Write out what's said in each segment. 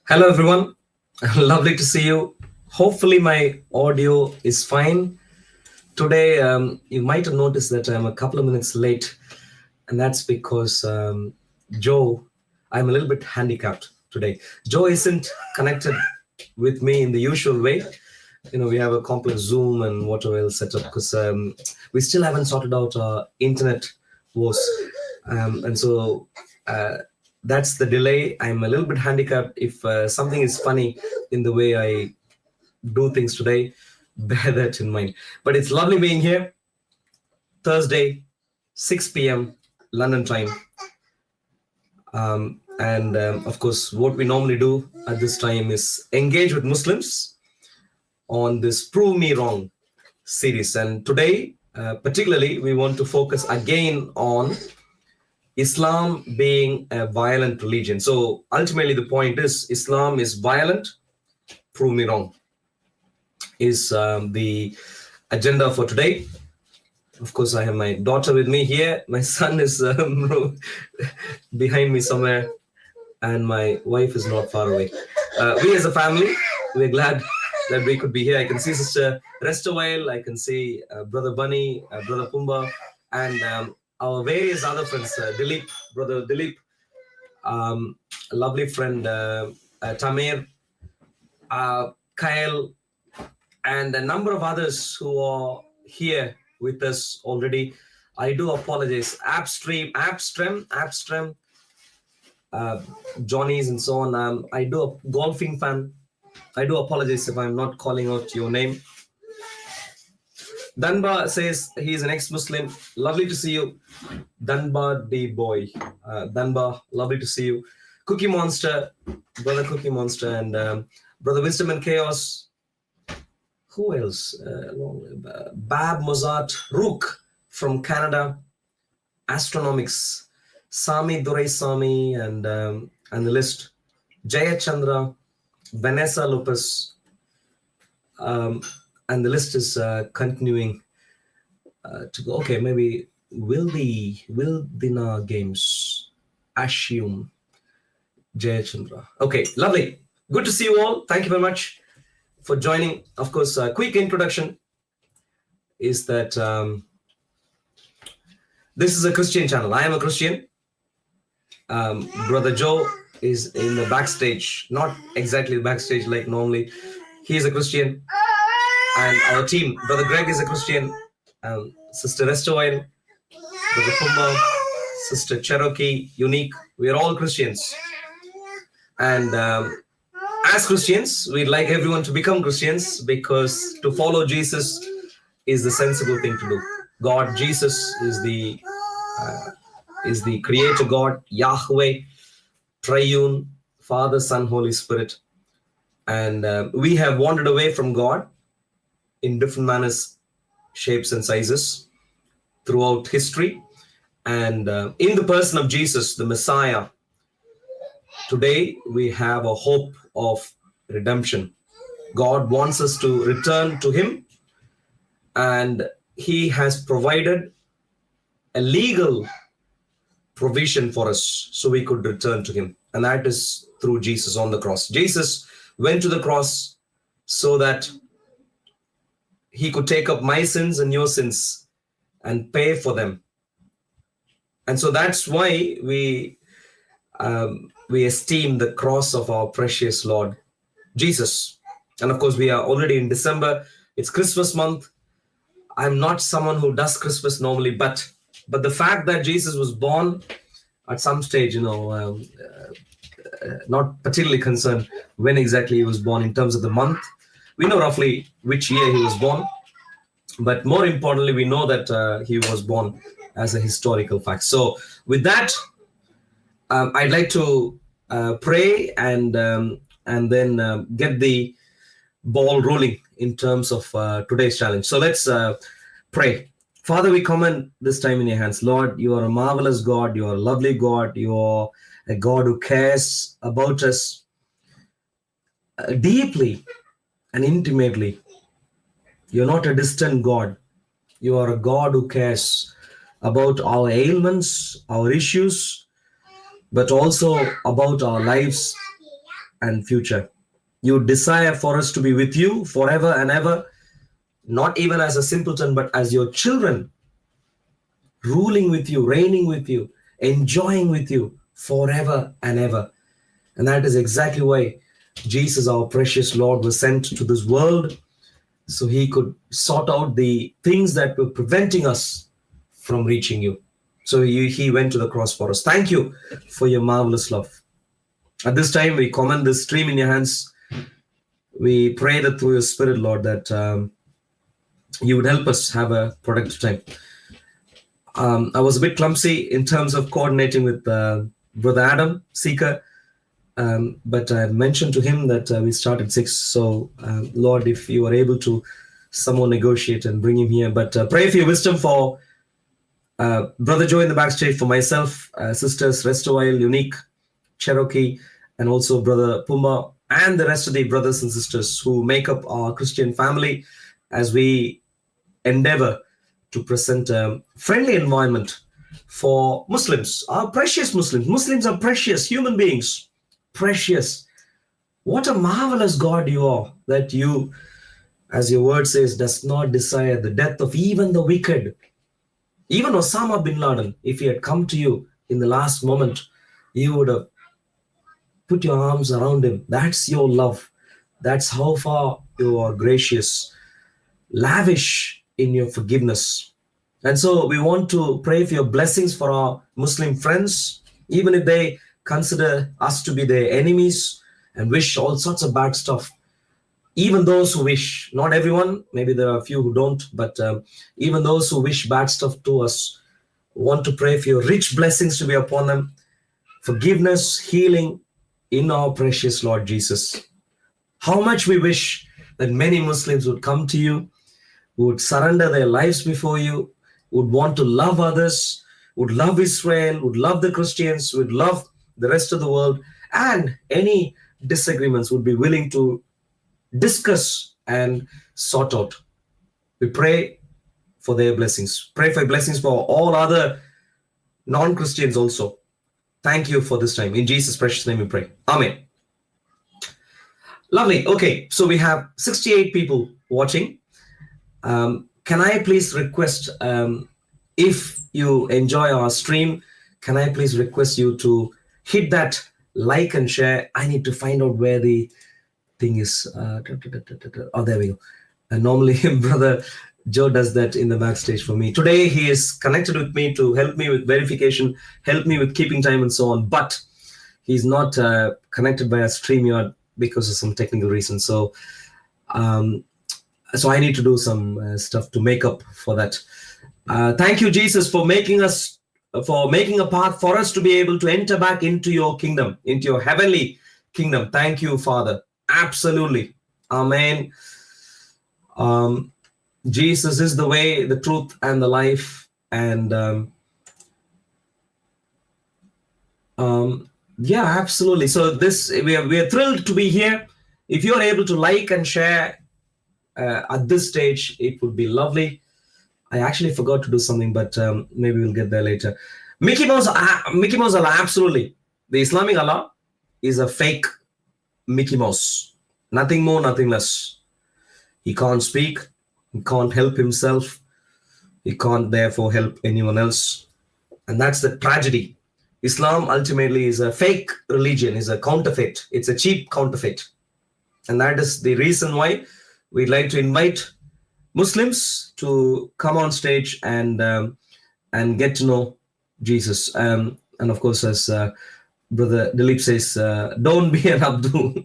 Hello, everyone. Lovely to see you. Hopefully, my audio is fine. Today, you might have noticed that I'm a couple of minutes late, and that's because Joe, I'm a little bit handicapped today. Joe isn't connected with me in the usual way. We have a complex Zoom and whatever else set up because we still haven't sorted out our internet woes. And so that's the delay. I'm a little bit handicapped. If something is funny in the way I do things today, bear that in mind. But it's lovely being here. Thursday, 6 p.m. London time. Of course, what we normally do at this time is engage with Muslims on this Prove Me Wrong series. And today, particularly, we want to focus again on Islam being a violent religion. So ultimately, the point is Islam is violent. Prove me wrong is the agenda for today. Of course, I have my daughter with me here. My son is behind me somewhere, and my wife is not far away. We as a family, we're glad that we could be here. I can see Sister Rest a While. I can see Brother Bunny, Brother Pumba, and our various other friends, Dilip, Brother Dilip, a lovely friend, Tamir, Kyle, and a number of others who are here with us already. I do apologize. Abstrem, Johnny's and so on. I do a golfing fan. I do apologize if I'm not calling out your name. Danba says he's an ex-Muslim. Lovely to see you. Danba D boy. Danba, lovely to see you. Cookie Monster, Brother Cookie Monster, and Brother Wisdom and Chaos. Who else? Bab Mozart Rook from Canada. Astronomics. Sami Sami, and the list. Jaya Chandra, Vanessa Lopez, and the list is continuing to go. Okay, maybe Dina Games, Assume, Jaya Chandra. Okay, lovely. Good to see you all. Thank you very much for joining. Of course, a quick introduction is that this is a Christian channel. I am a Christian. Brother Joe is in the backstage, not exactly the backstage like normally. He is a Christian, and our team, Brother Greg is a Christian, Sister Restoyle, Brother Pumba, Sister Cherokee, Unique. We are all Christians, and as Christians, we'd like everyone to become Christians because to follow Jesus is the sensible thing to do. God, Jesus is the Creator God, Yahweh, Triune, Father, Son, Holy Spirit. And we have wandered away from God in different manners, shapes, and sizes throughout history. And in the person of Jesus, the Messiah, today we have a hope of redemption. God wants us to return to Him, and He has provided a legal provision for us so we could return to Him, and that is through Jesus on the cross. Jesus went to the cross so that He could take up my sins and your sins and pay for them. And so that's why we esteem the cross of our precious Lord Jesus. And of course, we are already in December. It's Christmas month. I'm not someone who does Christmas normally, but the fact that Jesus was born at some stage, not particularly concerned when exactly He was born in terms of the month. We know roughly which year He was born, but more importantly, we know that He was born as a historical fact. So with that, I'd like to pray and then get the ball rolling in terms of today's challenge. So let's pray. Father, we commend this time in your hands. Lord, you are a marvelous God. You are a lovely God. You are a God who cares about us deeply and intimately. You're not a distant God. You are a God who cares about our ailments, our issues, but also about our lives and future. You desire for us to be with you forever and ever, not even as a simpleton, but as your children, ruling with you, reigning with you, enjoying with you forever and ever. And that is exactly why Jesus, our precious Lord, was sent to this world, so he could sort out the things that were preventing us from reaching you. So he went to the cross for us. Thank you for your marvelous love. At this time, we commend this stream in your hands. We pray that through your Spirit, Lord, that you would help us have a productive time. I was a bit clumsy in terms of coordinating with Brother Adam, Seeker, but I mentioned to him that we start at 6. So, Lord, if you are able to somehow negotiate and bring him here. But pray for your wisdom for Brother Joe in the backstage, for myself, sisters Restoile, Unique, Cherokee, and also Brother Pumba, and the rest of the brothers and sisters who make up our Christian family as we endeavor to present a friendly environment for Muslims, our precious Muslims. Muslims are precious human beings, precious. What a marvelous God you are, that you, as your word says, does not desire the death of even the wicked. Even Osama bin Laden, if he had come to you in the last moment, you would have put your arms around him. That's your love. That's how far you are gracious, lavish in your forgiveness. And so we want to pray for your blessings for our Muslim friends, even if they consider us to be their enemies and wish all sorts of bad stuff. Even those who wish, not everyone, maybe there are a few who don't, but even those who wish bad stuff to us, want to pray for your rich blessings to be upon them, forgiveness, healing in our precious Lord Jesus. How much we wish that many Muslims would come to you, would surrender their lives before you, would want to love others, would love Israel, would love the Christians, would love the rest of the world, and any disagreements would be willing to discuss and sort out. We pray for their blessings. Pray for blessings for all other non-Christians also. Thank you for this time. In Jesus' precious name we pray. Amen. Lovely. Okay, so we have 68 people watching. Can I please request, if you enjoy our stream, can I please request you to hit that like and share? I need to find out where the thing is. Oh, there we go. And normally Brother Joe does that in the backstage for me. Today he is connected with me to help me with verification, help me with keeping time and so on. But he's not connected by a StreamYard because of some technical reasons. So I need to do some stuff to make up for that. Thank you, Jesus, for making a path for us to be able to enter back into your kingdom, into your heavenly kingdom. Thank you, Father. Absolutely. Amen. Jesus is the way, the truth, and the life. And yeah, absolutely. So we are thrilled to be here. If you're able to like and share at this stage, it would be lovely. I actually forgot to do something, but maybe we'll get there later. Mickey Mouse Allah, absolutely. The Islamic Allah is a fake Mickey Mouse. Nothing more, nothing less. He can't speak. He can't help himself. He can't therefore help anyone else. And that's the tragedy. Islam ultimately is a fake religion, is a counterfeit. It's a cheap counterfeit. And that is the reason why we'd like to invite Muslims to come on stage and get to know Jesus. And of course, as Brother Dilip says, don't be an Abdul,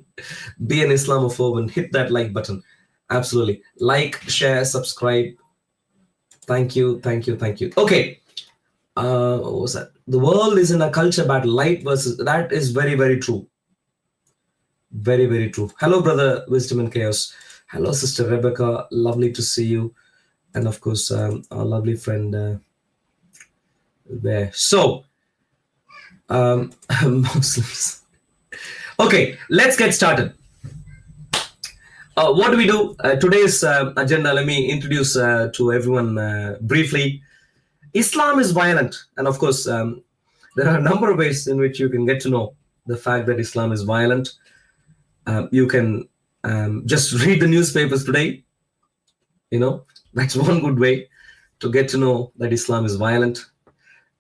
be an Islamophobe and hit that like button. Absolutely. Like, share, subscribe. Thank you, thank you, thank you. Okay. What was that? The world is in a culture battle, light versus, that is very, very true. Very, very true. Hello, Brother Wisdom and Chaos. Hello, Sister Rebecca. Lovely to see you. And of course, our lovely friend there. So, Muslims. Okay, let's get started. What do we do? Today's agenda, let me introduce to everyone briefly. Islam is violent. And of course, there are a number of ways in which you can get to know the fact that Islam is violent. You can just read the newspapers today. That's one good way to get to know that Islam is violent.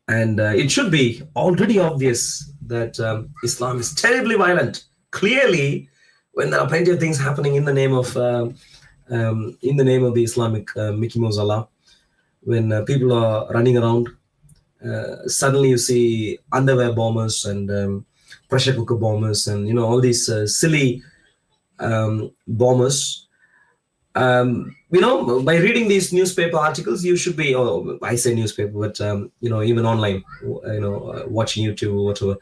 And it should be already obvious that Islam is terribly violent. Clearly, when there are plenty of things happening in the name of the Islamic Mickey Mouse Allah, when people are running around, suddenly you see underwear bombers and pressure cooker bombers and all these silly bombers. By reading these newspaper articles, you should be, I say newspaper, but even online, watching YouTube or whatever.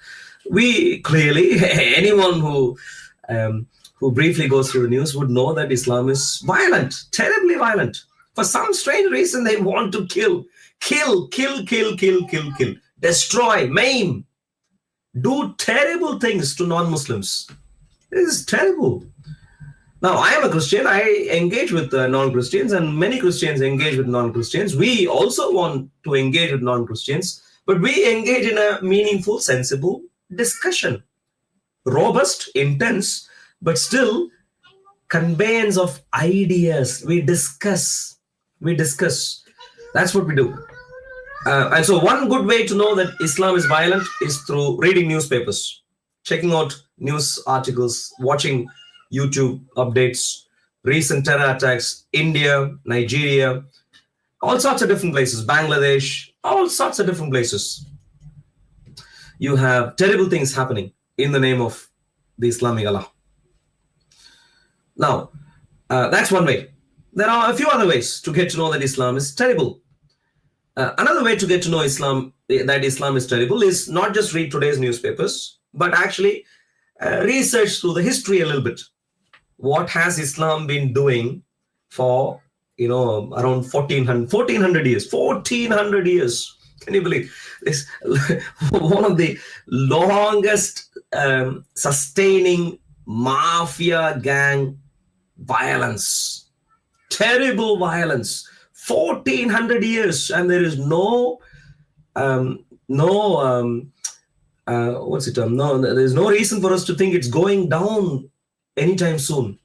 We clearly, anyone who briefly goes through the news would know that Islam is violent, terribly violent. For some strange reason, they want to kill, destroy, maim, do terrible things to non-Muslims. This is terrible. Now, I am a Christian. I engage with non-Christians, and many Christians engage with non-Christians. We also want to engage with non-Christians, but we engage in a meaningful, sensible discussion. Robust, intense, but still conveyance of ideas. We discuss. That's what we do. And so one good way to know that Islam is violent is through reading newspapers, checking out news articles, watching YouTube updates, recent terror attacks, India, Nigeria, all sorts of different places, Bangladesh, all sorts of different places. You have terrible things happening in the name of the Islamic Allah. Now, that's one way. There are a few other ways to get to know that Islam is terrible. Another way to get to know that Islam is terrible is not just read today's newspapers, but actually research through the history a little bit. What has Islam been doing for, around 1400 years? 1400 years. Can you believe this? One of the longest sustaining mafia gang violence. Terrible violence. 1400 years. And there is there's no reason for us to think it's going down anytime soon.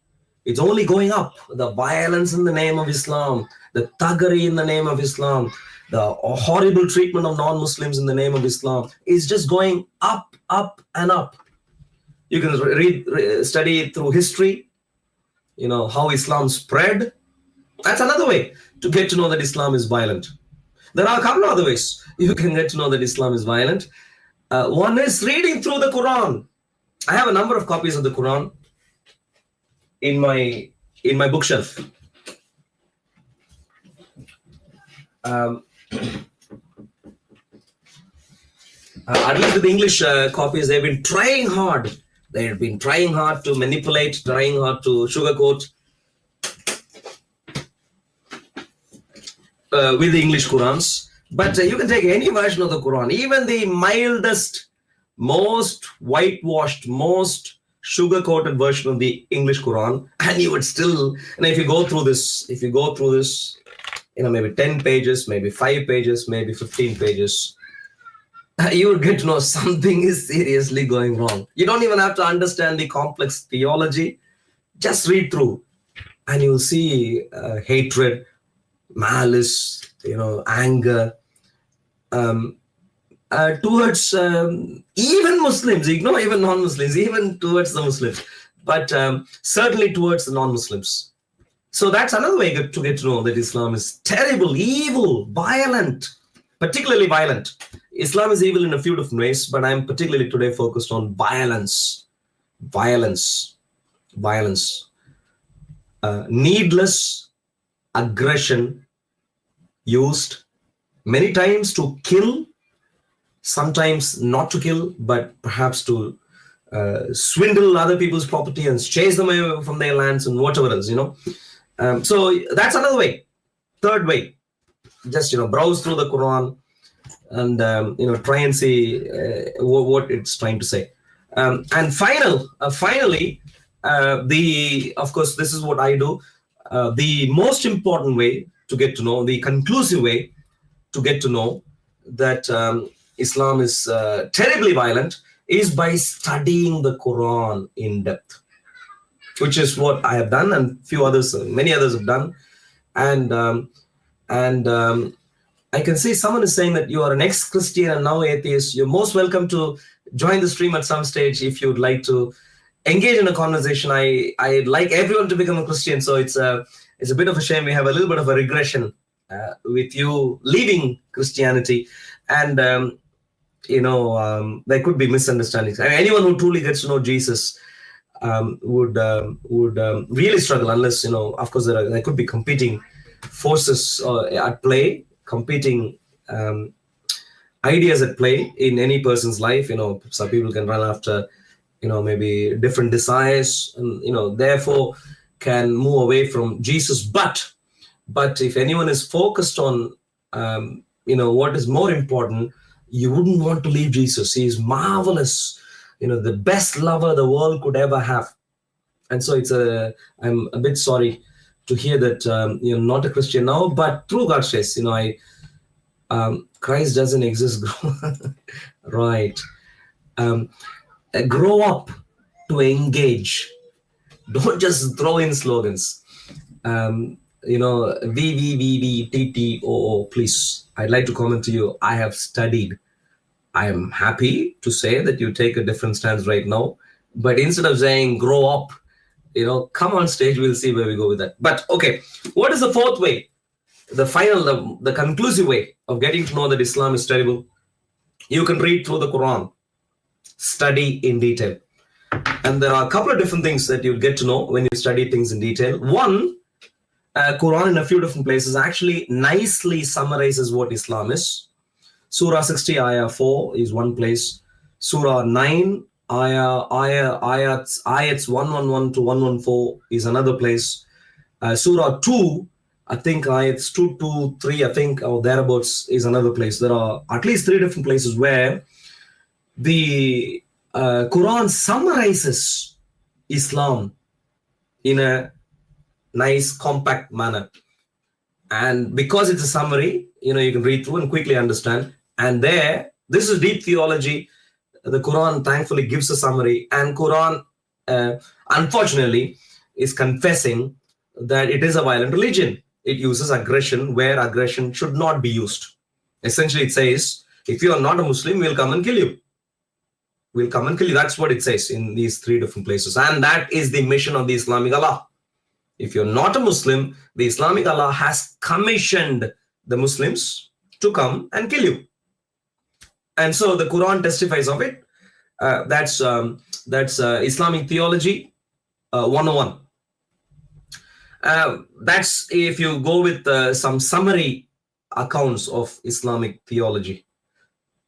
It's only going up. The violence in the name of Islam, the thuggery in the name of Islam, the horrible treatment of non-Muslims in the name of Islam is just going up, up, and up. You can study through history, how Islam spread. That's another way to get to know that Islam is violent. There are a couple of other ways you can get to know that Islam is violent. One is reading through the Quran. I have a number of copies of the Quran in my bookshelf. At least with the English copies, they've been trying hard. They've been trying hard to manipulate, trying hard to sugarcoat with the English Qurans. But you can take any version of the Quran, even the mildest, most whitewashed, most sugar-coated version of the English Quran, and you would still, if you go through this, maybe 10 pages, maybe 5 pages, maybe 15 pages, you would get to know something is seriously going wrong. You don't even have to understand the complex theology. Just read through, and you'll see hatred, malice, anger, towards even Muslims, ignore even non-Muslims, even towards the Muslims, but certainly towards the non-Muslims. So that's another way to get to know that Islam is terrible, evil, violent, particularly violent. Islam is evil in a few different ways, but I'm particularly today focused on violence. Needless aggression used many times to kill, sometimes not to kill, but perhaps to swindle other people's property and chase them away from their lands and whatever else, So that's another way. Third way, just, browse through the Quran and, try and see what it's trying to say. And finally, of course, this is what I do. The most important way to get to know, the conclusive way to get to know that Islam is terribly violent is by studying the Quran in depth. which is what I have done, and few others, many others have done. And I can see someone is saying that you are an ex-Christian and now atheist. You're most welcome to join the stream at some stage if you'd like to engage in a conversation. I like everyone to become a Christian, so it's a bit of a shame we have a little bit of a regression with you leaving Christianity, and there could be misunderstandings. I mean, anyone who truly gets to know Jesus would really struggle, unless of course there could be competing forces at play, competing ideas at play in any person's life. Some people can run after maybe different desires, and therefore can move away from Jesus. But if anyone is focused on what is more important, you wouldn't want to leave Jesus. He is marvelous, the best lover the world could ever have. And so I'm a bit sorry to hear that you're not a Christian now, but through God's grace, Christ doesn't exist. Right. Grow up to engage. Don't just throw in slogans. VVVVTTOO, please. I'd like to comment to you. I have studied. I am happy to say that you take a different stance right now. But instead of saying grow up, come on stage, we'll see where we go with that. But okay, what is the fourth way? The final, the conclusive way of getting to know that Islam is terrible? You can read through the Quran, study in detail. And there are a couple of different things that you'll get to know when you study things in detail. One, Quran in a few different places actually nicely summarizes what Islam is. Surah 60, Ayah 4 is one place. Surah 9, ayats 111 to 114 is another place. Surah 2, I think ayats 2 to 3, I think, or thereabouts, is another place. There are at least 3 different places where the Quran summarizes Islam in a nice, compact manner. And because it's a summary, you can read through and quickly understand. And this is deep theology. The Quran thankfully gives a summary, and Quran, unfortunately, is confessing that it is a violent religion. It uses aggression where aggression should not be used. Essentially, it says, if you are not a Muslim, we'll come and kill you. We'll come and kill you. That's what it says in these 3 different places. And that is the mission of the Islamic Allah. If you're not a Muslim, the Islamic Allah has commissioned the Muslims to come and kill you. And so the Quran testifies of it. That's Islamic theology 101. That's if you go with some summary accounts of Islamic theology.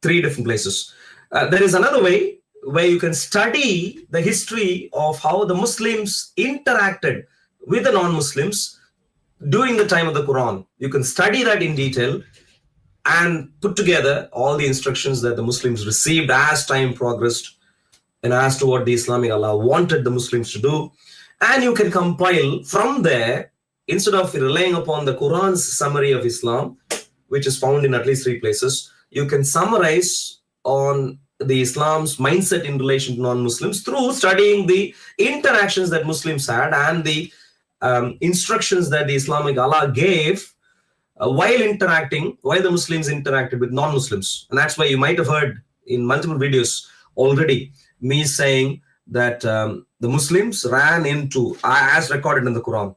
3 different places. There is another way where you can study the history of how the Muslims interacted with the non-Muslims during the time of the Quran. You can study that in detail and put together all the instructions that the Muslims received as time progressed and as to what the Islamic Allah wanted the Muslims to do. And you can compile from there, instead of relying upon the Quran's summary of Islam, which is found in at least 3 places, you can summarize on the Islam's mindset in relation to non-Muslims through studying the interactions that Muslims had and the instructions that the Islamic Allah gave while the Muslims interacted with non-Muslims. And that's why you might have heard in multiple videos already me saying that the Muslims ran into, as recorded in the Quran,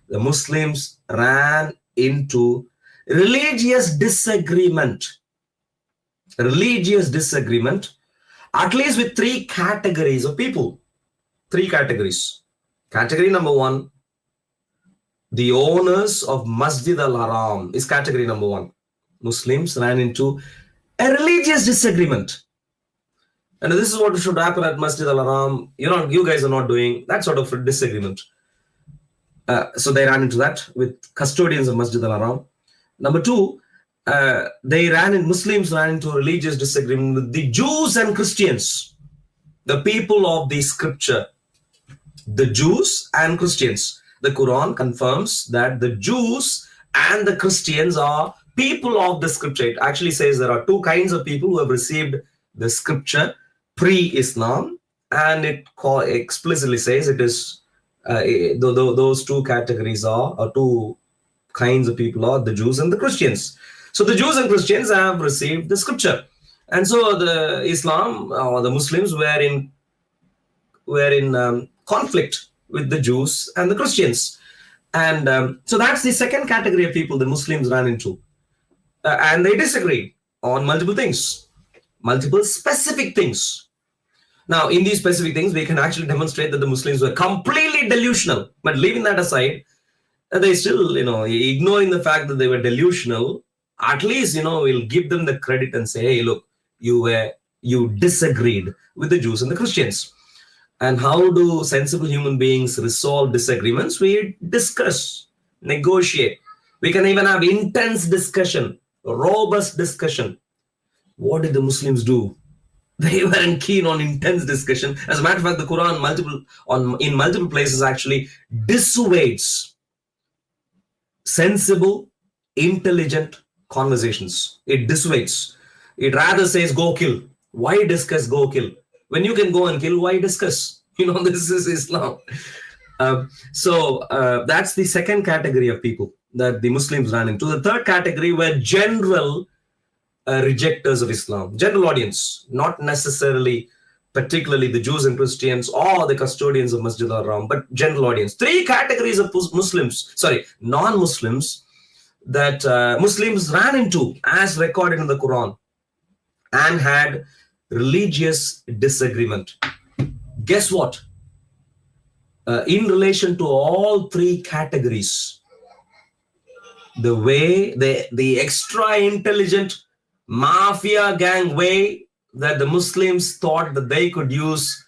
the Muslims ran into religious disagreement, at least with 3 categories of people. 3 categories. Category number 1, the owners of Masjid al-Haram is category number 1. Muslims ran into a religious disagreement. And this is what should happen at Masjid al-Haram. You guys are not doing that sort of disagreement. So they ran into that with custodians of Masjid al-Haram. Number 2, Muslims ran into religious disagreement with the Jews and Christians, the people of the scripture. The Jews and Christians. The Quran confirms that the Jews and the Christians are people of the scripture. It actually says there are 2 kinds of people who have received the scripture pre-Islam and it explicitly says it is those two categories are, or two kinds of people are the Jews and the Christians. So the Jews and Christians have received the scripture, and so the Islam or the Muslims were in conflict with the Jews and the Christians, and so that's the second category of people the Muslims ran into, and they disagreed on multiple things, multiple specific things. Now, in these specific things, we can actually demonstrate that the Muslims were completely delusional. But leaving that aside, they still, ignoring the fact that they were delusional, at least, we'll give them the credit and say, hey, look, you disagreed with the Jews and the Christians. And how do sensible human beings resolve disagreements? We discuss, negotiate. We can even have intense discussion, robust discussion. What did the Muslims do? They weren't keen on intense discussion. As a matter of fact, the Quran in multiple places actually dissuades sensible, intelligent conversations. It dissuades. It rather says, go kill. Why discuss, go kill? When you can go and kill, why discuss? This is Islam. So that's the second category of people that the Muslims ran into. The third category were general rejectors of Islam, general audience, not necessarily particularly the Jews and Christians or the custodians of Masjid al-Haram, but general audience. Three categories of non-Muslims that Muslims ran into as recorded in the Quran and had religious disagreement. Guess what? In relation to all three categories, the way the extra intelligent mafia gang way that the Muslims thought that they could use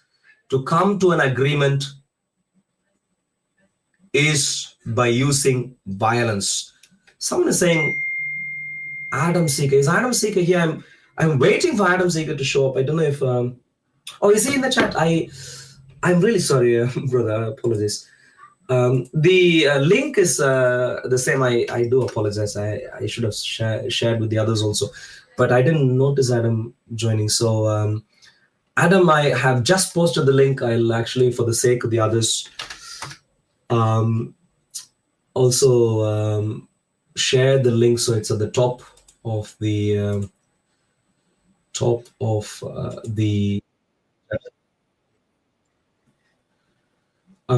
to come to an agreement is by using violence. Someone is saying Adam Seeker. Is Adam Seeker here? I'm waiting for Adam Seeker to show up. I don't know if is he in the chat? I'm really sorry, brother. Apologies. The link is the same. I do apologize. I should have shared with the others also, but I didn't notice Adam joining. So Adam, I have just posted the link. I'll actually, for the sake of the others, also share the link so it's at the top of the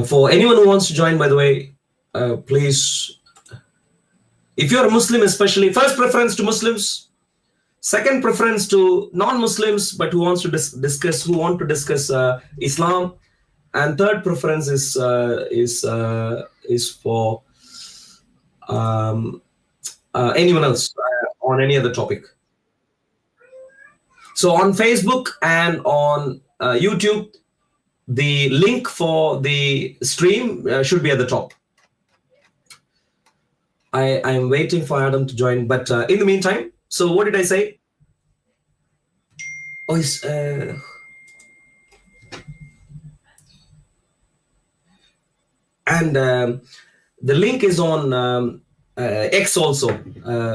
for anyone who wants to join, by the way, please, if you're a Muslim especially, first preference to Muslims, second preference to non-Muslims but who want to discuss Islam, and third preference is for anyone else on any other topic. So on Facebook and on YouTube, the link for the stream should be at the top. I'm waiting for Adam to join, but in the meantime, so what did I say? Oh, it's, and the link is on X also,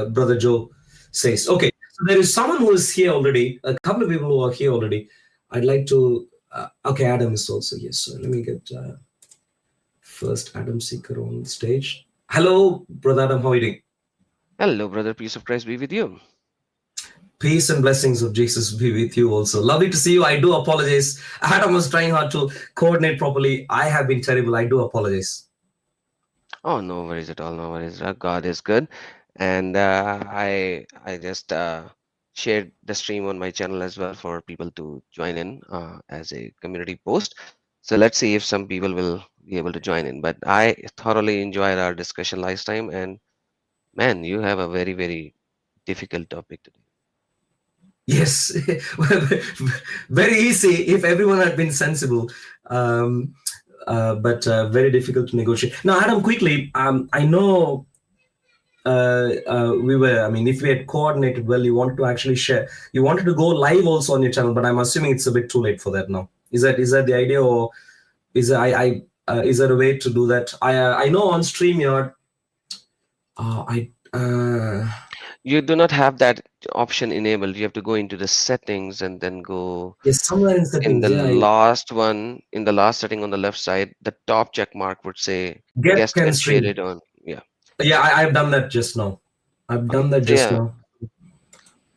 Brother Joe says. Okay, so there is someone who is here already, a couple of people who are here already. I'd like to, okay, Adam is also here. So let me get first Adam Seeker on stage. Hello, Brother Adam, how are you doing? Hello, brother. Peace of Christ be with you. Peace and blessings of Jesus be with you also. Lovely to see you. I do apologize. Adam was trying hard to coordinate properly. I have been terrible. I do apologize. Oh, no worries at all. No worries. God is good. And I just shared the stream on my channel as well for people to join in as a community post. So let's see if some people will be able to join in. But I thoroughly enjoyed our discussion last time. And man, you have a very, very difficult topic today. Yes, very easy if everyone had been sensible, but very difficult to negotiate. Now, Adam, quickly, I know if we had coordinated well, you wanted to actually share, you wanted to go live also on your channel, but I'm assuming it's a bit too late for that now. Is that the idea, or is there a way to do that? I know on StreamYard, You do not have that option enabled. You have to go into the settings and then go Yes, somewhere in in the settings. Yeah, last one, in the last setting on the left side, the top check mark would say get guest can can share stream. it on. Yeah. Yeah, I've done that just now. I've Okay. done that So just yeah, now.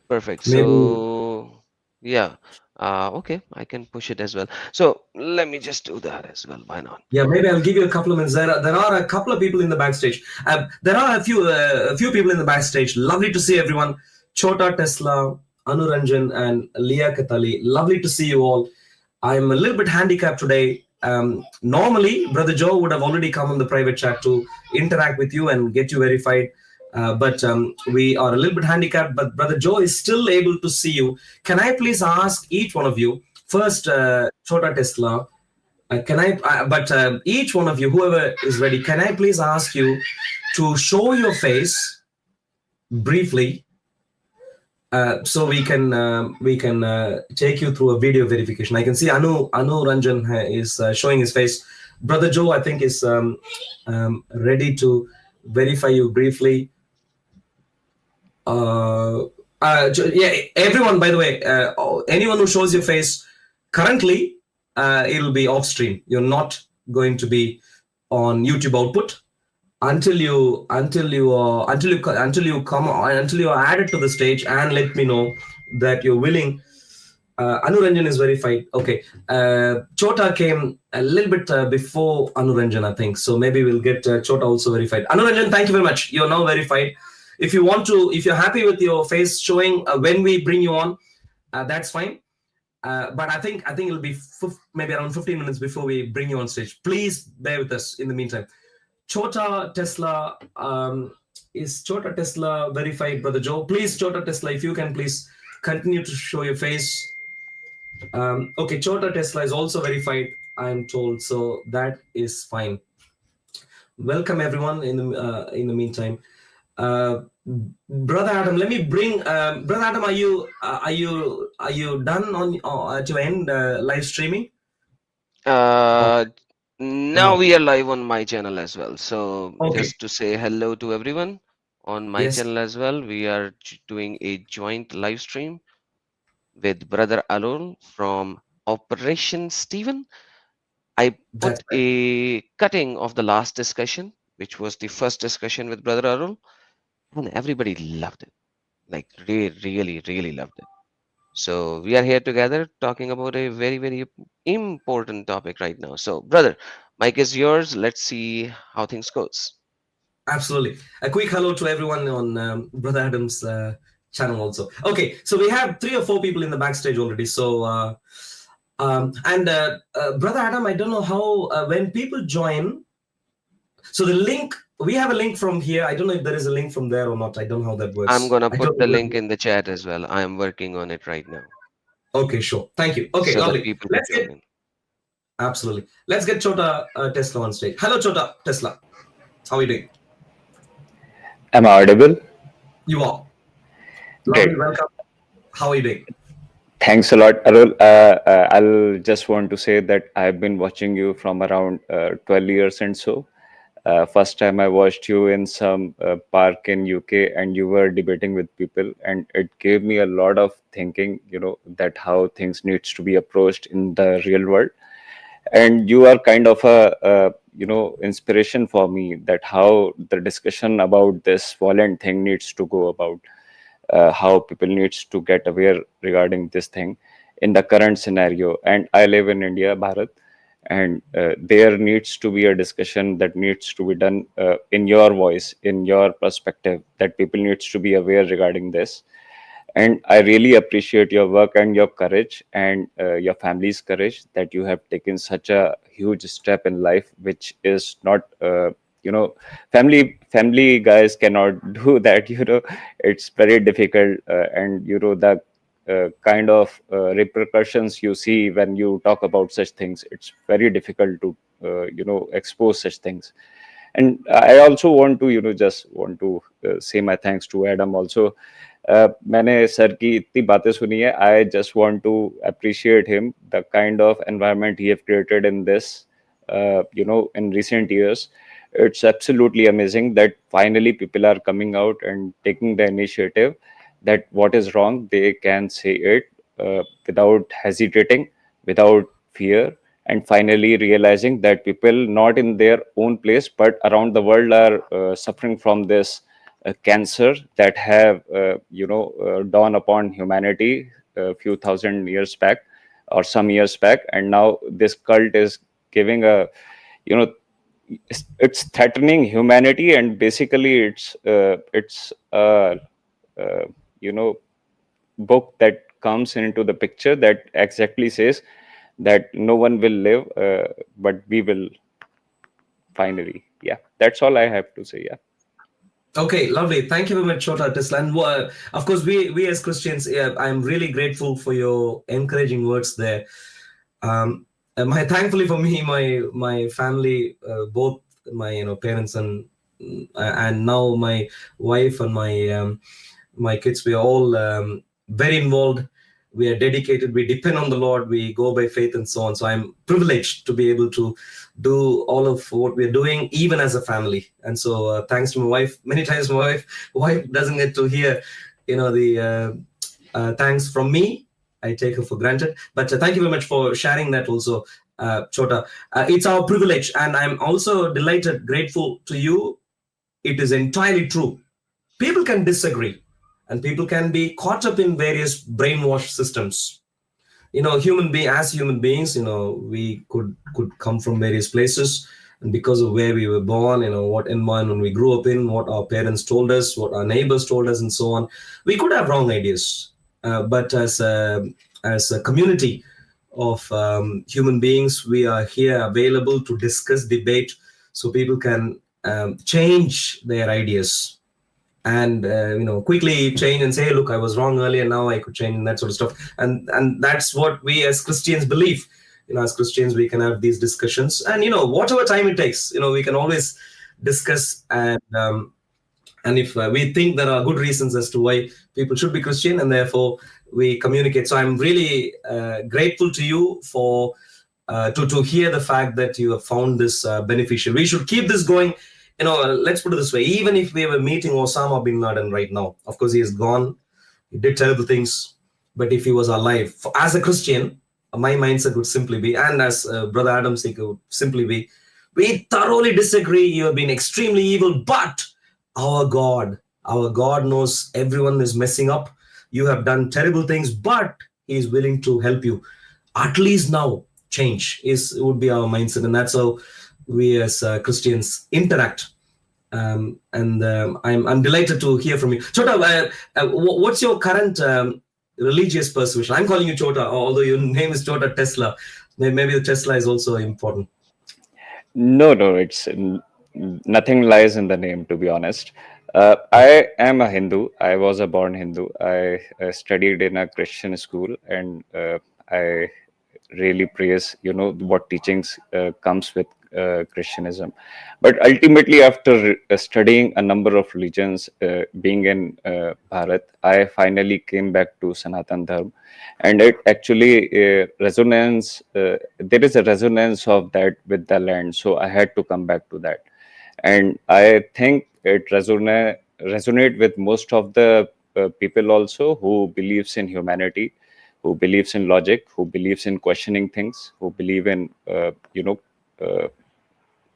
perfect. Maybe. So yeah. Okay, I can push it as well. So let me just do that as well. Why not? Yeah, maybe I'll give you a couple of minutes. There are a couple of people in the backstage. There are a few people in the backstage. Lovely to see everyone. Chota Tesla, Anuranjan, and Leah Katali. Lovely to see you all. I'm a little bit handicapped today. Normally, Brother Joe would have already come on the private chat to interact with you and get you verified. But we are a little bit handicapped. But Brother Joe is still able to see you. Can I please ask each one of you first, Chota Tesla? Can I? But each one of you, whoever is ready, can I please ask you to show your face briefly, so we can take you through a video verification. I can see Anu Ranjan is showing his face. Brother Joe, I think, is ready to verify you briefly. Yeah, everyone. By the way, anyone who shows your face currently, it'll be off stream. You're not going to be on YouTube output until you are added to the stage and let me know that you're willing. Anuranjan is verified. Okay. Chota came a little bit before Anuranjan, I think. So maybe we'll get Chota also verified. Anuranjan, thank you very much. You're now verified. If you're happy with your face showing when we bring you on, that's fine. But I think it'll be maybe around 15 minutes before we bring you on stage. Please bear with us in the meantime. Chota Tesla, is Chota Tesla verified, Brother Joe? Please, Chota Tesla, if you can please continue to show your face. Okay, Chota Tesla is also verified, I'm told, so that is fine. Welcome everyone. In the meantime, Brother Adam, let me bring Brother Adam. Are you done on at your end live streaming? Oh, Uh, Now no. we are live on my channel as well. So Okay. just to say hello to everyone on my Yes, channel as well, we are doing a joint live stream with Brother Arul from Operation Stephen. I that's put right. a cutting of the last discussion, which was the first discussion with Brother Arul, and everybody loved it. Like really, really loved it. So we are here together talking about a very, very important topic right now. So, brother, mic is yours. Let's see how things goes. Absolutely. A quick hello to everyone on Brother Adam's channel also. Okay, so we have 3 or 4 people in the backstage already. So, and Brother Adam, I don't know how, when people join, so the link, we have a link from here. I don't know if there is a link from there or not. I don't know how that I'm works. gonna I don't put the know. link in the chat as well. I am working on it right now Okay, sure. Thank you. Okay, so that lovely. people could Let's join get, in. absolutely. Let's get Chota Tesla on stage. Hello, Chota Tesla. How are you doing? Am I audible? You are. Great. Lovely. Welcome. How are you doing? Thanks a lot, Arul. I'll just want to say that I've been watching you from around 12 years and so. First time I watched you in some park in UK and you were debating with people and it gave me a lot of thinking, that how things needs to be approached in the real world. And you are kind of a inspiration for me that how the discussion about this violent thing needs to go about, how people needs to get aware regarding this thing in the current scenario. And I live in India, Bharat, and there needs to be a discussion that needs to be done in your voice, in your perspective, that people needs to be aware regarding this. And I really appreciate your work and your courage and your family's courage that you have taken such a huge step in life, which is not you know family guys cannot do that. It's very difficult, and the kind of repercussions you see when you talk about such things, it's very difficult to expose such things. And I also want to just want to say my thanks to Adam also. मैंने sir की इतनी बातें सुनी है. I just want to appreciate him, the kind of environment he have created in this, in recent years. it's absolutely amazing that finally people are coming out and taking the initiative that what is wrong, they can say it without hesitating, without fear, and finally realizing that people not in their own place but around the world are suffering from this cancer that have dawned upon humanity a few thousand years back or some years back, and now this cult is giving a, you know, it's threatening humanity, and basically it's a you know, book that comes into the picture that exactly says that no one will live, but we will finally. Yeah, that's all I have to say. Yeah. Okay, lovely. Thank you very much, Chota Tesla. And of course, we as Christians, I'm really grateful for your encouraging words there. Thankfully for me, my family, both my parents and now my wife and my kids, we are all very involved. We are dedicated. We depend on the Lord. We go by faith and so on. So I'm privileged to be able to do all of what we're doing, even as a family. And so thanks to my wife. Many times my wife doesn't get to hear, the thanks from me. I take her for granted. But thank you very much for sharing that also, Chota. It's our privilege. And I'm also delighted, grateful to you. It is entirely true. People can disagree and people can be caught up in various brainwash systems. Human beings, we could come from various places, and because of where we were born, what environment we grew up in, what our parents told us, what our neighbors told us, and so on, we could have wrong ideas. But as a community of human beings, we are here available to discuss, debate, so people can change their ideas and quickly change and say, hey, look, I was wrong earlier, now I could change, and that sort of stuff. And that's what we as Christians believe. As Christians, we can have these discussions, and whatever time it takes, we can always discuss. And if we think there are good reasons as to why people should be Christian, and therefore we communicate. So I'm really grateful to you for to hear the fact that you have found this beneficial. We should keep this going. Let's put it this way. Even if we were meeting Osama bin Laden right now, of course, he is gone. He did terrible things. But if he was alive, as a Christian, my mindset would simply be, and as Brother Adam Seeker would simply be, we thoroughly disagree. You have been extremely evil, but our God knows everyone is messing up. You have done terrible things, but he is willing to help you. At least now, change would be our mindset. And that's how we as Christians interact. I'm delighted to hear from you. Chota, what's your current religious persuasion? I'm calling you Chota, although your name is Chota Tesla. Maybe the Tesla is also important. No, it's nothing lies in the name, to be honest. I am a Hindu. I was a born Hindu. I studied in a Christian school, and I really praise what teachings comes with Christianism. But ultimately, after studying a number of religions, being in Bharat, I finally came back to Sanatan Dharma, and it actually resonates. There is a resonance of that with the land, so I had to come back to that, and I think it resonate with most of the people also who believes in humanity, who believes in logic, who believes in questioning things, who believe in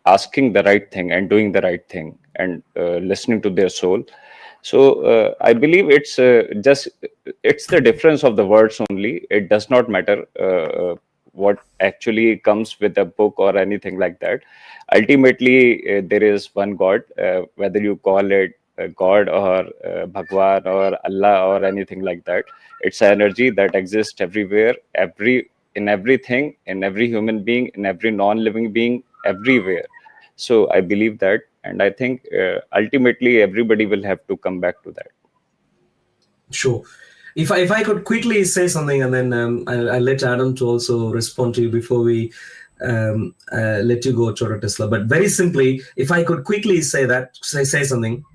asking the right thing and doing the right thing and listening to their soul. So I believe it's the difference of the words only. It does not matter what actually comes with a book or anything like that. Ultimately, there is one God, whether you call it God or Bhagwan or Allah or anything like that. It's an energy that exists everywhere, in everything, in every human being, in every non-living being, everywhere. So I believe that, and I think ultimately everybody will have to come back to that. Sure. If I could quickly say something, and then I'll let Adam to also respond to you before we let you go, Chota Tesla. But very simply, if I could quickly say something,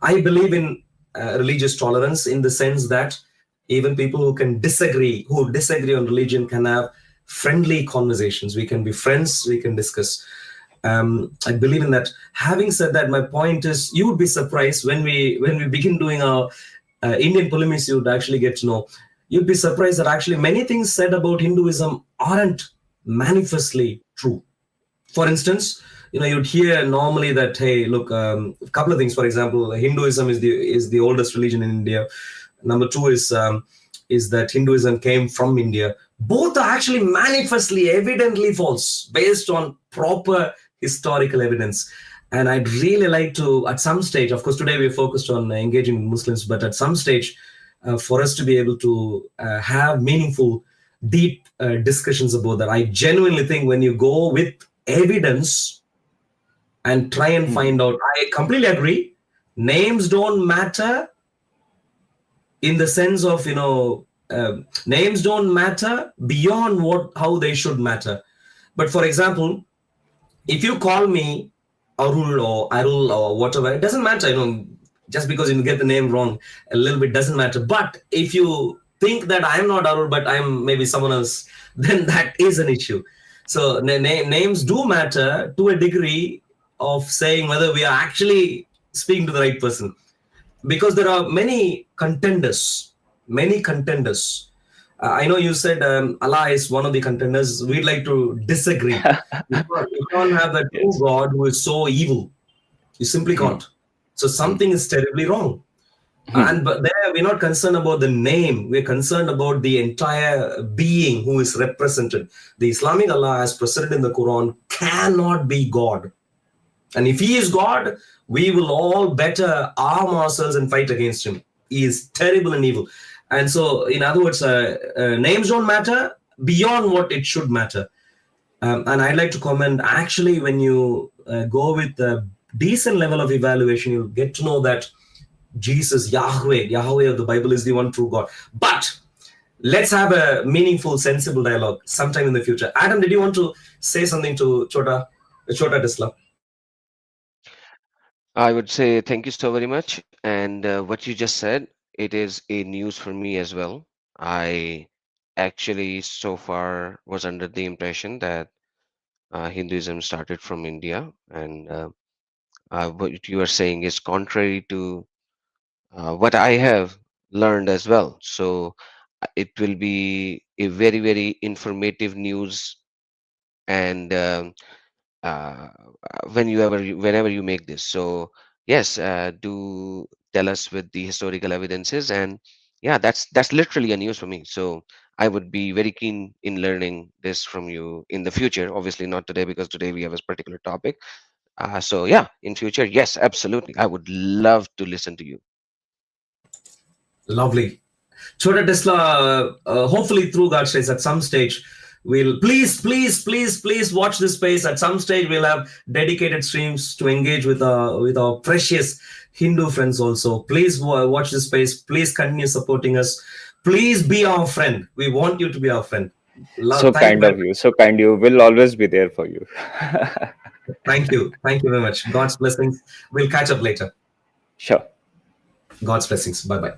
I believe in religious tolerance, in the sense that even people who disagree on religion can have friendly conversations. We can be friends, we can discuss. I believe in that. Having said that, my point is, you would be surprised when we begin doing our Indian polemics. You would actually get to know. You'd be surprised that actually many things said about Hinduism aren't manifestly true. For instance, you'd hear normally that, hey, look, a couple of things. For example, Hinduism is the oldest religion in India. Number two is that Hinduism came from India. Both are actually manifestly, evidently false based on proper historical evidence. And I'd really like to, at some stage, of course, today we're focused on engaging with Muslims, but at some stage, for us to be able to have meaningful, deep discussions about that. I genuinely think when you go with evidence and try and find out, I completely agree. Names don't matter in the sense of, names don't matter beyond how they should matter. But for example, if you call me Arul or whatever, it doesn't matter, just because you get the name wrong a little bit doesn't matter. But if you think that I'm not Arul, but I'm maybe someone else, then that is an issue. So names do matter to a degree of saying whether we are actually speaking to the right person. Because there are many contenders. I know you said Allah is one of the contenders. We'd like to disagree. You can't have a true God who is so evil. You simply can't. So something is terribly wrong. But there we're not concerned about the name. We're concerned about the entire being who is represented. The Islamic Allah, as presented in the Quran, cannot be God. And if he is God, we will all better arm ourselves and fight against him. He is terrible and evil. And so, in other words, names don't matter beyond what it should matter. And I'd like to comment, actually, when you go with a decent level of evaluation, you'll get to know that Jesus, Yahweh of the Bible is the one true God. But let's have a meaningful, sensible dialogue sometime in the future. Adam, did you want to say something to Chota Tesla? I would say thank you so very much. And what you just said, it is a news for me as well. I actually so far was under the impression that Hinduism started from India, and what you are saying is contrary to what I have learned as well. So it will be a very, very informative news, and whenever you make this. So yes, do tell us with the historical evidences, and yeah, that's literally a news for me. So I would be very keen in learning this from you in the future. Obviously not today, because today we have a particular topic. So yeah, in future, yes, absolutely, I would love to listen to you. Lovely. Chota Tesla, hopefully through God's grace, at some stage, we'll please watch this space. At some stage, we'll have dedicated streams to engage with our precious Hindu friends also. Please watch this space. Please continue supporting us. Please be our friend. We want you to be our friend. So kind of you. So kind. You will always be there for you. Thank you. Thank you very much. God's blessings. We'll catch up later. Sure. God's blessings. Bye.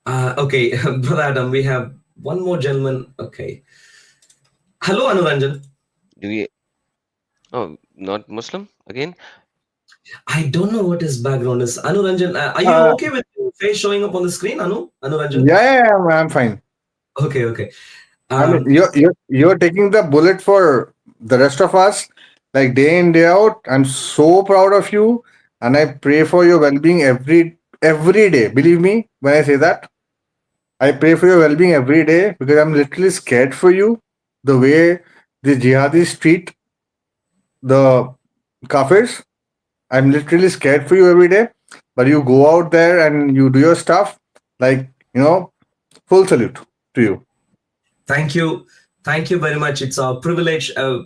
Okay, Brother Adam, we have one more gentleman. Okay. Hello, Anuranjan. Do we? Oh, not Muslim again? I don't know what his background is. Anuranjan, are you okay with your face showing up on the screen, Anuranjan? Yeah, I'm fine. Okay. I mean, you're taking the bullet for the rest of us, like day in, day out. I'm so proud of you, and I pray for your well-being every day. Believe me when I say that. I pray for your well-being every day because I'm literally scared for you. The way the jihadis treat the kafirs, I'm literally scared for you every day. But you go out there and you do your stuff, like, full salute to you. Thank you very much. It's our privilege. Are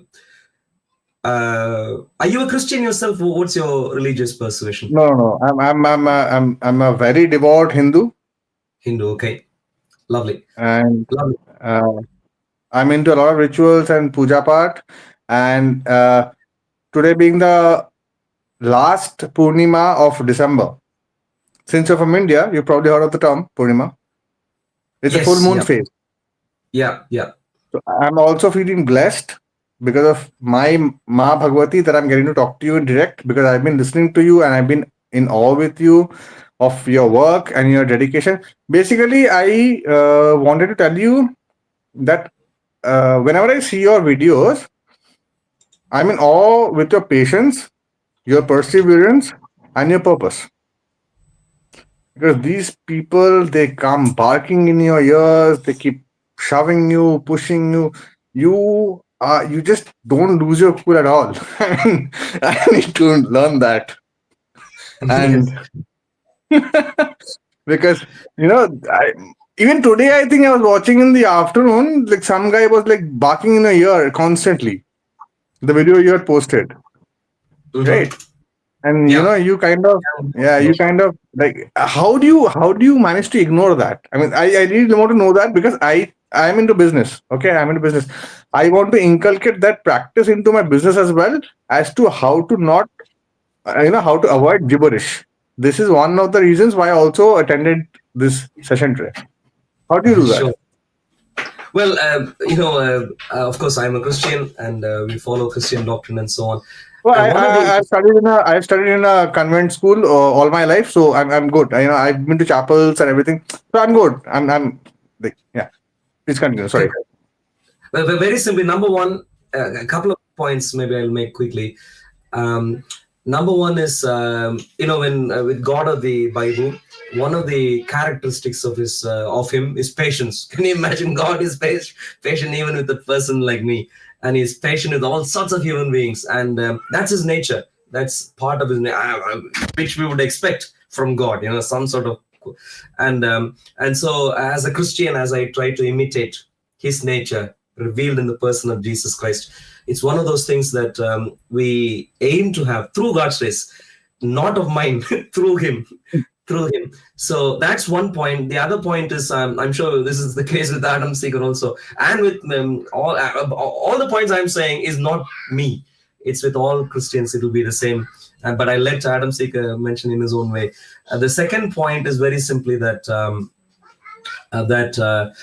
you a Christian yourself? What's your religious persuasion? No. I'm a very devout Hindu. Okay. Lovely. And I'm into a lot of rituals and puja part. And today being the last Purnima of December. Since you're from India, you probably heard of the term Purnima. It's a full moon phase. Yeah. So I'm also feeling blessed because of my Ma Bhagwati that I'm getting to talk to you in direct, because I've been listening to you and I've been in awe with you of your work and your dedication. Basically, I wanted to tell you that whenever I see your videos, I'm in awe with your patience, your perseverance, and your purpose. Because these people, they come barking in your ears, they keep shoving you, pushing you. You just don't lose your cool at all. I need to learn that. Yes. And because even today, I think I was watching in the afternoon, like some guy was like barking in your ear constantly. The video you had posted, Mhm. right? And Yeah. you kind of, yeah, you kind of like, how do you manage to ignore that? I mean, I really want to know that, because I'm into business. Okay, I'm into business. I want to inculcate that practice into my business as well, as to how to not how to avoid gibberish. This is one of the reasons why I also attended this session today. How do you do that? Sure. Well, of course, I'm a Christian, and we follow Christian doctrine and so on. Well, And one of the I've studied in a convent school all my life, so I'm good. I've been to chapels and everything, so I'm good. I'm like, yeah. Please continue. Sorry. well, very simply, number one, a couple of points maybe I'll make quickly. Um, Number one is, when with God of the Bible, one of the characteristics of him is patience. Can you imagine? God is patient even with a person like me, and he's patient with all sorts of human beings, and that's his nature. That's part of his which we would expect from God. Some sort of, and so as a Christian, as I try to imitate his nature revealed in the person of Jesus Christ, it's one of those things that we aim to have through God's grace, not of mine, through him. Through him. So that's one point. The other point is, I'm sure this is the case with Adam Seeker also, and with all the points I'm saying is not me. It's with all Christians. It will be the same. But I let Adam Seeker mention in his own way. The second point is very simply that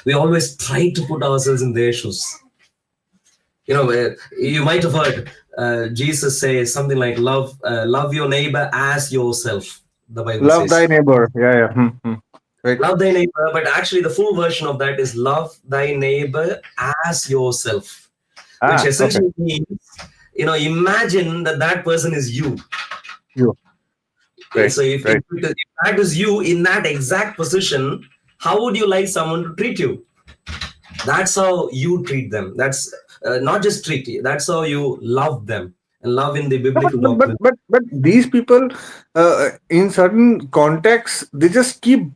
we always try to put ourselves in their shoes. You might have heard Jesus say something like, love your neighbor as yourself, the Bible Love thy says. neighbor. Yeah, yeah. Right. Love thy neighbor, but actually the full version of that is love thy neighbor as yourself, which Okay. essentially means, imagine that person is you. You. Okay, Right. so if Right. that is you in that exact position, how would you like someone to treat you? That's how you treat them. That's not just treat you. That's how you love them, and love in the biblical doctrine. But these people, in certain contexts, they just keep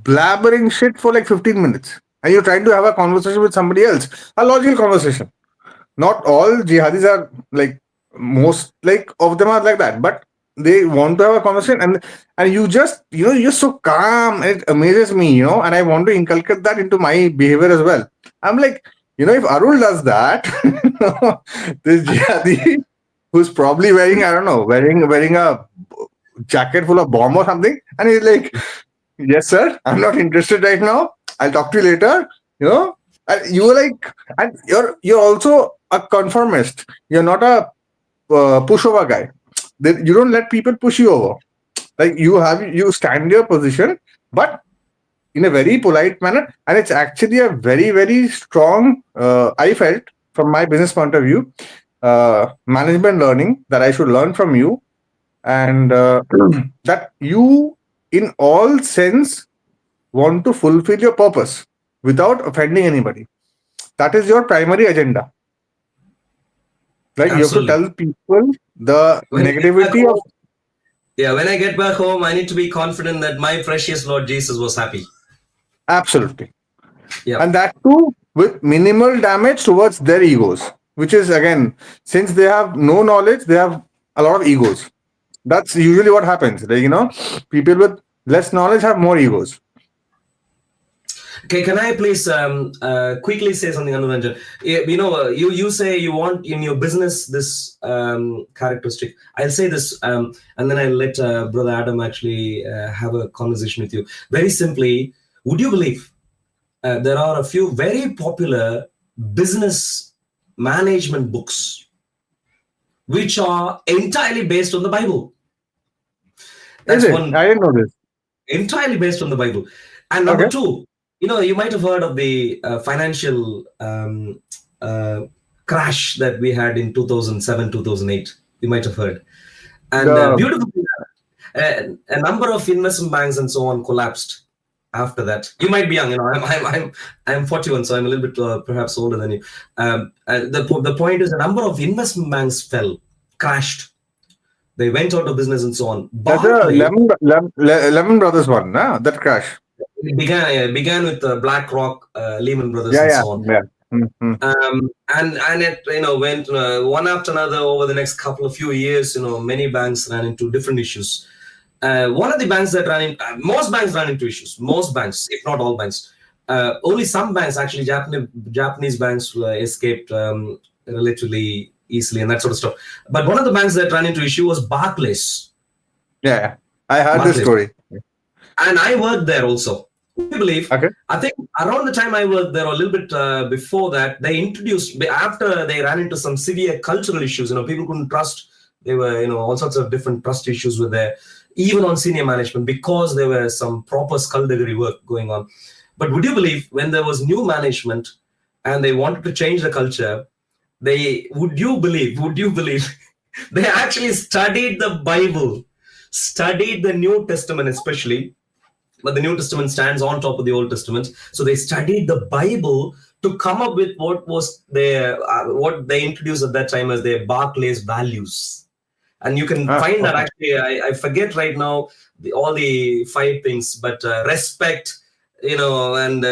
blabbering shit for like 15 minutes, and you're trying to have a conversation with somebody else, a logical conversation. Not all jihadis are like, most like of them are like that, but they want to have a conversation, and you just you're so calm, and it amazes me, and I want to inculcate that into my behavior as well. I'm like, if Arul does that, this jihadi who's probably wearing, I don't know, wearing a jacket full of bomb or something, and he's like, yes sir, I'm not interested right now, I'll talk to you later. And you were like, and you're also a conformist. You're not a pushover guy. You don't let people push you over. Like, you stand your position, but in a very polite manner, and it's actually a very, very strong, I felt, from my business point of view, management learning that I should learn from you, and that you in all sense want to fulfill your purpose without offending anybody. That is your primary agenda. Like, you have to Absolutely. tell people the When I get back negativity of. home, when I get back home, I need to be confident that my precious Lord Jesus was happy. Absolutely. Yeah. And that too with minimal damage towards their egos, which is, again, since they have no knowledge, they have a lot of egos. That's usually what happens. Like, people with less knowledge have more egos. Okay, can I please quickly say something, Anuranjan? You say you want in your business this characteristic. I'll say this, and then I'll let Brother Adam actually have a conversation with you. Very simply, would you believe there are a few very popular business management books, which are entirely based on the Bible. Is That's it? one, I didn't know this. entirely based on the Bible. And number Okay. two, you might have heard of the financial crash that we had in 2007, 2008. You might have heard. And The beautiful, a number of investment banks and so on collapsed after that. You might be young, I'm 41, so I'm a little bit perhaps older than you. The point is, a number of investment banks crashed. They went out of business and so on. that's a Barclays, Lemon Brothers one, nah? That crash. it began with BlackRock, Lehman Brothers, Yeah, and yeah, so on. yeah. Mm-hmm. And it went one after another over the next couple of few years. Many banks ran into different issues. One of the banks that most banks ran into issues. Most banks, if not all banks. Only some banks, actually, Japanese banks escaped relatively easily and that sort of stuff. But one of the banks that ran into issue was Barclays. Yeah, I heard this Barclays. story. And I worked there also. I believe. Okay. I think around the time I worked there, or a little bit before that, they introduced, after they ran into some severe cultural issues. People couldn't trust. There were, all sorts of different trust issues with there, even on senior management, because there were some proper skullduggery work going on. But would you believe, when there was new management and they wanted to change the culture, would you believe, they actually studied the Bible, studied the New Testament especially, but the New Testament stands on top of the Old Testament. So they studied the Bible to come up with what they introduced at that time as their Barclays values. And you can find that, actually, I forget right now all the 5 things, but respect, and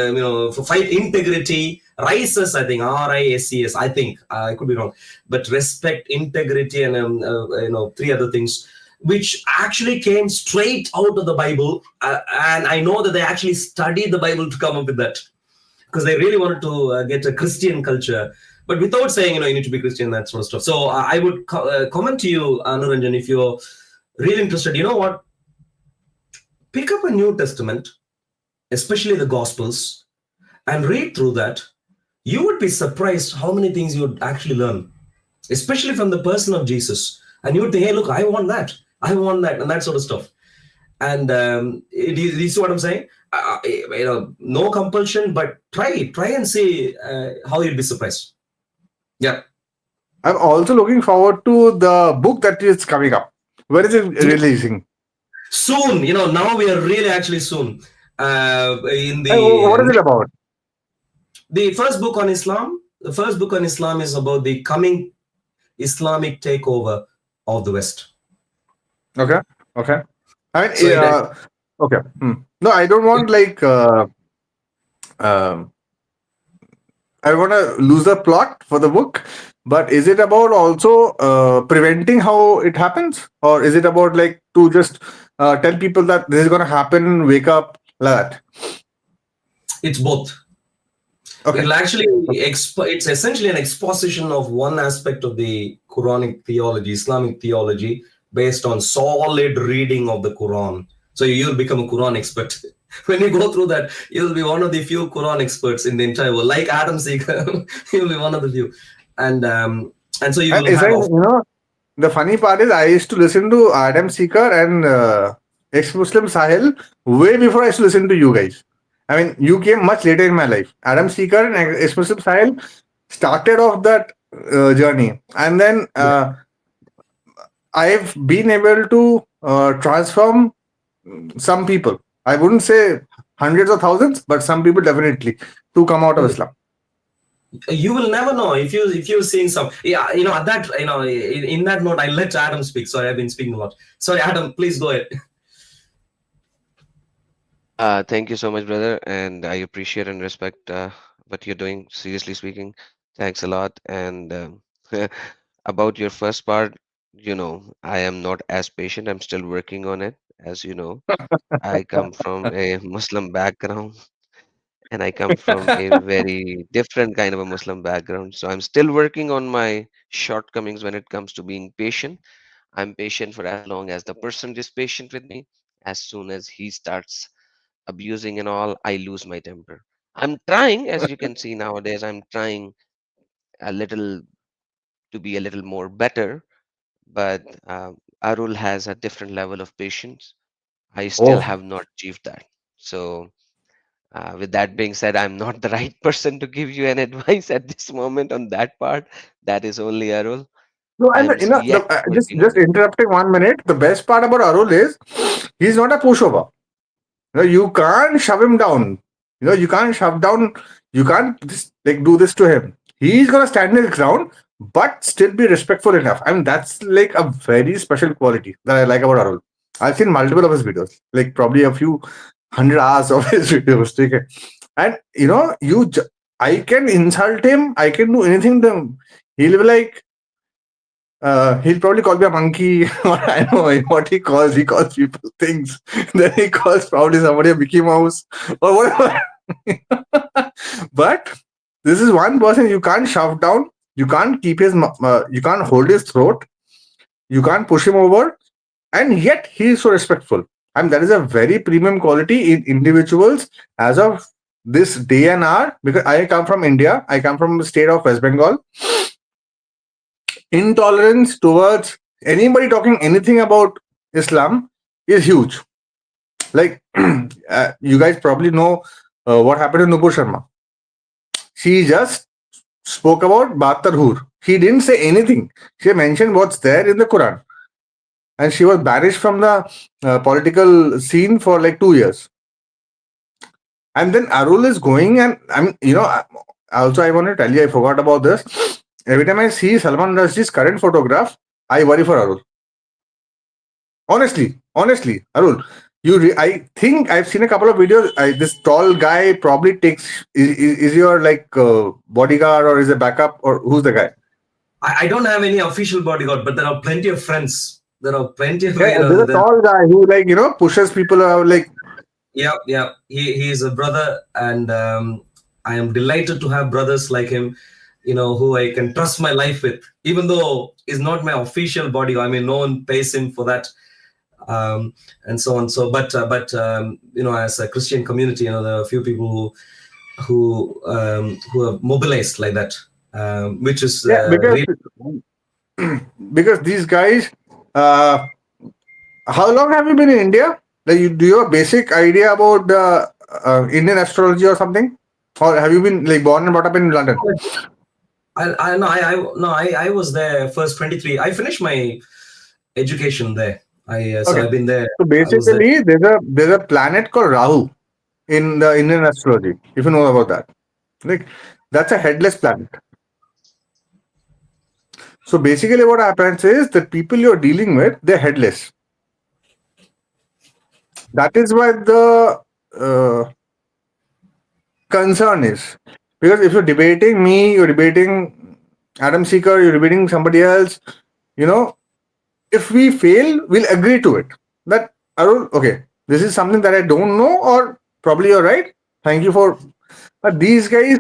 for 5, integrity, RISES, I think, RISES, I think, I could be wrong, but respect, integrity, and 3 other things, which actually came straight out of the Bible. And I know that they actually studied the Bible to come up with that, because they really wanted to get a Christian culture, but without saying, you need to be Christian, that sort of stuff. So I would comment to you, Anuranjan, if you're really interested, you know what? Pick up a New Testament, especially the Gospels, and read through that. You would be surprised how many things you would actually learn, especially from the person of Jesus. And you would think, hey, look, I want that, and that sort of stuff. And you see what I'm saying? No compulsion, but try and see how you'd be surprised. Yeah. I'm also looking forward to the book that is coming up. When is it releasing? Soon, now we are really actually soon. In What is it about? The first book on Islam. The first book on Islam is about the coming Islamic takeover of the West. Okay. I mean, So okay. No, I don't want I want to lose the plot for the book, but is it about also preventing how it happens, or is it about to just tell people that this is going to happen, wake up, like that? it's both. Okay. It'll actually it's essentially an exposition of one aspect of the Quranic theology, Islamic theology, based on solid reading of the Quran. So you'll become a Quran expert. When you go through that, you'll be one of the few Quran experts in the entire world, like Adam Seeker. You'll be one of the few, and so you will the funny part is I used to listen to Adam Seeker and ex-Muslim Sahil way before I used to listen to you guys. I mean, you came much later in my life. Adam Seeker and ex-Muslim Sahil started off that journey, and then I've been able to transform some people. I wouldn't say hundreds or thousands, but some people definitely to come out of Islam. You will never know if you're seeing some. Yeah, at that, in that note, I'll let Adam speak. Sorry, I've been speaking a lot. Sorry, Adam, please go ahead. Thank you so much, brother, and I appreciate and respect what you're doing. Seriously speaking, thanks a lot. And about your first part, I am not as patient. I'm still working on it. As you know, I come from a Muslim background, and I come from a very different kind of a Muslim background. So I'm still working on my shortcomings when it comes to being patient. I'm patient for as long as the person is patient with me. As soon as he starts abusing and all, I lose my temper. I'm trying, as you can see nowadays, I'm trying a little to be a little more better, but Arul has a different level of patience. I still Oh, have not achieved that. So, with that being said, I'm not the right person to give you an advice at this moment on that part. That is only Arul. no, and I'm yet working just on it. interrupting 1 minute. The best part about Arul is he's not a pushover. You can't shove him down. You can't shove down. You can't just like do this to him. He's gonna stand his ground, but still be respectful enough. I mean, that's like a very special quality that I like about Arul. I've seen multiple of his videos, like probably a few 100 hours of his videos. Okay? And I can insult him. I can do anything to him. He'll be like, he'll probably call me a monkey, or I don't know what he calls. He calls people things. Then he calls probably somebody a Mickey Mouse or whatever. But this is one person you can't shove down. You can't you can't hold his throat. You can't push him over, and yet he is so respectful. I mean, that is a very premium quality in individuals as of this day and hour. Because I come from India, I come from the state of West Bengal. Intolerance towards anybody talking anything about Islam is huge. Like, you guys probably know what happened to Nupur Sharma. She just spoke about Batar Hur. She didn't say anything. She mentioned what's there in the Quran. And she was banished from the political scene for like 2 years. And then Arul is going, and I mean, also I want to tell you, I forgot about this. Every time I see Salman Rushdie's current photograph, I worry for Arul. Honestly, Arul, I think I've seen a couple of videos. This tall guy probably is your like bodyguard, or is a backup, or who's the guy? I don't have any official bodyguard, but there are plenty of friends. There are plenty of There's a tall guy who like pushes people out like. Yeah. He is a brother, and I am delighted to have brothers like him, who I can trust my life with, even though he's not my official bodyguard. I mean, no one pays him for that, and so on. So, but as a Christian community, there are a few people who are mobilized like that, which is because these guys. How long have you been in India? Like, do you have a basic idea about Indian astrology or something, or have you been like born and brought up in London? I was there first 23. I finished my education there. So I've been there. So basically, there's a planet called Rahu in the Indian astrology. If you know about that, like that's a headless planet. So basically, what happens is the people you're dealing with, they're headless. That is why the concern is, because if you're debating me, you're debating Adam Seeker, you're debating somebody else, if we fail, we'll agree to it. That, Arul, okay, this is something that I don't know, or probably you're right. Thank you for. But these guys,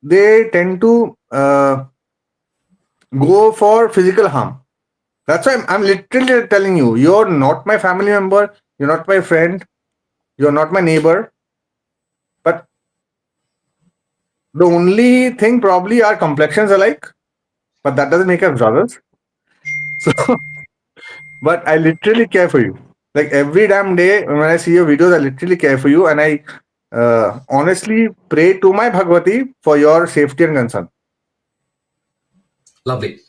they tend to go for physical harm. That's why I'm literally telling you, you're not my family member, you're not my friend, you're not my neighbor. But the only thing probably our complexions are like, but that doesn't make us brothers. So, but I literally care for you. Like every damn day when I see your videos, I literally care for you, and I honestly pray to my Bhagwati for your safety and concern. Lovely.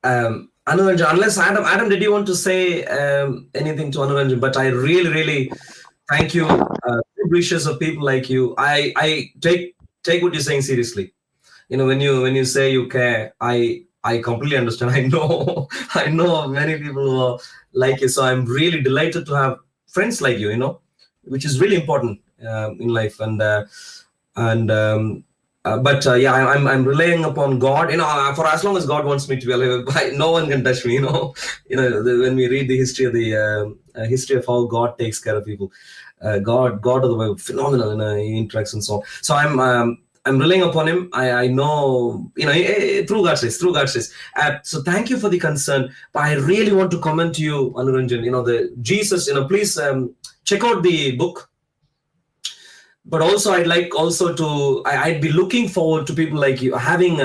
Anuranjan, unless Adam, did you want to say anything to Anuranjan? But I really, really thank you. Wishes of people like you. I take what you're saying seriously. When you say you care, I completely understand. I know many people who are like you. So I'm really delighted to have friends like you. Which is really important in life. But I'm relying upon God. For as long as God wants me to be alive, no one can touch me. When we read the history of history of how God takes care of people, God of the Bible, phenomenal. He interacts and so on. So I'm relying upon him. I know, through God's grace. So thank you for the concern. But I really want to comment to you, Anuranjan. The Jesus. Please check out the book. but also I'd like also to I'd be looking forward to people like you having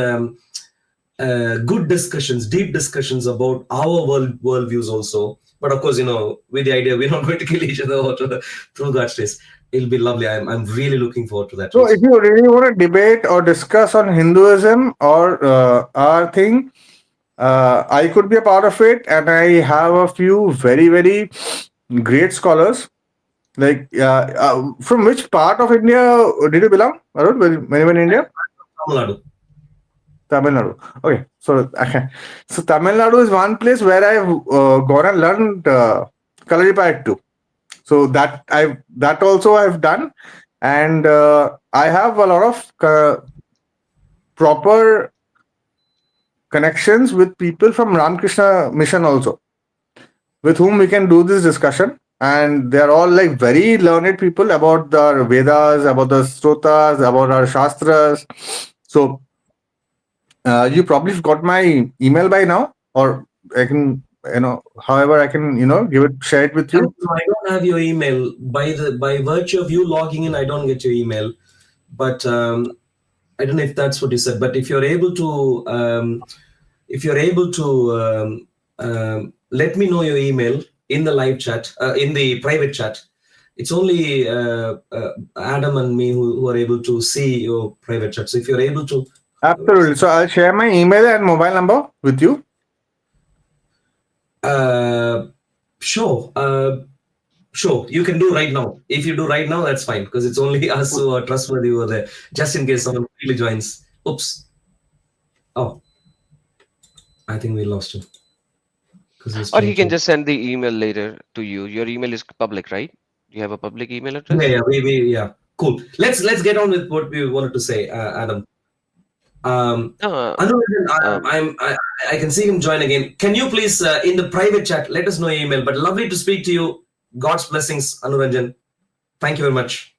good discussions, deep discussions about our worldviews also. But of course, with the idea we're not going to kill each other or through God's grace. It'll be lovely. I'm really looking forward to that So if also. you really want to debate or discuss on Hinduism or our thing, I could be a part of it, and I have a few very, very great scholars. Like, from which part of India did you belong? Arul, when you were in India? Tamil Nadu. Tamil Nadu. Okay, so so Tamil Nadu is one place where I've gone and learned Kalaripayattu too. So that also I've done, and I have a lot of proper connections with people from Ramakrishna Mission also, with whom we can do this discussion. And they're all like very learned people about the Vedas, about the Stotas, about our Shastras. So you probably got my email by now, or I can, however I can, share it with And you. I don't have your email by virtue of you logging in. I don't get your email, but I don't know if that's what you said. But if you're able to, let me know your email in the live chat, in the private chat. It's only Adam and me who are able to see your private chat. So if you're able to, Absolutely. So I'll share my email and mobile number with you. sure. Sure, you can do right now. If you do right now, that's fine, because it's only us who are trustworthy over there. Just in case someone really joins. Oops. Oh, I think we lost him. Or he can just send the email later to you. Your email is public, right? You have a public email address? Yeah. Cool. Let's get on with what we wanted to say, Adam. No, Anuradhan, um, I can see him join again. Can you please, in the private chat, let us know your email? But lovely to speak to you. God's blessings, Anuranjan. Thank you very much.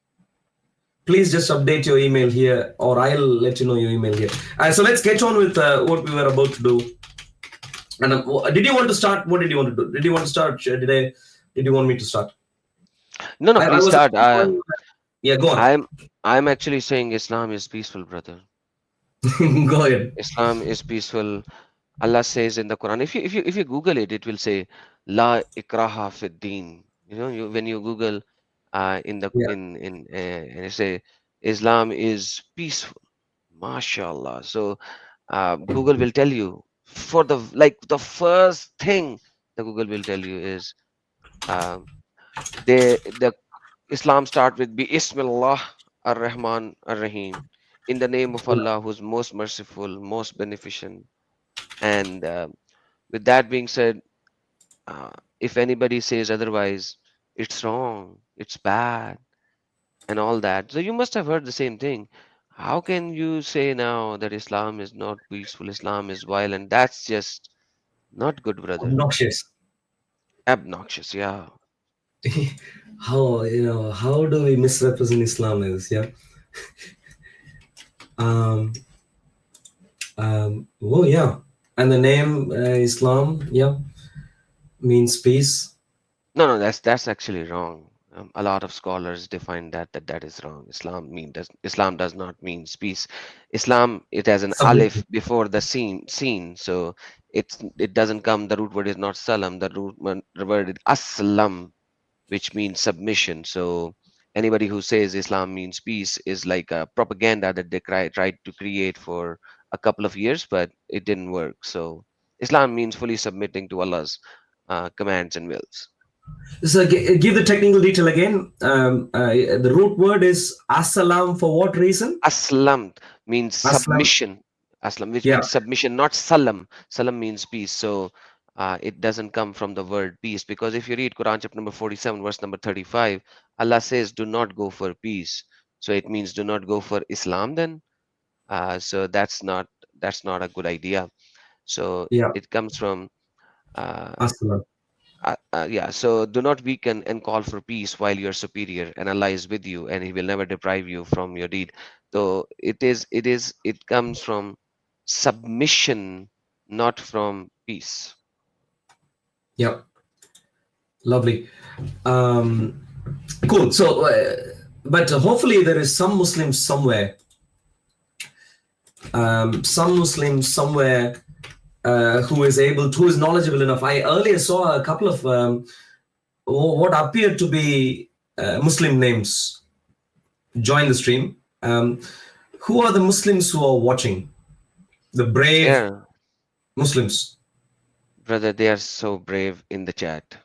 Please just update your email here, or I'll let you know your email here. So let's get on with what we were about to do. And did you want to start? What did you want to do? Did you want to start? Did you want me to start? no, I please was. start. Yeah, go on. I'm actually saying Islam is peaceful, brother. Go ahead. Islam is peaceful. Allah says in the Quran, if you Google it, it will say La ikraha fid deen. When you Google in the Yeah. in and you say Islam is peaceful, mashallah. So Google will tell you for the first thing the Google will tell you is um, the Islam start with Bismillah ar-Rahman ar-Rahim, in the name of Allah who's most merciful, most beneficent. And with that being said, if anybody says otherwise, it's wrong, it's bad, and all that. So you must have heard the same thing. How can you say now that Islam is not peaceful, Islam is violent? That's just not good, brother. Obnoxious. Obnoxious, yeah. How do we misrepresent Islam as? Yeah. Um. Oh yeah. And the name Islam, yeah, means peace. No, that's actually wrong. A lot of scholars define that is wrong. Islam does not mean peace. Islam, it has an alif Submission. before the scene, so it doesn't come. The root word is not salam. The word is aslam, which means submission. So anybody who says Islam means peace is like a propaganda that they tried to create for a couple of years, but it didn't work. So Islam means fully submitting to Allah's commands and wills. So give the technical detail again. The root word is asalam for what reason? Aslam means Aslam. submission. Aslam, which Yeah. means submission, not salam. Salam means peace. So it doesn't come from the word peace, because if you read Quran chapter number 47, verse number 35, Allah says, "Do not go for peace." So it means do not go for Islam. Then, so that's not a good idea. So Yeah. it comes from uh, Aslam. yeah, so do not weaken and call for peace while you're superior, and Allah is with you, and He will never deprive you from your deed. So it comes from submission, not from peace. Yeah. Lovely. Cool. So But hopefully there is some Muslims somewhere, who is who is knowledgeable enough. I earlier saw a couple of what appeared to be Muslim names join the stream. Who are the Muslims who are watching? The brave Yeah, Muslims. brother, they are so brave in the chat.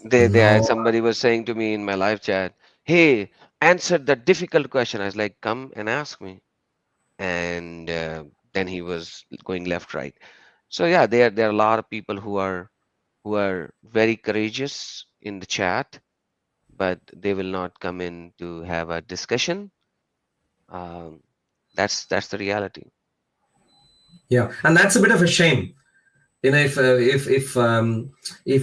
No. Somebody was saying to me in my live chat, "Hey, answer the difficult question." I was like, "Come and ask me." And then he was going left, right. So yeah, there are a lot of people who are very courageous in the chat, but they will not come in to have a discussion. Um, that's the reality. Yeah, and that's a bit of a shame. If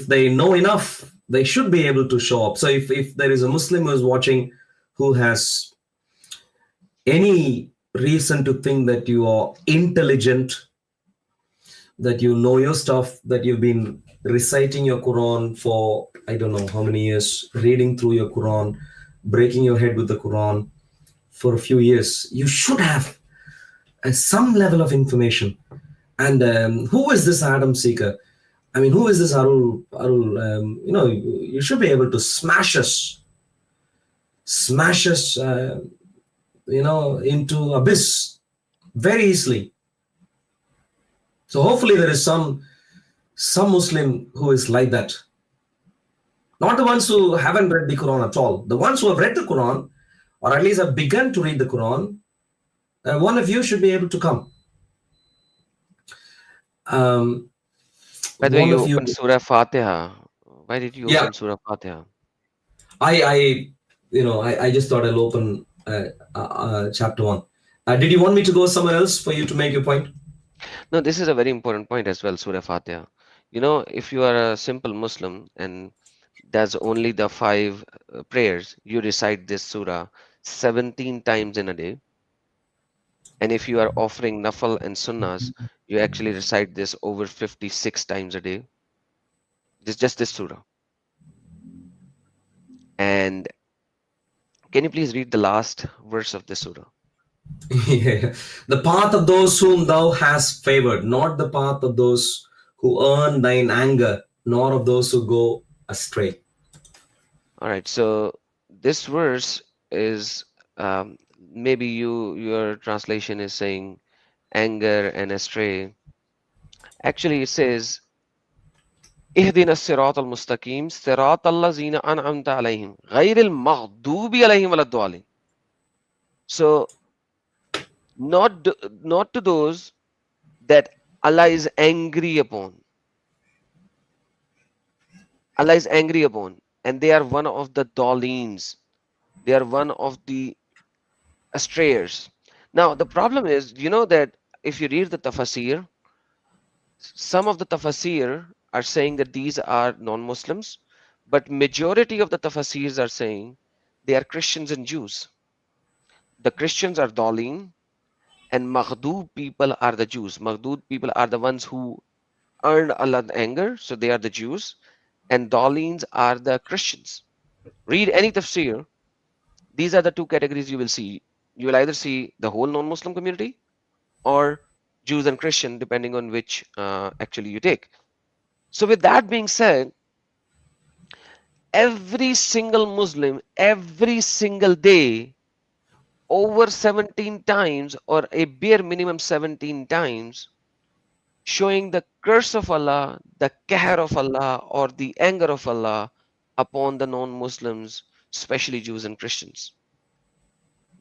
they know enough, they should be able to show up. So if there is a Muslim who is watching, who has any reason to think that you are intelligent, that you know your stuff, that you've been reciting your Quran for I don't know how many years, reading through your Quran, breaking your head with the Quran for a few years, you should have some level of information. And who is this Adam Seeker? I mean, who is this Arul? Arul, you should be able to smash us, into abyss very easily. So hopefully there is some Muslim who is like that. Not the ones who haven't read the Quran at all. The ones who have read the Quran, or at least have begun to read the Quran, one of you should be able to come. Um, By the way, one you of you, opened Surah Fatiha. Why did you yeah. open Surah Fatiha? I just thought I'll open chapter 1. Did you want me to go somewhere else for you to make your point? No, this is a very important point as well, Surah Fatiha. You know, if you are a simple Muslim and there's only the 5 prayers, you recite this surah 17 times in a day. And if you are offering nafal and sunnahs, you actually recite this over 56 times a day. Just this surah. And can you please read the last verse of this surah? Yeah. The path of those whom thou hast favored, not the path of those who earn thine anger, nor of those who go astray. All right, so this verse is maybe your translation is saying anger and astray. Actually, it says اهدنا الصراط المستقيم صراط الذين أنعمت عليهم غير المغضوب عليهم ولا الضالين. So not to those that Allah is angry upon. Allah is angry upon, and they are one of the daleens. They are one of the astrayers. Now the problem is, you know that if you read the tafsir, some of the tafsir are saying that these are non-Muslims, but majority of the tafsirs are saying they are Christians and Jews. The Christians are daleen, and Maghdub people are the Jews. Maghdub people are the ones who earned Allah's anger, so they are the Jews, and daleens are the Christians. Read any tafsir, these are the 2 categories you will see. You will either see the whole non-Muslim community or Jews and Christian, depending on which actually you take. So with that being said, every single Muslim, every single day, over 17 times or a bare minimum 17 times, showing the curse of Allah, the qahr of Allah, or the anger of Allah upon the non-Muslims, especially Jews and Christians.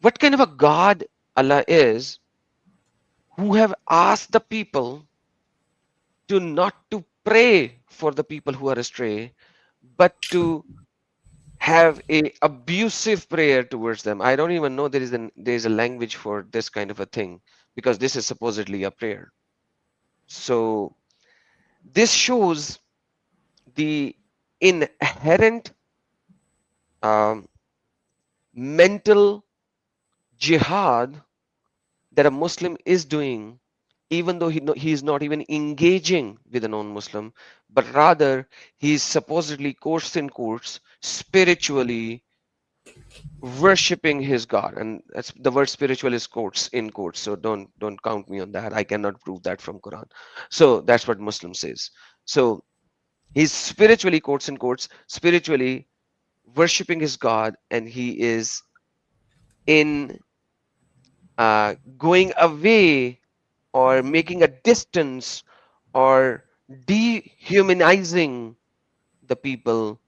What kind of a God Allah is, who have asked the people to not to pray for the people who are astray, but to have a abusive prayer towards them. I don't even know there is a language for this kind of a thing, because this is supposedly a prayer. So this shows the inherent mental jihad that a Muslim is doing even though he's not even engaging with a non-Muslim, but rather he's supposedly, quotes in quotes, spiritually worshipping his God. And that's the word spiritual is quotes in quotes. So don't count me on that. I cannot prove that from Quran. So that's what Muslim says. So he's spiritually, quotes in quotes, spiritually worshipping his God, and he is in going away or making a distance or dehumanizing the people,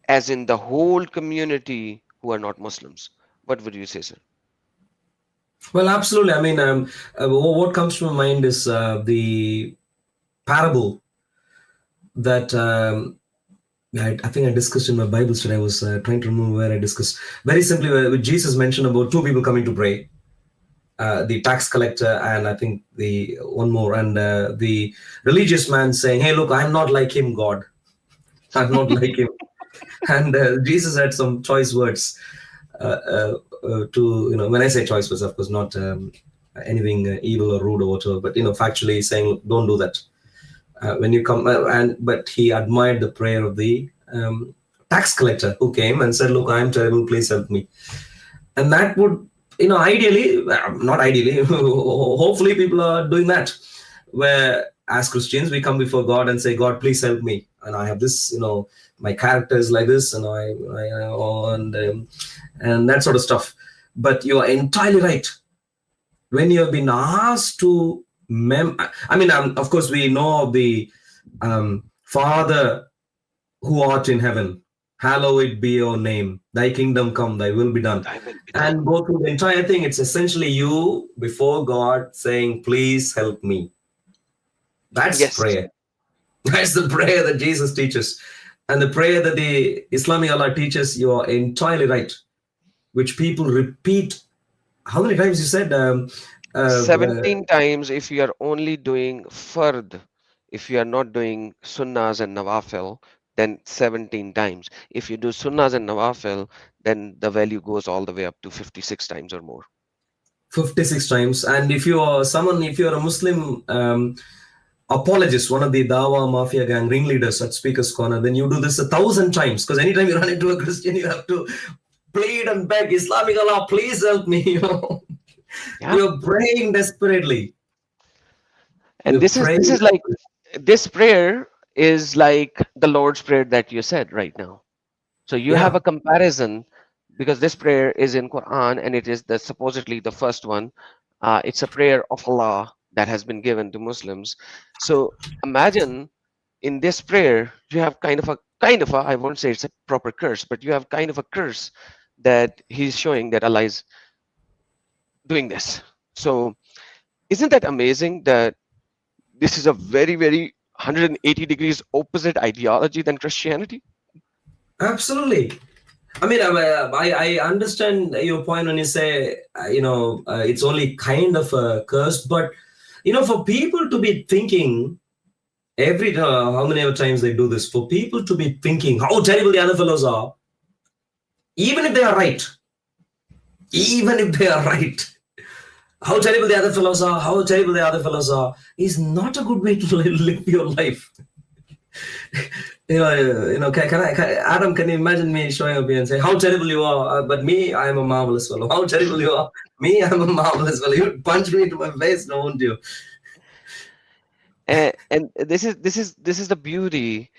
as in the whole community who are not Muslims. What would you say, sir? Well, absolutely. I mean, what comes to my mind is the parable that I think I discussed in my Bible study. I was trying to remember where I discussed. Very simply, where Jesus mentioned about two people coming to pray. The tax collector and I think the one more, and the religious man saying, "Hey, look, I'm not like him, God. I'm not like him." And Jesus had some choice words to, when I say choice words, of course, not anything evil or rude or whatever, but factually saying, don't do that. When you come, but he admired the prayer of the tax collector who came and said, "Look, I'm terrible. Please help me." And that would, ideally, not ideally, hopefully people are doing that, where as Christians we come before God and say, "God, please help me, and I have this, my character is like this, and and that sort of stuff." But you are entirely right. When you have been asked to of course we know of the Father who art in heaven, hallowed be your name, thy kingdom come, thy will be done. And go through the entire thing. It's essentially you before God saying, "Please help me." That's Yes. prayer. That's the prayer that Jesus teaches. And the prayer that the Islamic Allah teaches, you are entirely right, which people repeat. How many times you said? 17 times if you are only doing fard. If you are not doing sunnahs and nawafil, then 17 times. If you do sunnahs and nawafil, then the value goes all the way up to 56 times or more. 56 times. And if you are a Muslim apologist, one of the Dawa Mafia gang ringleaders at Speaker's Corner, then you do this 1,000 times. Because anytime you run into a Christian, you have to plead and beg, "Islamic Allah, please help me." Yeah. You're praying desperately. And this is like, this prayer is like the Lord's Prayer that you said right now. So you have a comparison, because this prayer is in Quran and it is supposedly the first one. It's a prayer of Allah that has been given to Muslims. So imagine in this prayer you have kind of a I won't say it's a proper curse, but you have kind of a curse that he's showing that Allah is doing this. So isn't that amazing that this is a very, very 180 degrees opposite ideology than Christianity? Absolutely. I mean, I understand your point when you say, it's only kind of a curse, but, for people to be thinking how many other times they do this, for people to be thinking how terrible the other fellows are, even if they are right, how terrible the other fellows are, is not a good way to live your life. Adam, can you imagine me showing up here and say, "How terrible you are, but me, I am a marvelous fellow. How terrible you are, me, I'm a marvelous fellow." You'd punch me into my face, no, won't you? And this is the beauty,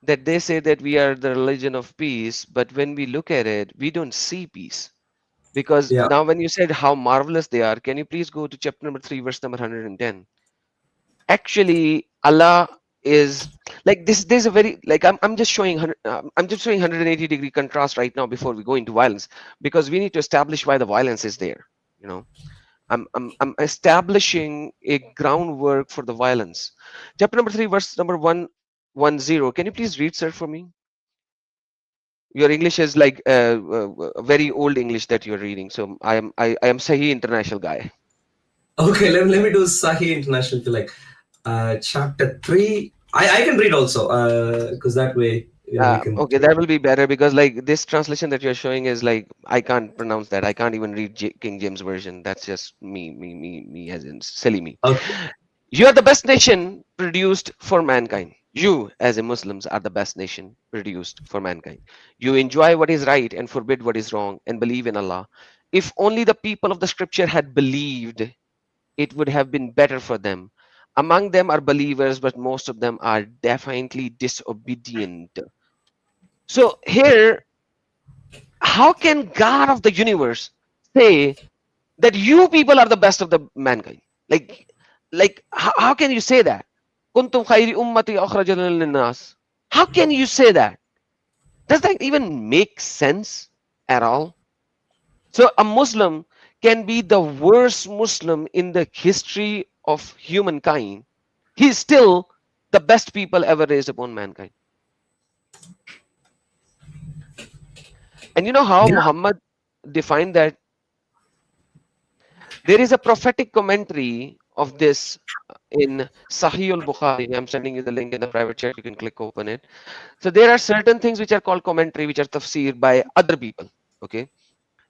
that they say that we are the religion of peace, but when we look at it, we don't see peace. Because now when you said how marvelous they are, can you please go to chapter number 3, verse number 110? Actually, Allah is like this. There's a very, like, I'm just showing 180-degree contrast right now before we go into violence, because we need to establish why the violence is there. I'm establishing a groundwork for the violence. Chapter number 3, verse number 110. Can you please read, sir, for me? Your English is like very old English that you're reading. So I am Sahih International guy. Okay, let me do Sahih International. Chapter 3. I can read also, because that way we can. Okay, that will be better because like this translation that you're showing is like I can't pronounce that. I can't even read King James version. That's just me, as in silly me. Okay. You are the best nation produced for mankind. You, as a Muslims, are the best nation produced for mankind. You enjoy what is right and forbid what is wrong and believe in Allah. If only the people of the scripture had believed, it would have been better for them. Among them are believers, but most of them are defiantly disobedient. So here, how can God of the universe say that you people are the best of the mankind? Like, how can you say that? Kuntum khayri ummati akhrajat lin-nas. How can you say that? Does that even make sense at all? So a Muslim can be the worst Muslim in the history of humankind. He's still the best people ever raised upon mankind. And you know how Yeah. Muhammad defined that? There is a prophetic commentary of this in Sahih al-Bukhari. I'm sending you the link in the private chat. You can click open it. So there are certain things which are called commentary, which are tafsir by other people. Okay.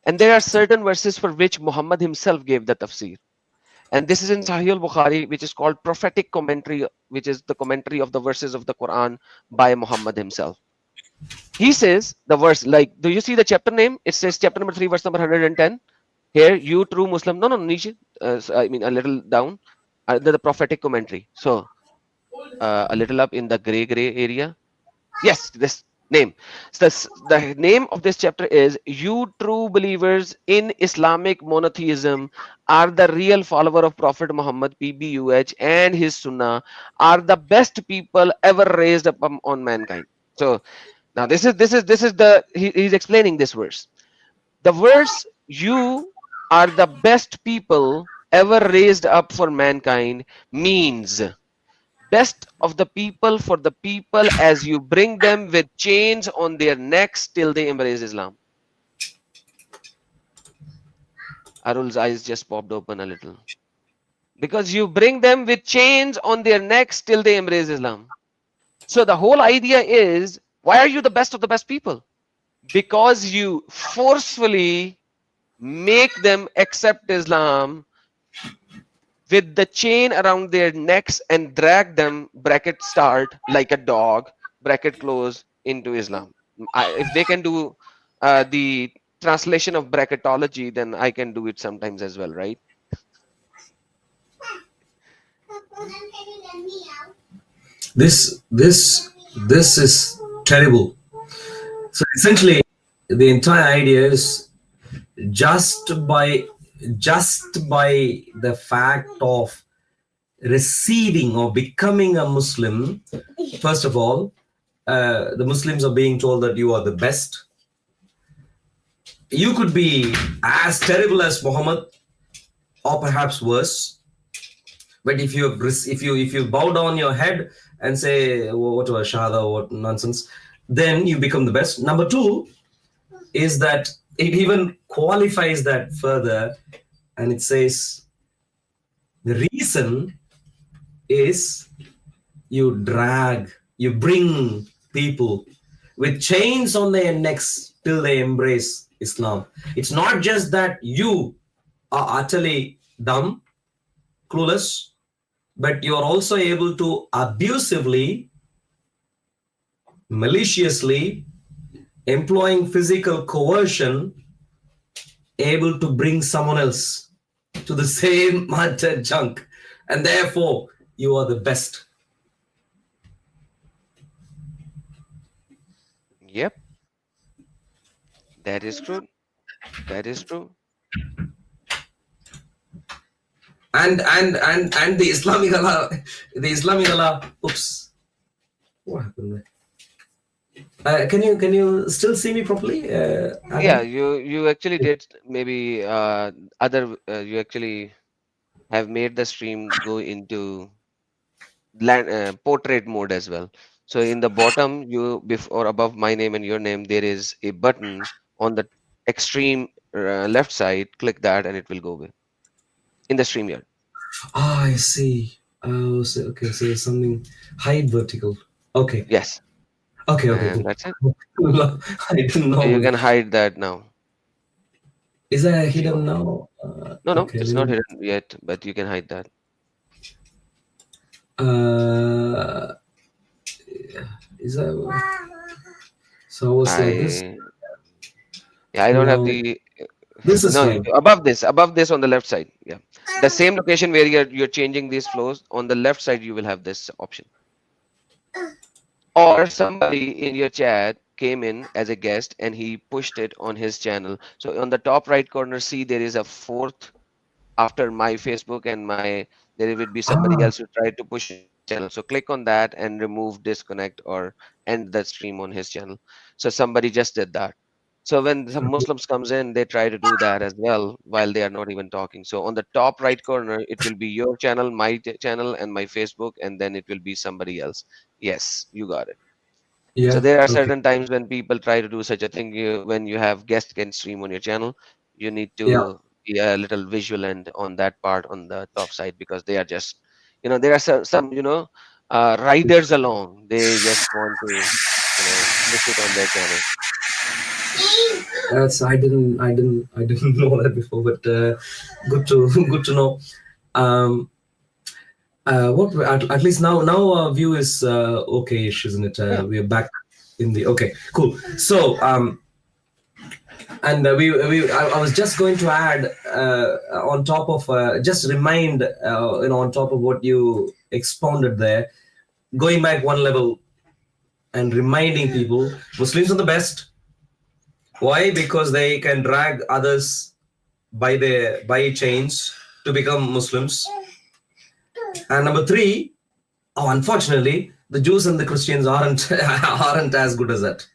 And there are certain verses for which Muhammad himself gave the tafsir. And this is in Sahih al-Bukhari, which is called prophetic commentary, which is the commentary of the verses of the Quran by Muhammad himself. He says the verse, like, do you see the chapter name? It says chapter number 3, verse number 110. Here, you true Muslim. No, Nishi. I mean, a little down. The prophetic commentary. So, a little up in the gray area. Yes, this name. So the name of this chapter is You True Believers in Islamic Monotheism are the real follower of Prophet Muhammad, PBUH, and his Sunnah are the best people ever raised up on mankind. So now he's explaining this verse. The verse you are the best people ever raised up for mankind means best of the people for the people as you bring them with chains on their necks till they embrace Islam. Arul's eyes just popped open a little. Because you bring them with chains on their necks till they embrace Islam. So the whole idea is, why are you the best of the best people? Because you forcefully make them accept Islam with the chain around their necks and drag them, bracket start, like a dog, bracket close, into Islam. If they can do the translation of bracketology, then I can do it sometimes as well, right? This is terrible. So essentially, the entire idea is just by the fact of receiving or becoming a Muslim, first of all, the Muslims are being told that you are the best. You could be as terrible as Muhammad, or perhaps worse. But if you bow down your head and say what was shahada, what nonsense, then you become the best. Number two is that it even qualifies that further, and it says the reason is you bring people with chains on their necks till they embrace Islam. It's not just that you are utterly dumb, clueless, but you're also able to abusively, maliciously, employing physical coercion, able to bring someone else to the same mud junk, and therefore you are the best. Yep, that is true. That is true. And the Islamic Allah. Oops, what happened there? Can you still see me properly? Yeah, Adam? you actually did maybe you actually have made the stream go into portrait mode as well. So in the bottom, you before above my name and your name, there is a button on the extreme left side. Click that, and it will go away in the stream here. Ah, I see. Oh, so, okay. So something hide vertical. Okay. Yes. Okay, okay, and cool. that's it. I didn't So you know. can hide that now Is that if you hidden want. now? No, no, Okay, it's not hidden yet, but you can hide that. uh, is that so? I was like this. I Yeah, I don't have No, the this is no fine. above this on the left side. Yeah, the same location where you're changing these flows on the left side. You will have this option. Or somebody in your chat came in as a guest and he pushed it on his channel. So on the top right corner, see there is a fourth after my Facebook and my there would be somebody Ah, else who tried to push it on his channel. So click on that and remove, disconnect, or end the stream on his channel. So somebody just did that. So when some Muslims comes in, they try to do that as well while they are not even talking. So on the top right corner, it will be your channel, my channel, and my Facebook, and then it will be somebody else. Yes, you got it. So yeah. there are Okay. certain times when people try to do such a thing. When you have guest can stream on your channel, you need Yeah. to be a little visual and on that part on the top side because they are just, there are some, riders along. They just want to, push it on their channel. That's I didn't know that before, but good to good to know. Um, at least now our view is okay-ish, isn't it? Yeah. We are back in the okay, cool. So and I was just going to add on top of just remind on top of what you expounded there, going back one level and reminding people Muslims are the best. Why? Because they can drag others by chains to become Muslims. And number three, oh, unfortunately, the Jews and the Christians aren't aren't as good as that.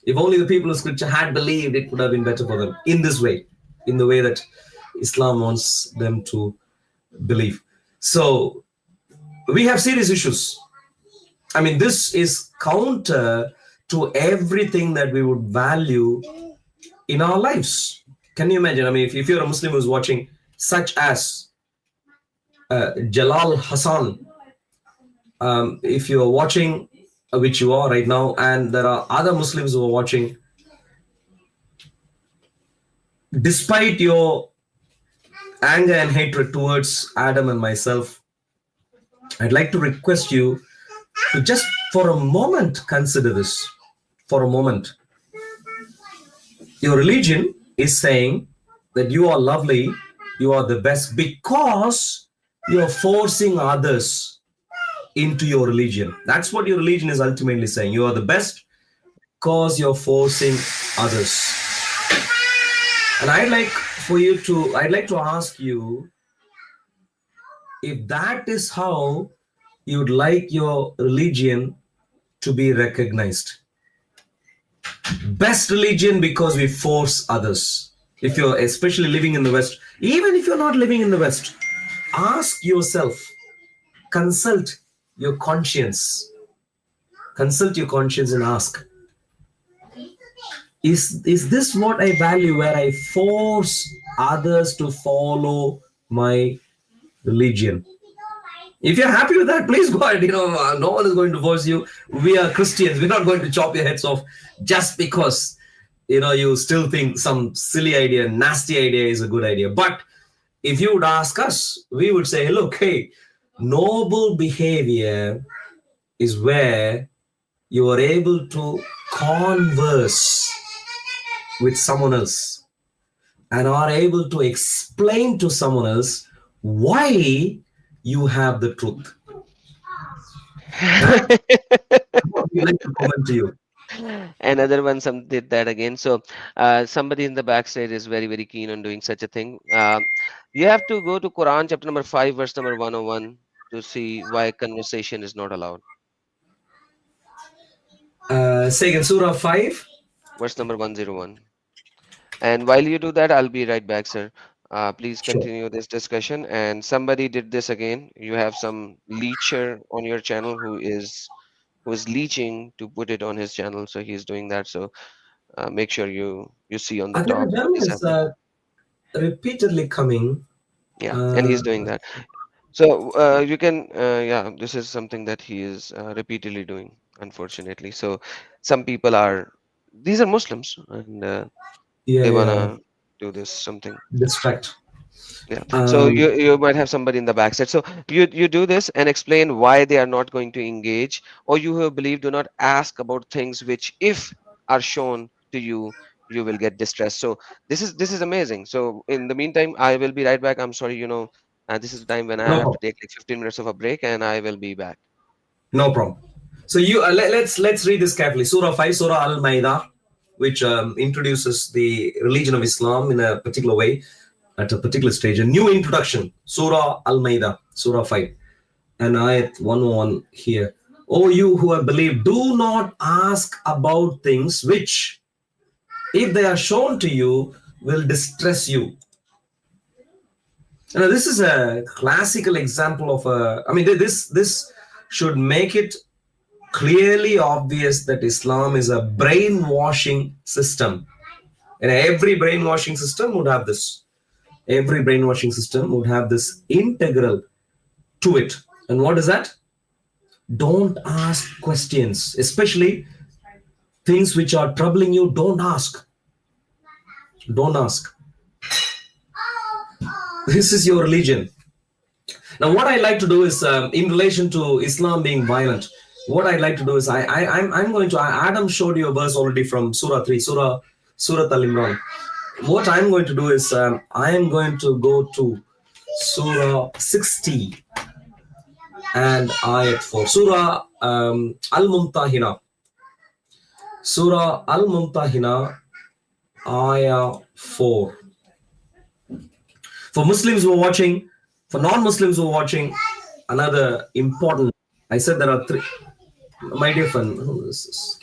If only the people of Scripture had believed, it would have been better for them in this way, in the way that Islam wants them to believe. So we have serious issues. I mean, this is counter to everything that we would value in our lives. Can you imagine? I mean, if you're a Muslim who's watching, such as Jalal Hassan, if you're watching, which you are right now, and there are other Muslims who are watching, despite your anger and hatred towards Adam and myself, I'd like to request you to just for a moment consider this. For a moment, your religion is saying that you are lovely, you are the best because you're forcing others into your religion. That's what your religion is ultimately saying. You are the best because you're forcing others. And I'd like to ask you if that is how you'd like your religion to be recognized. Best religion because we force others. If you're especially living in the West, even if you're not living in the West, ask yourself, consult your conscience. Consult your conscience and ask, is this what I value, where I force others to follow my religion? If you're happy with that, please go ahead. No one is going to force you. We are Christians. We're not going to chop your heads off just because you still think some silly idea, nasty idea is a good idea. But if you would ask us, we would say, look, hey, noble behavior is where you are able to converse with someone else and are able to explain to someone else why you have the truth. That's what we like to comment to you. Another one some did that again. So somebody in the backstage is very, very keen on doing such a thing. You have to go to Quran chapter number 5 verse number 101 to see why conversation is not allowed. Say again, Surah 5. Verse number 101. And while you do that, I'll be right back, sir. Please Sure. continue this discussion. And somebody did this again. You have some leecher on your channel who is leeching to put it on his channel. So he's doing that. So make sure you see on the top Athlete what Jeremy is is happening. repeatedly coming. Yeah, and Uh, he's doing that. So you can, yeah, this is something that he is repeatedly doing. unfortunately. So some people are, these are Muslims, and Yeah, they yeah. wanna do this something. Distract. Yeah. So Um, you might have somebody in the backside. So you do this and explain why they are not going to engage, or you who believe, do not ask about things which, if are shown to you, you will get distressed. So this is amazing. So in the meantime, I will be right back. I'm sorry, this is the time when I no have to problem. take like 15 minutes of a break, and I will be back. No problem. So let's read this carefully. Surah 5, Surah Al-Ma'idah, which introduces the religion of Islam in a particular way at a particular stage. A new introduction. Surah Al-Ma'idah, Surah 5, and ayat 101 here. O you who have believed, do not ask about things which, if they are shown to you, will distress you. Now, this is a classical example of a. I mean, this should make it clearly obvious that Islam is a brainwashing system, and every brainwashing system would have this. Every brainwashing system would have this integral to it. And what is that? Don't ask questions, especially things which are troubling you. Don't ask. Don't ask. This is your religion. Now, what I like to do is, in relation to Islam being violent, what I like to do is, I'm going to. Adam showed you a verse already from Surah 3, Surah Al Imran. What I'm going to do is, I am going to go to Surah 60 and Ayat 4. Surah Al Mumtahina. Surah Al Mumtahina, Ayah 4. For Muslims who are watching, for non-Muslims who are watching, another important. I said there are three. My dear friend, who is this?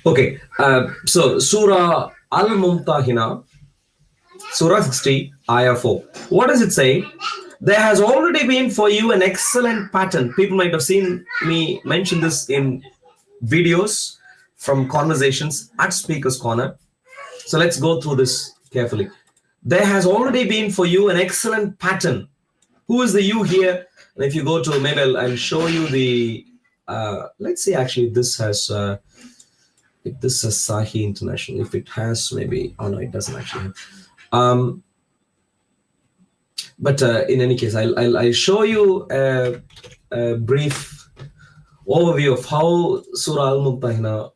Okay, so Surah Al-Mumtahina, Surah 60, Ayah 4. What does it say? There has already been for you an excellent pattern. People might have seen me mention this in videos from conversations at Speaker's Corner. So let's go through this carefully. There has already been for you an excellent pattern. Who is the you here? And if you go to, maybe I'll show you the, let's see, actually, this has, if this is Sahih International, if it has, maybe, oh no, it doesn't actually have. But in any case, I'll show you a brief overview of how Surah Al-Mumtahina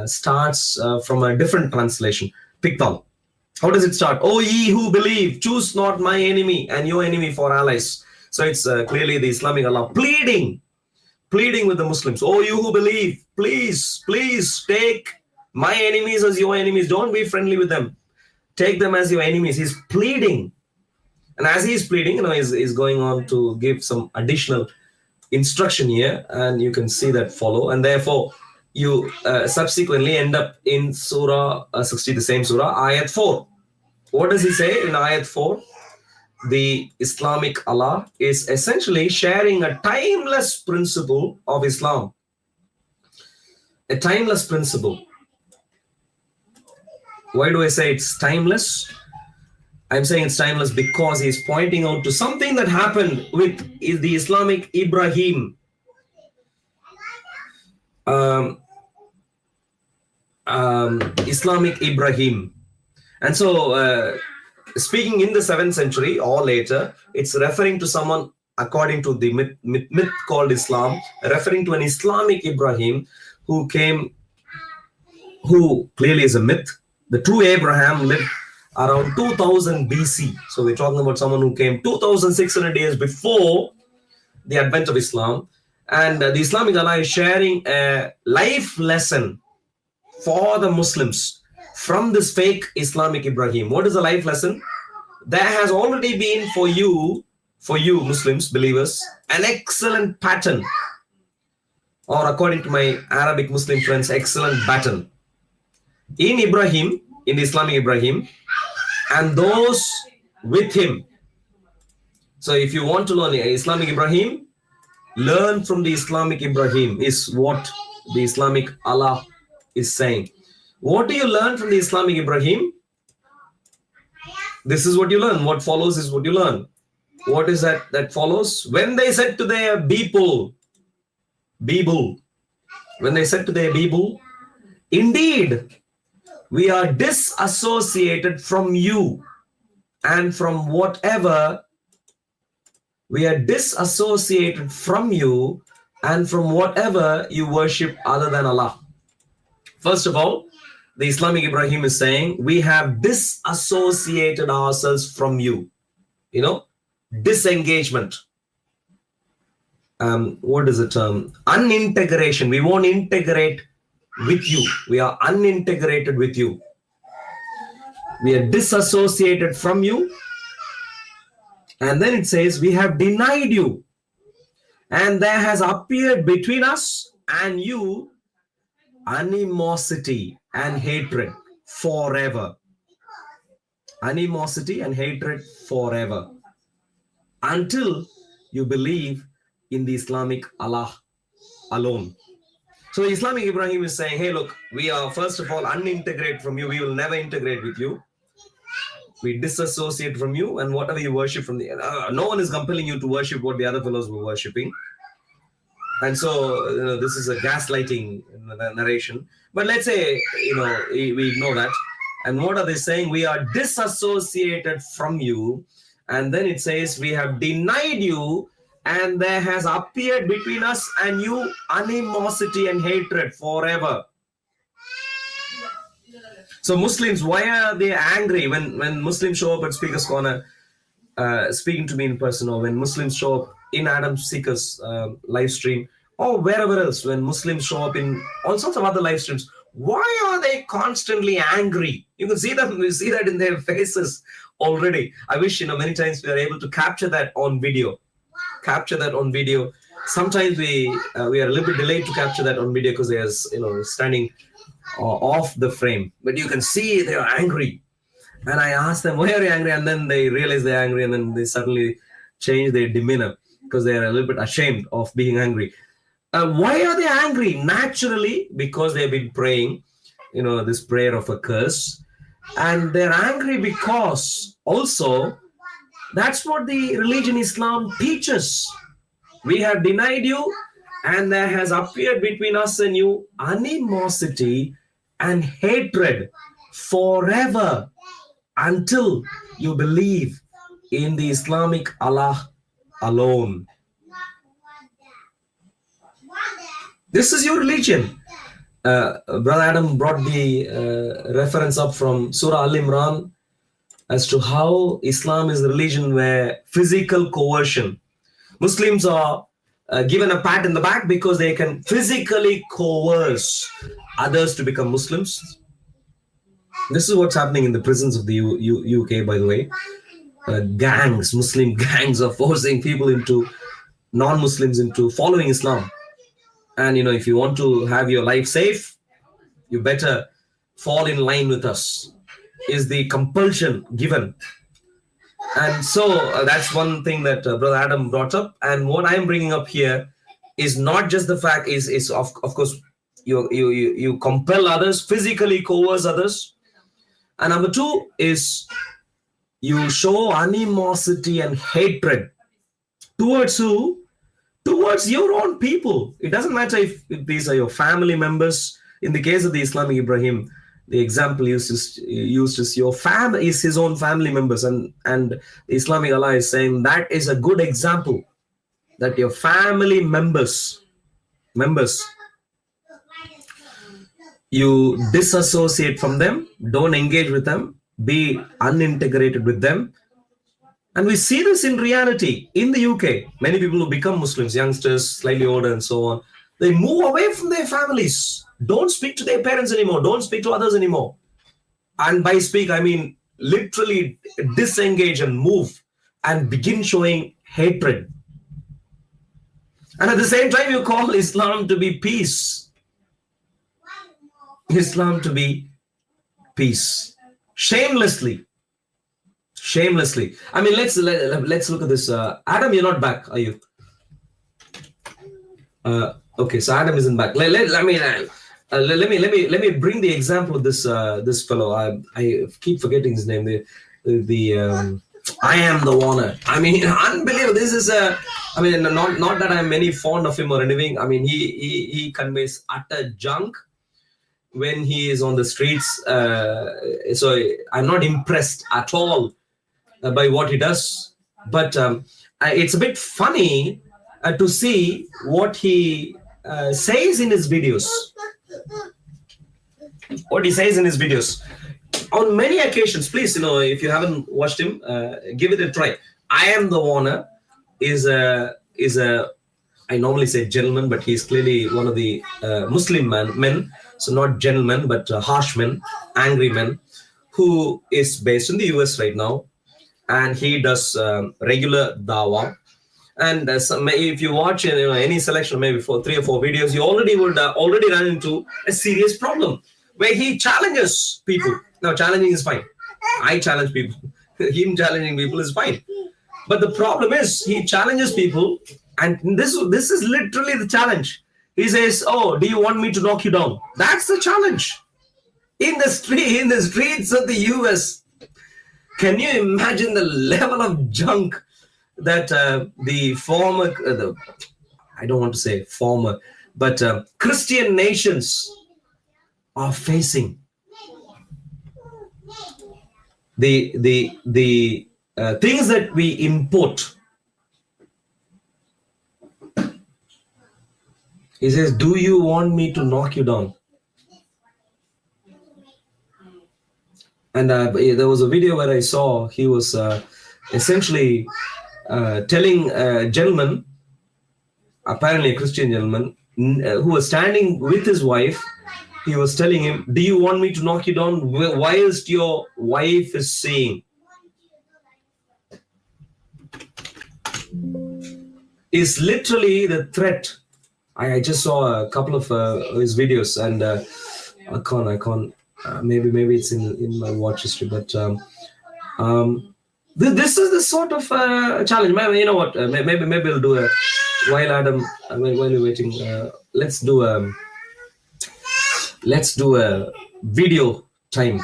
starts from a different translation. Piktal. How does it start? O ye who believe, choose not my enemy and your enemy for allies. So it's clearly the Islamic Allah pleading with the Muslims. Oh, you who believe, please take my enemies as your enemies. Don't be friendly with them. Take them as your enemies. He's pleading. And as he's pleading, he's going on to give some additional instruction here, and you can see that follow. And therefore, you subsequently end up in Surah 60, the same Surah, Ayat 4. What does he say in Ayat 4? The Islamic Allah is essentially sharing a timeless principle of Islam. A timeless principle. Why do I say it's timeless? I'm saying it's timeless because he's pointing out to something that happened with the Islamic Ibrahim. Islamic Ibrahim. And so, speaking in the 7th century or later, it's referring to someone, according to the myth called Islam, referring to an Islamic Ibrahim who came, who clearly is a myth. The true Abraham lived around 2000 BC. So we're talking about someone who came 2600 years before the advent of Islam. And the Islamic Allah is sharing a life lesson for the Muslims from this fake Islamic Ibrahim. What is the life lesson? There has already been for you Muslims, believers, an excellent pattern, or according to my Arabic Muslim friends, excellent pattern in Ibrahim, in the Islamic Ibrahim, and those with him. So if you want to learn Islamic Ibrahim, learn from the Islamic Ibrahim is what the Islamic Allah is saying. What do you learn from the Islamic Ibrahim? This is what you learn. What follows is what you learn. What is that follows? When they said to their people, when they said to their people, indeed, we are disassociated from you and from whatever we are disassociated from you and from whatever you worship other than Allah. First of all, the Islamic Ibrahim is saying, we have disassociated ourselves from you. Disengagement. What is the term? Unintegration. We won't integrate with you. We are unintegrated with you. We are disassociated from you. And then it says, we have denied you. And there has appeared between us and you animosity and hatred forever. Animosity and hatred forever. Until you believe in the Islamic Allah alone. So the Islamic Ibrahim is saying, hey, look, we are first of all unintegrate from you. We will never integrate with you. We disassociate from you, and whatever you worship from no one is compelling you to worship what the other fellows were worshipping. And so this is a gaslighting narration. But let's say we ignore that. And what are they saying? We are disassociated from you. And then it says, we have denied you, and there has appeared between us and you animosity and hatred forever. So Muslims, why are they angry when Muslims show up at Speaker's Corner speaking to me in person, or when Muslims show up in Adam Seeker's live stream, or wherever else, when Muslims show up in all sorts of other live streams? Why are they constantly angry? You can see that in their faces already. I wish many times we are able to capture that on video. Sometimes we are a little bit delayed to capture that on video because they are standing off the frame, but you can see they are angry. And I ask them, why are you angry? And then they realize they're angry, and then they suddenly change their demeanor because they are a little bit ashamed of being angry. Why are they angry? Naturally, because they've been praying, this prayer of a curse. And they're angry because also that's what the religion Islam teaches. We have denied you, and there has appeared between us and you animosity and hatred forever until you believe in the Islamic Allah alone. This is your religion. Brother Adam brought the reference up from Surah Al-Imran as to how Islam is the religion where physical coercion. Muslims are given a pat in the back because they can physically coerce others to become Muslims. This is what's happening in the prisons of the UK, by the way. Muslim gangs are forcing people non-Muslims into following Islam. And if you want to have your life safe, you better fall in line with us, is the compulsion given. And so that's one thing that Brother Adam brought up. And what I'm bringing up here is not just the fact is of course you compel others, physically coerce others. And number two is you show animosity and hatred towards who? Towards your own people. It doesn't matter if these are your family members. In the case of the Islamic Ibrahim, the example used is your family is his own family members, and the Islamic Allah is saying that is a good example, that your family members you disassociate from them, don't engage with them, be unintegrated with them. And we see this in reality in the UK. Many people who become Muslims, youngsters, slightly older and so on, they move away from their families. Don't speak to their parents anymore. Don't speak to others anymore. And by speak, I mean literally disengage and move and begin showing hatred. And at the same time, you call Islam to be peace. Islam to be peace. Shamelessly. I mean, let's look at this. Adam, you're not back, are you? Okay, so Adam isn't back. Let me bring the example of this fellow. I keep forgetting his name. I am the Warner. I mean, unbelievable. This is not that I'm any fond of him or anything. I mean, he conveys utter junk when he is on the streets. So I'm not impressed at all by what he does. But it's a bit funny to see what he says in his videos. What he says in his videos. On many occasions, please, if you haven't watched him, give it a try. I am the Warner is a I normally say gentleman, but he's clearly one of the Muslim men. So not gentlemen, but harsh men, angry men, who is based in the US right now, and he does regular dawah. And if you watch any selection, maybe for 3 or 4 videos, you already would already run into a serious problem where he challenges people. Now, challenging is fine. I challenge people. Him challenging people is fine. But the problem is he challenges people, and this is literally the challenge. He says, "Oh, do you want me to knock you down?" That's the challenge. In the streets of the US. Can you imagine the level of junk that the former, I don't want to say former, but Christian nations are facing? The things that we import. He says, "Do you want me to knock you down?" And there was a video where I saw he was essentially telling a gentleman, apparently a Christian gentleman, who was standing with his wife. He was telling him, "Do you want me to knock you down whilst your wife is saying?" Is literally the threat. I just saw a couple of his videos, and I can't. Maybe it's in my watch history, but this is the sort of challenge. Maybe, you know what? Maybe we'll do a while Adam while you're waiting. Let's do a video time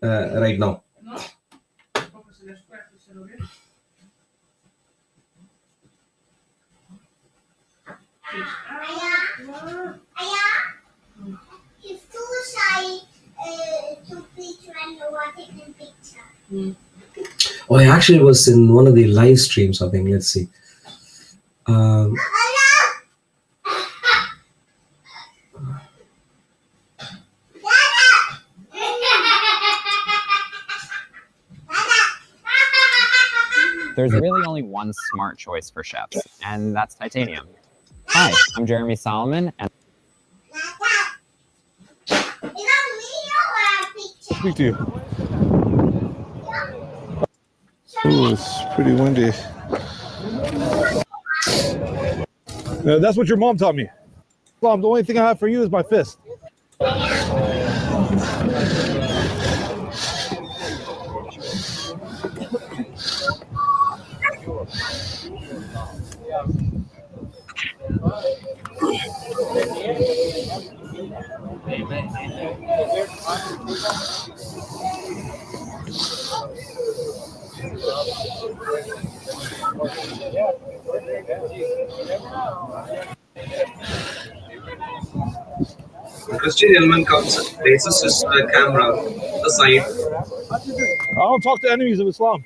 right now. He's too shy to picture and taking picture. Oh, I actually was in one of the live streams, I think. Let's see. There's really only one smart choice for chefs, and that's titanium. Hi, I'm Jeremy Solomon, and Speak to you. Ooh, it's pretty windy. That's what your mom taught me. Mom, the only thing I have for you is my fist. The Christian gentleman comes and places his camera aside. I don't talk to enemies of Islam.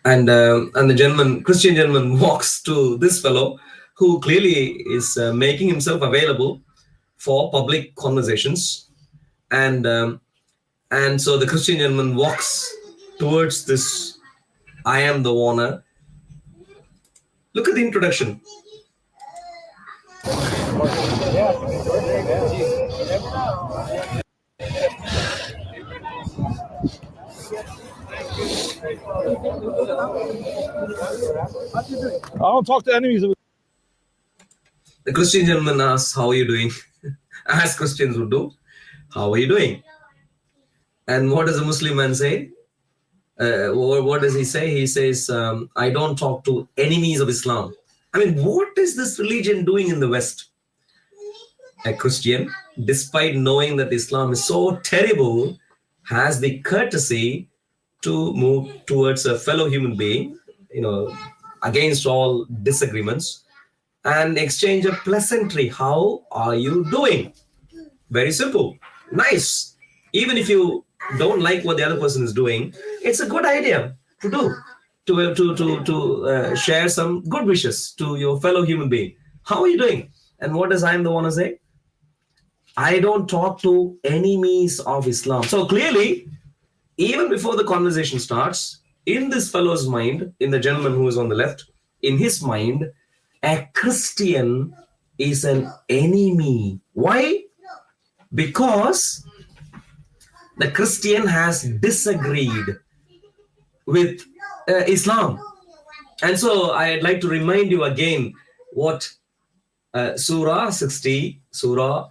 And the Christian gentleman walks to this fellow, who clearly is making himself available for public conversations, and so the Christian gentleman walks towards this "I am the Warner." Look at the introduction. I don't talk to enemies of Islam. The Christian gentleman asks, "How are you doing?" As Christians would do. "How are you doing?" And what does a Muslim man say? What does he say? He says, "I don't talk to enemies of Islam." I mean, what is this religion doing in the West? A Christian, despite knowing that Islam is so terrible, has the courtesy to move towards a fellow human being, against all disagreements, and exchange a pleasantry. How are you doing? Very simple. Nice. Even if you don't like what the other person is doing, it's a good idea to do. To share some good wishes to your fellow human being. How are you doing? And what does I am the one to say? I don't talk to enemies of Islam. So clearly, even before the conversation starts, in this fellow's mind, in the gentleman who is on the left, in his mind, a Christian is an enemy. Why? Because the Christian has disagreed with Islam. And so I'd like to remind you again what Surah 60, Surah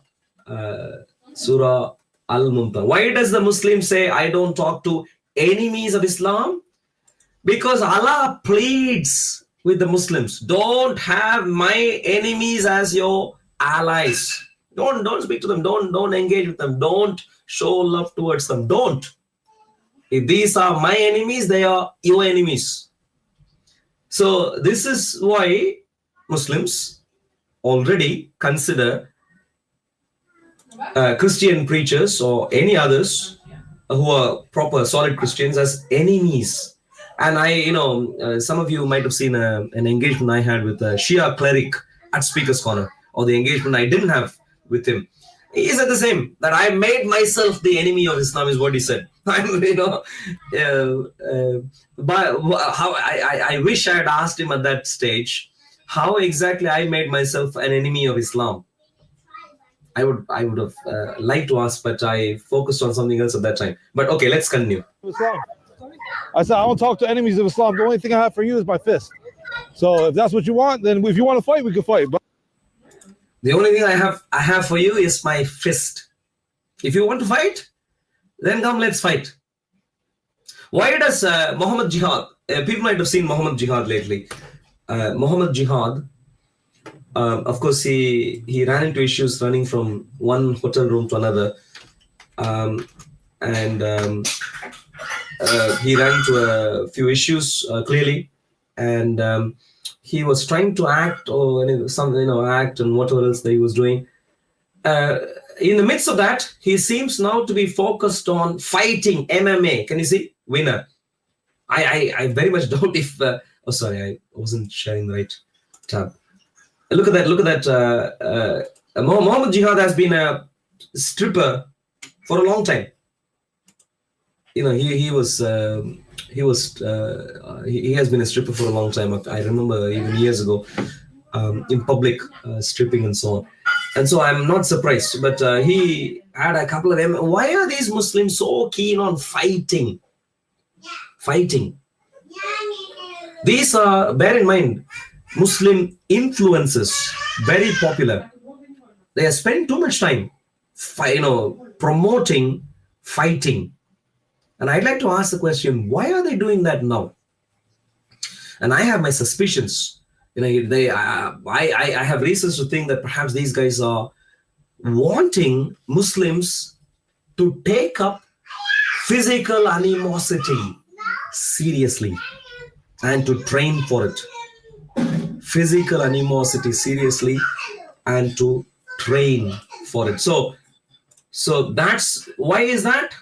Al-Mumtah. Why does the Muslim say, I don't talk to enemies of Islam? Because Allah pleads with the Muslims, don't have my enemies as your allies. Don't speak to them. Don't engage with them. Don't show love towards them. Don't. If these are my enemies, they are your enemies. So this is why Muslims already consider Christian preachers or any others who are proper, solid Christians as enemies. And some of you might have seen an engagement I had with a Shia cleric at Speaker's Corner, or the engagement I didn't have with him. He said the same, that I made myself the enemy of Islam, is what he said. But how I wish I had asked him at that stage, how exactly I made myself an enemy of Islam. I would have liked to ask, but I focused on something else at that time. But okay, let's continue. Islam. I said, I don't talk to enemies of Islam. The only thing I have for you is my fist. So if that's what you want, then if you want to fight, we can fight. But the only thing I have for you is my fist. If you want to fight, then come, let's fight. Why does Muhammad Jihad? People might have seen Muhammad Jihad lately. Muhammad Jihad, of course, he ran into issues running from one hotel room to another, he ran into a few issues clearly, and he was trying to act act and whatever else that he was doing. In the midst of that, he seems now to be focused on fighting MMA. Can you see? Winner. I very much doubt if. Sorry, I wasn't sharing the right tab. Look at that. Muhammad Jihad has been a stripper for a long time. He has been a stripper for a long time. I remember even years ago, in public, stripping and so on. And so I'm not surprised, but he had a couple of them. Why are these Muslims so keen on fighting? These are, bear in mind, Muslim influences, very popular. They have spent too much time, promoting fighting. And I'd like to ask the question, why are they doing that now? And I have my suspicions. I have reasons to think that perhaps these guys are wanting Muslims to take up physical animosity seriously and to train for it. Physical animosity seriously and to train for it. So that's why is that?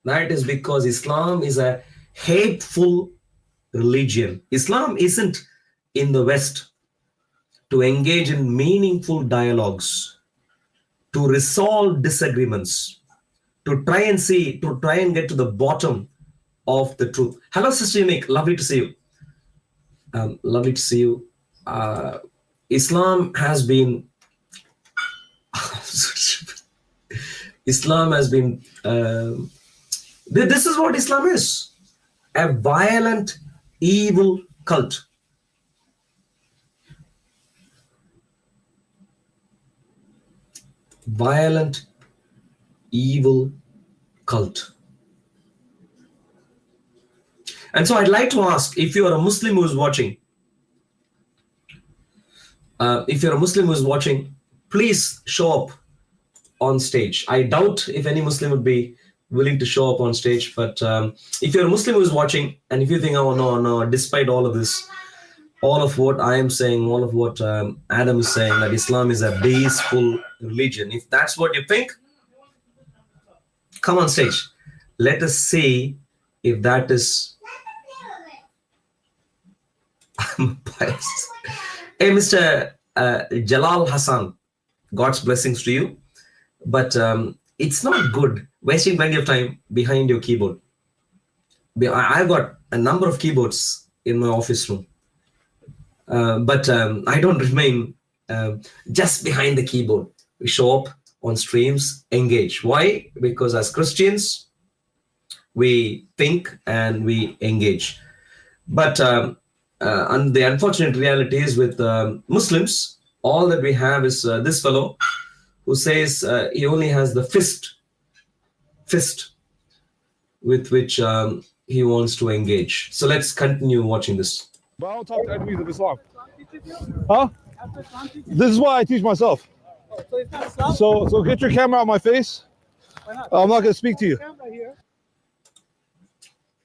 That is because Islam is a hateful religion. Islam isn't in the West to engage in meaningful dialogues, to resolve disagreements, to try and get to the bottom of the truth. Hello, Sister Unique. Lovely to see you. Lovely to see you. Islam has been this is what Islam is. A violent, evil cult. Violent, evil cult. And so I'd like to ask, if you're a Muslim who's watching, please show up on stage. I doubt if any Muslim would be willing to show up on stage. But if you're a Muslim who's watching, and if you think, oh no, despite all of this, all of what I am saying, all of what Adam is saying, that Islam is a baseful religion, if that's what you think, come on stage. Let us see if that is. I'm biased. Hey, Mr. Jalal Hassan, God's blessings to you. But it's not good wasting plenty of time behind your keyboard. I've got a number of keyboards in my office room. But I don't remain just behind the keyboard. We show up on streams, engage. Why? Because as Christians, we think and we engage. But and the unfortunate reality is with Muslims, all that we have is this fellow who says he only has the fist with which he wants to engage. So let's continue watching this. But I don't talk to enemies of Islam. Huh? This is why I teach myself. So get your camera out of my face. I'm not gonna speak to you.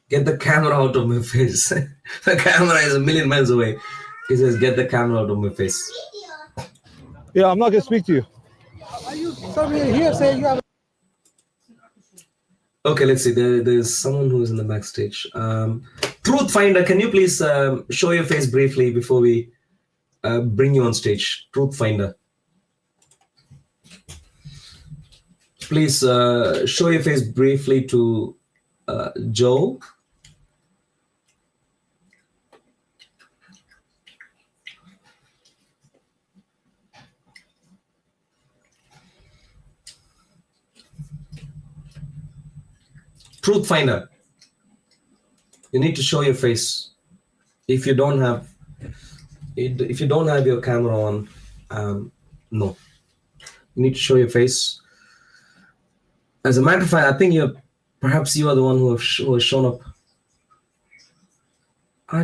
Get the camera out of my face. The camera is a million miles away. He says, get the camera out of my face. Yeah, I'm not gonna speak to you. Okay, let's see. There's someone who is in the backstage. Truth Finder, can you please show your face briefly before we bring you on stage? Truth Finder. Please show your face briefly to Joe. Truth Finder, you need to show your face. If you don't have your camera on, no, you need to show your face. As a matter of fact, I think perhaps you are the one who has shown up.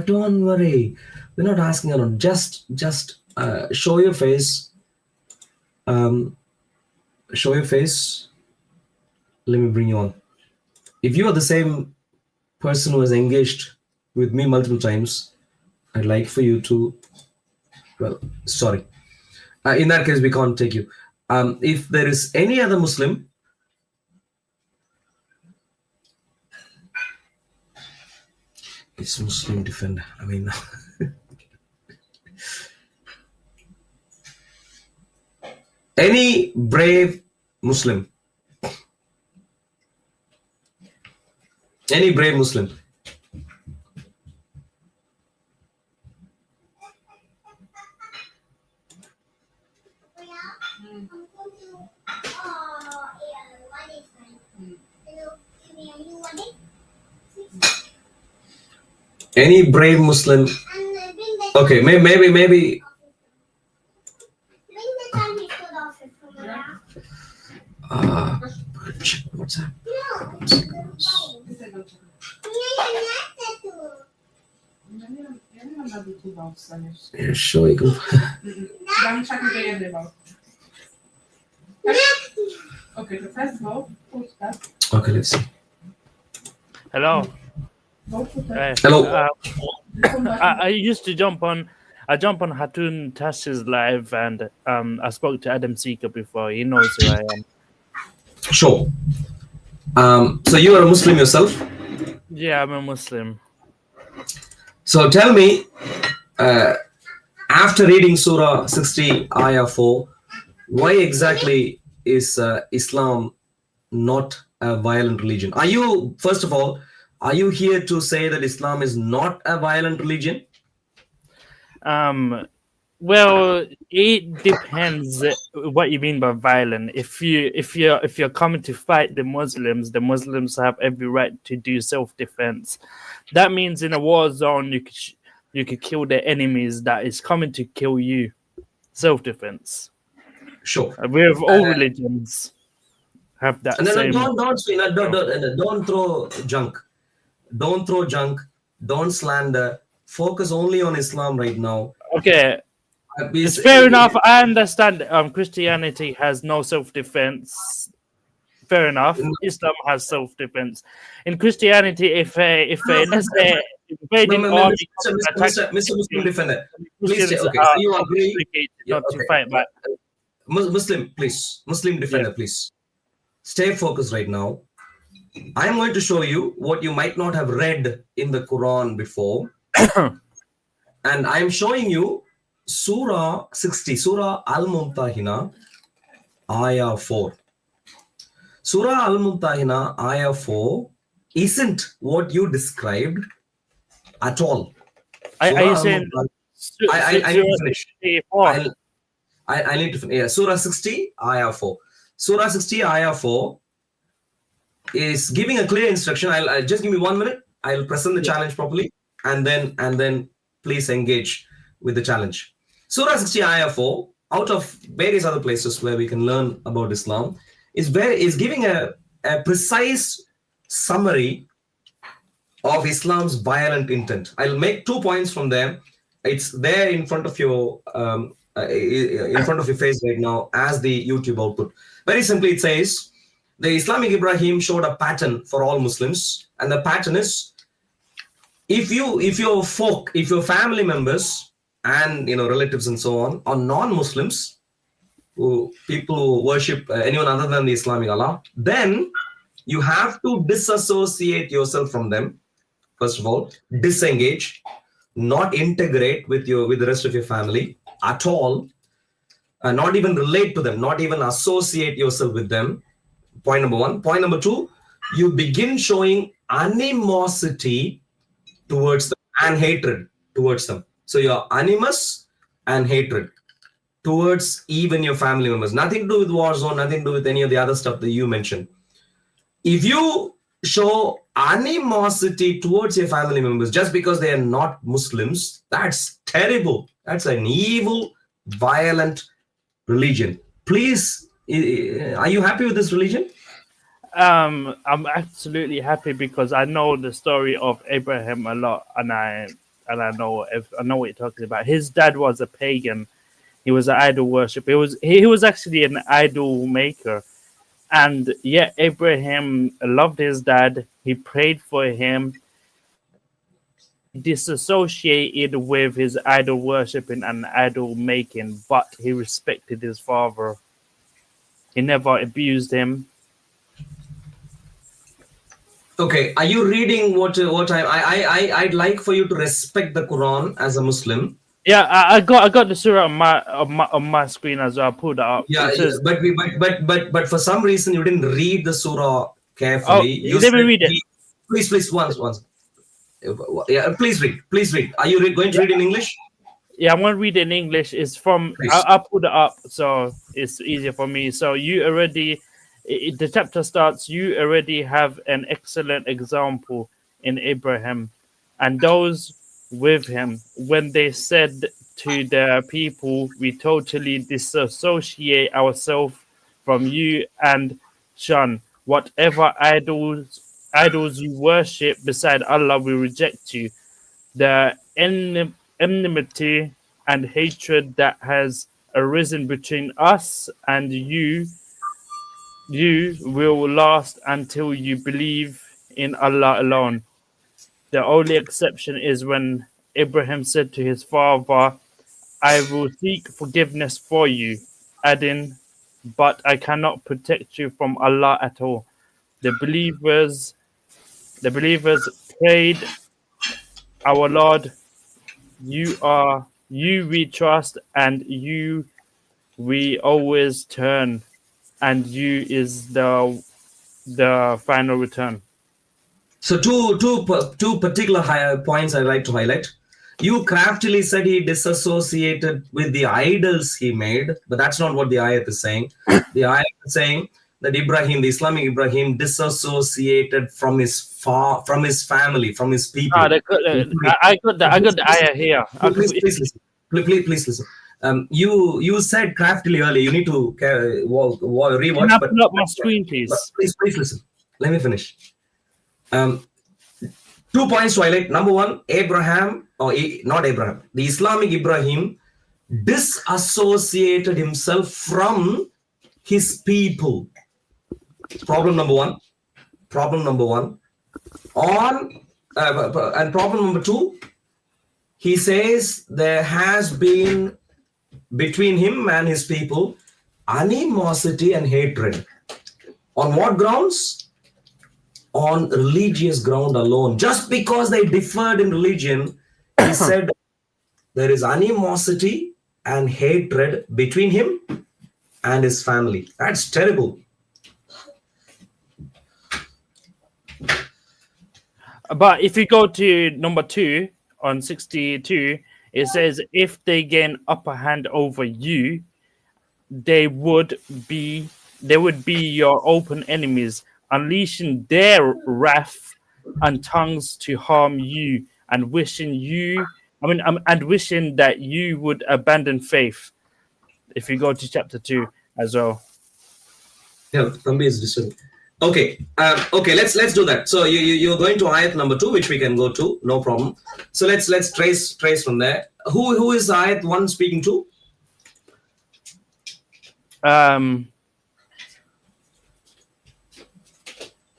Don't worry, we're not asking you. Just show your face. Show your face. Let me bring you on. If you are the same person who has engaged with me multiple times, I'd like for you to, well, sorry. In that case, we can't take you. If there is any other Muslim, it's Muslim Defender. I mean, any brave Muslim. Any brave Muslim. Any brave Muslim. Okay, maybe. What's that? Yeah, sure you can. Okay, let's see. Hello. Hello. I used to jump on Hatun Tash's live, and I spoke to Adam Seeker before. He knows who I am. Sure. So you are a Muslim yourself? Yeah, I'm a Muslim. So tell me, after reading Surah 60, Ayah 4, why exactly is Islam not a violent religion? First of all, are you here to say that Islam is not a violent religion? Well, it depends what you mean by violent. If you're coming to fight the Muslims have every right to do self-defense. That means in a war zone you could kill the enemies that is coming to kill you. Self-defense. Sure. We have all religions have that and then same. Don't throw junk. Don't throw junk. Don't slander. Focus only on Islam right now. Okay. It's fair enough. I understand Christianity has no self-defense. fair enough. Islam has self-defense. In Christianity, if a let's say invading army Mr. Muslim defender, please. Christians Okay, are so you agree? obligated Yeah, not to okay. fight back. Muslim, please. Muslim defender, please. Stay focused right now. I'm going to show you what you might not have read in the Quran before. And I'm showing you Surah 60, Surah Al-Mumtahina, Ayah 4. Surah Al-Mumtahina, Ayah 4 isn't what you described at all. Are you saying? I need to finish. I need to finish. Yeah, Surah 60, Ayah 4. Surah 60, Ayah 4 is giving a clear instruction. I'll just give me 1 minute. I'll present the challenge properly, and then please engage with the challenge. Surah 60, Ayah 4, out of various other places where we can learn about Islam, is giving a precise summary of Islam's violent intent. I'll make 2 points from there. It's there in front of your face right now as the YouTube output. Very simply, it says the Islamic Ibrahim showed a pattern for all Muslims, and the pattern is if your family members and relatives and so on are non-Muslims, people who worship anyone other than the Islamic Allah, then you have to disassociate yourself from them. First of all, disengage, not integrate with the rest of your family at all, not even relate to them, not even associate yourself with them. Point number 1. Point number 2, you begin showing animosity towards them and hatred towards them. So you're animous and hatred towards even your family members. Nothing to do with war zone, nothing to do with any of the other stuff that you mentioned. If you show animosity towards your family members just because they are not Muslims, that's terrible. That's an evil, violent religion. Please, are you happy with this religion? I'm absolutely happy because I know the story of Abraham a lot, and I know what you're talking about. His dad was a pagan. He was an idol worshiper. He was actually an idol maker. And yet Abraham loved his dad. He prayed for him. Disassociated with his idol worshipping and idol making, but he respected his father. He never abused him. Okay, are you reading what I'd like for you to respect the Quran as a Muslim? Yeah, I got the surah on my screen as well. I pulled it up. Yeah, says, but for some reason you didn't read the surah carefully. Let me read it. Please, once. Yeah, please read. Are you going to read in English? Yeah, I'm going to read it in English. It's from, I pulled it up, so it's easier for me. So you already, the chapter starts, you already have an excellent example in Abraham and those with him when they said to their people, we totally disassociate ourselves from you and shun whatever idols you worship beside Allah, we reject you. The enmity and hatred that has arisen between us and you will last until you believe in Allah alone. The only exception is when Abraham said to his father, I will seek forgiveness for you, adding, but I cannot protect you from Allah at all. The believers prayed, our Lord, you we trust, and you we always turn, and you is the final return. So two particular points I'd like to highlight. You craftily said he disassociated with the idols he made, but that's not what the ayat is saying. The ayat is saying that Ibrahim, the Islamic Ibrahim, disassociated from his family, from his people. I got the ayah here. Please listen. You said craftily earlier. You need to rewatch. Can I pull up my screen, please? Please listen. Let me finish. 2 points to highlight. Number 1, the Islamic Ibrahim disassociated himself from his people. Problem number one. Problem number one. And problem number two, he says there has been between him and his people animosity and hatred. On what grounds? On religious ground alone. Just because they differed in religion, he said there is animosity and hatred between him and his family. That's terrible. But if you go to number 2 on 62, it says if they gain upper hand over you, they would be your open enemies, unleashing their wrath and tongues to harm you, and wishing that you would abandon faith. If you go to chapter 2 as well. Yeah, Thambi is disturbing. Okay, let's do that. So you're going to ayat number 2, which we can go to, no problem. So let's trace from there. Who is ayat 1 speaking to?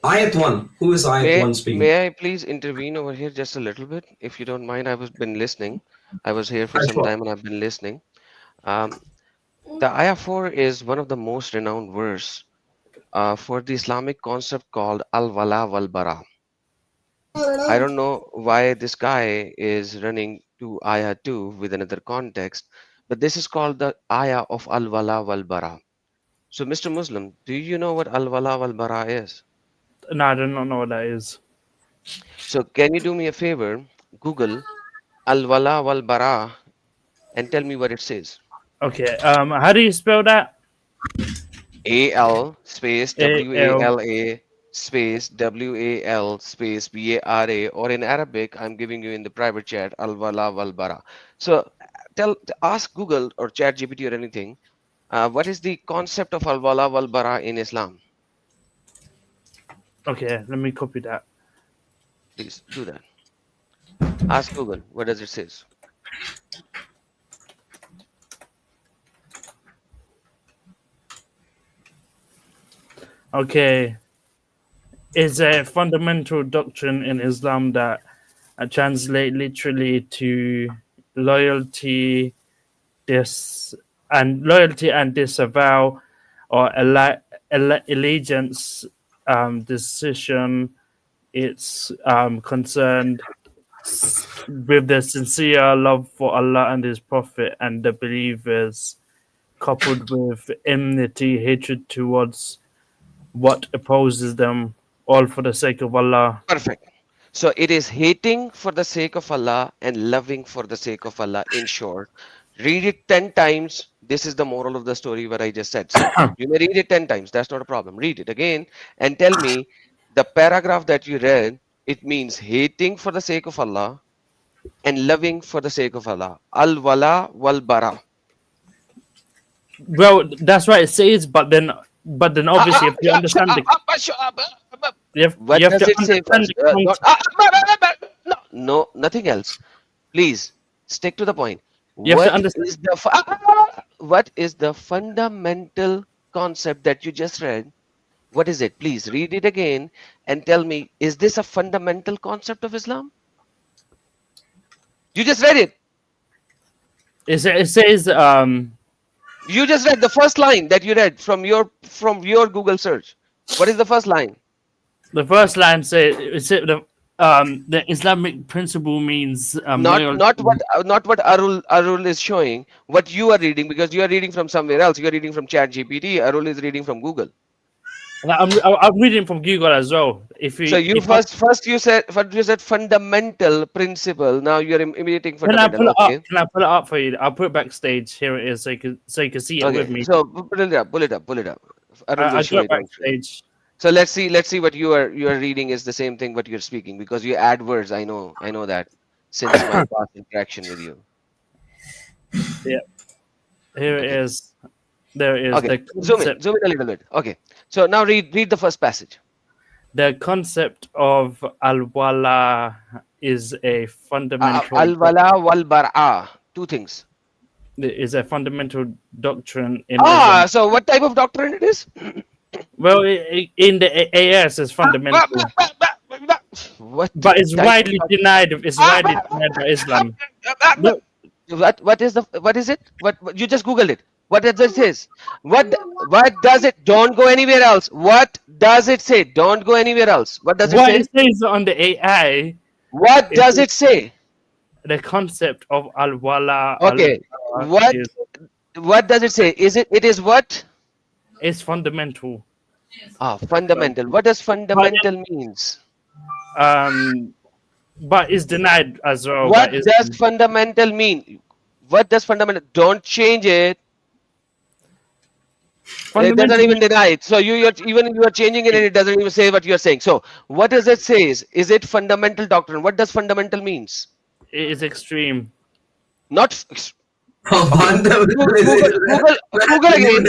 Ayat 1. Who is ayat 1 speaking? May I please intervene over here just a little bit, if you don't mind? I've been listening. I was here for some time and I've been listening. The ayah 4 is one of the most renowned verse for the Islamic concept called al-wala wal-bara. I don't know why this guy is running to ayah 2 with another context, but this is called the ayah of al-wala wal-bara. So, Mr. Muslim, do you know what al-wala wal-bara is? No, I do not know what that is. So, can you do me a favor? Google al-wala wal-bara and tell me what it says. Okay. How do you spell that? A-L space W-A-L-A space W-A-L space B-A-R-A, or in Arabic, I'm giving you in the private chat, al-wala wal-bara. So ask Google or ChatGPT or anything, what is the concept of al-wala wal-bara in Islam? Okay, let me copy that. Please do that. Ask Google, what does it say? Okay. It's a fundamental doctrine in Islam that translate literally to loyalty and disavow, or allegiance decision. It's concerned with the sincere love for Allah and His Prophet and the believers, coupled with enmity, hatred towards what opposes them, all for the sake of Allah. Perfect. So it is hating for the sake of Allah and loving for the sake of Allah. In short, read it 10 times. This is the moral of the story, what I just said. So you may read it 10 times. That's not a problem. Read it again and tell me the paragraph that you read. It means hating for the sake of Allah and loving for the sake of Allah. Al-wala wal-bara. Well, that's what it says, but then obviously if you understand What does it say first? No, nothing else. Please stick to the point. What is the fundamental concept that you just read? What is it? Please read it again and tell me, is this a fundamental concept of Islam? You just read it. It says you just read the first line that you read from your Google search. What is the first line? The first line says the Islamic principle means not what Arul is showing. What you are reading, because you are reading from somewhere else. You are reading from ChatGPT. Arul is reading from Google. I'm reading from Google as well. First you said fundamental principle. Now you are imitating fundamental. Can I pull it up for you? I'll put it backstage. Here it is, so you can see it with me. So pull it up. I got it backstage. So let's see what you are reading is the same thing what you're speaking, because you add words. I know that since my past interaction with you. Yeah. Here it is. There it is. Okay. Zoom in a little bit. Okay. So now read the first passage. The concept of al-wala is a fundamental al-wala wal-bara. Two things. It is a fundamental doctrine in so what type of doctrine it is? Well, in the AS is fundamental, What? but it's That- widely denied. It's widely denied by Islam. No, What is the what is it? What you just googled it? What does it says? What does it? Don't go anywhere else. What does it say? Don't go anywhere else. What does it what say? it says on the AI, What it does is it say? the concept of al-wala Okay. What what does it say? Is it is what? is fundamental. Ah, fundamental. What does fundamental means? But it's denied as well. What by does Islam. fundamental mean? What does fundamental? Don't change it. It doesn't even deny it. So even you are changing it and it doesn't even say what you are saying. So what does it say? Is it fundamental doctrine? What does fundamental means? It is extreme. Not Fundamental Google again.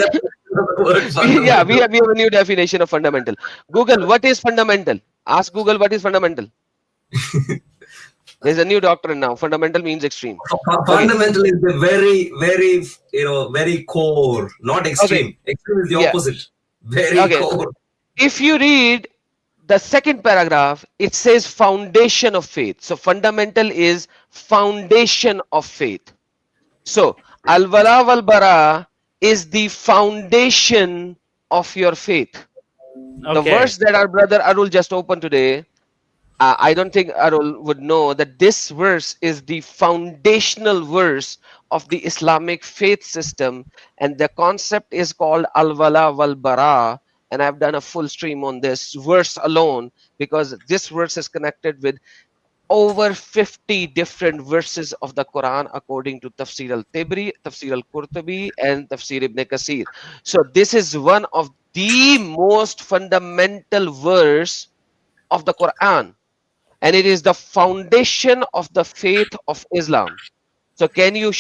Yeah, we have a new definition of fundamental. Google, what is fundamental? Ask Google what is fundamental. There's a new doctrine now. Fundamental means extreme. Fundamental is the very very core, not extreme. Okay. Extreme is the Yeah. opposite. Very Okay. core. If you read the second paragraph, it says foundation of faith. So fundamental is foundation of faith. So al-wala wal-bara is the foundation of your faith. The Okay. verse that our brother Arul just opened today, I don't think Arul would know that this verse is the foundational verse of the Islamic faith system, and the concept is called al-wala wal-bara. And I've done a full stream on this verse alone because this verse is connected with over 50 different verses of the Quran according to Tafsir al-Tibri, Tafsir al-Qurtubi, and Tafsir ibn Kasir. So this is one of the most fundamental verse of the Quran, and it is the foundation of the faith of Islam. So can you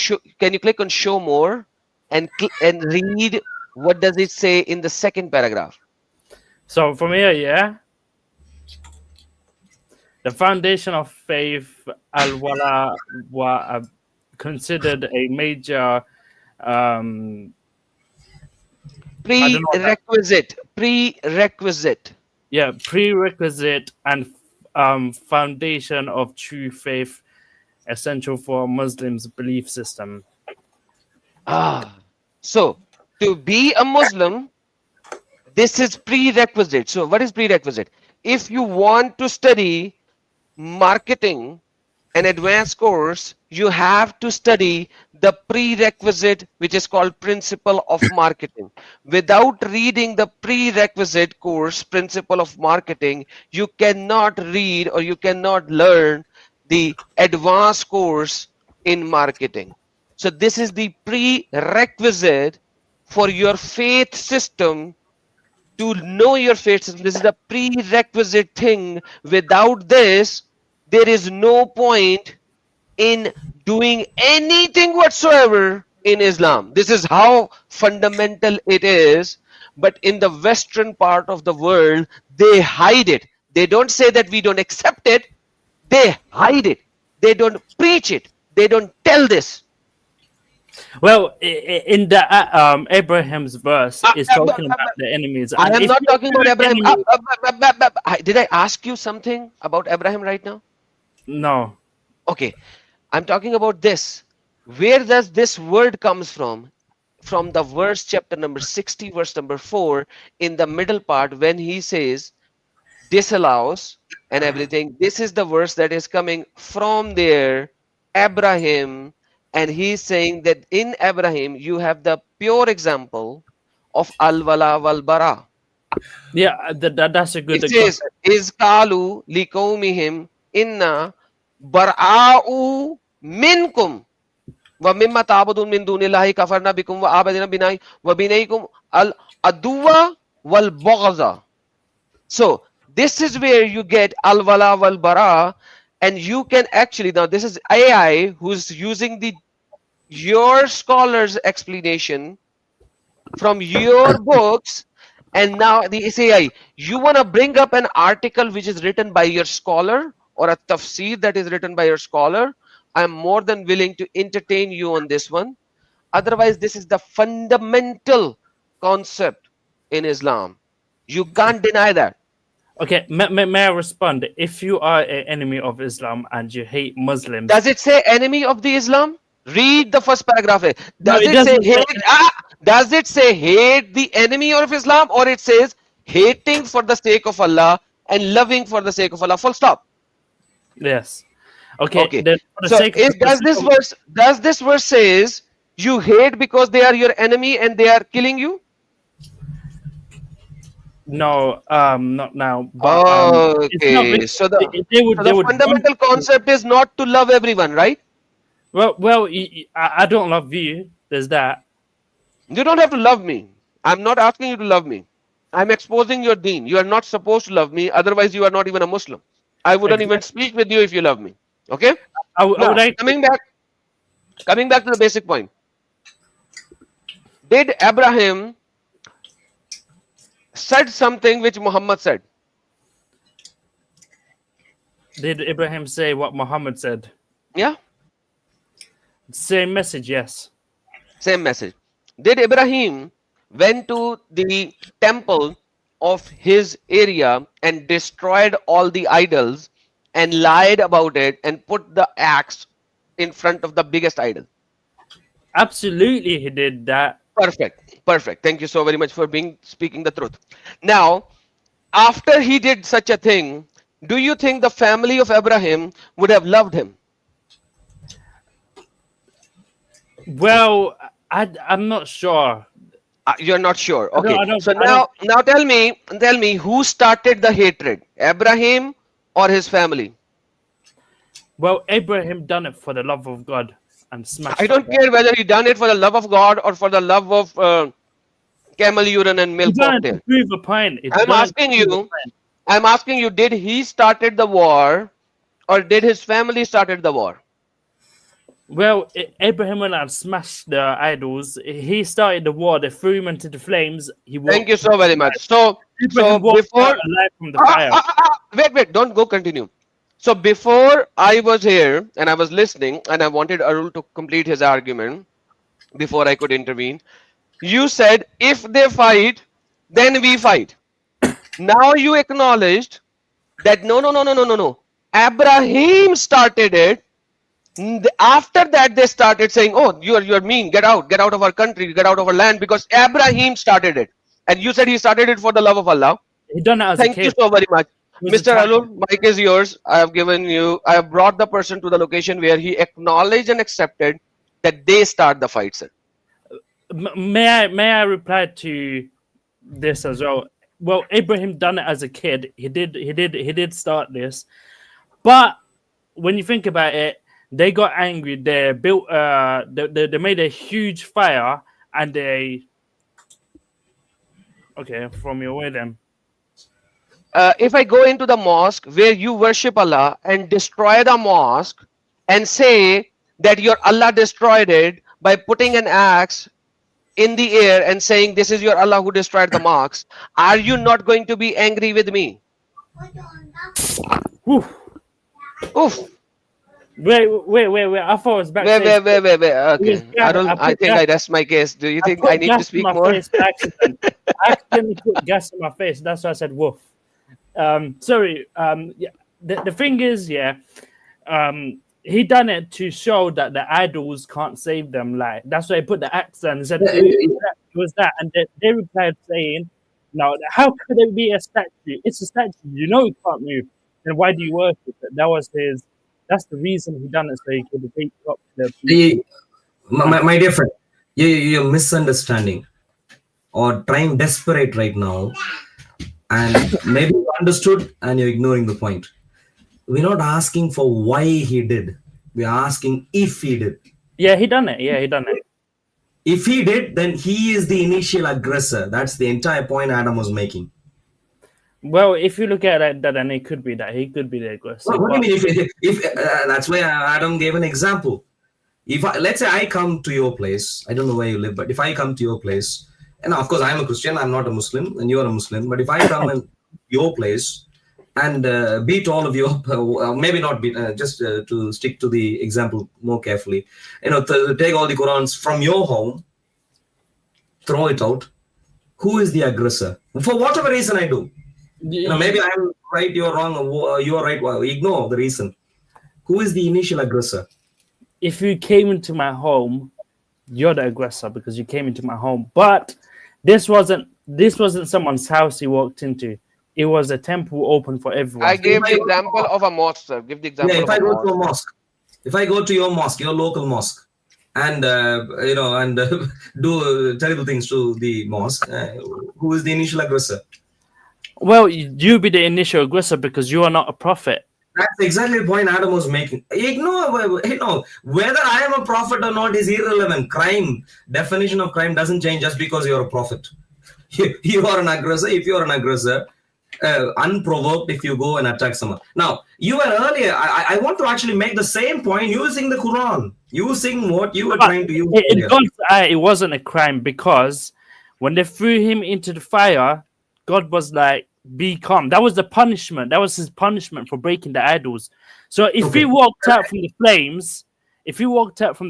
click on show more and read what does it say in the second paragraph? So from here, yeah, the foundation of faith, al-wala, were considered a major Prerequisite. prerequisite and foundation of true faith, essential for Muslims' belief system. So to be a Muslim, this is prerequisite. So what is prerequisite? If you want to study marketing, an advanced course, you have to study the prerequisite, which is called principle of marketing. Without reading the prerequisite course, principle of marketing, you cannot read or you cannot learn the advanced course in marketing. So this is the prerequisite for your faith system. To know your faith system, this is the prerequisite thing. Without this, there is no point in doing anything whatsoever in Islam. This is how fundamental it is. But in the Western part of the world, they hide it. They don't say that we don't accept it. They hide it. They don't preach it. They don't tell this. Well, in the Abraham's verse, it's talking about the enemies. I And am if not you talking about kill Abraham. enemy- Did I ask you something about Abraham right now? No. Okay, I'm talking about this. Where does this word comes from? From the verse chapter number 60, verse number 4, in the middle part, when he says disallows and everything. This is the verse that is coming from there, Abraham, and he's saying that in Abraham you have the pure example of al-wala wal-bara. Yeah, that's a good It says, is kalu liqawmihim inna bara'u minkum wa mimma ta'budun min dunillahi kafarna bikum wa abadina binai wa binaykum al aduwa wal baghza. So this is where you get al-wala wal-bara, and you can actually, now this is AI who's using your scholar's explanation from your books. And now the AI, you want to bring up an article which is written by your scholar or a tafsir that is written by your scholar. I'm more than willing to entertain you on this one. Otherwise, this is the fundamental concept in Islam. You can't deny that. Okay, may I respond? If you are an enemy of Islam and you hate Muslims, Does it say enemy of the Islam? Read the first paragraph. No, Does it it say doesn't say hate? Does it say hate the enemy of Islam, or it says hating for the sake of Allah and loving for the sake of Allah? Full stop. yes. Okay. Okay. Then for the So sake of does this verse says you hate because they are your enemy and they are killing you? no, not now. But it's not. Okay. So the They would. so They the would. fundamental concept is not to love everyone, right? Well. I don't love you. There's that. You don't have to love me. I'm not asking you to love me. I'm exposing your deen. You are not supposed to love me. Otherwise, you are not even a Muslim. I wouldn't even speak with you if you love me. Okay? I would Now, like. coming back to the basic point. Did Abraham said something which Muhammad said? Did Ibrahim say what Muhammad said? Yeah? Same message. Yes. Same message. Did Ibrahim went to the temple of his area and destroyed all the idols and lied about it and put the axe in front of the biggest idol? Absolutely, he did that. Perfect. Thank you so very much for speaking the truth. Now, after he did such a thing, do you think the family of Abraham would have loved him? Well, I'm not sure. You're not sure. Okay. I don't- So I now tell me who started the hatred, Abraham or his family? Well, Abraham done it for the love of God and smashed. I don't care whether he done it for the love of God or for the love of camel urine and He milk done it cocktail. to prove a point. He I'm done it asking to prove a you, point. did he started the war or did his family started the war? Well, Abraham went and smashed the idols. He started the war. They threw him into the flames. Thank you so very much. So Abraham walked before out alive from the fire. wait, don't go continue. So before I was here and I was listening and I wanted Arul to complete his argument before I could intervene, you said if they fight, then we fight. Now you acknowledged that no. Abraham started it. After that, they started saying, "Oh, you're mean. Get out of our country, get out of our land," because Abraham started it. And you said he started it for the love of Allah. He done it as Thank a you kid. so very much. He was Mr. attacked. Arul, mic is yours. I have brought the person to the location where he acknowledged and accepted that they start the fight, sir. May I reply to this as well? Well, Abraham done it as a kid. He did start this, but when you think about it, they got angry. They built they made a huge fire and they. Okay, from your way then. If I go into the mosque where you worship Allah and destroy the mosque and say that your Allah destroyed it by putting an axe in the air and saying this is your Allah who destroyed the mosque, are you not going to be angry with me? Whew. Oof. Wait! I thought it was back. Wait. Okay. Yes, yeah, Arul, I think I rest my case. Do you think I need to speak more? I accidentally put gas in my face. That's why I said woof. Sorry. Yeah. The thing is, yeah. He done it to show that the idols can't save them. Like that's why he put the axe on and said it was that, and they replied saying, "No, how could it be a statue? It's a statue. You know it can't move. Then why do you worship it?" That's the reason he done it, so he could take up the people. My dear friend, you're misunderstanding or trying desperate right now, and maybe you understood and you're ignoring the point. We're not asking for why he did. We're asking if he did. Yeah, he done it. If he did, then he is the initial aggressor. That's the entire point Adam was making. Well, if you look at it, then it could be that he could be the aggressor. What do you mean? If that's why Adam gave an example. Let's say I come to your place, I don't know where you live, but if I come to your place, and of course I'm a Christian, I'm not a Muslim, and you're a Muslim, but if I come in your place and beat all of you up, maybe not beat, just to stick to the example more carefully, take all the Qurans from your home, throw it out. who is the aggressor? For whatever reason I do. Maybe I'm right, you're wrong, or you're right. Well, ignore the reason. Who is the initial aggressor? If you came into my home, you're the aggressor because you came into my home. But this wasn't someone's house he walked into. It was a temple open for everyone. I gave the example of a mosque, sir. Give the example. If I go to a mosque, if I go to your mosque, your local mosque, and do terrible things to the mosque, who is the initial aggressor? Well, you be the initial aggressor because you are not a prophet. That's exactly the point Adam was making. Ignore, whether I am a prophet or not is irrelevant. Crime, definition of crime doesn't change just because you're a prophet. You are an aggressor. If you're an aggressor, unprovoked, if you go and attack someone. Now, you were earlier, I want to actually make the same point using the Quran, using what you were trying to use. In God's eye, it wasn't a crime because when they threw him into the fire, God was like, be calm. That was the punishment. That was his punishment for breaking the idols. So if he walked out from the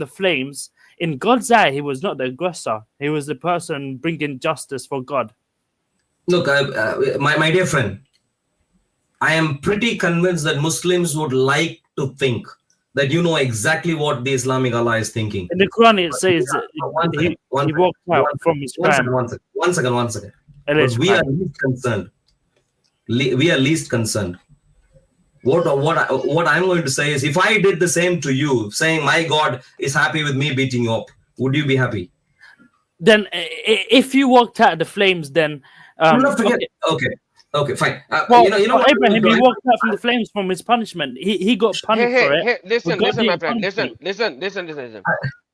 flames, in God's eye, he was not the aggressor. He was the person bringing justice for God. Look, my dear friend, I am pretty convinced that Muslims would like to think that you know exactly what the Islamic Allah is thinking. In the Quran, it says he walked out from his crime. One second. We are least concerned. We are least concerned. What I'm going to say is, if I did the same to you, saying my God is happy with me beating you up, would you be happy? Then, if you walked out of the flames, then okay, fine. Abraham, he walked out from the flames from his punishment. He got punished for it. Hey, listen, my friend. Listen.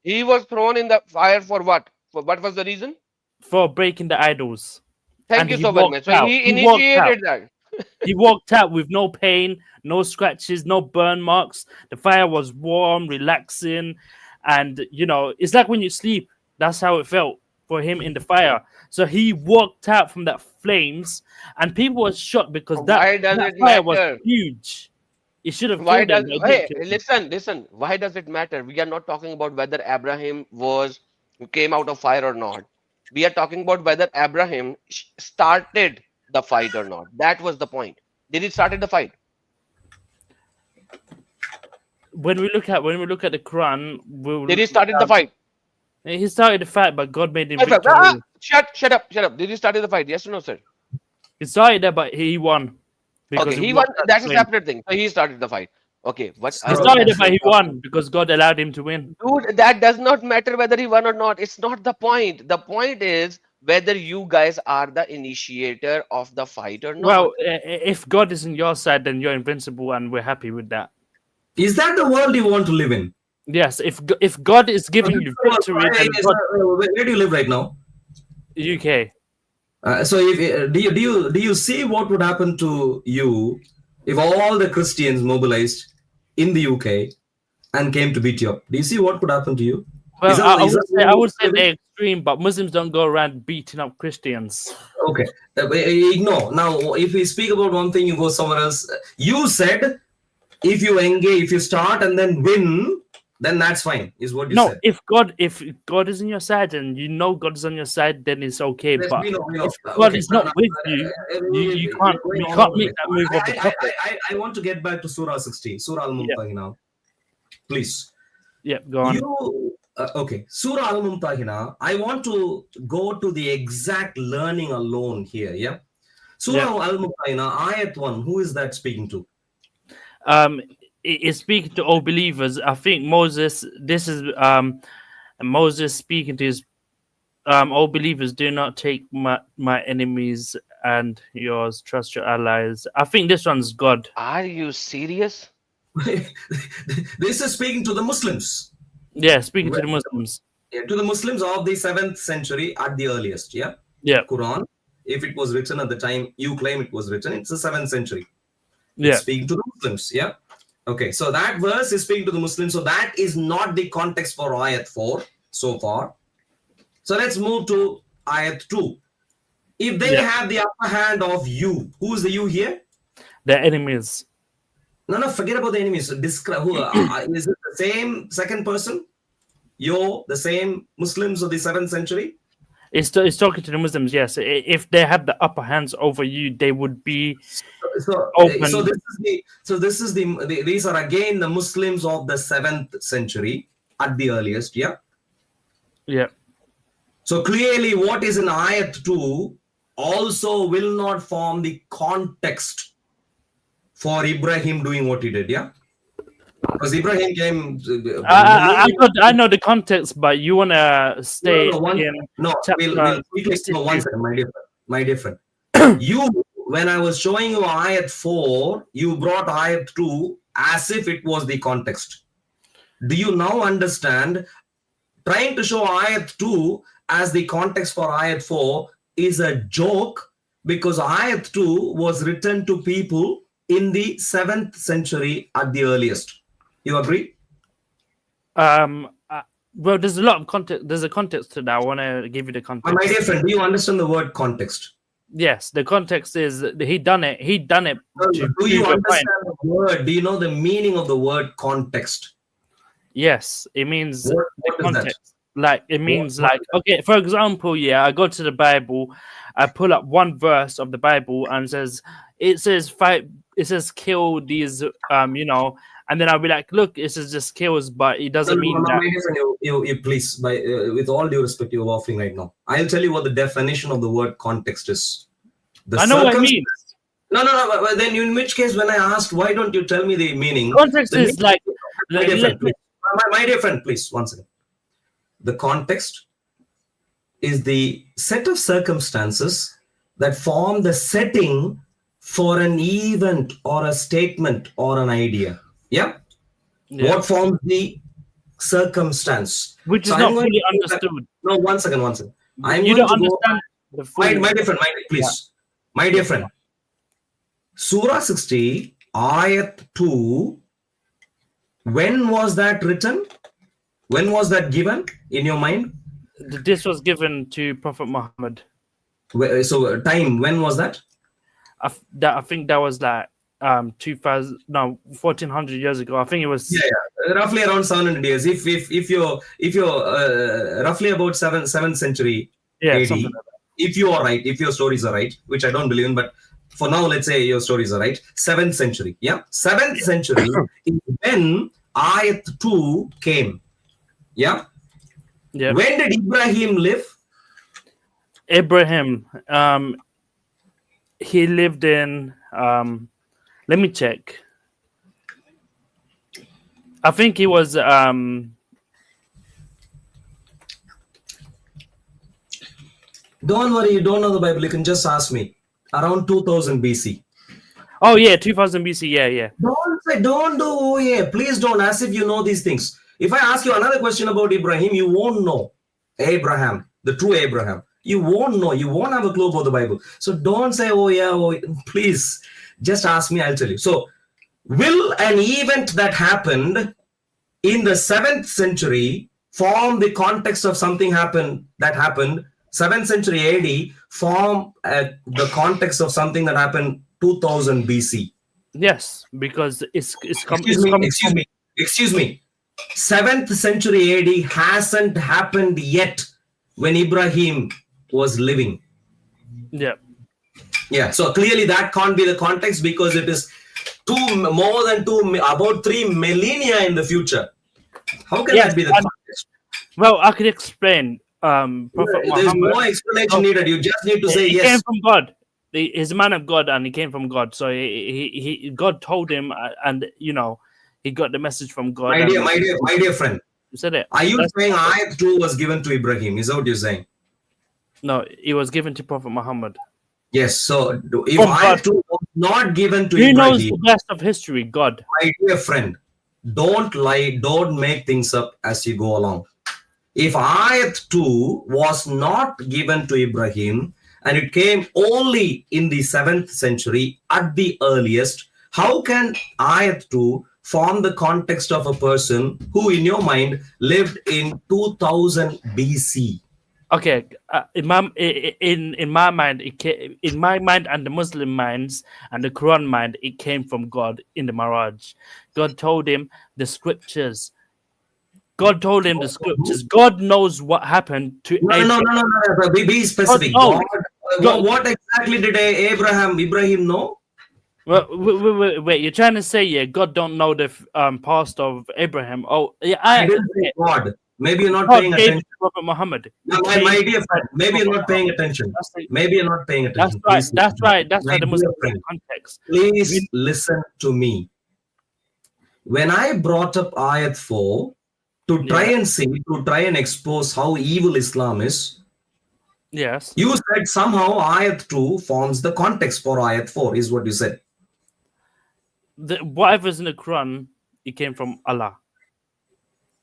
He was thrown in the fire for what? For what was the reason? For breaking the idols. Thank you so very much. So he initiated that. He walked out with no pain, no scratches, no burn marks. The fire was warm, relaxing, and it's like when you sleep. That's how it felt for him in the fire. So he walked out from that flames, and people were shocked because that fire was huge. It should have. Listen. Why does it matter? We are not talking about whether Abraham came out of fire or not. We are talking about whether Abraham started the fight or not. That was the point. Did he started the fight? When we look at the Quran, did he started the fight? He started the fight, but God made him victorious. Shut up. Did he started the fight? Yes or no, sir? He started that, but he won. Okay, he won. That's a separate thing. So he started the fight. Okay, he started it, but he won because God allowed him to win. Dude, that does not matter whether he won or not. It's not the point. The point is whether you guys are the initiator of the fight or not. Well, if God is on your side, then you're invincible, and we're happy with that. Is that the world you want to live in? Yes. If God is giving you victory, then where do you live right now? UK. So if do you see what would happen to you if all the Christians mobilized in the UK and came to beat you up? Do you see what would happen to you? Well, I would say they're extreme, but Muslims don't go around beating up Christians. Okay, ignore. Now, if we speak about one thing, you go somewhere else. You said if you engage, if you start and then win, then that's fine, is what you said. No, if God is on your side and you know God is on your side, then it's okay. But if God is not with you, you can't make that move of the prophet. I want to get back to Surah 16, Surah Al-Mumtahina. Please. Yeah, go on. Okay, Surah Al-Mumtahina. I want to go to the exact learning alone here. Yeah, Surah Al-Mumtahina, Ayat 1. Who is that speaking to? It's speaking to all believers. I think Moses. This is Moses speaking to his all believers. Do not take my enemies and yours. Trust your allies. I think this one's God. Are you serious? This is speaking to the Muslims. Yeah, speaking to the Muslims. Yeah, to the Muslims of the 7th century at the earliest. Yeah. Quran. If it was written at the time you claim it was written, it's the 7th century. Yeah. It's speaking to the Muslims. Yeah. Okay. So that verse is speaking to the Muslims. So that is not the context for Ayat 4 so far. So let's move to Ayat 2. If they have the upper hand of you, who is the you here? The enemies. No, forget about the enemies. Describe who is it the same second person? You're the same Muslims of the 7th century? It's talking to the Muslims. Yes, if they have the upper hands over you, they would be open. This is these are again the Muslims of the 7th century at the earliest. Yeah. Yeah. So clearly, what is in ayat 2 also will not form the context for Ibrahim doing what he did. Yeah. Because Ibrahim came. I know the context, but you want to stay in chapter 62. One second, my dear friend. You, when I was showing you ayat 4, you brought ayat 2 as if it was the context. Do you now understand? Trying to show ayat 2 as the context for ayat 4 is a joke, because ayat 2 was written to people in the 7th century at the earliest. You agree? Well, there's a lot of context. There's a context to that. I want to give you the context. My dear friend, do you understand the word context? Yes, the context is he done it. He done it. Do you understand the word? Do you know the meaning of the word context? Yes, it means What the is context. Like it means okay, for example, yeah, I go to the Bible, I pull up one verse of the Bible and it says fight, it says kill these and then I'll be like, look, it says just kills, but it doesn't mean that. You please, with all due respect, you're offering right now. I'll tell you what the definition of the word context is. I know what it means. No. But then, in which case, when I asked, why don't you tell me the meaning? Context is like my dear friend, please, one second. The context is the set of circumstances that form the setting for an event or a statement or an idea. Yeah. What forms the circumstance? Which is not fully understood. No, one second. You don't understand the full. My dear friend, please. My dear friend. Surah 60, ayat 2. When was that written? When was that given in your mind? This was given to Prophet Muhammad. So time, when was that? I think that was like 1400 years ago. I think it was roughly around 700 years. If you're roughly about 7th century AD, like if you are right, if your stories are right, which I don't believe in, but for now let's say your stories are right, 7th century. 7th century is when ayat 2 came. When did Ibrahim live? Ibrahim, he lived in let me check. I think he was don't worry, you don't know the Bible, you can just ask me. Around 2000 BC. Oh yeah, 2000 BC. Yeah. Don't do please don't, as if you know these things. If I ask you another question about Ibrahim, you won't know. Abraham, the true Abraham. You won't know. You won't have a clue about the Bible. So don't say, please. Just ask me, I'll tell you. So, will an event that happened in the 7th century form the context of something that happened 7th century AD, form the context of something that happened 2000 BC? Yes, because Excuse me. 7th century AD hasn't happened yet when Ibrahim was living. Yeah, so clearly that can't be the context, because it is about 3 millennia in the future. How can that be the context? Well, I could explain. Prophet There's Muhammad, no explanation needed. You just need to say he yes. came from God. He's a man of God, and he came from God. So God told him, and he got the message from God. My dear friend, you said it. Are you saying ayat 2 was given to Ibrahim? Is that what you're saying? No, it was given to Prophet Muhammad. Yes. So if ayat 2 was not given to He Ibrahim, knows the best of history, God. My dear friend, don't lie, don't make things up as you go along. If ayat 2 was not given to Ibrahim and it came only in the 7th century at the earliest, how can ayat 2 form the context of a person who in your mind lived in 2000 BC? Okay, in my mind, in my mind and the Muslim minds and the Quran mind, it came from God in the Miraj. God told him the scriptures God told him the scriptures. God knows what happened to No. Abraham. Be specific. God, What exactly did Ibrahim know? Well, wait. You're trying to say, yeah, God don't know the past of Abraham. Oh, yeah, I didn't say God. Maybe you're not God paying gave attention. Prophet Muhammad. No, my dear friend, maybe you're not paying attention. Maybe you're not paying That's attention. right. Please That's listen. right. That's My right. The dear Muslim friend, context. please listen to me. When I brought up Ayat 4 to try and expose how evil Islam is, Yes. you said somehow Ayat 2 forms the context for Ayat 4, is what you said. Whatever's in the Quran, it came from Allah.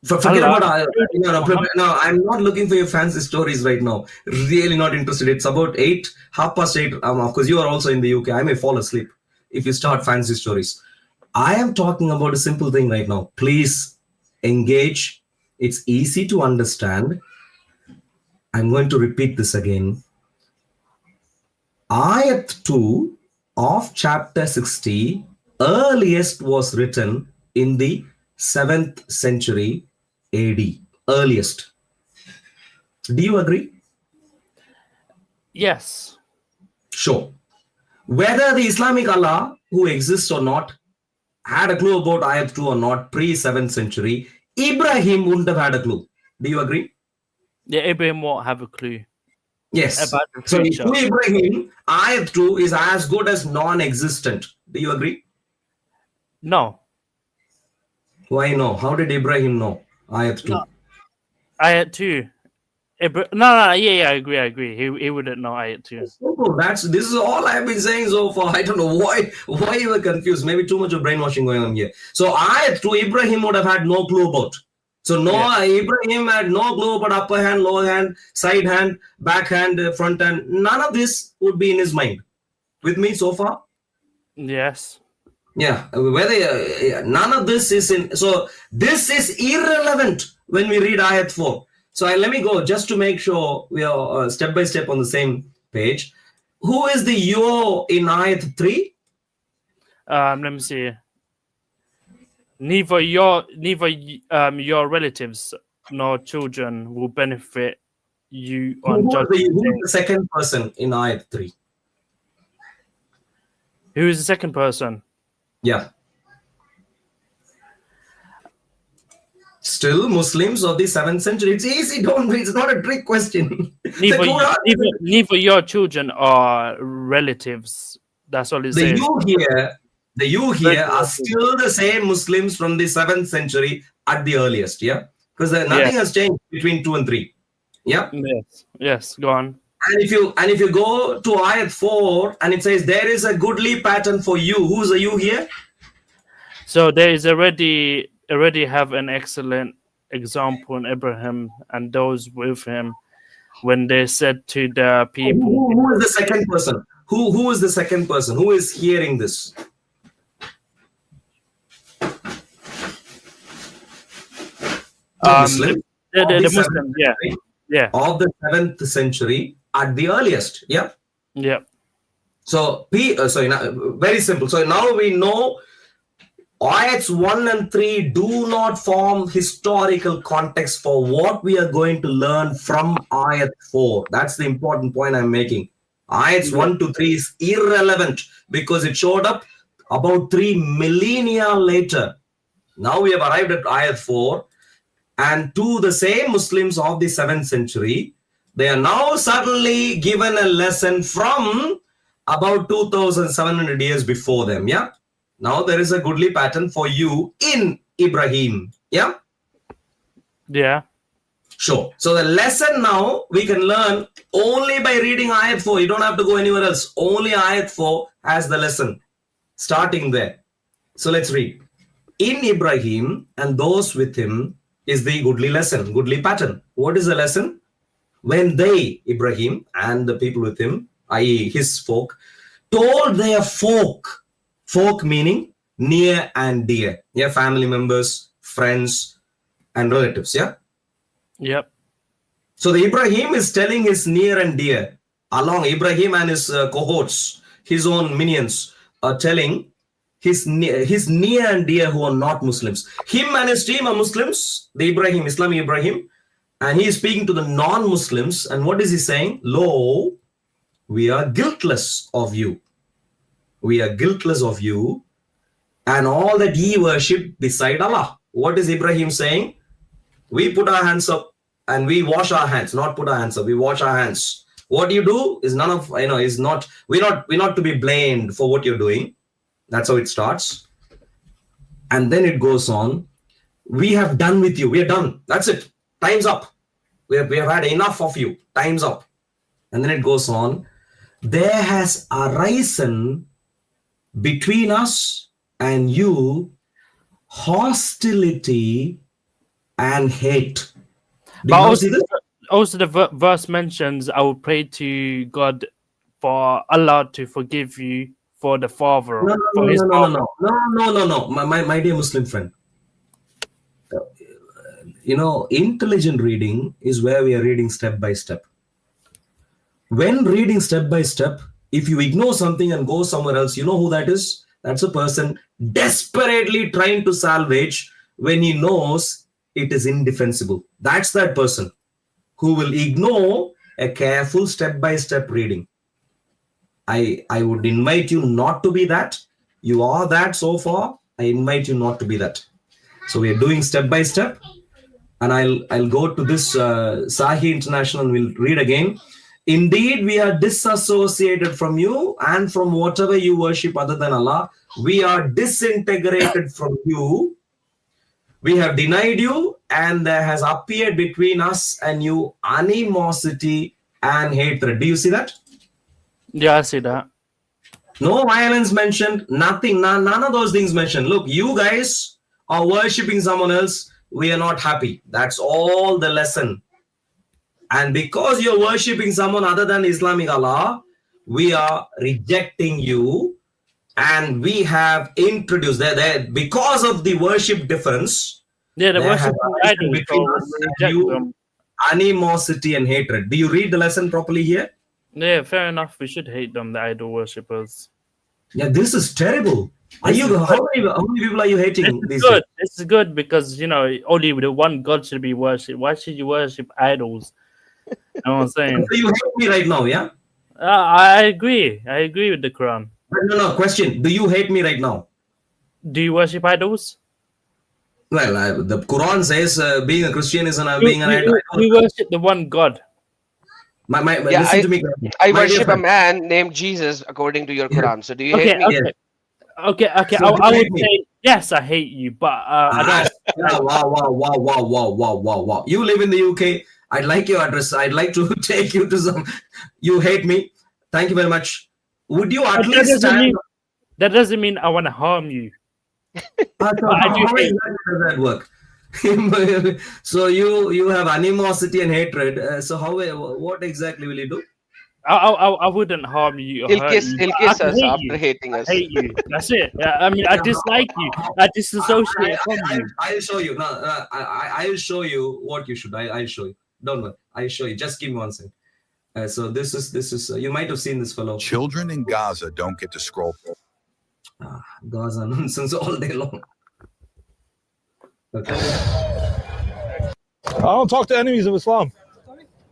Forget Allah, about Ayat. No, I'm not looking for your fancy stories right now. Really not interested. It's about 8:30. Of course, you are also in the UK. I may fall asleep if you start fancy stories. I am talking about a simple thing right now. Please engage. It's easy to understand. I'm going to repeat this again. Ayat 2 of chapter 60 earliest was written in the 7th century AD. Earliest. Do you agree? Yes. Sure. Whether the Islamic Allah, who exists or not, had a clue about Ayat 2 or not, pre-7th century, Ibrahim wouldn't have had a clue. Do you agree? Yeah, Abraham won't have a clue. Yes. About the So future. to Ibrahim, Ayat 2 is as good as non-existent. Do you agree? No. Why no? How did Ibrahim know Ayat 2? No. Ayat 2. No, yeah, I agree. He wouldn't know Ayat 2. Simple. This is all I've been saying so far. I don't know why you were confused. Maybe too much of brainwashing going on here. So Ayat 2, Ibrahim would have had no clue about. So Ibrahim had no clue about upper hand, lower hand, side hand, back hand, front hand. None of this would be in his mind. With me so far? Yes. Yeah. Whether none of this is in. So this is irrelevant when we read Ayat 4. So let me go just to make sure we are step by step on the same page. Who is the yo in Ayat 3? Let me see. Neither your relatives nor children will benefit you on Who judgment is day. the second person in Ayat 3? Who is the second person? Yeah. Still Muslims of the 7th century. It's easy, it's not a trick question. Neither your children are relatives. That's all it says. The you here are still the same Muslims from the 7th century at the earliest, yeah? Because nothing has changed between 2 and 3. Yeah? Yes, go on. And if you go to Ayat 4 and it says there is a goodly pattern for you, who's the you here? So there is already have an excellent example in Abraham and those with him when they said to the people. Who is the second person? Who is the second person? Who is hearing this? The Muslim, yeah. Of the 7th century at the earliest, yeah. Yeah. So very simple. So now we know Ayats 1 and 3 do not form historical context for what we are going to learn from Ayat 4. That's the important point I'm making. Ayats 1 to 3 is irrelevant because it showed up about 3 millennia later. Now we have arrived at Ayat 4, and to the same Muslims of the 7th century, they are now suddenly given a lesson from about 2,700 years before them. Yeah. Now there is a goodly pattern for you in Ibrahim. Yeah. Yeah. Sure. So the lesson now we can learn only by reading Ayat 4. You don't have to go anywhere else. Only Ayat 4 has the lesson. Starting there. So let's read. In Ibrahim and those with him is the goodly lesson, goodly pattern. What is the lesson? When they, Ibrahim and the people with him, i.e. his folk, told their folk meaning near and dear, yeah, family members, friends, and relatives, yeah? Yep. So the Ibrahim is telling his near and dear, along Ibrahim and his cohorts, his own minions, are telling his near and dear who are not Muslims. Him and his team are Muslims, the Islamic Ibrahim, and he is speaking to the non-Muslims. And what is he saying? Lo, we are guiltless of you. We are guiltless of you and all that ye worship beside Allah. What is Ibrahim saying? We put our hands up and we wash our hands, not put our hands up, we wash our hands. What you do is none of, is not, we're not to be blamed for what you're doing. That's how it starts. And then it goes on. We have done with you. We are done. That's it. Time's up. We have had enough of you. Time's up. And then it goes on. There has arisen between us and you hostility and hate. Do you see this? Also, the verse mentions, I will pray to God for Allah to forgive you for the father. No. My dear Muslim friend. Intelligent reading is where we are reading step by step. When reading step by step, if you ignore something and go somewhere else, you know who that is? That's a person desperately trying to salvage when he knows it is indefensible. That's that person who will ignore a careful step-by-step reading. I would invite you not to be that. You are that so far. I invite you not to be that. So we are doing step-by-step. And I'll go to this Sahih International and we'll read again. Indeed, we are disassociated from you and from whatever you worship other than Allah. We are disintegrated from you. We have denied you, and there has appeared between us and you animosity and hatred. Do you see that? Yeah, I see that. No violence mentioned, nothing, none of those things mentioned. Look, you guys are worshipping someone else. We are not happy. That's all the lesson. And because you're worshipping someone other than Islamic Allah, we are rejecting you. And we have introduced there because of the worship difference. Yeah, the worship between us and you, animosity and hatred. Do you read the lesson properly here? Yeah, fair enough. We should hate them, the idol worshippers. Yeah, this is terrible. How many people are you hating? This is good because only the one God should be worshipped. Why should you worship idols? You know what I'm saying? So you hate me right now, yeah? I agree. I agree with the Quran. No, question. Do you hate me right now? Do you worship idols? Well, the Quran says being a Christian is being an idol. We worship the one God. Listen to me. I worship a man named Jesus according to your Quran. So do you hate me? Okay. So I would say yes, I hate you, but I don't. Wow. You live in the UK. I'd like your address. I'd like to take you to some. You hate me. Thank you very much. Would you at least stand? That doesn't mean I want to harm you. How exactly does that work? So you have animosity and hatred. So what exactly will you do? I wouldn't harm you. He'll kiss us after hating us. I hate you. That's it. I mean, I dislike you. I disassociate from you. I'll show you. I'll show you what you should. I'll show you. Don't worry. I'll show you. Just give me 1 second. So this is. You might have seen this fellow. Children in Gaza don't get to scroll. Gaza nonsense all day long. Okay. I don't talk to enemies of Islam.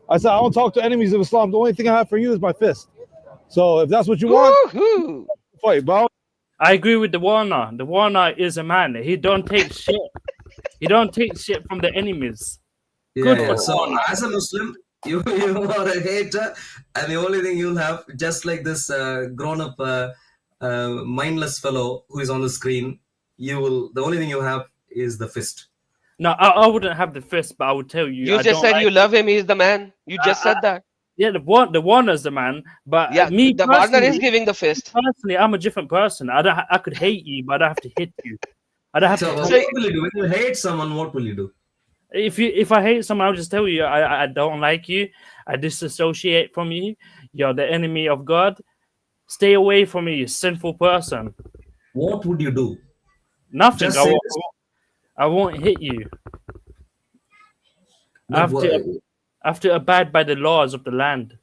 I said I don't talk to enemies of Islam. The only thing I have for you is my fist. So if that's what you want, fight, bro. I agree with the Warner. The Warner is a man. He don't take shit. He don't take shit from the enemies. Yeah. So as a Muslim, you are a hater, and the only thing you'll have, just like this grown-up, mindless fellow who is on the screen, the only thing you have is the fist. No, I wouldn't have the fist, but I would tell you. You just said you love him. He's the man. You just said that. Yeah, the Warner's the man, but me, the Warner is giving the fist. Personally, I'm a different person. I could hate you, but I don't have to hit you. I don't have to. What will you do when you hate someone? What will you do? If I hate someone, I'll just tell you I don't like you. I disassociate from you. You're the enemy of God. Stay away from me, you sinful person. What would you do? Nothing. I won't hit you. I have to abide by the laws of the land.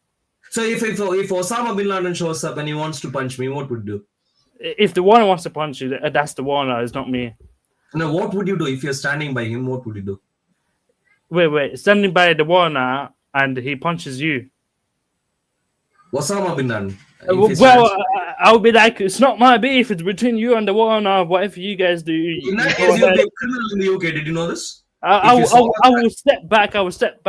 So if Osama bin Laden shows up and he wants to punch me, what would you do? If the warner wants to punch you, that's the warner. It's not me. Now, what would you do if you're standing by him? What would you do? Wait. Standing by the warner and he punches you. Osama bin Laden. If Well, he stands- I'll be like, it's not my beef. It's between you and the warner. Whatever you guys do. in that go case, you'll ahead. be a criminal in the UK. Did you know this? I if you saw will step back. I will step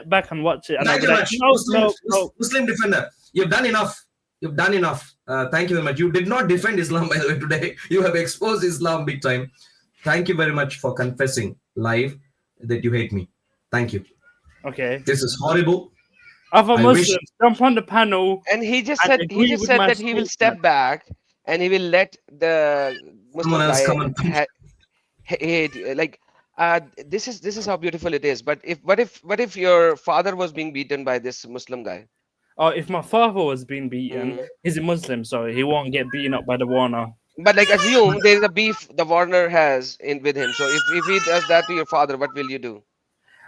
back and watch it. And I'll Thank be you like, very much. no. Muslim defender. You've done enough. You've done enough. Thank you very much. You did not defend Islam, by the way, today. You have exposed Islam big time. Thank you very much for confessing live that you hate me. Thank you. Okay. This is horrible. Other I Muslims wish- jump on the panel. And he just I said agree with my that he will step statement. back and he will let the Muslim Someone else guy come and punch. this is how beautiful it is. But what if your father was being beaten by this Muslim guy? Oh, if my father was being beaten, he's a Muslim, so he won't get beaten up by the warner. But like assume there is a beef the Warner has with him. So if he does that to your father, what will you do?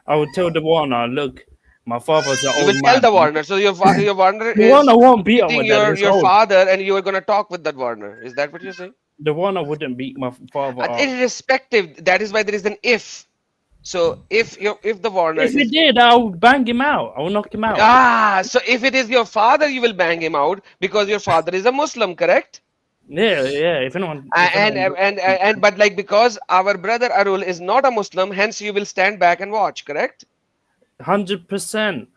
I would tell the warner, look, my father's an You old will man. tell the Warner. So your Warner The is warner won't beat up beating with that. your He's old. father, and you are gonna talk with that Warner. Is that what you're saying? The warner wouldn't beat my father up. Irrespective, that is why there is an if. So if the Warner If he is, did, I'll bang him out. I'll knock him out. so if it is your father, you will bang him out because your father is a Muslim, correct? Yeah. If anyone, But like because our brother Arul is not a Muslim, hence you will stand back and watch, correct? 100%.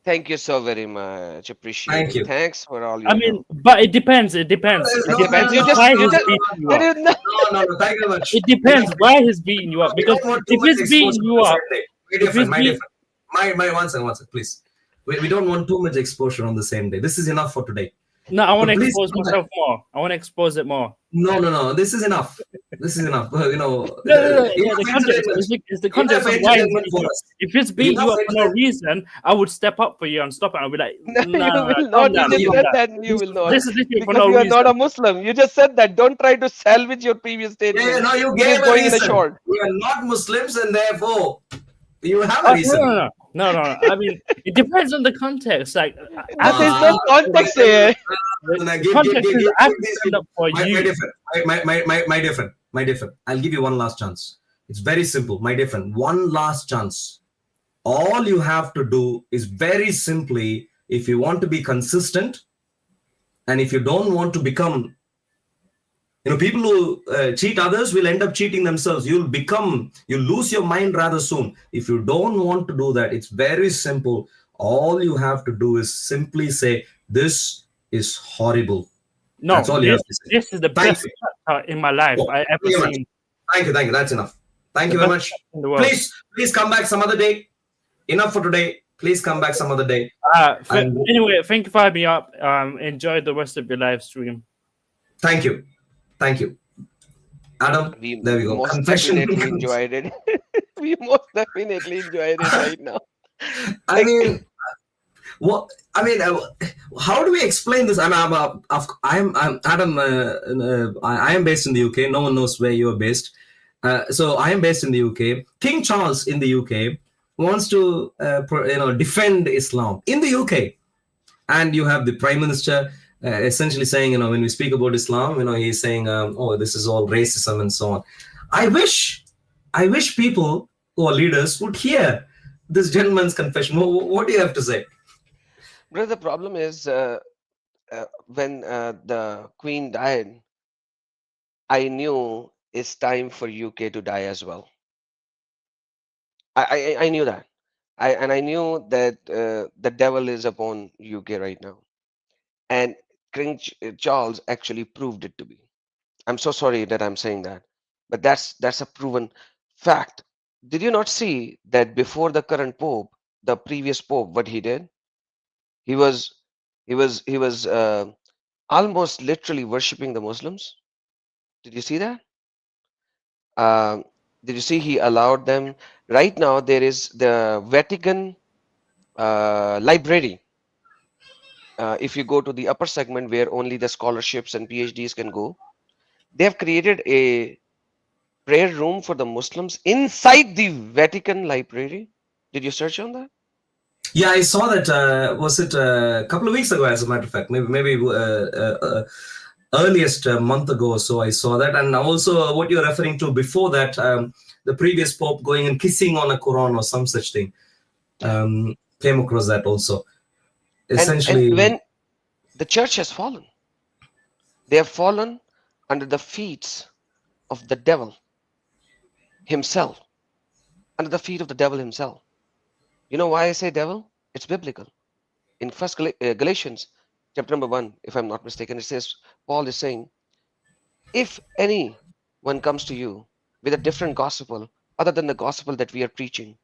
Thank you so very much. Appreciate Thank it. you. Thanks for all your I mean, help. but it depends. It depends. No, It depends You just- why you he's just- beating you There up. is no- No. Thank you very much. It depends why he's beating you up. We Because don't want too if much he's beating exposure you on the up, same day. My if different. he's My beat- different. My one second, please. We don't want too much exposure on the same day. This is enough for today. no, I want to But please expose come back. myself more. I want to expose it more. No. This is enough. This is enough. No. Enough The context. entertainment. It's the context Enough of why he's entertainment beating you for up. us. If it's beating you Enough up for no entertainment. reason, I would step up for you and stop it. I'll be like, No, nah, you will calm not. down, You just calm said down. that you will not. This is literally for Because no you are reason. not a Muslim. You just said that. Don't try to salvage your previous statement. Yeah, no, you It is gave a going in a reason. short. We are not Muslims, and therefore you have a reason. No. I mean, it depends on the context. Like, There is no context here. the context is I can stand up for My you. different. My different. I'll give you one last chance. It's very simple. My different. One last chance. All you have to do is very simply, if you want to be consistent, and if you don't want to become, people who cheat others will end up cheating themselves. You'll lose your mind rather soon. If you don't want to do that, it's very simple. All you have to do is simply say, this is horrible. No, That's all you have to say. this is the Thank best you. chapter in my life I ever Thank you very much. seen. Thank you. That's enough. Thank you The very best much. chapter in the world. Please come back some other day. Enough for today. Please come back some other day. Anyway, thank you for having me up. Enjoy the rest of your live stream. Thank you. Adam, We there we go. most Confession. definitely enjoyed it. We most definitely enjoyed it right now. I mean, how do we explain this? I'm Adam. I am based in the UK. No one knows where you are based. So I am based in the UK. King Charles in the UK wants to, defend Islam in the UK, and you have the Prime Minister essentially saying, when we speak about Islam, he's saying, this is all racism and so on. I wish people who are leaders would hear this gentleman's confession. What do you have to say? Brother, the problem is when the Queen died, I knew it's time for UK to die as well. I knew that. I knew that the devil is upon UK right now. And King Charles actually proved it to be. I'm so sorry that I'm saying that, but that's a proven fact. Did you not see that before the current Pope, the previous Pope, what he did? He was almost literally worshipping the Muslims. Did you see that? Did you see he allowed them? Right now there is the Vatican library. If you go to the upper segment where only the scholarships and PhDs can go, they have created a prayer room for the Muslims inside the Vatican library. Did you search on that? Yeah, I saw that. Was it a couple of weeks ago, as a matter of fact? Maybe earliest month ago or so I saw that. And also what you're referring to before that, the previous Pope going and kissing on a Quran or some such thing. Came across that also. Essentially, And when the church has fallen, they have fallen under the feet of the devil himself, under the feet of the devil himself. You know why I say devil? It's biblical. In First Galatians chapter number 1, if I'm not mistaken, it says, Paul is saying, if anyone comes to you with a different gospel other than the gospel that we are preaching,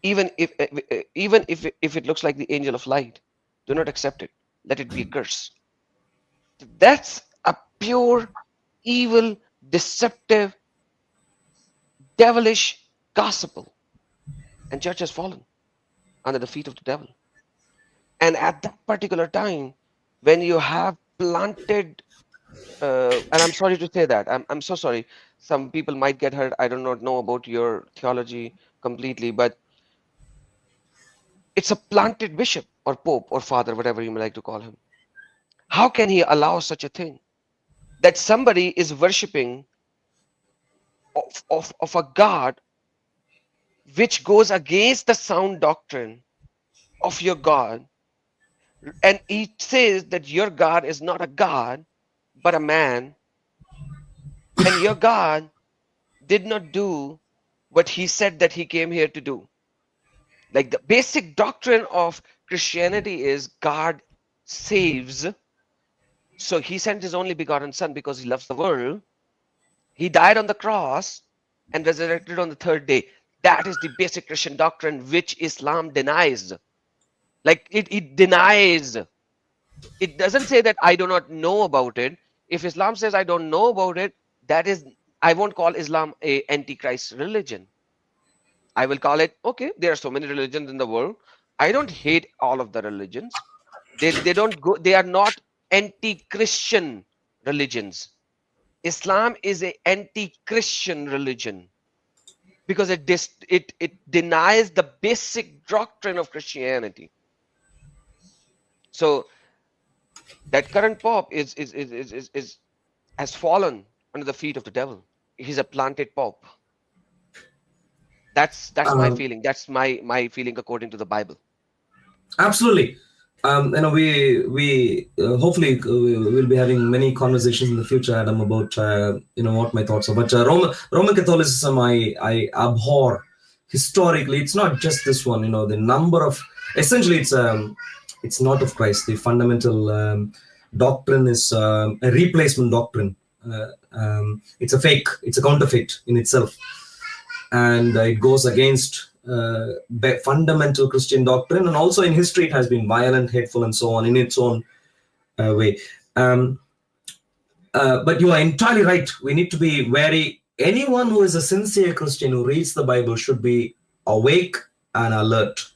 even if it looks like the angel of light, do not accept it. Let it be a curse. That's a pure, evil, deceptive, devilish gospel. And church has fallen under the feet of the devil. And at that particular time, when you have planted, and I'm sorry to say that, I'm so sorry. Some people might get hurt. I do not know about your theology completely, but it's a planted bishop or pope or father, whatever you may like to call him. How can he allow such a thing? That somebody is worshipping of a God which goes against the sound doctrine of your God. And he says that your God is not a God, but a man. And your God did not do what he said that he came here to do. Like the basic doctrine of Christianity is God saves. So he sent his only begotten son because he loves the world. He died on the cross and resurrected on the third day. That is the basic Christian doctrine which Islam denies. Like it denies. It doesn't say that I do not know about it. If Islam says I don't know about it, that is, I won't call Islam a antichrist religion. I will call it, okay, there are so many religions in the world. I don't hate all of the religions. They don't go, they are not anti-Christian religions. Islam is a anti-Christian religion because it denies the basic doctrine of Christianity. So that current pope has fallen under the feet of the devil. He's a planted pope. That's my feeling. That's my feeling according to the Bible. Absolutely. We hopefully we will be having many conversations in the future, Adam, about what my thoughts are. But Roman Catholicism, I abhor historically. It's not just this one. The number of, essentially it's not of Christ. The fundamental doctrine is a replacement doctrine. It's a fake. It's a counterfeit in itself, and it goes against fundamental Christian doctrine, and also in history it has been violent, hateful, and so on in its own way. But you are entirely right. We need to be wary. Anyone who is a sincere Christian who reads the Bible should be awake and alert.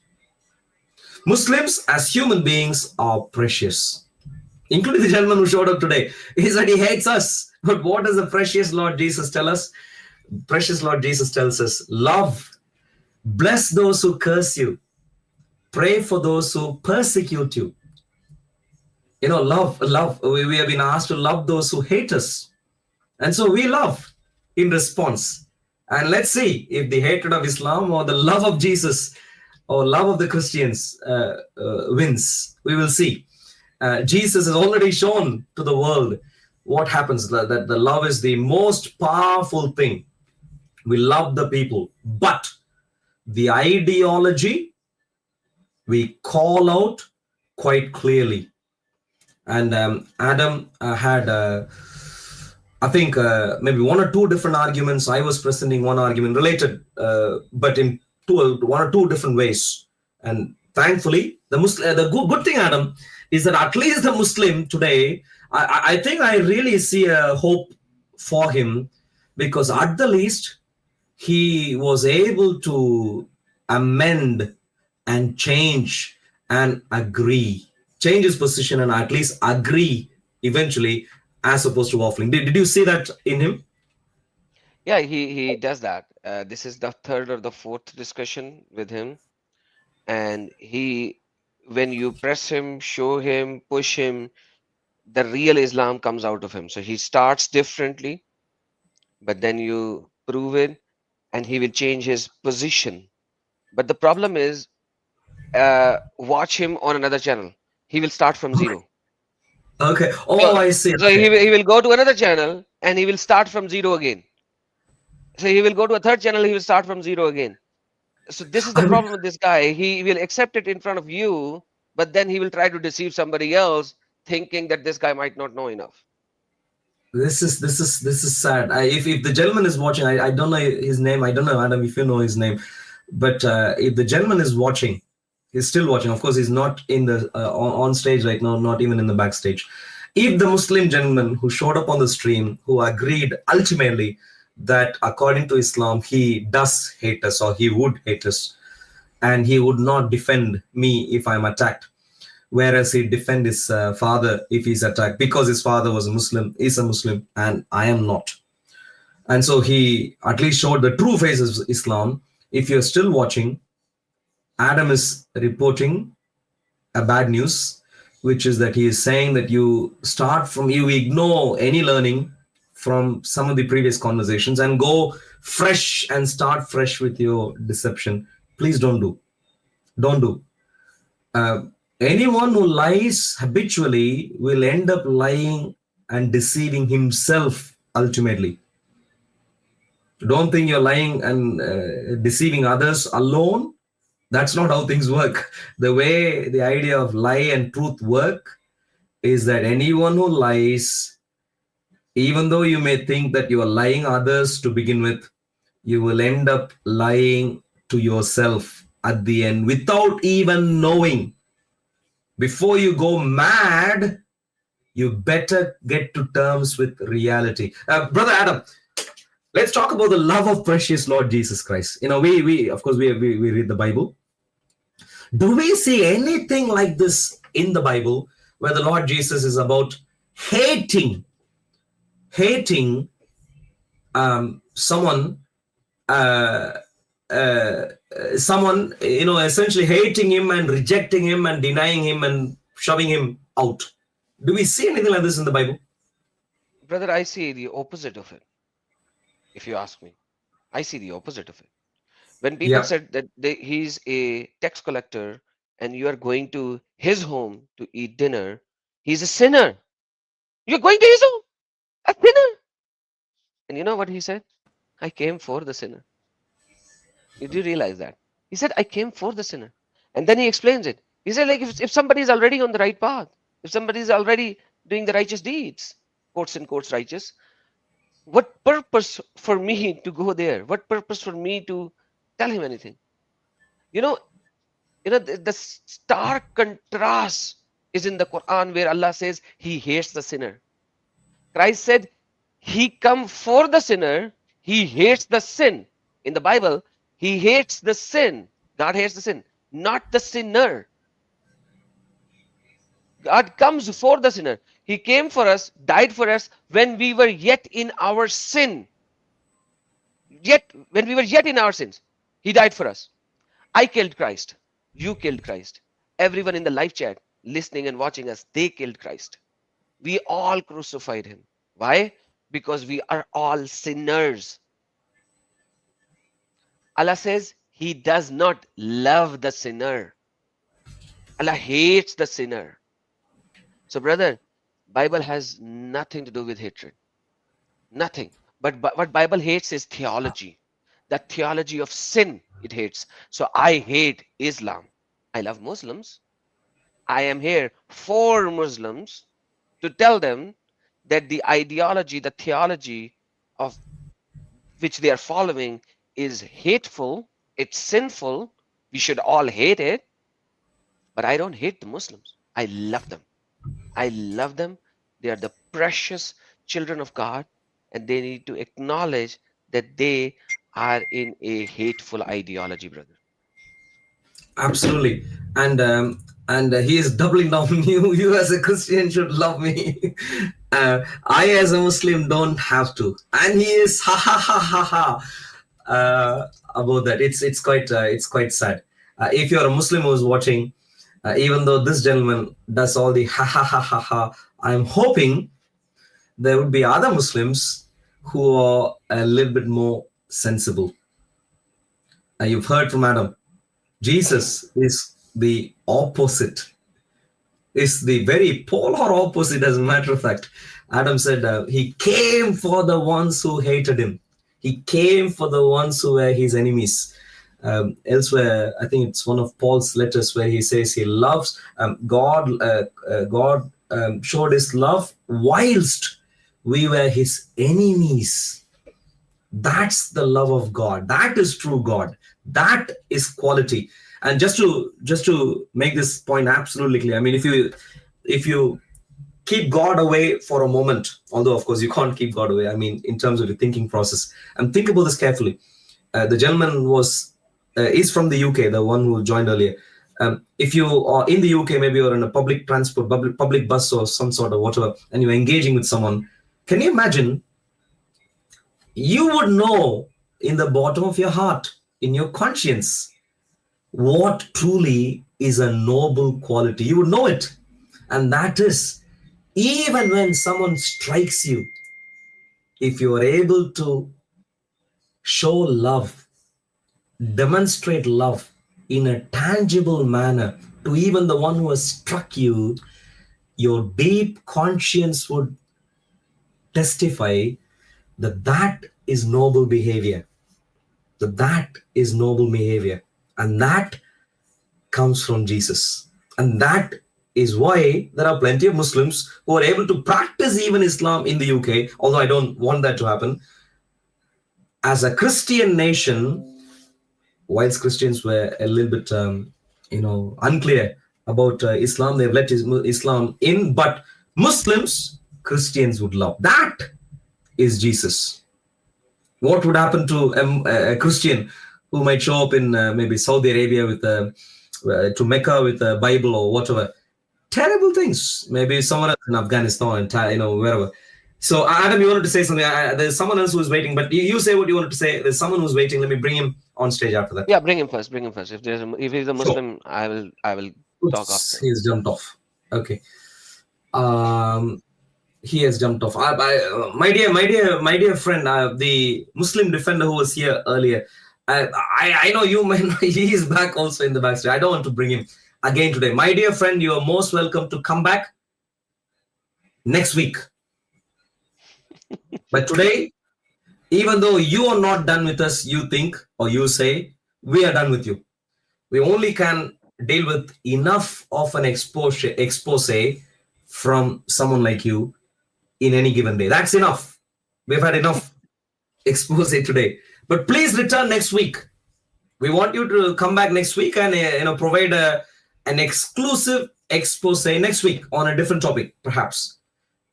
Muslims as human beings are precious, including the gentleman who showed up today. He said he hates us. But what does the precious Lord Jesus tell us? Precious Lord Jesus tells us, love. Bless those who curse you. Pray for those who persecute you. Love. We have been asked to love those who hate us. And so we love in response. And let's see if the hatred of Islam or the love of Jesus or love of the Christians wins. We will see. Jesus has already shown to the world what happens, that the love is the most powerful thing. We love the people, but the ideology we call out quite clearly. And Adam had, I think, maybe one or two different arguments. I was presenting one argument related, but in one or two different ways. And thankfully, the good thing, Adam, is that at least the Muslim today, I think I really see a hope for him, because at the least, he was able to amend and change and agree, change his position and at least agree eventually, as opposed to waffling. Did you see that in him? Yeah, he does that. This is the third or the fourth discussion with him. And when you press him, show him, push him, the real Islam comes out of him. So he starts differently, but then you prove it, and he will change his position. But the problem is, watch him on another channel. He will start from zero. Okay. Oh, So, I see. so he will go to another channel and he will start from zero again. So he will go to a third channel, he will start from zero again. So this is the problem with this guy. He will accept it in front of you, but then he will try to deceive somebody else, thinking that this guy might not know enough. This is sad. If the gentleman is watching, I don't know his name. I don't know, Adam, if you know his name, but if the gentleman is watching, he's still watching. Of course, he's not in the on stage right now, not even in the backstage. If the Muslim gentleman who showed up on the stream, who agreed ultimately that according to Islam, he does hate us, or he would hate us, and he would not defend me if I'm attacked, whereas he defend his father if he's attacked, because his father was a Muslim, is a Muslim, and I am not. And so he at least showed the true face of Islam. If you're still watching, Adam is reporting a bad news, which is that he is saying that you ignore any learning from some of the previous conversations and go fresh and start fresh with your deception. Please don't do. Anyone who lies habitually will end up lying and deceiving himself ultimately. Don't think you're lying and deceiving others alone. That's not how things work. The way the idea of lie and truth work is that anyone who lies, even though you may think that you are lying others to begin with, you will end up lying to yourself at the end without even knowing. Before you go mad, you better get to terms with reality. Brother Adam, let's talk about the love of precious Lord Jesus Christ. You know, we of course we read the Bible. Do we see anything like this in the Bible where the Lord Jesus is about hating someone, you know, essentially hating him and rejecting him and denying him and shoving him out? Do we see anything like this in the Bible? Brother, I see the opposite of it. If you ask me, I see the opposite of it. When people said that he's a tax collector and you are going to his home to eat dinner, he's a sinner. You're going to his home, a sinner. And you know what he said? I came for the sinner. Did you realize that? He said, I came for the sinner. And then he explains it. He said, like, if somebody is already on the right path, if somebody is already doing the righteous deeds, quotes and quotes righteous, what purpose for me to go there? What purpose for me to tell him anything? You know, the stark contrast is in the Quran where Allah says he hates the sinner. Christ said he come for the sinner, he hates the sin. In the Bible, he hates the sin. God hates the sin, not the sinner. God comes for the sinner. He came for us, died for us when we were yet in our sin. When we were yet in our sins, he died for us. I killed Christ. You killed Christ. Everyone in the live chat listening and watching us, they killed Christ. We all crucified him. Why? Because we are all sinners. Allah says he does not love the sinner. Allah hates the sinner. So brother, Bible has nothing to do with hatred. Nothing. But what Bible hates is theology. The theology of sin it hates. So I hate Islam. I love Muslims. I am here for Muslims to tell them that the ideology, the theology of which they are following is hateful, it's sinful, we should all hate it. But I don't hate the Muslims. I love them. I love them. They are the precious children of God, and they need to acknowledge that they are in a hateful ideology, brother. Absolutely. And he is doubling down. You as a Christian should love me. I as a Muslim don't have to. And he is about that. It's quite sad. If you're a Muslim who's watching, even though this gentleman does all the I'm hoping there would be other Muslims who are a little bit more sensible. You've heard from Adam. Jesus is the opposite, is the very polar opposite, as a matter of fact. Adam said he came for the ones who hated him. He came for the ones who were his enemies. Elsewhere, I think it's one of Paul's letters where he says he loves God. God showed his love whilst we were his enemies. That's the love of God. That is true God. That is quality. And just to make this point absolutely clear, I mean, if you keep God away for a moment, although of course you can't keep God away, I mean, in terms of the thinking process, and think about this carefully. The gentleman is from the UK, the one who joined earlier. If you are in the UK, maybe you're in a public transport, public bus or some sort of whatever, and you're engaging with someone, can you imagine? You would know in the bottom of your heart, in your conscience, what truly is a noble quality. You would know it. And that is, even when someone strikes you, if you are able to show love, demonstrate love in a tangible manner to even the one who has struck you, your deep conscience would testify that is noble behavior. That is noble behavior. And that comes from Jesus. And that is why there are plenty of Muslims who are able to practice even Islam in the UK, although I don't want that to happen. As a Christian nation, whilst Christians were a little bit, unclear about Islam, they've let Islam in, but Muslims, Christians would love. That is Jesus. What would happen to a Christian who might show up in maybe Saudi Arabia with to Mecca with a Bible or whatever? Terrible things. Maybe someone else in Afghanistan and wherever. So Adam, you wanted to say something. There's someone else who's waiting, but you say what you wanted to say. There's someone who's waiting. Let me bring him on stage after that. Yeah, bring him first. Bring him first. If he's a Muslim, sure. I will talk after. He's jumped off. Okay. He has jumped off. My dear friend, the Muslim defender who was here earlier. I know you might not, he is back also in the backstreet. I don't want to bring him again today. My dear friend, you are most welcome to come back next week. But today, even though you are not done with us, you think or you say, we are done with you. We only can deal with enough of an expose from someone like you in any given day. That's enough. We've had enough expose today. But please return next week. We want you to come back next week and provide an exclusive expose next week on a different topic, perhaps.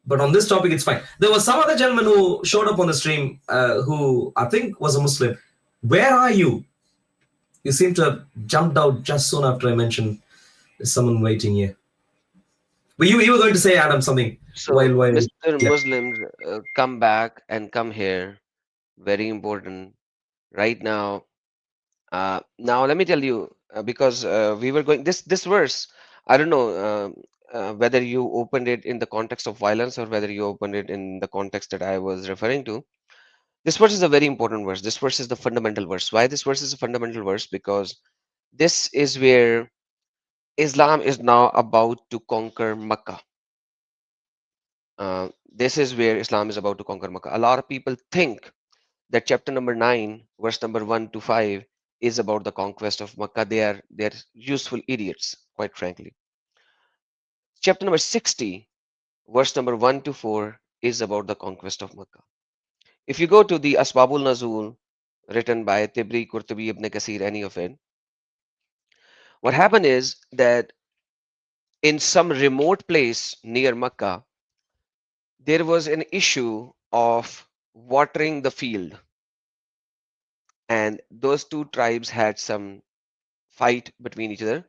But on this topic, it's fine. There was some other gentleman who showed up on the stream who I think was a Muslim. Where are you? You seem to have jumped out just soon after I mentioned there's someone waiting here. But you were going to say, Adam, something. So, while Mr. yeah. Muslims, come back and come here. Very important. Right now. Now, let me tell you, because we were going this verse. I don't know whether you opened it in the context of violence or whether you opened it in the context that I was referring to. This verse is a very important verse. This verse is the fundamental verse. Why this verse is a fundamental verse? Because this is where Islam is now about to conquer Mecca. This is where Islam is about to conquer Mecca. A lot of people think that chapter number 9, verse number 1 to 5 is about the conquest of Mecca. They're useful idiots, quite frankly. Chapter number 60, verse number 1 to 4 is about the conquest of Mecca. If you go to the Asbabul Nazul, written by Tibri, Qurtubi, Ibn Kasir, any of it, what happened is that in some remote place near Mecca, there was an issue of watering the field. And those two tribes had some fight between each other.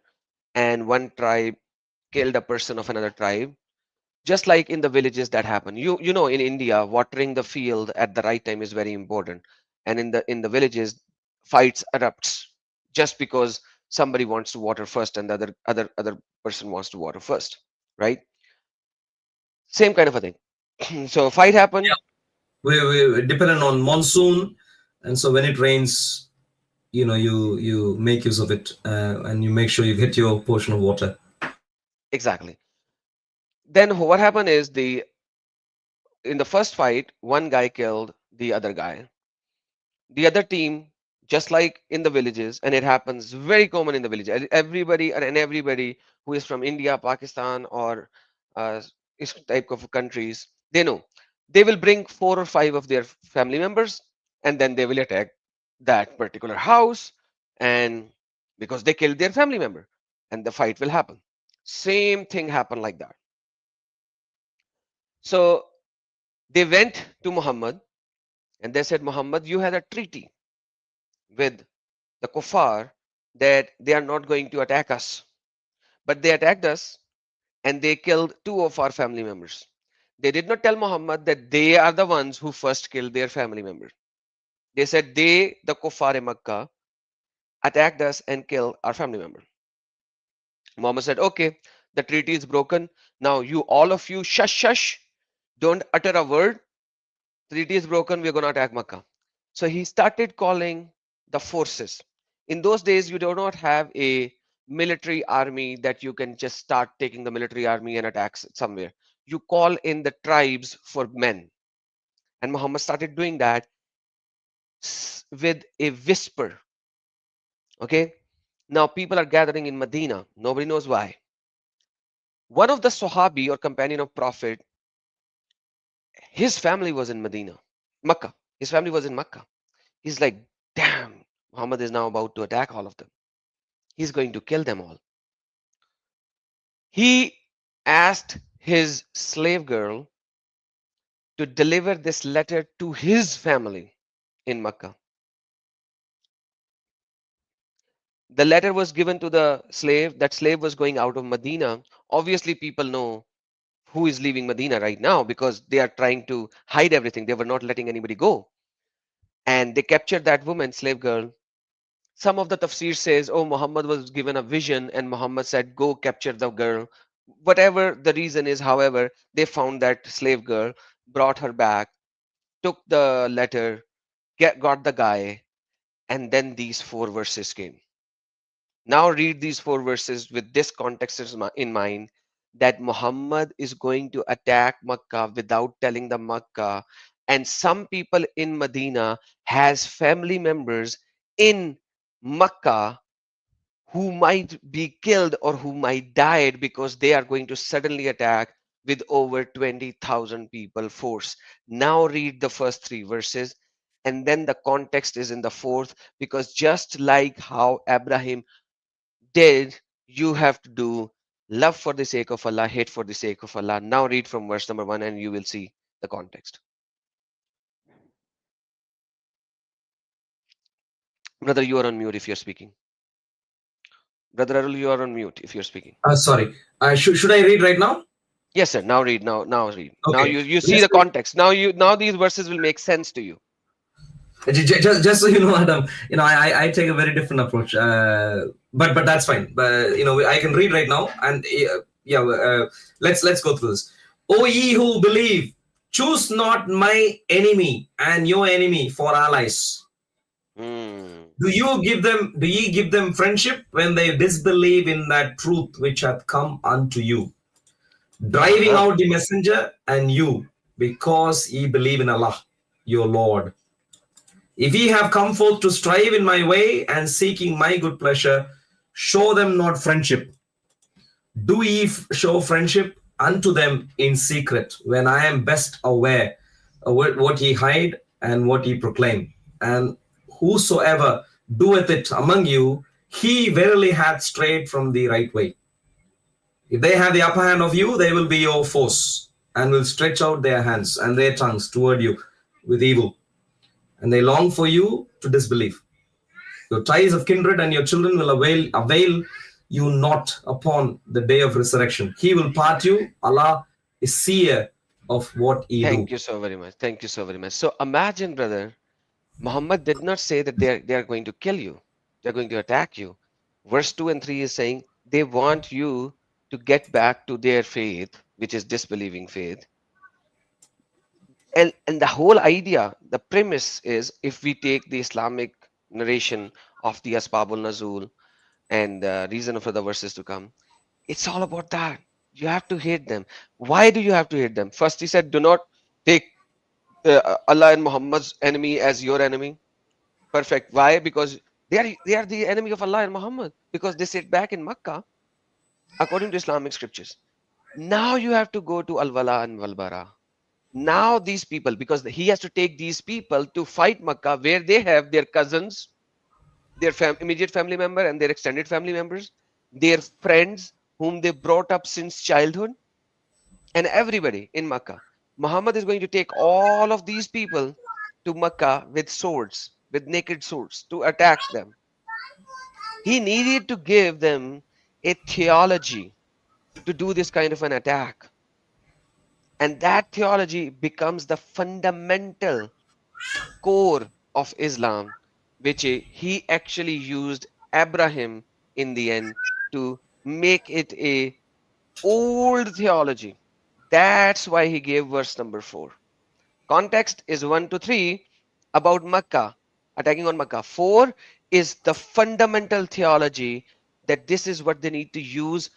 And one tribe killed a person of another tribe. Just like in the villages that happen. You know, in India, watering the field at the right time is very important. And in the villages, fights erupts just because somebody wants to water first and the other person wants to water first, right? Same kind of a thing. So fight happened. Yeah. We dependent on monsoon, and so when it rains, you make use of it, and you make sure you get your portion of water. Exactly. Then what happened is in the first fight, one guy killed the other guy. The other team, just like in the villages, and it happens very common in the village. Everybody who is from India, Pakistan, or this type of countries, they know they will bring 4 or 5 of their family members, and then they will attack that particular house, and because they killed their family member, and the fight will happen. Same thing happened like that. So they went to Muhammad and they said, Muhammad, you had a treaty with the kuffar that they are not going to attack us. But they attacked us and they killed 2 of our family members. They did not tell Muhammad that they are the ones who first killed their family member. They said they, the kuffar in Makkah, attacked us and killed our family member. Muhammad said, okay, the treaty is broken. Now you, all of you, shush, shush, don't utter a word. Treaty is broken, we're going to attack Makkah. So he started calling the forces. In those days, you do not have a military army that you can just start taking the military army and attack somewhere. You call in the tribes for men. And Muhammad started doing that with a whisper. Okay. Now people are gathering in Medina. Nobody knows why. One of the Sahabi or companion of Prophet, his family was in Medina, Makkah. His family was in Makkah. He's like, damn, Muhammad is now about to attack all of them. He's going to kill them all. He asked his slave girl to deliver this letter to his family in Makkah. The letter was given to the slave. That slave was going out of Medina. Obviously, people know who is leaving Medina right now because they are trying to hide everything. They were not letting anybody go. And they captured that woman, slave girl. Some of the tafsir says, oh, Muhammad was given a vision and Muhammad said, go capture the girl. Whatever the reason is, however, they found that slave girl, brought her back, took the letter, got the guy, and then these 4 verses came. Now read these 4 verses with this context in mind, that Muhammad is going to attack Makkah without telling the Makkah, and some people in Medina has family members in Makkah who might be killed or who might died because they are going to suddenly attack with over 20,000 people force. Now read the first 3 verses, and then the context is in the fourth, because just like how Abraham did, you have to do love for the sake of Allah, hate for the sake of Allah. Now read from verse number 1 and you will see the context. Brother, you are on mute if you're speaking. Brother Arul, you are on mute if you're speaking. Sorry. Should I read right now? Yes, sir. Now read. Now read. Okay. Now you see the context. Now these verses will make sense to you. Just so you know, Adam, I take a very different approach, but that's fine. But I can read right now, and let's go through this. O ye who believe, choose not my enemy and your enemy for allies. Do ye give them friendship when they disbelieve in that truth which hath come unto you, driving out the messenger and you, because ye believe in Allah, your Lord. If ye have come forth to strive in my way and seeking my good pleasure, show them not friendship. Do ye show friendship unto them in secret, when I am best aware of what ye hide and what ye proclaim. And whosoever doeth it among you, he verily hath strayed from the right way. If they have the upper hand of you, they will be your foes, and will stretch out their hands and their tongues toward you with evil. And they long for you to disbelieve. Your ties of kindred and your children will avail you not upon the day of resurrection. He will part you. Allah is seer of what ye do. Thank you so very much. Thank you so very much. So imagine, brother, Muhammad did not say that they are going to kill you. They're going to attack you. Verse 2 and 3 is saying they want you to get back to their faith, which is disbelieving faith. And the whole idea, the premise is, if we take the Islamic narration of the Asbabul Nazul and the reason for the verses to come, it's all about that. You have to hate them. Why do you have to hate them? First, he said, do not take Allah and Muhammad's enemy as your enemy. Perfect. Why? Because they are the enemy of Allah and Muhammad, because they sit back in Makkah according to Islamic scriptures. Now you have to go to Al-Wala and Wal-Bara. Now these people, because he has to take these people to fight Makkah, where they have their cousins, their immediate family member and their extended family members, their friends whom they brought up since childhood, and everybody in Makkah. Muhammad is going to take all of these people to Makkah with swords, with naked swords, to attack them. He needed to give them a theology to do this kind of an attack. And that theology becomes the fundamental core of Islam, which he actually used Abraham in the end to make it a old theology. That's why he gave verse number 4. Context is 1 to 3 about Makkah, attacking on Makkah. 4 is the fundamental theology that this is what they need to use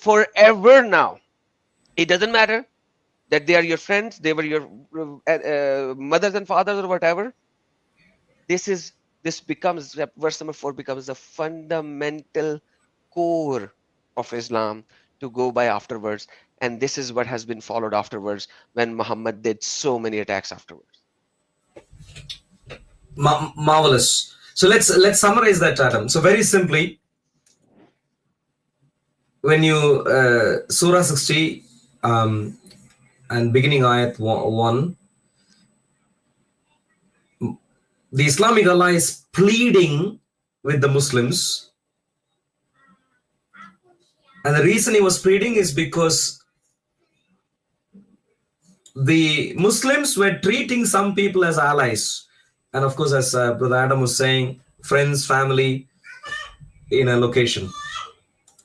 forever now. It doesn't matter that they are your friends, they were your mothers and fathers or whatever. This becomes, verse number 4 becomes the fundamental core of Islam to go by afterwards. And this is what has been followed afterwards when Muhammad did so many attacks afterwards. Marvelous. So let's summarize that, Adam. So very simply, when you Surah 60 and beginning ayat 1, the Islamic Allah is pleading with the Muslims, and the reason he was pleading is because the Muslims were treating some people as allies, and of course, as Brother Adam was saying, friends, family in a location.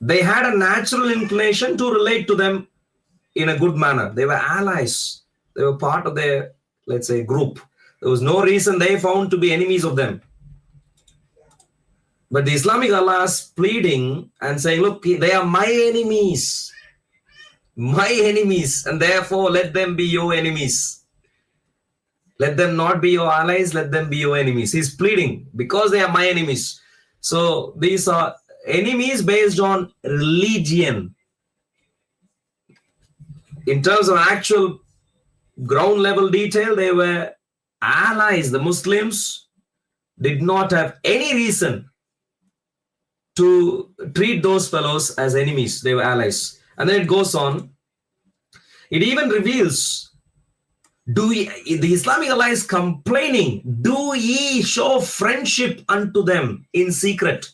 They had a natural inclination to relate to them in a good manner. They were allies. They were part of their, let's say, group. There was no reason they found to be enemies of them. But the Islamic Allah is pleading and saying, look, they are my enemies, and therefore let them be your enemies. Let them not be your allies, let them be your enemies. He's pleading because they are my enemies. So these are enemies based on religion. In terms of actual ground level detail, they were allies. The Muslims did not have any reason to treat those fellows as enemies. They were allies. And then it goes on. It even reveals, the Islamic Allah is complaining, do ye show friendship unto them in secret,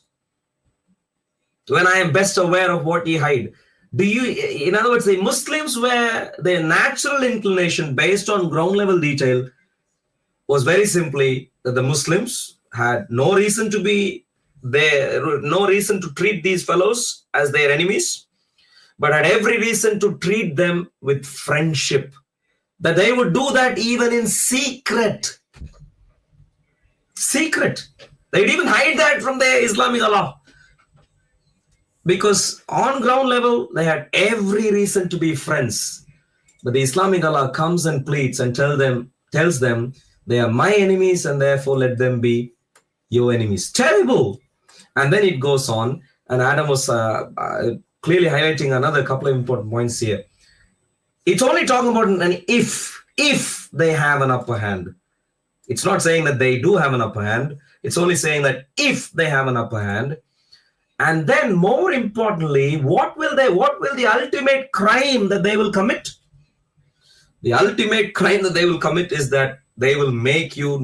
when I am best aware of what ye hide? Do you, in other words, the Muslims were, their natural inclination based on ground level detail was very simply that the Muslims had no reason to be there, no reason to treat these fellows as their enemies, but had every reason to treat them with friendship. That they would do that even in secret. Secret. They'd even hide that from their Islamic Allah. Because on ground level, they had every reason to be friends. But the Islamic Allah comes and pleads and tells them, they are my enemies and therefore let them be your enemies. Terrible. And then it goes on, and Adam was clearly highlighting another couple of important points here. It's only talking about an if they have an upper hand. It's not saying that they do have an upper hand. It's only saying that if they have an upper hand. And then more importantly, what will the ultimate crime that they will commit? The ultimate crime that they will commit is that they will make you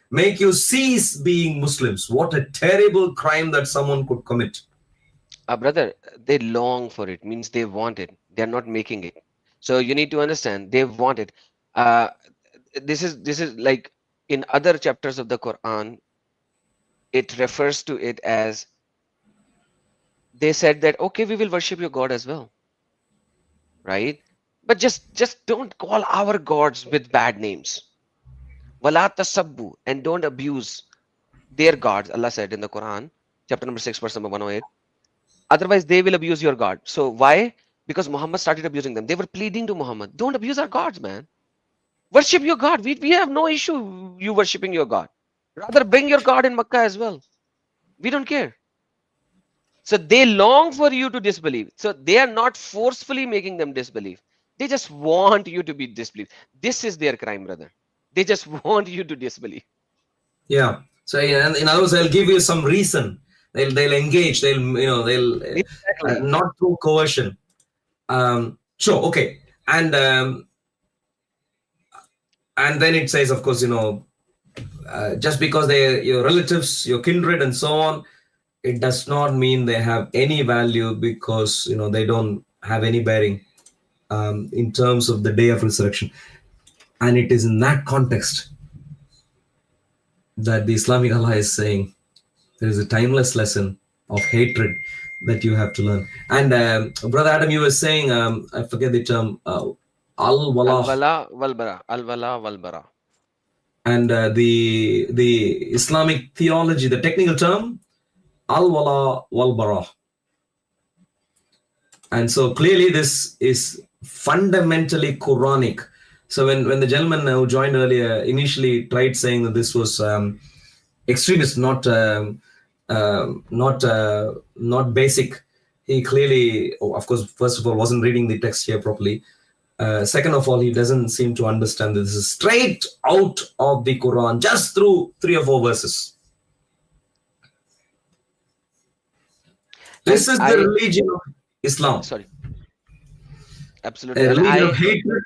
make you cease being Muslims. What a terrible crime that someone could commit. Brother, they long for it, means they want it. They're not making it. So you need to understand, they want it. This is like in other chapters of the Quran, it refers to it as, they said that, okay, we will worship your God as well. right? But just don't call our gods with bad names. Wala tasabbu, and don't abuse their gods. Allah said in the Quran, chapter number 6, verse number 108. Otherwise, they will abuse your God. So why? Because Muhammad started abusing them. They were pleading to Muhammad, don't abuse our gods, man. Worship your God. We have no issue you worshipping your God. Rather, bring your God in Makkah as well. We don't care. So they long for you to disbelieve. So they are not forcefully making them disbelieve. They just want you to be disbelieved. This is their crime, brother. They just want you to disbelieve. Yeah. So in other words, they'll give you some reason. They'll engage. They'll Exactly. not through coercion. Sure. Okay. And then it says, of course, just because they're your relatives, your kindred, and so on, it does not mean they have any value, because they don't have any bearing in terms of the day of resurrection. And it is in that context that the Islamic Allah is saying there is a timeless lesson of hatred that you have to learn. And Brother Adam, you were saying, I forget the term, al-wala. Al-wala wal-bara. Al-wala wal-bara. And the Islamic theology, the technical term, al-wala wal-bara. And so clearly this is fundamentally Quranic. So when the gentleman who joined earlier initially tried saying that this was extremist, not basic, he clearly, of course, first of all, wasn't reading the text here properly. Second of all, he doesn't seem to understand that this is straight out of the Quran, just through 3 or 4 verses. This is the religion of Islam. Sorry. Absolutely. A religion of hatred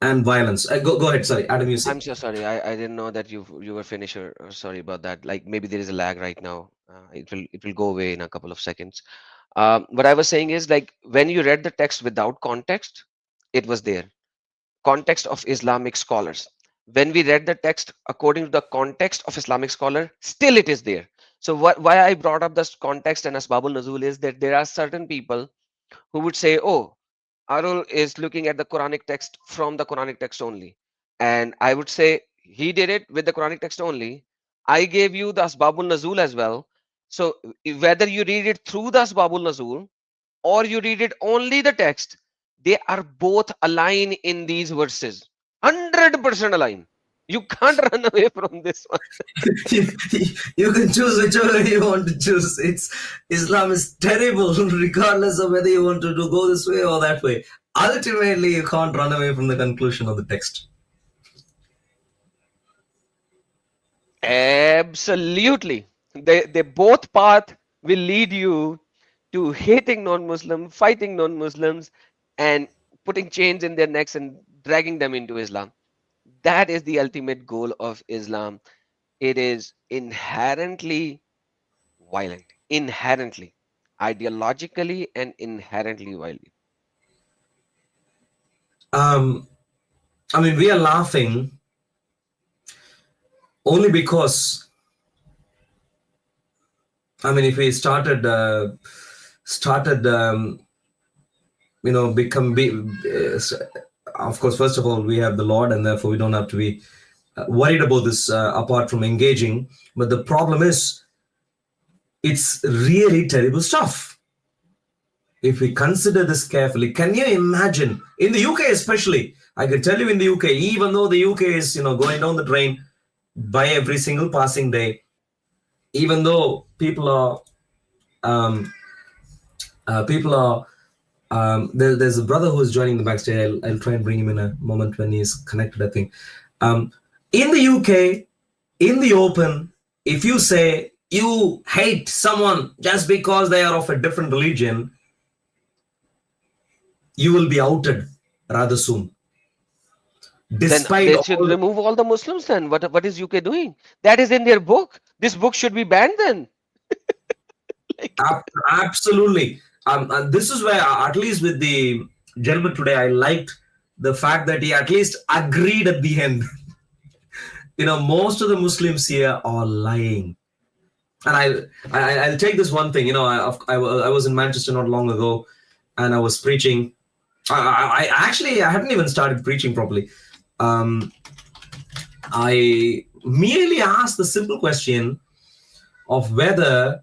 and violence. Go ahead. Sorry, Adam, you say. I'm so sorry. I didn't know that you were finished. Or sorry about that. Like maybe there is a lag right now. It will go away in a couple of seconds. What I was saying is, like, when you read the text without context, it was there. Context of Islamic scholars. When we read the text according to the context of Islamic scholar, still it is there. So why I brought up this context and Asbabul Nuzul is that there are certain people who would say, oh, Arul is looking at the Quranic text from the Quranic text only. And I would say he did it with the Quranic text only. I gave you the Asbabul Nuzul as well. So whether you read it through the Asbabul Nuzul or you read it only the text, they are both aligned in these verses. 100% aligned. You can't run away from this one. You can choose whichever you want to choose. Islam is terrible, regardless of whether you want to go this way or that way. Ultimately, you can't run away from the conclusion of the text. Absolutely. They both path will lead you to hating non-Muslim, fighting non-Muslims, and putting chains in their necks and dragging them into Islam. That is the ultimate goal of Islam. It is inherently violent, inherently, ideologically and inherently violent. I mean, we are laughing only because, I mean, if we started of course, first of all, we have the Lord, and therefore we don't have to be worried about this apart from engaging. But the problem is, it's really terrible stuff. If we consider this carefully, can you imagine, in the UK especially, I can tell you in the UK, even though the UK is, going down the drain by every single passing day, even though people are there's a brother who is joining the backstage. I'll try and bring him in a moment when he's connected, I think. In the UK, in the open, if you say you hate someone just because they are of a different religion, you will be outed rather soon. Despite then they should remove all the Muslims then. What is UK doing? That is in their book. This book should be banned then. Absolutely. And this is where, at least with the gentleman today, I liked the fact that he at least agreed at the end. Most of the Muslims here are lying. And I'll take this one thing. I was in Manchester not long ago, and I was preaching, I actually I hadn't even started preaching properly. I merely asked the simple question of whether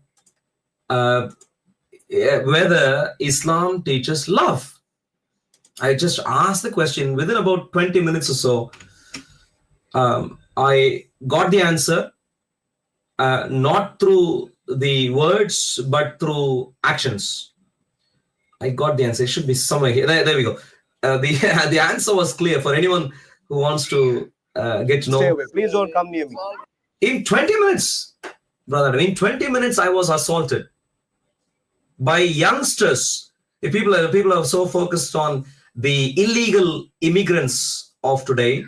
Islam teaches love. I just asked the question. Within about 20 minutes or so, I got the answer, not through the words, but through actions. I got the answer. It should be somewhere here. There we go. The answer was clear for anyone who wants to get to know. Stay away. Please don't come near me. In 20 minutes, brother, in 20 minutes, I was assaulted by youngsters. If people are so focused on the illegal immigrants of today,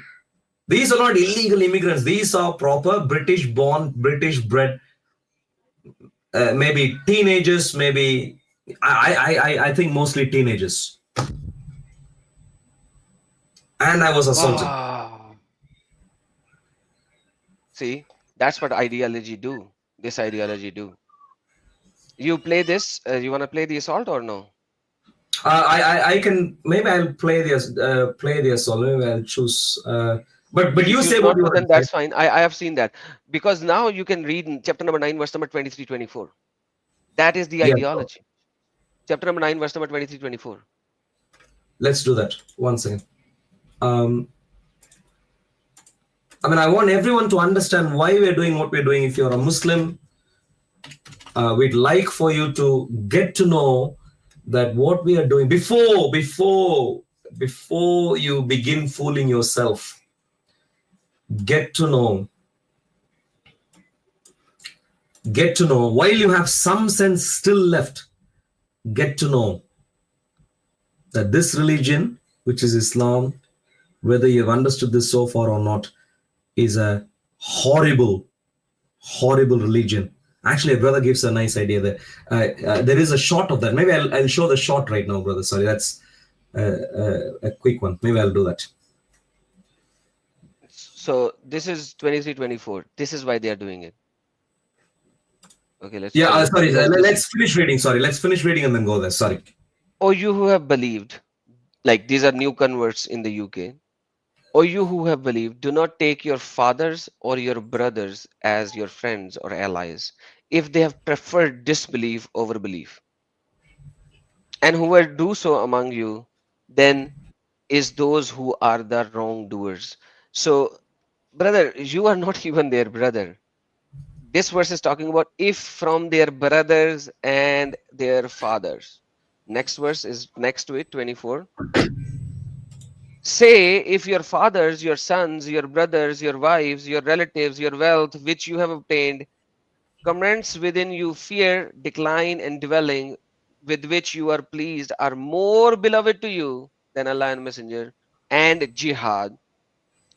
these are not illegal immigrants. These are proper British-born, British-bred, maybe teenagers, maybe I think mostly teenagers. And I was assaulted. Wow. See, that's what ideology do. This ideology do. You play this? You want to play the assault or no? I can, maybe I'll play the assault. Maybe I'll choose. But you say what you want. Then that's fine. I have seen that, because now you can read in chapter number 9, verse number 23, 24. That is the ideology. Chapter number 9, verse number 23, 24. Let's do that. 1 second. I mean, I want everyone to understand why we're doing what we're doing. If you're a Muslim, we'd like for you to get to know that what we are doing before you begin fooling yourself. Get to know while you have some sense still left. Get to know that this religion, which is Islam, whether you've understood this so far or not, is a horrible religion. Actually, a brother gives a nice idea there. There is a shot of that. Maybe I'll show the shot right now, brother. Sorry, that's a quick one. Maybe I'll do that. So this is 23, 24. This is why they are doing it. Okay, let's. Yeah, sorry. Let's finish reading. Sorry, let's finish reading and then go there. Sorry. Oh, you who have believed, like these are new converts in the UK. O you who have believed, do not take your fathers or your brothers as your friends or allies, if they have preferred disbelief over belief. And whoever do so among you, then is those who are the wrongdoers. So, brother, you are not even their brother. This verse is talking about if from their brothers and their fathers. Next verse is next to it, 24. Say, if your fathers, your sons, your brothers, your wives, your relatives, your wealth, which you have obtained, comments within you fear, decline, and dwelling, with which you are pleased, are more beloved to you than Allah and Messenger, and jihad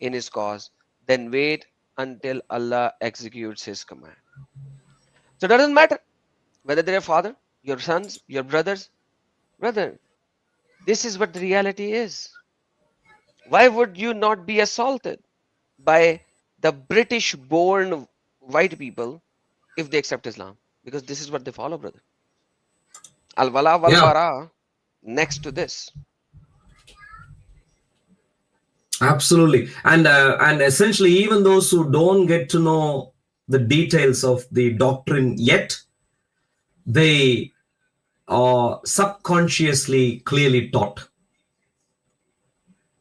in his cause, then wait until Allah executes his command. So it doesn't matter whether they're your father, your sons, your brothers. Brother, this is what the reality is. Why would you not be assaulted by the British-born white people if they accept Islam? Because this is what they follow, brother. Al-wala wal-bara next to this. Absolutely. And essentially, even those who don't get to know the details of the doctrine yet, they are subconsciously clearly taught.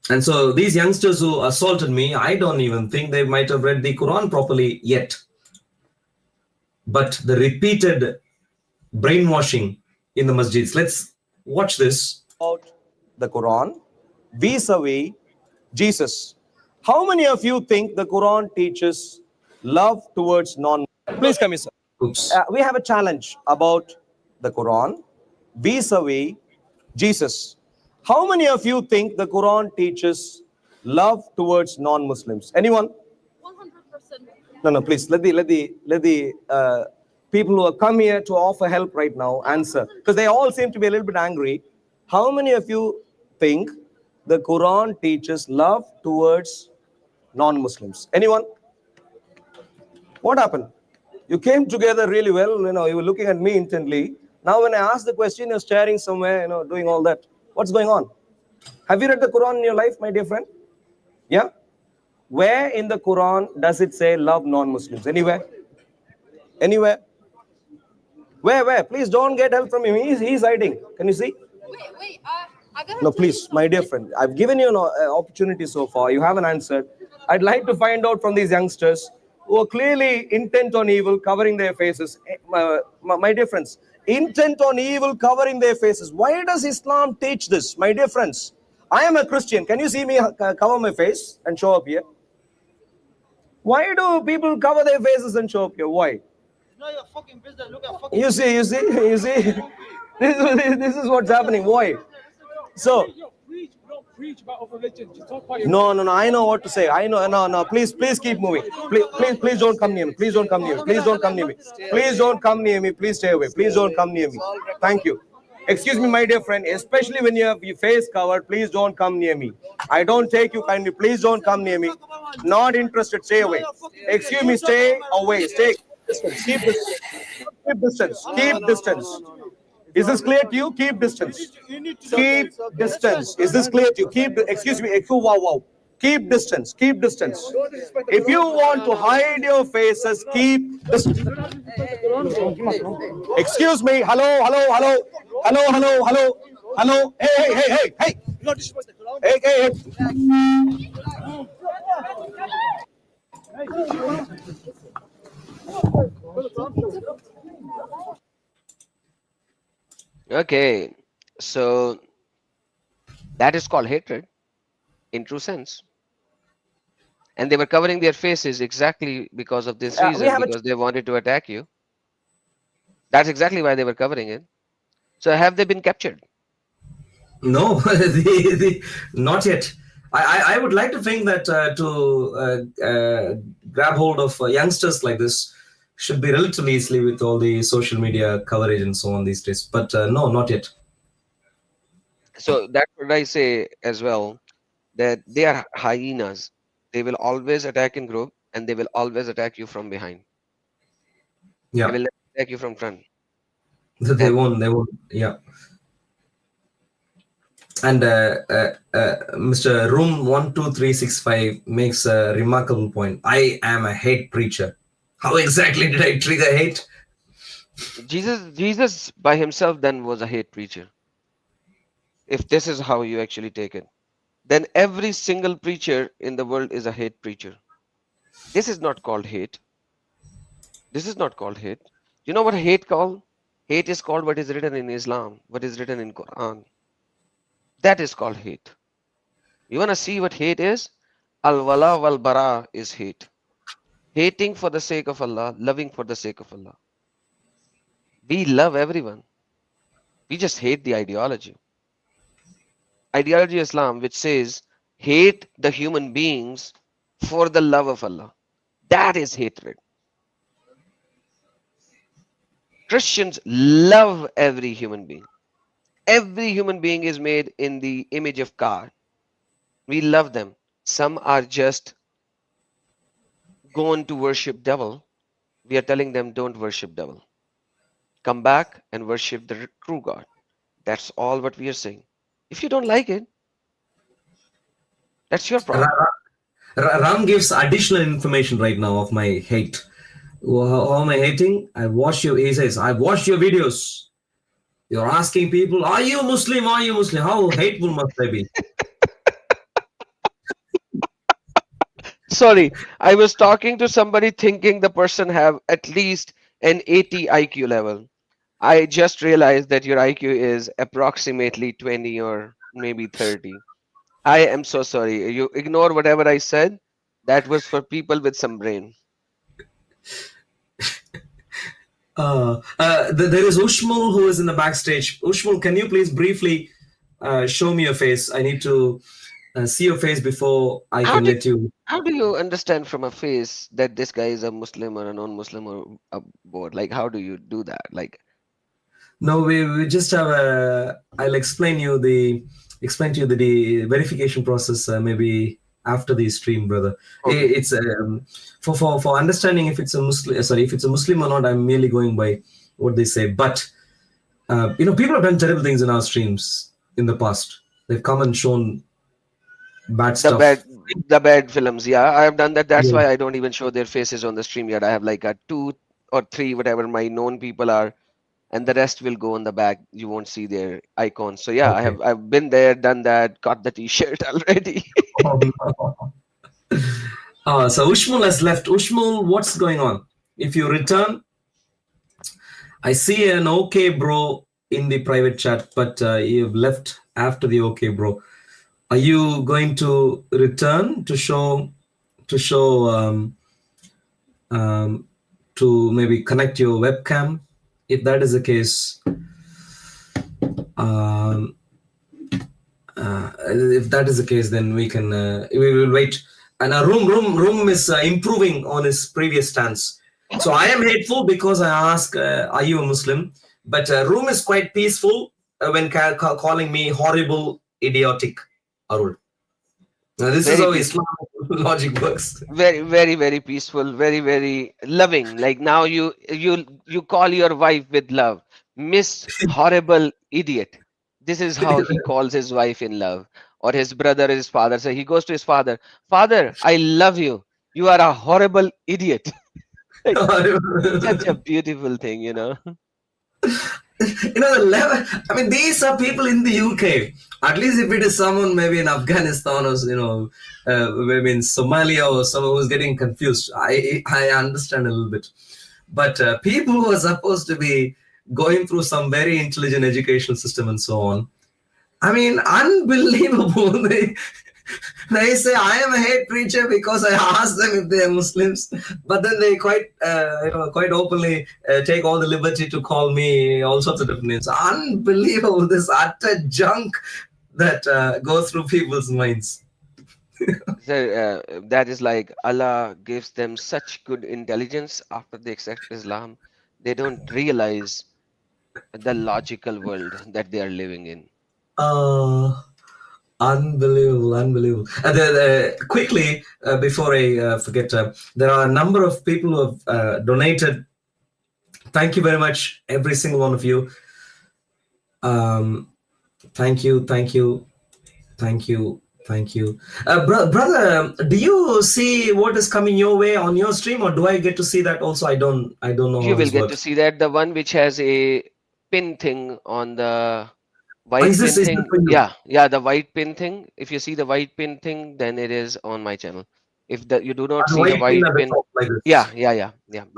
And so these youngsters who assaulted me, I don't even think they might have read the Quran properly yet. But the repeated brainwashing in the masjids. Let's watch this. About the Quran vis-a-vis Jesus. How many of you think the Quran teaches love towards Please come here, sir. Oops. We have a challenge about the Quran vis-a-vis Jesus. How many of you think the Quran teaches love towards non-Muslims? Anyone? 100%. No, please let the people who have come here to offer help right now answer, because they all seem to be a little bit angry. How many of you think the Quran teaches love towards non-Muslims? Anyone? What happened? You came together really well. You were looking at me intently. Now, when I ask the question, you're staring somewhere. Doing all that. What's going on? Have you read the Quran in your life, my dear friend? Yeah? Where in the Quran does it say love non-Muslims? Anywhere? Anywhere? Where? Please don't get help from him. He's hiding. Can you see? No, please, my dear friend. I've given you an opportunity so far. You haven't answered. I'd like to find out from these youngsters who are clearly intent on evil, covering their faces. My dear friends, intent on evil, covering their faces. Why does Islam teach this, my dear friends? I am a Christian. Can you see me cover my face and show up here? Why do people cover their faces and show up here? Why? You see. This is what's happening. Why? So, no. I know what to say. I know. No. Please keep moving. Please don't come near me. Please don't come near me. Please don't come near me. Please don't come near me. Please stay away. Please don't come near me. Thank you. Excuse me, my dear friend. Especially when you have your face covered, please don't come near me. I don't take you kindly. Please don't come near me. Not interested. Stay away. Excuse me. Stay away. Stay. Keep distance. Keep distance. Keep distance. Is this clear to you? Keep distance. Keep distance. Is this clear to you? Excuse me. Wow. Keep distance. Keep distance. If you want to hide your faces, keep distance. Excuse me. Hello. Hey. Hey. Okay, so that is called hatred in true sense. And they were covering their faces exactly because of this reason, because they wanted to attack you. That's exactly why they were covering it. So have they been captured? No, not yet. I would like to think that to grab hold of youngsters like this should be relatively easily with all the social media coverage and so on these days. But no, not yet. So that's what I say as well, that they are hyenas. They will always attack in group, and they will always attack you from behind. Yeah. They will never attack you from front. They won't. Yeah. And Mr. Room 12365 makes a remarkable point. I am a hate preacher. How exactly did I trigger hate? Jesus by himself then was a hate preacher. If this is how you actually take it, then every single preacher in the world is a hate preacher. This is not called hate. This is not called hate. You know what hate called? Hate is called what is written in Islam, what is written in Quran. That is called hate. You want to see what hate is? Al-wala wal-bara is hate. Hating for the sake of Allah, loving for the sake of Allah. We love everyone. We just hate the ideology. Ideology Islam, which says hate the human beings for the love of Allah. That is hatred. Christians love every human being. Every human being is made in the image of God. We love them. Some are just going to worship devil. We are telling them, don't worship devil. Come back and worship the true God. That's all what we are saying. If you don't like it, that's your problem. Ram gives additional information right now of my hate. How am I hating? I watched your, he says, I watched your videos. You're asking people, are you Muslim? Are you Muslim? How hateful must I be? Sorry, I was talking to somebody thinking the person have at least an 80 IQ level. I just realized that your IQ is approximately 20 or maybe 30. I am so sorry. You ignore whatever I said. That was for people with some brain. There is Ushmul who is in the backstage. Ushmul, can you please briefly show me your face? I need to see your face before I can let you. How do you understand from a face that this guy is a Muslim or a non-Muslim or a both? Like, how do you do that? Like, no, we just have a. I'll explain to you the verification process maybe after the stream, brother. Okay. It's for understanding if it's a Muslim. Sorry, if it's a Muslim or not. I'm merely going by what they say. But people have done terrible things in our streams in the past. They've come and shown bad The stuff. bad films. Yeah, I have done that. That's Yeah. why I don't even show their faces on the stream yet. I have like a 2 or 3, whatever my known people are, and the rest will go on the back. You won't see their icons. So yeah, Okay. I've been there, done that, got the t-shirt already. Oh, no. So Ushmul has left. Ushmul, what's going on? If you return, I see an okay bro in the private chat, but you've left after the okay bro. Are you going to return to show to maybe connect your webcam? If that is the case, then we will wait. And our room is improving on his previous stance. So I am hateful because I ask, are you a Muslim? But room is quite peaceful when calling me horrible, idiotic, Arul. Now, this is Very how peaceful. Islam logic works. Very, very, very peaceful, very, very loving. Like now you call your wife with love, Miss Horrible Idiot. This is how he calls his wife in love, or his brother, his father. So he goes to his father, Father, I love you. You are a horrible idiot. Like, such a beautiful thing, you know. The level. I mean, these are people in the UK. At least if it is someone maybe in Afghanistan or maybe in Somalia or someone who's getting confused, I understand a little bit. But people who are supposed to be going through some very intelligent educational system and so on, I mean, unbelievable. They say I am a hate preacher because I asked them if they are Muslims, but then they quite openly take all the liberty to call me all sorts of different names. Unbelievable, this utter junk that goes through people's minds. So that is like Allah gives them such good intelligence after they accept Islam. They don't realize the logical world that they are living in. Unbelievable. Quickly, before I forget, there are a number of people who have donated. Thank you very much, every single one of you. Thank you. Brother, do you see what is coming your way on your stream, or do I get to see that also? I don't know You how will this get works. to see that, the one which has a pin thing on the white Is pin this thing. for you? Yeah, the white pin thing. If you see the white pin thing, then it is on my channel. If you do not And see the white pin white at the pin, top like this. yeah,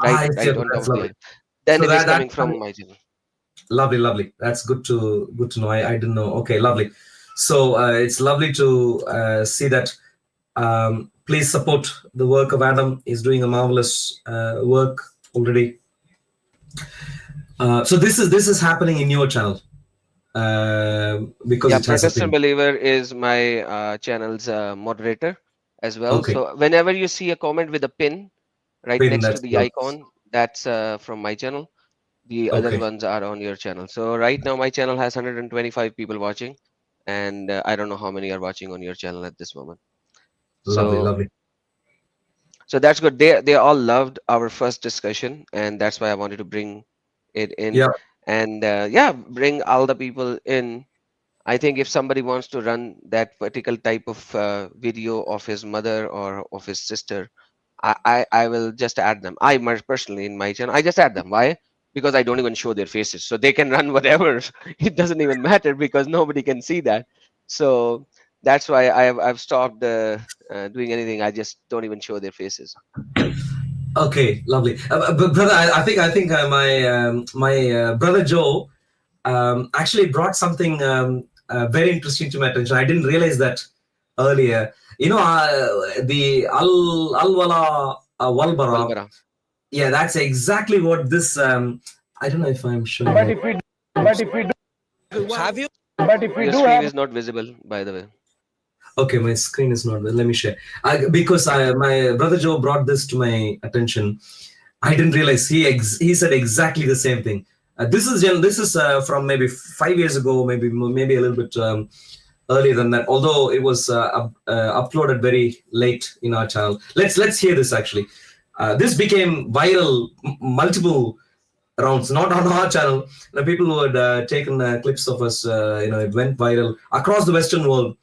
I see. right on top That's of the lovely. eye, then So it is that's coming from my channel. lovely. That's good to know. I didn't know. Okay, lovely. So it's lovely to see that. Please support the work of Adam. He's doing a marvelous work already. So this is happening in your channel because Yeah, it has a Protestant pin. Believer is my channel's moderator as well. Okay, So whenever you see a comment with a pin right pin. next to That's the yours. icon, that's from my channel. The other Okay, ones are on your channel. So right now my channel has 125 people watching, and I don't know how many are watching on your channel at this moment. lovely. So that's good. They all loved our first discussion, and that's why I wanted to bring it in. Yeah. And bring all the people in. I think if somebody wants to run that particular type of video of his mother or of his sister, I will just add them. Personally in my channel, I just add them. Why? Because I don't even show their faces, so they can run whatever. It doesn't even matter because nobody can see that. So that's why I've stopped doing anything. I just don't even show their faces. Okay, lovely. But brother, I think my brother Joe actually brought something very interesting to my attention. I didn't realize that earlier. The al-wala wal-bara. Walbara. Yeah, that's exactly what this. I don't know if I'm sure. Your screen is not visible, by the way. Okay, my screen is not there. Let me share. Because my brother Joe brought this to my attention. I didn't realize he said exactly the same thing. This is from maybe 5 years ago, maybe a little bit earlier than that. Although it was uploaded very late in our channel. Let's hear this actually. This became viral multiple rounds, not on our channel. The people who had taken clips of us, it went viral across the Western world.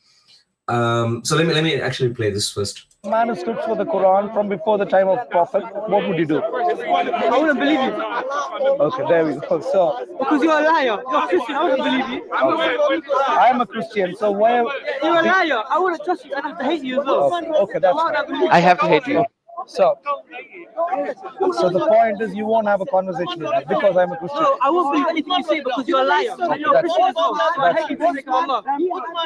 So let me actually play this first. Manuscripts for the Quran from before the time of Prophet, what would you do? I wouldn't believe you. Okay, there we go. So, Because you're a liar. You're a Christian. I wouldn't believe you. I am a Christian, so where... You're a liar. I wouldn't trust you and I have to hate you as well. Okay, that's fine. I have to hate you. So the point is you won't have a conversation with me because I'm a Christian. No, I won't believe anything you say because you're a liar. And you're a Christian as well. So I hate you for the sake of Allah.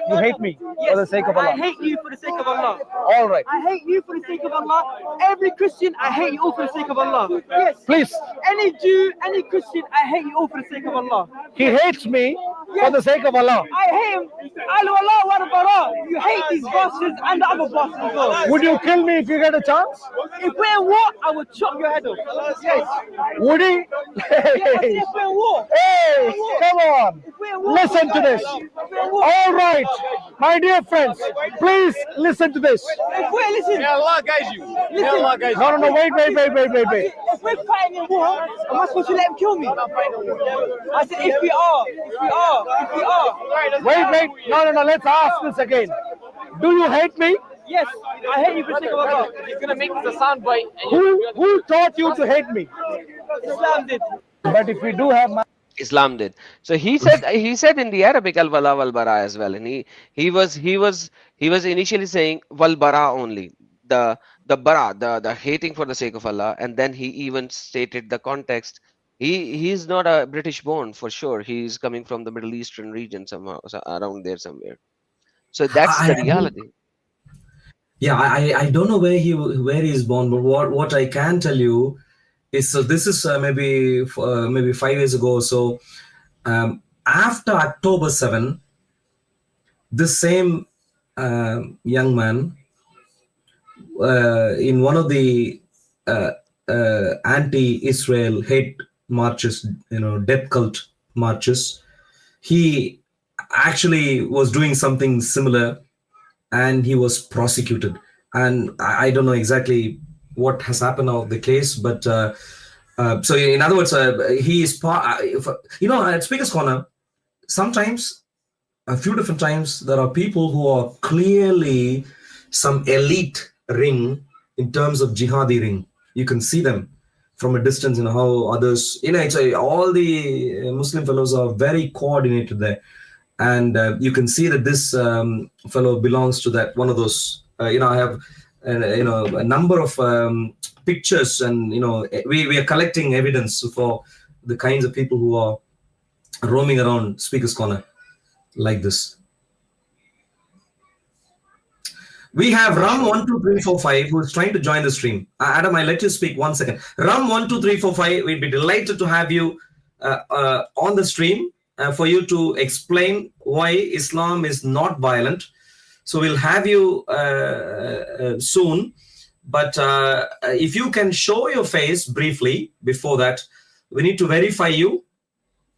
You hate me for the sake of Allah? I hate you for the sake of Allah. All right. I hate you for the sake of Allah. Every Christian, I hate you all for the sake of Allah. Yes. Please. Any Jew, any Christian, I hate you all for the sake of Allah. He hates me for the sake of Allah. I hate him. Allah wa bara. You hate these bastards and the other bastards as well. Would you kill me if you get a chance? If we're in war, I would chop your head off. Yes. Would he? Yes, if we're in war. Hey, come on. Listen to this. All right, my dear friends, please listen to this. If we're listening. Allah guides you. Allah guides you. No, wait. If we're fighting in war, am I supposed to let him kill me? I said, if we are. Wait. No, let's ask this again. Do you hate me? Yes, I hate you for the sake of Allah. He's gonna make this a soundbite. Who taught you to hate me? Islam did. But if we do have Islam did. So he said in the Arabic al wala wal bara as well, and he was initially saying wal bara only, the bara, the hating for the sake of Allah, and then he even stated the context. He's not a British born for sure. He's coming from the Middle Eastern region somehow, around there somewhere. So that's the reality. Yeah, I don't know where he is born, but what I can tell you is, so this is maybe 5 years ago or so. After October 7, this same young man in one of the anti-Israel hate marches, death cult marches, he actually was doing something similar, and he was prosecuted. And I don't know exactly what has happened of the case, but so in other words, he is part. At Speaker's Corner, sometimes, a few different times, there are people who are clearly some elite ring in terms of jihadi ring. You can see them from a distance, how others, it's all the Muslim fellows are very coordinated there. And you can see that this fellow belongs to that one of those. I have a number of pictures, and we are collecting evidence for the kinds of people who are roaming around Speaker's Corner like this. We have Ram12345 who is trying to join the stream. Adam, I let you speak 1 second. Ram12345, we'd be delighted to have you on the stream. For you to explain why Islam is not violent. So we'll have you soon. But if you can show your face briefly before that, we need to verify you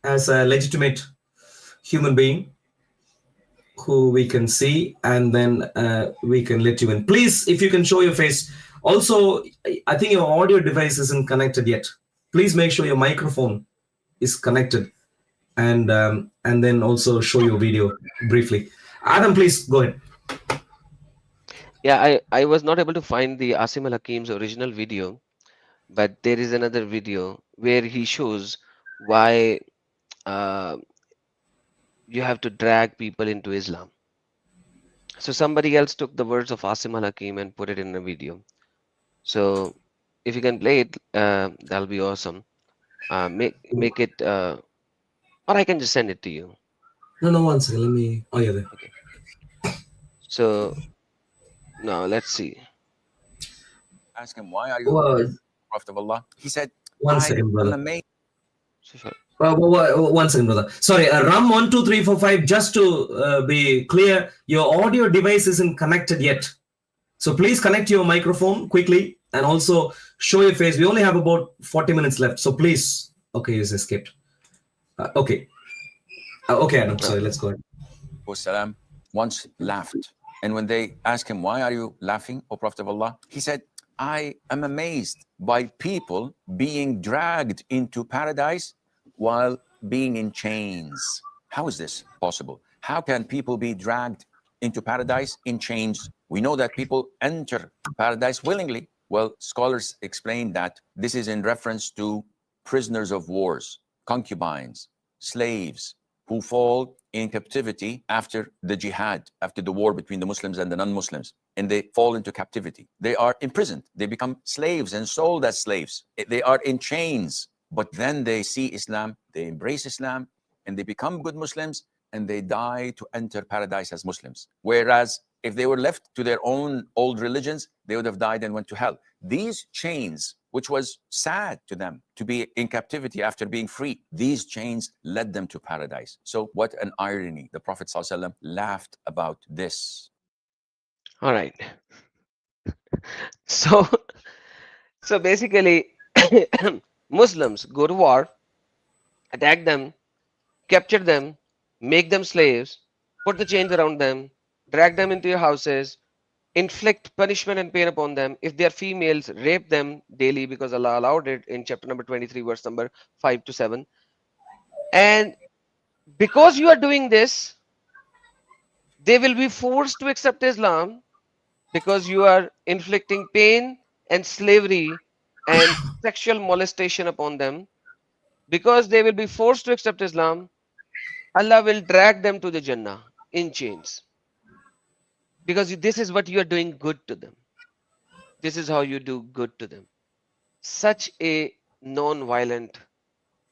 as a legitimate human being who we can see, and then we can let you in. Please, if you can show your face. Also, I think your audio device isn't connected yet. Please make sure your microphone is connected. And then also show your video briefly. Adam, please go ahead. Yeah, I was not able to find the Asim Al Hakim's original video, but there is another video where he shows why you have to drag people into Islam. So somebody else took the words of Asim Al Hakim and put it in a video. So if you can play it, that'll be awesome. Make it. Or I can just send it to you. No, 1 second. Let me. Oh, yeah, there. Okay. So now let's see. Ask him, why are you Prophet of Allah? He said, 1 second, brother. Sure. 1 second, brother. Sorry, Ram12345. Just to be clear, your audio device isn't connected yet. So please connect your microphone quickly and also show your face. We only have about 40 minutes left. So please. Okay, he's escaped. Okay, Adam, sorry, let's go ahead. Wasalam once laughed. And when they asked him, why are you laughing, O Prophet of Allah? He said, I am amazed by people being dragged into paradise while being in chains. How is this possible? How can people be dragged into paradise in chains? We know that people enter paradise willingly. Well, scholars explain that this is in reference to prisoners of wars, concubines, slaves who fall in captivity after the jihad, after the war between the Muslims and the non-Muslims, and they fall into captivity. They are imprisoned. They become slaves and sold as slaves. They are in chains, but then they see Islam, they embrace Islam, and they become good Muslims, and they die to enter paradise as Muslims. Whereas if they were left to their own old religions, they would have died and went to hell. These chains, which was sad to them to be in captivity after being free, these chains led them to paradise. So what an irony. The Prophet ﷺ laughed about this. All right. So basically, Muslims go to war, attack them, capture them, make them slaves, put the chains around them, drag them into your houses, inflict punishment and pain upon them. If they are females, rape them daily, because Allah allowed it in chapter number 23, verse number 5 to 7. And because you are doing this, they will be forced to accept Islam, because you are inflicting pain and slavery and sexual molestation upon them. Because they will be forced to accept Islam, Allah will drag them to the Jannah in chains. Because this is what you are doing good to them. This is how you do good to them. Such a non-violent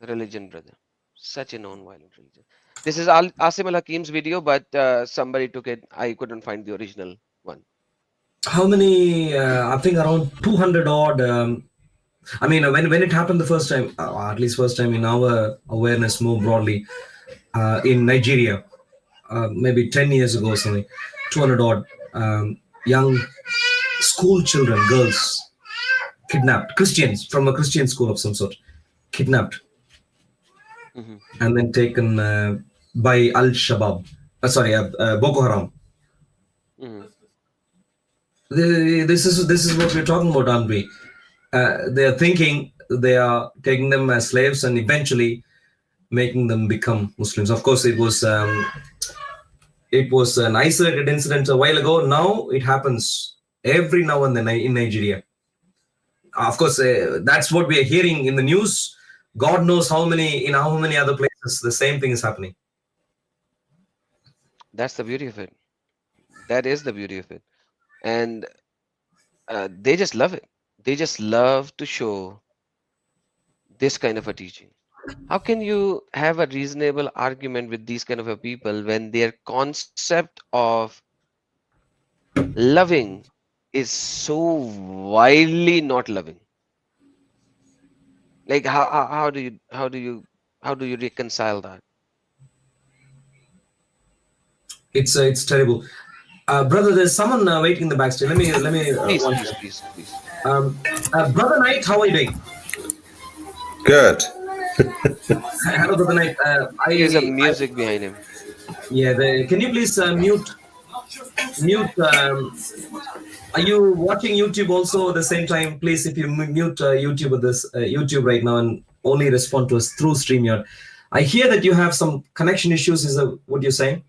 religion, brother. Such a non-violent religion. This is Asim al-Hakim's video, but somebody took it. I couldn't find the original one. How many? I think around 200 odd. I mean, when it happened the first time, at least first time in our awareness more broadly, in Nigeria, maybe 10 years ago or something, 200 odd young school children, girls, kidnapped, Christians from a Christian school of some sort, kidnapped, and then taken by Al-Shabaab, Boko Haram. This is what we're talking about, aren't we? They are thinking they are taking them as slaves and eventually making them become Muslims. Of course, it was an isolated incident a while ago. Now it happens every now and then in Nigeria. Of course, that's what we are hearing in the news. God knows how many other places the same thing is happening. That's the beauty of it. That is the beauty of it. And they just love it. They just love to show this kind of a teaching. How can you have a reasonable argument with these kind of a people when their concept of loving is so wildly not loving? Like how do you reconcile that? It's terrible. Brother, there's someone waiting in the backstage. Let me. Please. Brother Knight, how are you doing? Good. Hello, Brother Knight. There's a music behind him. Yeah, can you please mute? Are you watching YouTube also at the same time? Please, if you mute YouTube with this YouTube right now and only respond to us through StreamYard. I hear that you have some connection issues. Is that what you're saying?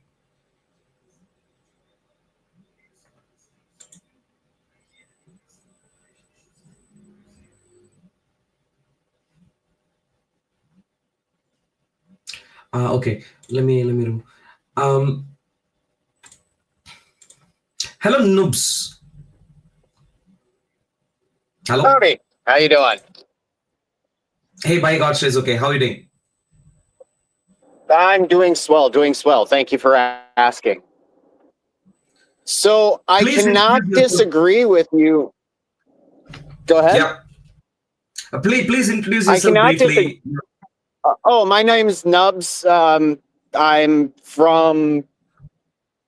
Okay, let me remove. Hello, noobs. Hello. Howdy. How you doing? Hey, by God's grace, okay. How are you doing? I'm doing swell, Thank you for asking. So I cannot disagree with you. Go ahead. Yeah. Please introduce yourself briefly. My name's Nubs. I'm from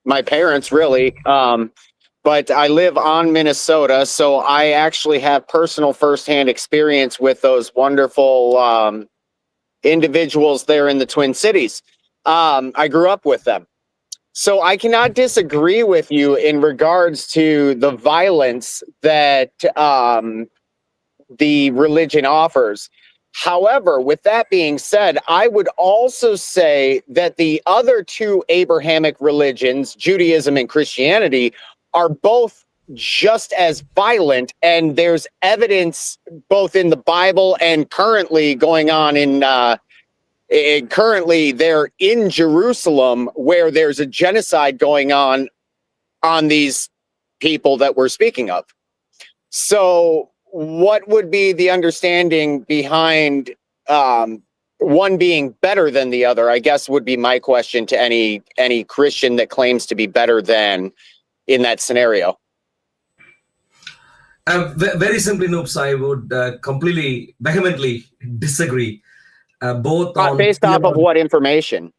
my parents, really. But I live on Minnesota, so I actually have personal firsthand experience with those wonderful individuals there in the Twin Cities. I grew up with them. So I cannot disagree with you in regards to the violence that the religion offers. However, with that being said, I would also say that the other two Abrahamic religions, Judaism and Christianity, are both just as violent, and there's evidence both in the Bible and currently going on in currently they're in Jerusalem, where there's a genocide going on these people that we're speaking of. So what would be the understanding behind one being better than the other, I guess, would be my question to any Christian that claims to be better than in that scenario. Very simply, Noops, I would completely, vehemently disagree. Both on based off of what information?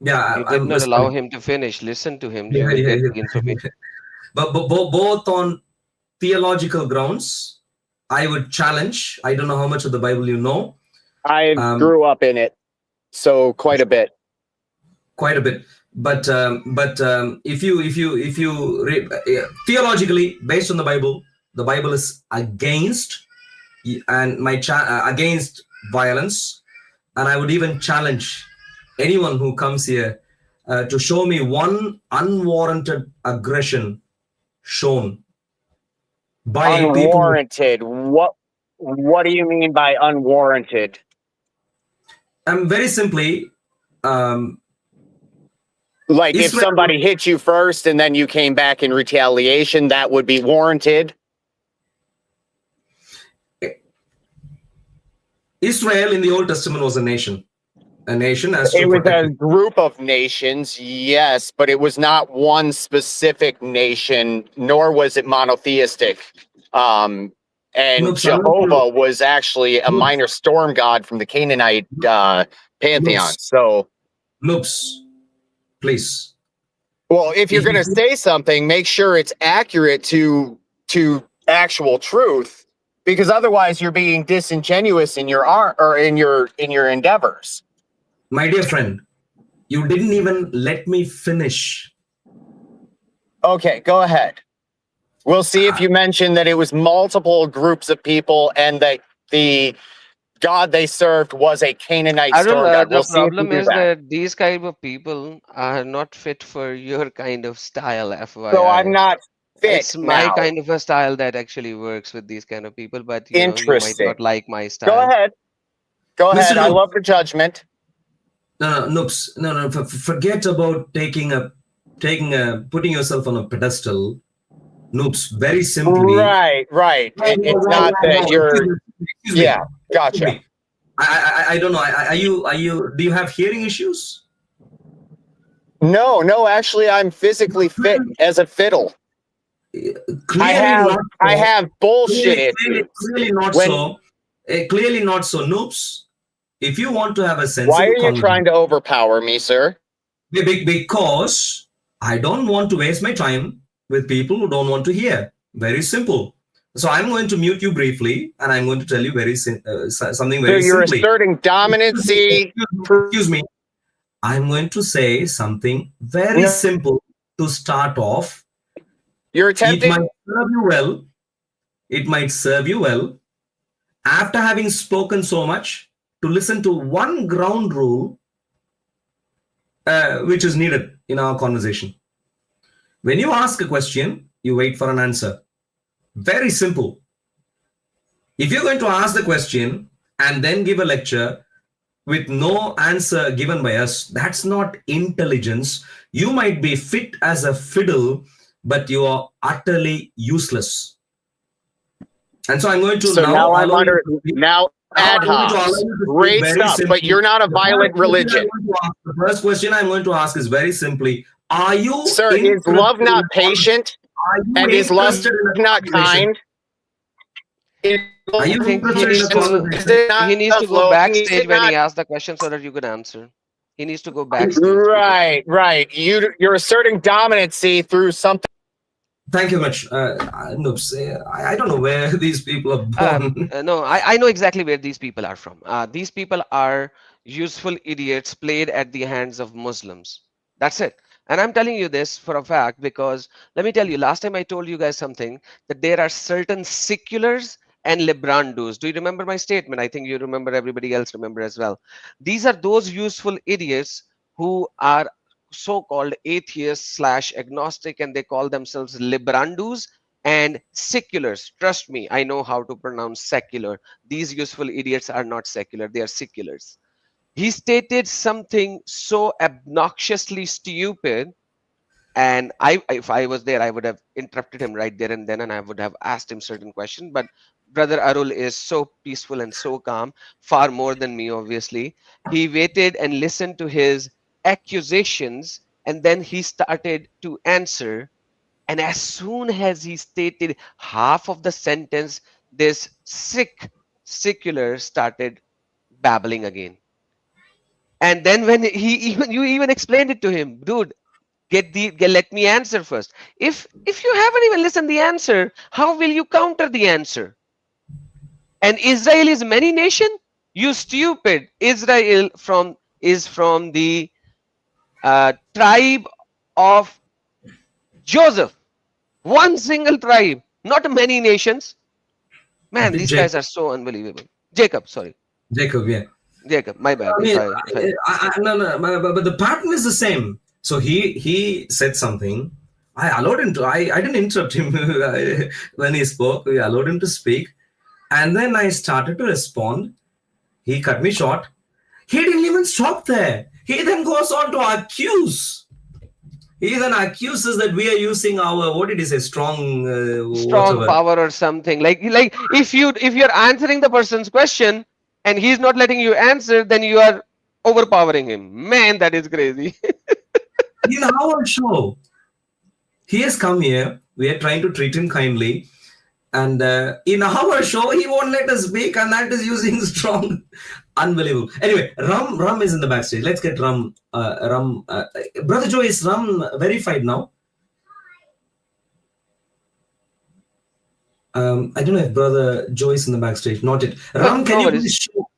Yeah, You did not allow him to finish. Listen to him. Yeah, You will yeah, get yeah. the information. But both on theological grounds, I would challenge. I don't know how much of the Bible you know. I grew up in it, so quite a bit. Quite a bit. But if you read, theologically, based on the Bible is against and against violence, and I would even challenge anyone who comes here to show me one unwarranted aggression shown by unwarranted. people. What do you mean by unwarranted? Very simply, like if Israel- somebody hit you first and then you came back in retaliation, that would be warranted. Israel in the Old Testament was a nation. A nation as to It was protect a group of nations, yes, but it was not one specific nation, nor was it monotheistic. And No, Jehovah was actually a minor storm god from the Canaanite pantheon. So, Noops, please. well, if you're going to say something, make sure it's accurate to actual truth, because otherwise you're being disingenuous in your art or in your endeavors. My dear friend, you didn't even let me finish. Okay, go ahead. We'll see if you mention that it was multiple groups of people and that the god they served was a Canaanite storm god. The We'll see if you problem do is that. that these kind of people are not fit for your kind of style, FYI. So I'm not fit It's my now. kind of a style that actually works with these kind of people, but you know, you might Interesting. not like my style. Go ahead. Go Mr. ahead. I Noob. love your judgment. No, Noops. No. Forget about putting yourself on a pedestal. Noops. Very simply. Right. It's not that you're. Excuse me. Yeah, gotcha. I don't know. Are you? Do you have hearing issues? No. Actually, I'm physically fit as a fiddle. Clearly I have bullshit Clearly not When- so. Clearly not so. Noops. If you want to have a sensible Why are you conversation- trying to overpower me, sir? Because I don't want to waste my time with people who don't want to hear. Very simple. So I'm going to mute you briefly, and I'm going to tell you something So very you're simply. asserting dominancy. Excuse me. I'm going to say something very No. simple to start off. You're It attempting. might serve you well. It might serve you well. After having spoken so much, to listen to one ground rule which is needed in our conversation. When you ask a question, you wait for an answer. Very simple. If you're going to ask the question and then give a lecture with no answer given by us, that's not intelligence. You might be fit as a fiddle, but you are utterly useless. And so I'm going to So now I'm allow under you to- now ad I'm going to hoc. allow you to speak Great very stuff, simply. but you're not a violent religion. The first question I'm going to ask is very simply: are you, Sir, is love not patient? Are you And is love interested in a not conversation? kind? Is Are you I think interested in a conversation? he needs to go Is backstage it when not- he asks the question so that you could answer. He needs to go backstage. Right. You're asserting dominancy through something. Thank you much. Noops, I don't know where these people are born. No, I know exactly where these people are from. These people are useful idiots played at the hands of Muslims. That's it. And I'm telling you this for a fact because let me tell you, last time I told you guys something that there are certain seculars and librandus. Do you remember my statement? I think you remember, everybody else remember as well. These are those useful idiots who are so-called atheists slash agnostic, and they call themselves librandus and seculars. Trust me, I know how to pronounce secular. These useful idiots are not secular, they are seculars. He stated something so obnoxiously stupid, and if I was there, I would have interrupted him right there and then, and I would have asked him certain questions. But brother Arul is so peaceful and so calm, far more than me, obviously. He waited and listened to his accusations, and then he started to answer. And as soon as he stated half of the sentence, this secular started babbling again. And then when you even explained it to him, dude, let me answer first. If you haven't even listened the answer, how will you counter the answer? And Israel is many nation? You stupid. Israel is from the tribe of Joseph. One single tribe, not many nations. Man, these guys are so unbelievable. Jacob, sorry. Jacob, yeah. Jacob, my bad. No, but the pattern is the same. So he said something. I allowed him to. I didn't interrupt him when he spoke. We allowed him to speak, and then I started to respond. He cut me short. He didn't even stop there. He then goes on to accuse. He then accuses that we are using our, what did he say, strong power or something. Like if you're answering the person's question and he's not letting you answer, then you are overpowering him. Man, that is crazy. In our show, he has come here. We are trying to treat him kindly. And in our show, he won't let us speak, and that is using strong. Unbelievable. Anyway, Ram is in the backstage. Let's get Ram. Brother Joe, is Ram verified now? I don't know if Brother Joe is in the backstage. Not yet. Ram, can you please show?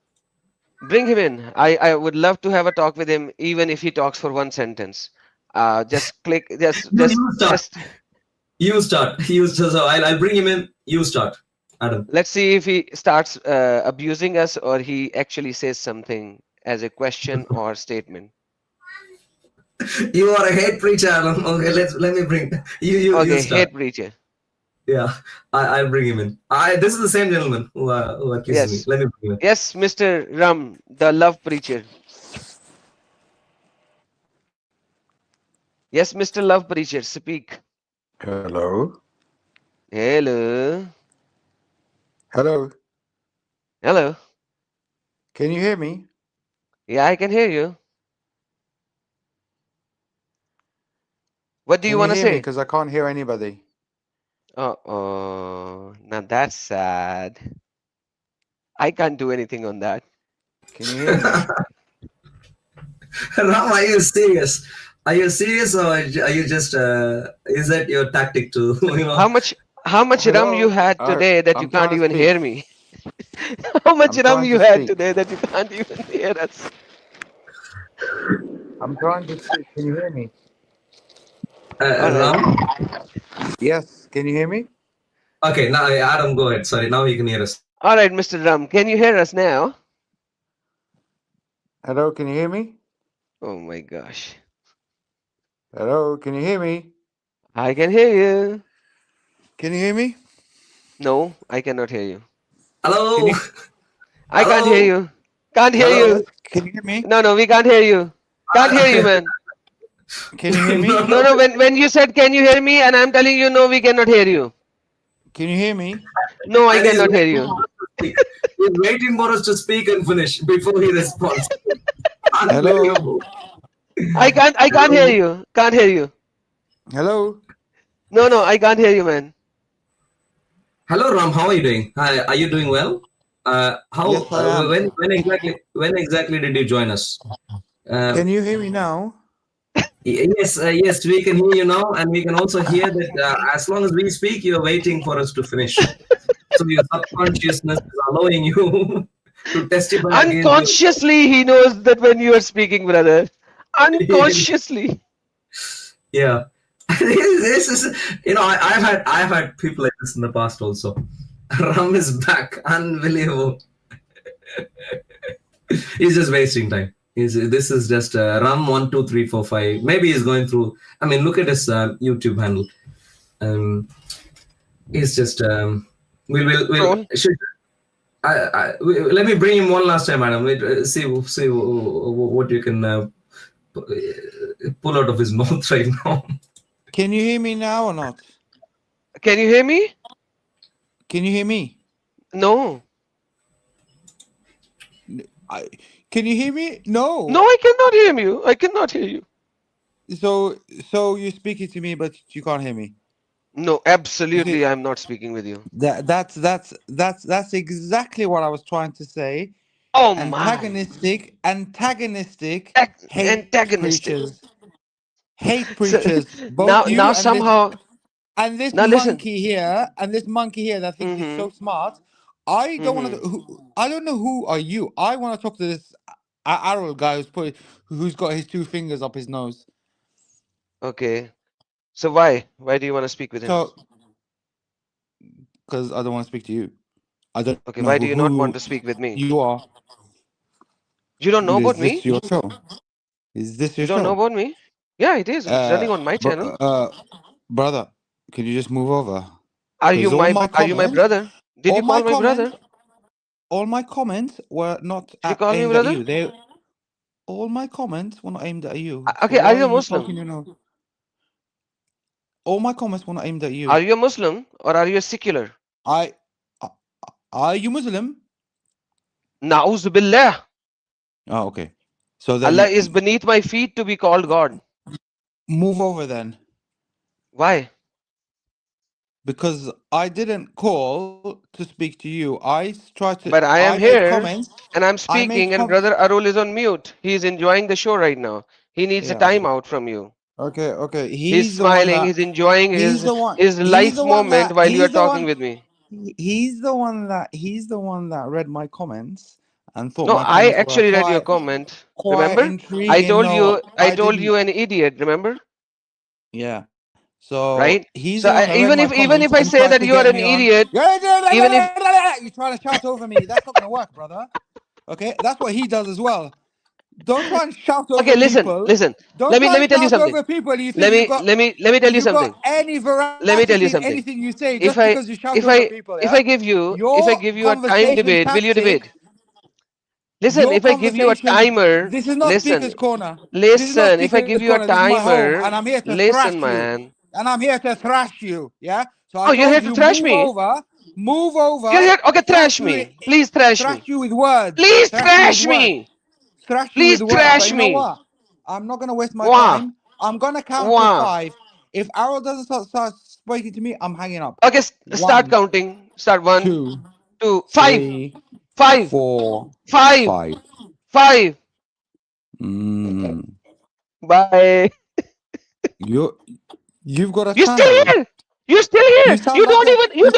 Bring him in. I would love to have a talk with him, even if he talks for one sentence. Just click. You start. So I'll bring him in. You start, Adam. Let's see if he starts abusing us or he actually says something as a question or statement. You are a hate preacher, Adam. Okay, let me bring you. Okay, you start. hate preacher. Yeah, I'll bring him in. This is the same gentleman who accused me. Let me bring him in. Yes, Mr. Ram, the love preacher. Yes, Mr. Love Preacher, speak. Hello. Hello. Hello. Hello. Can you hear me? Yeah, I can hear you. What do you want to say? Because I can't hear anybody. Uh-oh. Now that's sad. I can't do anything on that. Can you hear me? Ram, are you serious? Are you serious, or are you just? Is that your tactic to? How much rum you had today that you can't even hear me? How much rum you had today that you can't even hear us? I'm trying to speak. Can you hear me? Ram? Yes. Can you hear me? Okay, now Adam, go ahead. Sorry, now you can hear us. All right, Mr. Ram, can you hear us now? Hello. Can you hear me? Oh my gosh. Hello. Can you hear me? I can hear you. Can you hear me? No, I cannot hear you. Hello. I can't hear you. Can't hear you. Can you hear me? No, we can't hear you. Can't hear you, man. Can you hear me? No. When you said, "Can you hear me?" and I'm telling you, no, we cannot hear you. Can you hear me? No, I cannot hear you. He's waiting for us to speak and finish before he responds. Hello. I can't hear you. Can't hear you. Hello. No, I can't hear you, man. Hello, Ram. How are you doing? Hi, are you doing well? Yes, I am. When exactly did you join us? Can you hear me now? Yes, we can hear you now, and we can also hear that as long as we speak, you're waiting for us to finish. So your subconsciousness is allowing you to testify. Unconsciously, he knows that when you are speaking, brother. Unconsciously. Yeah. This is, I've had people like this in the past also. Ram is back. Unbelievable. He's just wasting time. This is just Ram 1 2 3 4 5. Maybe he's going through. I mean, look at his YouTube handle. He's just we'll should, let me bring him one last time, Adam. See what you can pull out of his mouth right now. Can you hear me now or not? Can you hear me? Can you hear me? No. Can you hear me? No. No, I cannot hear you. I cannot hear you. So you're speaking to me, but you can't hear me. No, absolutely, I'm not speaking with you. That's exactly what I was trying to say. Oh Antagonistic, hate preachers. Hate preachers. Both now somehow. And this Now monkey here, that thinks he's so smart. I don't want to. I don't know who are you. I want to talk to this Arul guy who's got his 2 fingers up his nose. Okay. So why? Why do you want to speak with him? Because I don't want to speak to you. I don't. Okay. Know why do you not want to speak with me? You are. You don't know about me? Is this your show? Is this your show? You don't know about me? Yeah, it is. It's running on my channel. Brother, can you just move over? Are you my brother? Did you call my brother? All my comments were not Did you call me aimed brother? at you. All my comments were not aimed at you. Okay, are you a Muslim? All my comments were not aimed at you. Are you a Muslim or are you a secular? Are you Muslim? Na'uz billah. Oh, okay. So then Allah is beneath my feet to be called God. Move over then. Why? Because I didn't call to speak to you. I tried to. But I am made here comments. and I'm speaking, and brother Arul is on mute. He is enjoying the show right now. He needs a time out from you. Okay. He's smiling. He's enjoying his life moment while you are talking with me. He's the one that read my comments and thought. No, my I comments actually were read your comment. quite Remember? intriguing. I told No, you an idiot. Remember? Yeah. So right. he's So the one that read my even if I comments say and that tried to you are get an me on. idiot, even if You're trying to shout over me, that's not gonna work, brother. Okay, that's what he does as well. Don't try and shout over okay, people. listen. Don't Let try me and tell you shout something. over people. You Let think me tell you something. got any veracity Let me tell you in something. anything you say just because you shout over people. If Yeah? I give you a time conversation debate, will you tactic- debate? Listen, Your if I give you a conversation- timer, This is not Speaker's Corner. listen. If I give you a This is my home, timer, and I'm here to thrash listen, you. man. And I'm here to thrash you. Yeah. So I Oh, you're told here to you thrash move me? over. Move over. You're here. Okay, thrash you me. Please thrash Thrash me. you with words. Please Thrash you with thrash words. me. Thrash you Please with words. But thrash you know me. what? I'm not gonna waste my Wah. time. I'm gonna count to 5. If Arul doesn't start speaking to me, I'm hanging up. Okay, start counting. Start 1, 2, 5, 3, 5, 4, 5, 5. 5. Bye. You've got a You're still channel. here. You're still here. You don't even do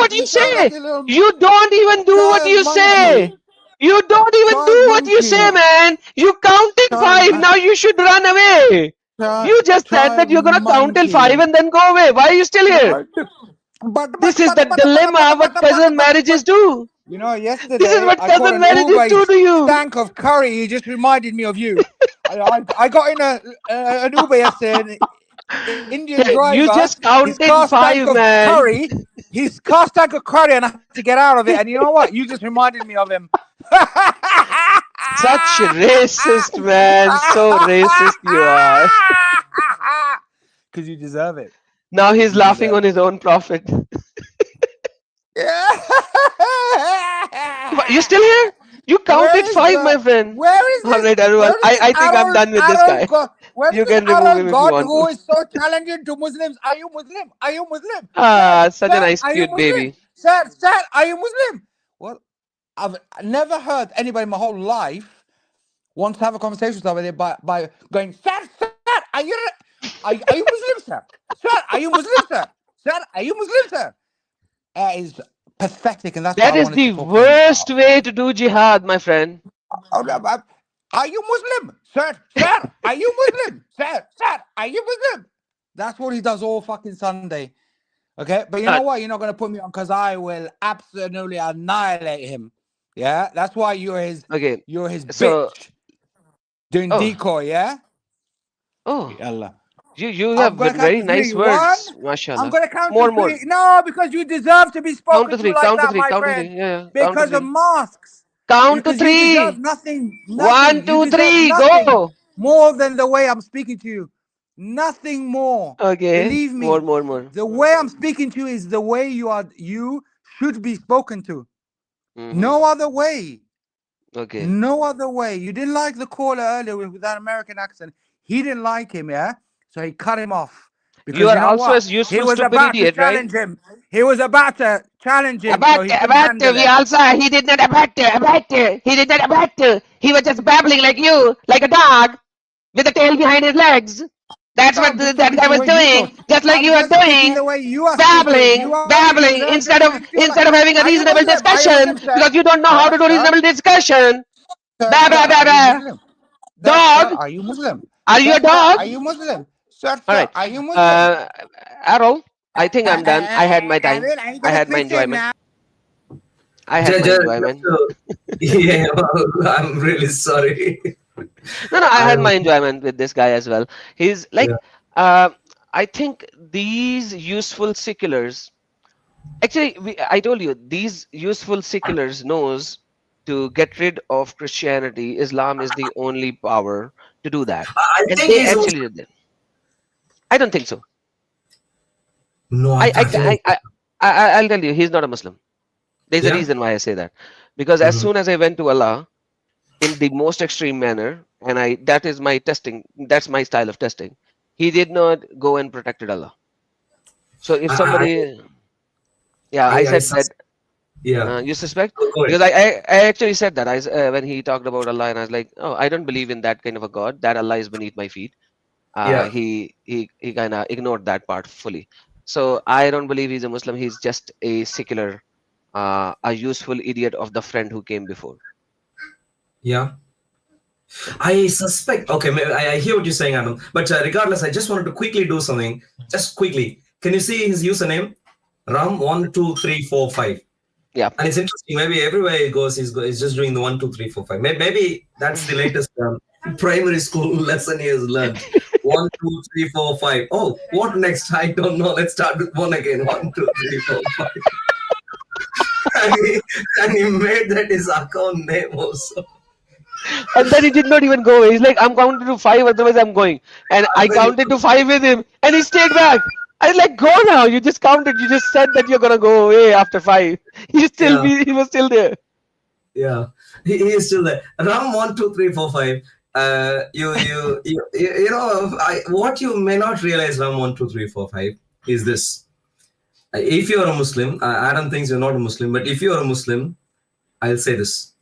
what you say. You don't even do what you say. You don't even do what you say, man. You counted 5. Now you should run away. You just said that you're gonna count till 5 and then go away. Why are you still here? This is the dilemma what cousin marriages do. You know, yesterday This is what I got cousin an marriages Uber do to you. stank of curry. He just reminded me of you. I got in an Uber yesterday. An Indian driver. You just counted his car 5, stank of man. curry. His car stank of curry, and I had to get out of it. And you know what? You just reminded me of him. Such racist, man. So racist you are. Because you deserve it. Now he's laughing on his own prophet. You still here? You counted 5, my friend. Where is this? All right, Arul. I think I'm done with this guy. You can remove him if you God want who to. is so challenging to Muslims. Are you Muslim? Are you Muslim? Ah, such a Sir, nice, are you cute Muslim? baby. Sir, are you Muslim? Well, I've never heard anybody in my whole life want to have a conversation with somebody by going, sir, are you Muslim, sir? Sir, are you Muslim, sir? Sir, are you Muslim, sir? That is pathetic, and that's That what I is wanted the to talk worst way to do jihad, my friend. Are you Muslim? Sir, are you Muslim? Sir, are you Muslim? That's what he does all fucking Sunday. Okay, but you know what? You're not going to put me on because I will absolutely annihilate him. Yeah, that's why you're his So, bitch doing decoy, yeah? Allah. you I'm have going to been count very to three. nice One, words, I'm mashallah. going to count to More. three. No, because you deserve to be Count to spoken to three, like count to that, three, my count to friend. three. Yeah, count to Because of three. mosques. Count to Because you deserve three. nothing. 1, You 2, deserve 3, nothing go. more than the way I'm speaking to you. Nothing more. Okay, Believe more. me. The way I'm speaking to you is the way you should be spoken to. No other way. Okay. No other way. You didn't like the caller earlier with that American accent. He didn't like him, yeah? So he cut him off. Because You are you know also what? a He useful, was stupid about to idiot, right? challenge him. He was about to challenge him, so he couldn't handle We it. also, he did not he did not he was just babbling like you, like a dog, with a tail behind his legs. That's what I'm just that talking guy to the was way you talk. doing, just like I'm you are just speaking doing, the way you are speaking. You babbling, deserve to instead be of kicked your having a Are you reasonable Muslim? Are you discussion, Muslim, sir? because you don't know how to do Sir? reasonable discussion. Sir, Bah, bah, bah, are you bah. Muslim? Sir, Dog, are you Muslim? are you a Sir, dog? are you Muslim? Sir, All right. are you Muslim? Arul, I think I'm done. I had my time. Arul, are you I gonna had my twist him enjoyment. now? I had my enjoyment. Yeah, well, I'm really sorry. No, I had my enjoyment with this guy as well. He's like, I think these useful seculars. Actually, I told you these useful seculars knows to get rid of Christianity. Islam is the only power to do that, I and think they he's a actually Muslim. did that. I don't think so. No, I thought he was. I'll tell you, he's not a Muslim. There's a Yeah. reason why I say that, because as soon as I went to Allah in the most extreme manner, and that is my testing. That's my style of testing. He did not go and protected Allah. So if somebody, I said that. Yeah. You suspect? Go ahead. Because I actually said that when he talked about Allah, and I was like, oh, I don't believe in that kind of a God. That Allah is beneath my feet. Yeah. He kind of ignored that part fully. So I don't believe he's a Muslim. He's just a secular, a useful idiot of the friend who came before. Yeah. I suspect. Okay, I hear what you're saying, Adam. But regardless, I just wanted to quickly do something. Just quickly. Can you see his username? Ram12345. Yeah. And it's interesting. Maybe everywhere he goes, he's just doing the 1, 2, 3, 4, 5. Maybe that's the latest primary school lesson he has learned. 1, 2, 3, 4, 5. Oh, what next? I don't know. Let's start with 1 again. 1, 2, 3, 4, 5. and he made that his account name also. And then he did not even go. He's like, I'm counting to 5, otherwise I'm going. And I counted to 5 with him, and he stayed back. I was like, go now. You just counted. You just said that you're gonna go away after 5. He was still there. Yeah, he is still there. Ram 1, 2, 3, 4, 5. You know, what you may not realize, Ram 1, 2, 3, 4, 5, is this. If you're a Muslim, Adam thinks you're not a Muslim, but if you're a Muslim, I'll say this.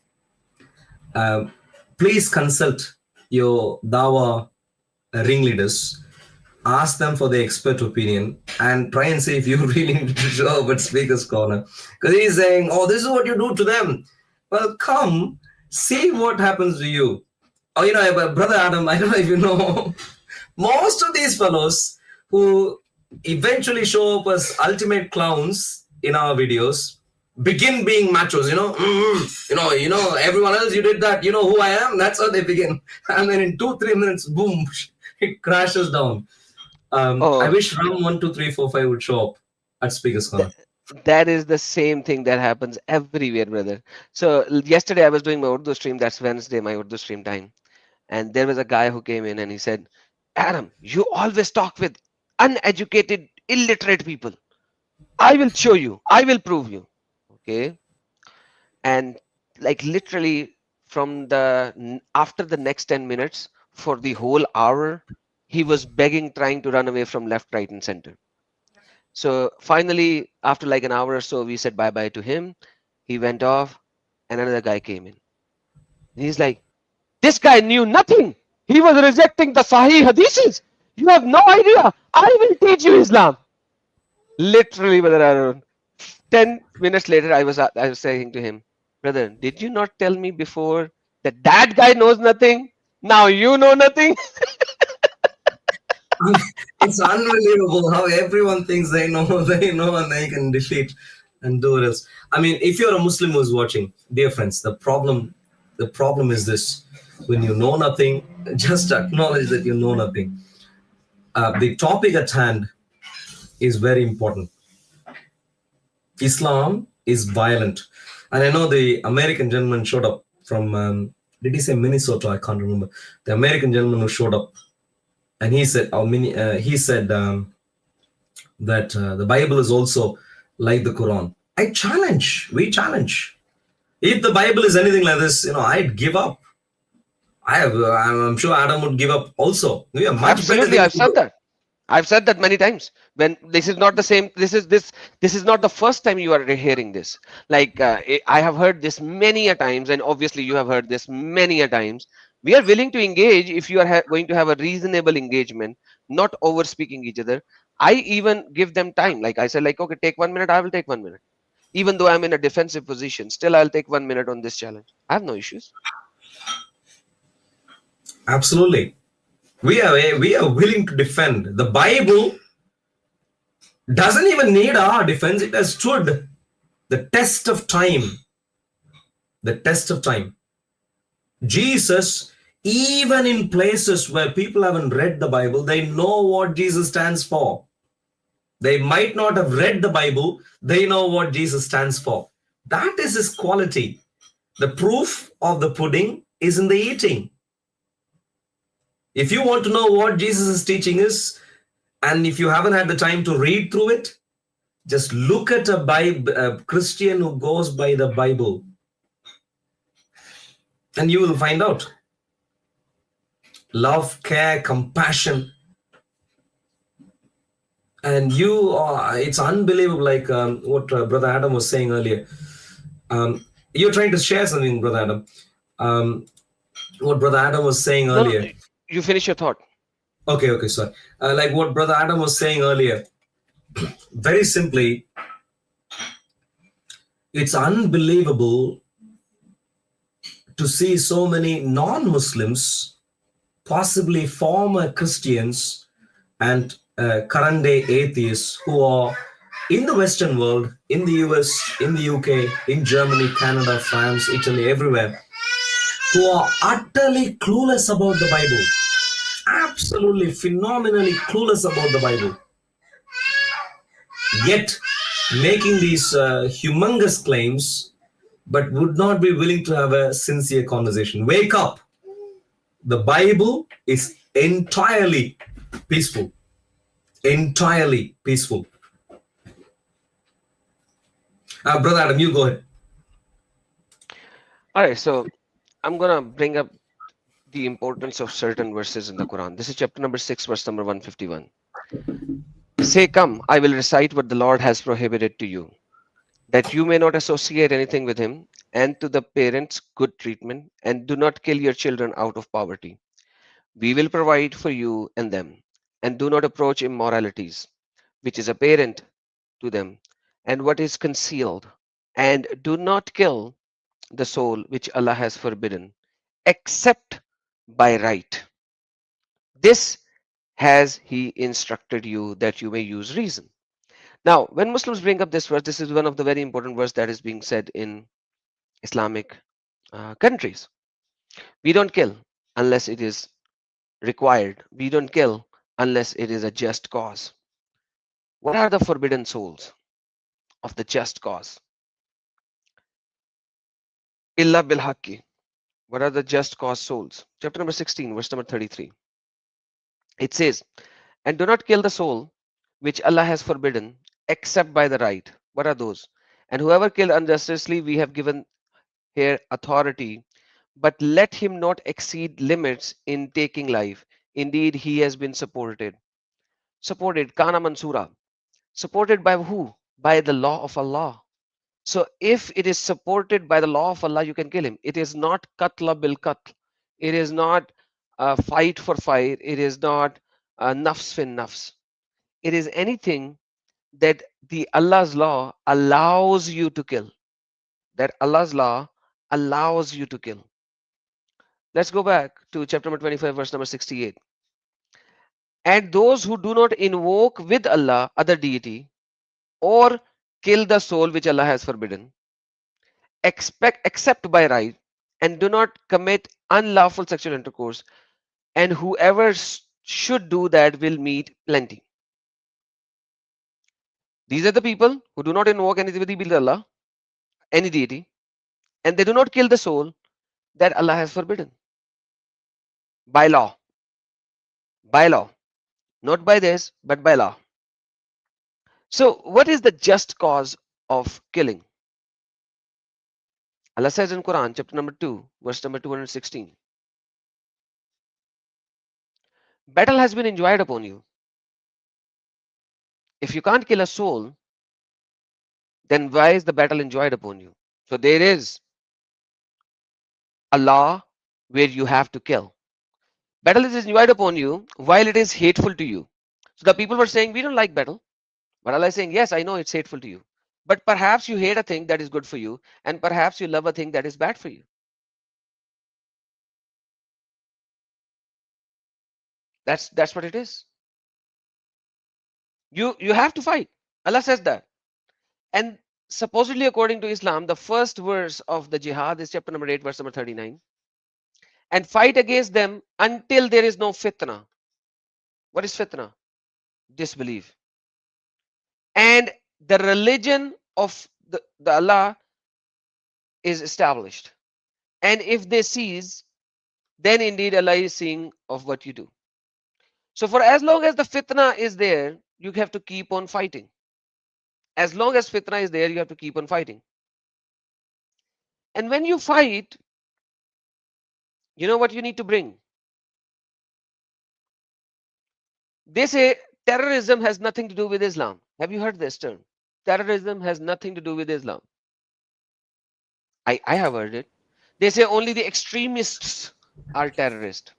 Please consult your Dawa ringleaders. Ask them for the expert opinion and try and see if you really need to show up at Speaker's Corner. Because he's saying, oh, this is what you do to them. Well, come, see what happens to you. Oh, you know, Brother Adam, I don't know if you know, most of these fellows who eventually show up as ultimate clowns in our videos begin being machos, you know, everyone else, you did that, you know who I am, that's how they begin. And then in 2-3 minutes, boom, it crashes down. I wish Ram 1, 2, 3, 4, 5 would show up at Speaker's Corner. That is the same thing that happens everywhere, brother. So yesterday I was doing my Urdu stream. That's Wednesday, my Urdu stream time. And there was a guy who came in and he said, Adam, you always talk with uneducated, illiterate people. I will show you. I will prove you. Okay. And like literally after the next 10 minutes for the whole hour, he was begging, trying to run away from left, right, and center. So finally, after like an hour or so, we said bye-bye to him. He went off and another guy came in. He's like, this guy knew nothing. He was rejecting the Sahih Hadiths. You have no idea. I will teach you Islam. Literally, brother Arul. 10 minutes later, I was saying to him, brother, did you not tell me before that guy knows nothing. Now you know nothing. It's unbelievable how everyone thinks they know, and they can defeat and do it else. I mean, if you're a Muslim who's watching, dear friends, the problem is this: when you know nothing, just acknowledge that you know nothing. The topic at hand is very important. Islam is violent, and I know the American gentleman showed up from. Did he say Minnesota? I can't remember. The American gentleman who showed up, and he said, that the Bible is also like the Quran. We challenge. If the Bible is anything like this, I'd give up. I'm sure Adam would give up also. We are much Absolutely, better. I've said that many times. When this is not the same, this is not the first time you are hearing this. Like I have heard this many a times, and obviously you have heard this many a times. We are willing to engage if you are going to have a reasonable engagement, not over speaking each other. I even give them time. Like I said, like, okay, take 1 minute, I will take 1 minute. Even though I'm in a defensive position, still I'll take 1 minute on this challenge. I have no issues. Absolutely. We are willing to defend. The Bible doesn't even need our defense. It has stood the test of time. The test of time. Jesus, even in places where people haven't read the Bible, they know what Jesus stands for. They might not have read the Bible, they know what Jesus stands for. That is his quality. The proof of the pudding is in the eating. If you want to know what Jesus' teaching is, and if you haven't had the time to read through it, just look at a Christian who goes by the Bible, and you will find out. Love, care, compassion. And it's unbelievable, like what Brother Adam was saying earlier. You're trying to share something, Brother Adam. What Brother Adam was saying earlier. No, you finish your thought. Okay, sorry. Like what Brother Adam was saying earlier. Very simply, it's unbelievable to see so many non-Muslims, possibly former Christians and current day atheists, who are in the Western world, in the US, in the UK, in Germany, Canada, France, Italy, everywhere, who are utterly clueless about the Bible. Absolutely, phenomenally clueless about the Bible. Yet, making these humongous claims, but would not be willing to have a sincere conversation. Wake up. The Bible is entirely peaceful. Entirely peaceful. Brother Adam, you go ahead. All right, so I'm going to bring up the importance of certain verses in the Quran. This is chapter number 6, verse number 151. Say, come, I will recite what the Lord has prohibited to you, that you may not associate anything with him, and to the parents good treatment, and do not kill your children out of poverty. We will provide for you and them, and do not approach immoralities, which is apparent to them, and what is concealed, and do not kill the soul which Allah has forbidden, except by right. This has he instructed you that you may use reason. Now, when Muslims bring up this verse, this is one of the very important verse that is being said in Islamic countries. We don't kill unless it is required. We don't kill unless it is a just cause. What are the forbidden souls of the just cause? Illa bil haqqi. What are the just cause souls? Chapter number 16, verse number 33. It says, and do not kill the soul which Allah has forbidden except by the right. What are those? And whoever killed unjustly, we have given here authority, but let him not exceed limits in taking life. Indeed, he has been supported. Supported, Kana Mansura. Supported by who? By the law of Allah. So if it is supported by the law of Allah, you can kill him. It is not qatla bil qatl. It is not fight for fight. It is not nafs fin nafs. It is anything that the Allah's law allows you to kill. That Allah's law allows you to kill. Let's go back to chapter number 25, verse number 68. And those who do not invoke with Allah other deity or kill the soul which Allah has forbidden, except by right, and do not commit unlawful sexual intercourse, and whoever should do that will meet plenty. These are the people who do not invoke anything with Allah, any deity, and they do not kill the soul that Allah has forbidden. By law. By law. Not by this, but by law. So, what is the just cause of killing? Allah says in Quran, chapter number 2, verse number 216. Battle has been enjoined upon you. If you can't kill a soul, then why is the battle enjoined upon you? So there is a law where you have to kill. Battle is enjoined upon you while it is hateful to you. So the people were saying, we don't like battle. But Allah is saying, yes, I know it's hateful to you. But perhaps you hate a thing that is good for you, and perhaps you love a thing that is bad for you. That's what it is. You have to fight. Allah says that. And supposedly, according to Islam, the first verse of the jihad is chapter number 8, verse number 39. And fight against them until there is no fitna. What is fitna? Disbelief. And the religion of the Allah is established. And if they cease, then indeed Allah is seeing of what you do. So for as long as the fitna is there, you have to keep on fighting. As long as fitna is there, you have to keep on fighting. And when you fight, you know what you need to bring? They say terrorism has nothing to do with Islam. Have you heard this term? Terrorism has nothing to do with Islam. I have heard it. They say only the extremists are terrorists.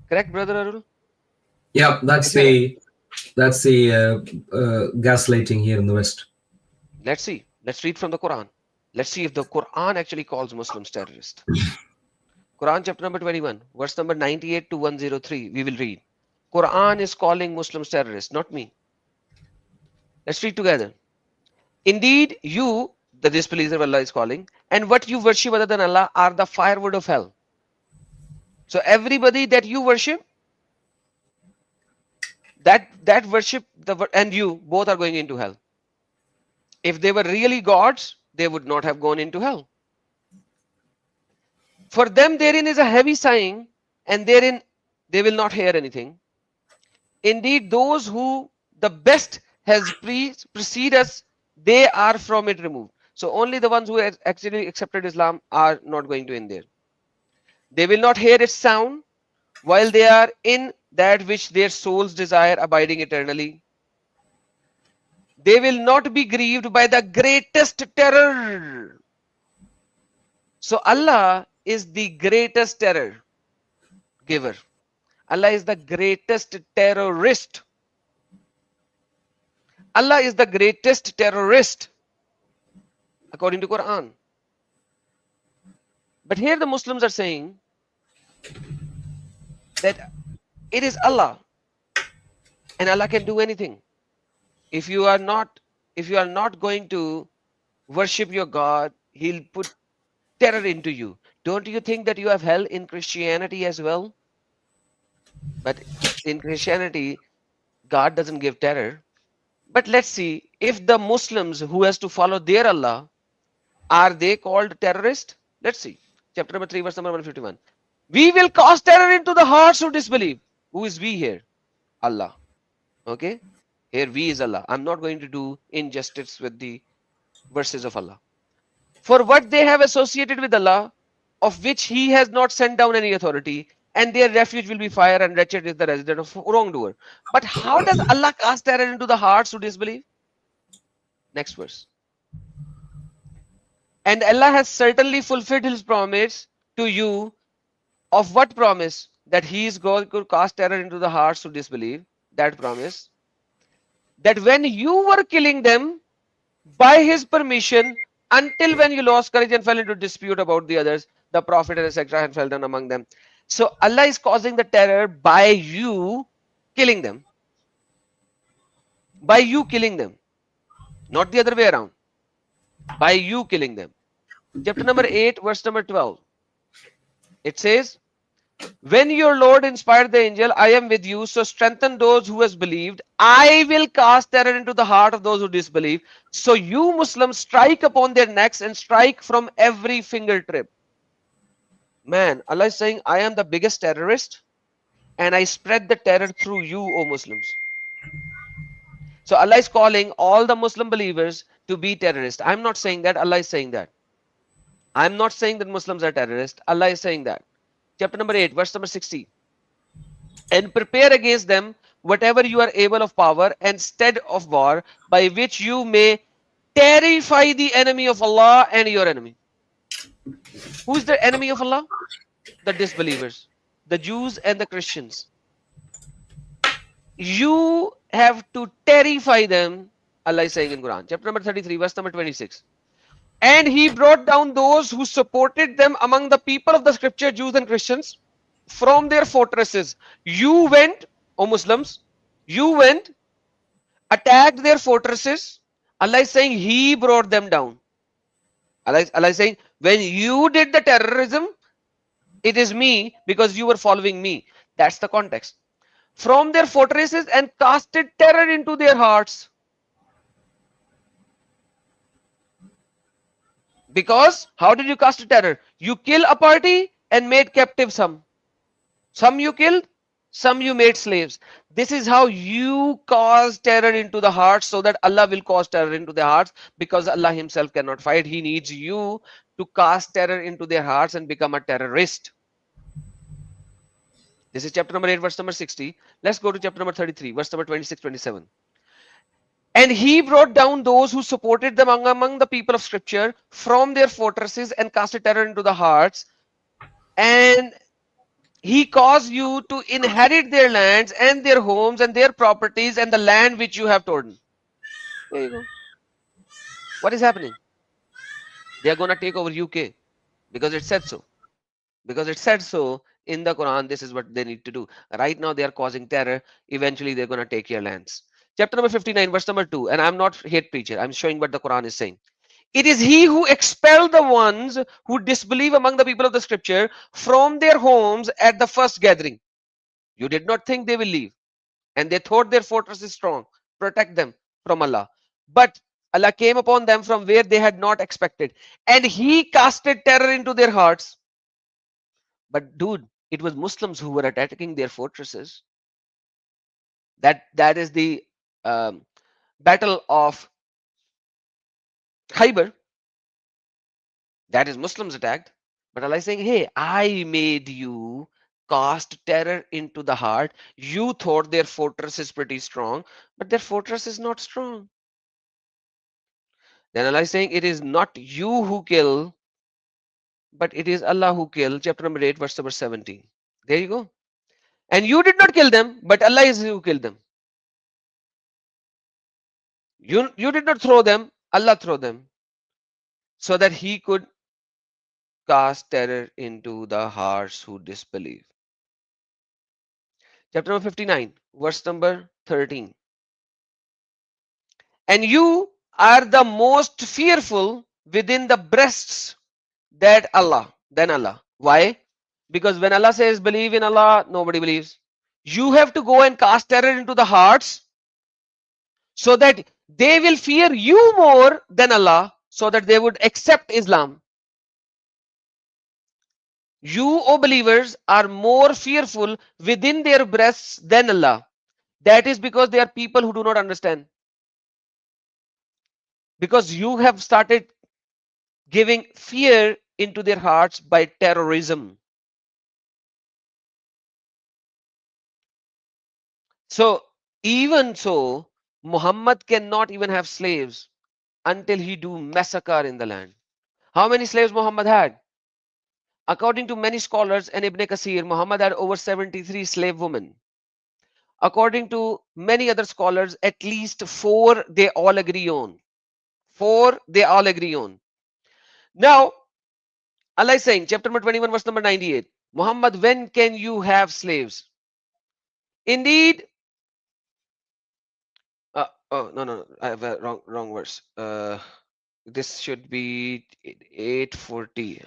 Correct, Brother Arul? Yeah, that's the gaslighting here in the West. Let's see. Let's read from the Quran. Let's see if the Quran actually calls Muslims terrorists. Quran chapter number 21, verse number 98 to 103. We will read. Quran is calling Muslims terrorists, not me. Let's read together. Indeed, you, the displeaser of Allah, is calling, and what you worship other than Allah are the firewood of hell. So everybody that you worship, that worship and you both are going into hell. If they were really gods, they would not have gone into hell. For them therein is a heavy sighing, and therein they will not hear anything. Indeed, those who the best has preceded us, they are from it removed. So only the ones who have actually accepted Islam are not going to in there. They will not hear its sound while they are in that which their souls desire, abiding eternally. They will not be grieved by the greatest terror. So Allah is the greatest terror giver. Allah is the greatest terrorist. Allah is the greatest terrorist according to Quran. But here the Muslims are saying that it is Allah and Allah can do anything. If you are not going to worship your God, He'll put terror into you. Don't you think that you have hell in Christianity as well? But in Christianity, God doesn't give terror. But let's see, if the Muslims who has to follow their Allah, are they called terrorists? Let's see. Chapter number 3, verse number 151. We will cause terror into the hearts who disbelieve. Who is we here? Allah. Okay? Here we is Allah. I'm not going to do injustice with the verses of Allah. For what they have associated with Allah, of which He has not sent down any authority, and their refuge will be fire, and wretched is the resident of wrongdoer. But how does Allah cast terror into the hearts who disbelieve? Next verse. And Allah has certainly fulfilled His promise to you. Of what promise? That He is going to cast terror into the hearts who disbelieve. That promise. That when you were killing them by His permission, until when you lost courage and fell into dispute about the others, the Prophet and etc. and fell down among them. So Allah is causing the terror by you killing them. By you killing them. Not the other way around. By you killing them. Chapter number 8, verse number 12. It says, when your Lord inspired the angel, I am with you, so strengthen those who has believed. I will cast terror into the heart of those who disbelieve. So you Muslims strike upon their necks and strike from every fingertip. Man, Allah is saying, I am the biggest terrorist and I spread the terror through you, O Muslims. So Allah is calling all the Muslim believers to be terrorists. I'm not saying that. Allah is saying that. I'm not saying that Muslims are terrorists. Allah is saying that. Chapter number 8, verse number 60. And prepare against them whatever you are able of power and stead of war, by which you may terrify the enemy of Allah and your enemy. Who is the enemy of Allah? The disbelievers, the Jews and the Christians. You have to terrify them, Allah is saying in Quran. Chapter number 33, verse number 26. And he brought down those who supported them among the people of the scripture, Jews and Christians, from their fortresses. You went, O Muslims, you went, attacked their fortresses. Allah is saying he brought them down. Allah is saying, when you did the terrorism, it is me because you were following me. That's the context. From their fortresses and casted terror into their hearts. Because how did you cast a terror? You kill a party and made captive some. Some you killed, some you made slaves. This is how you cause terror into the hearts, so that Allah will cause terror into their hearts, because Allah himself cannot fight. He needs you to cast terror into their hearts and become a terrorist. This is chapter number 8, verse number 60. Let's go to chapter number 33, verse number 26, 27. And he brought down those who supported them among the people of scripture from their fortresses and casted terror into the hearts. And he caused you to inherit their lands and their homes and their properties and the land which you have torn. There you go. What is happening? They are going to take over UK because it said so. Because it said so in the Quran, this is what they need to do. Right now they are causing terror. Eventually they're going to take your lands. Chapter number 59, verse number 2. And I'm not hate preacher. I'm showing what the Quran is saying. It is he who expelled the ones who disbelieve among the people of the scripture from their homes at the first gathering. You did not think they will leave. And they thought their fortress is strong. Protect them from Allah. But Allah came upon them from where they had not expected. And he casted terror into their hearts. But dude, it was Muslims who were attacking their fortresses. That is the battle of Khaybar. That is Muslims attacked. But Allah is saying, hey, I made you cast terror into the heart. You thought their fortress is pretty strong, but their fortress is not strong. Then Allah is saying, it is not you who kill, but it is Allah who kill. Chapter number 8, verse number 17. There you go. And you did not kill them, but Allah is who killed them. You did not throw them, Allah threw them, so that he could cast terror into the hearts who disbelieve. Chapter number 59, verse number 13. And you are the most fearful within the breasts than Allah. Why? Because when Allah says believe in Allah, nobody believes. You have to go and cast terror into the hearts so that they will fear you more than Allah, so that they would accept Islam. You, O believers, are more fearful within their breasts than Allah. That is because they are people who do not understand. Because you have started giving fear into their hearts by terrorism. So, even so, Muhammad cannot even have slaves until he do massacre in the land. How many slaves Muhammad had? According to many scholars and Ibn Kasir, Muhammad had over 73 slave women. According to many other scholars, at least 4 they all agree on. 4 they all agree on. Now, Allah is saying, chapter number 21, verse number 98. Muhammad, when can you have slaves? Indeed. Oh, no, I have a wrong verse. This should be 840.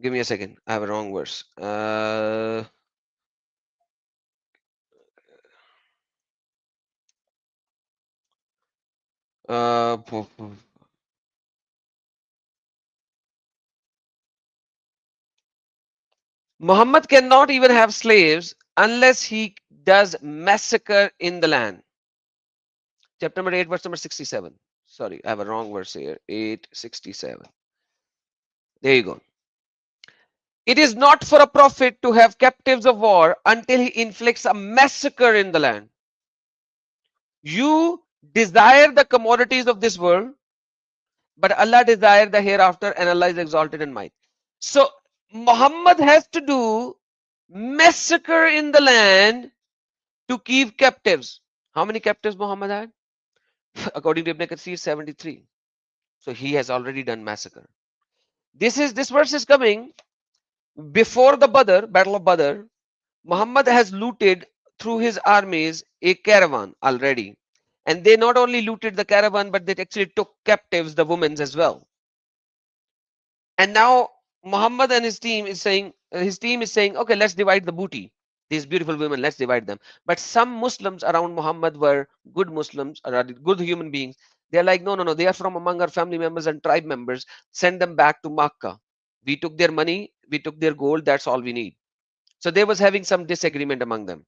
Give me a second. I have a wrong verse. Muhammad cannot even have slaves unless he does massacre in the land. Chapter number 8, verse number 67. Sorry, I have a wrong verse here. 867. There you go. It is not for a prophet to have captives of war until he inflicts a massacre in the land. You desire the commodities of this world, but Allah desires the hereafter, and Allah is exalted in might. So Muhammad has to do massacre in the land to keep captives. How many captives Muhammad had? According to Ibn Kathir, 73. So he has already done massacre. This verse is coming before the Battle of Badr. Muhammad has looted through his armies a caravan already. And they not only looted the caravan, but they actually took captives, the women as well. And now Muhammad and his team is saying, okay, let's divide the booty. These beautiful women, let's divide them. But some Muslims around Muhammad were good Muslims, or good human beings. They're like, no, they are from among our family members and tribe members. Send them back to Makkah. We took their money, we took their gold, that's all we need. So there was having some disagreement among them.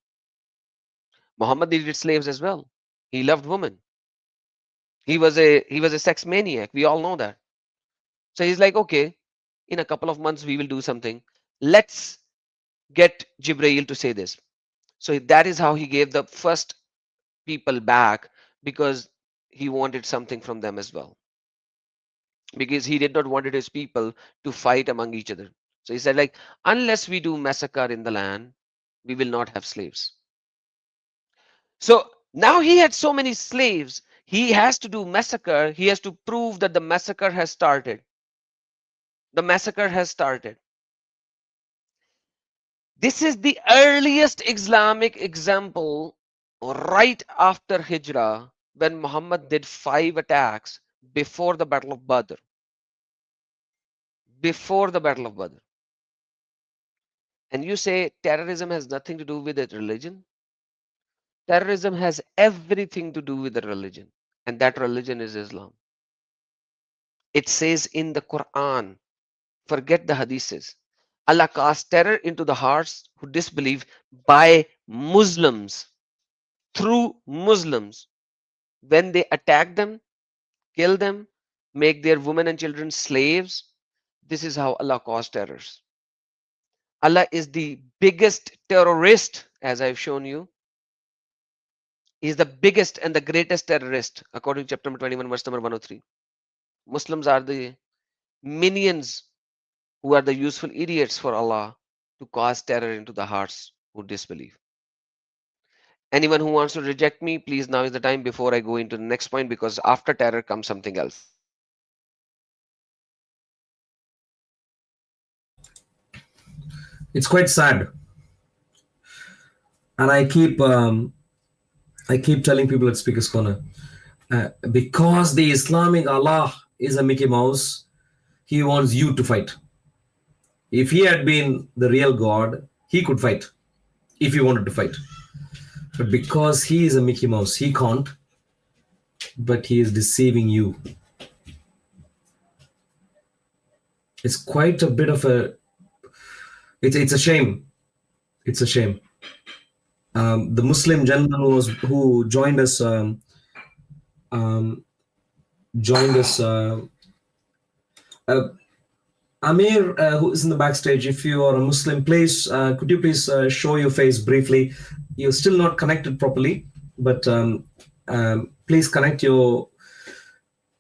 Muhammad needed slaves as well. He loved women. He was a sex maniac. We all know that. So he's like, okay, in a couple of months we will do something. Let's get Jibreel to say this. So that is how he gave the first people back, because he wanted something from them as well. Because he did not want his people to fight among each other. So he said, like, unless we do massacre in the land, we will not have slaves. So now he had so many slaves, he has to do massacre. He has to prove that the massacre has started. The massacre has started. This is the earliest Islamic example right after Hijrah, when Muhammad did 5 attacks before the Battle of Badr. Before the Battle of Badr. And you say terrorism has nothing to do with a religion? Terrorism has everything to do with the religion, and that religion is Islam. It says in the Quran, forget the hadiths, Allah casts terror into the hearts who disbelieve by Muslims, through Muslims, when they attack them, kill them, make their women and children slaves. This is how Allah caused terrors. Allah is the biggest terrorist, as I've shown you. He is the biggest and the greatest terrorist, according to chapter number 21, verse number 103. Muslims are the minions who are the useful idiots for Allah to cause terror into the hearts who disbelieve. Anyone who wants to reject me, please, now is the time before I go into the next point, because after terror comes something else. It's quite sad, and I keep telling people at Speaker's Corner, because the Islamic Allah is a Mickey Mouse, he wants you to fight. If he had been the real God, he could fight if he wanted to fight. But because he is a Mickey Mouse, he can't. But he is deceiving you. It's quite a bit of a... It's a shame. It's a shame. The Muslim gentleman who joined us... Amir, who is in the backstage, if you are a Muslim, please, could you please show your face briefly? You're still not connected properly, but please connect your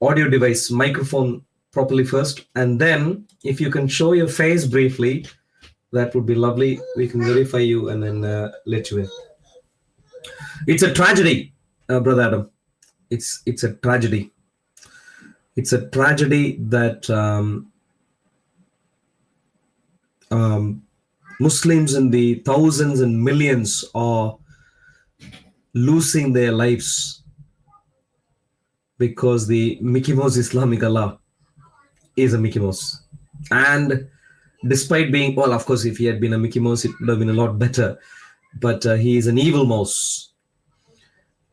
audio device, microphone properly first, and then if you can show your face briefly, that would be lovely. We can verify you and then let you in. It's a tragedy, Brother Adam. It's a tragedy. It's a tragedy that Muslims in the thousands and millions are losing their lives because the Mickey Mouse Islamic Allah is a Mickey Mouse. And despite being, well, of course, if he had been a Mickey Mouse, it would have been a lot better. But he is an evil mouse.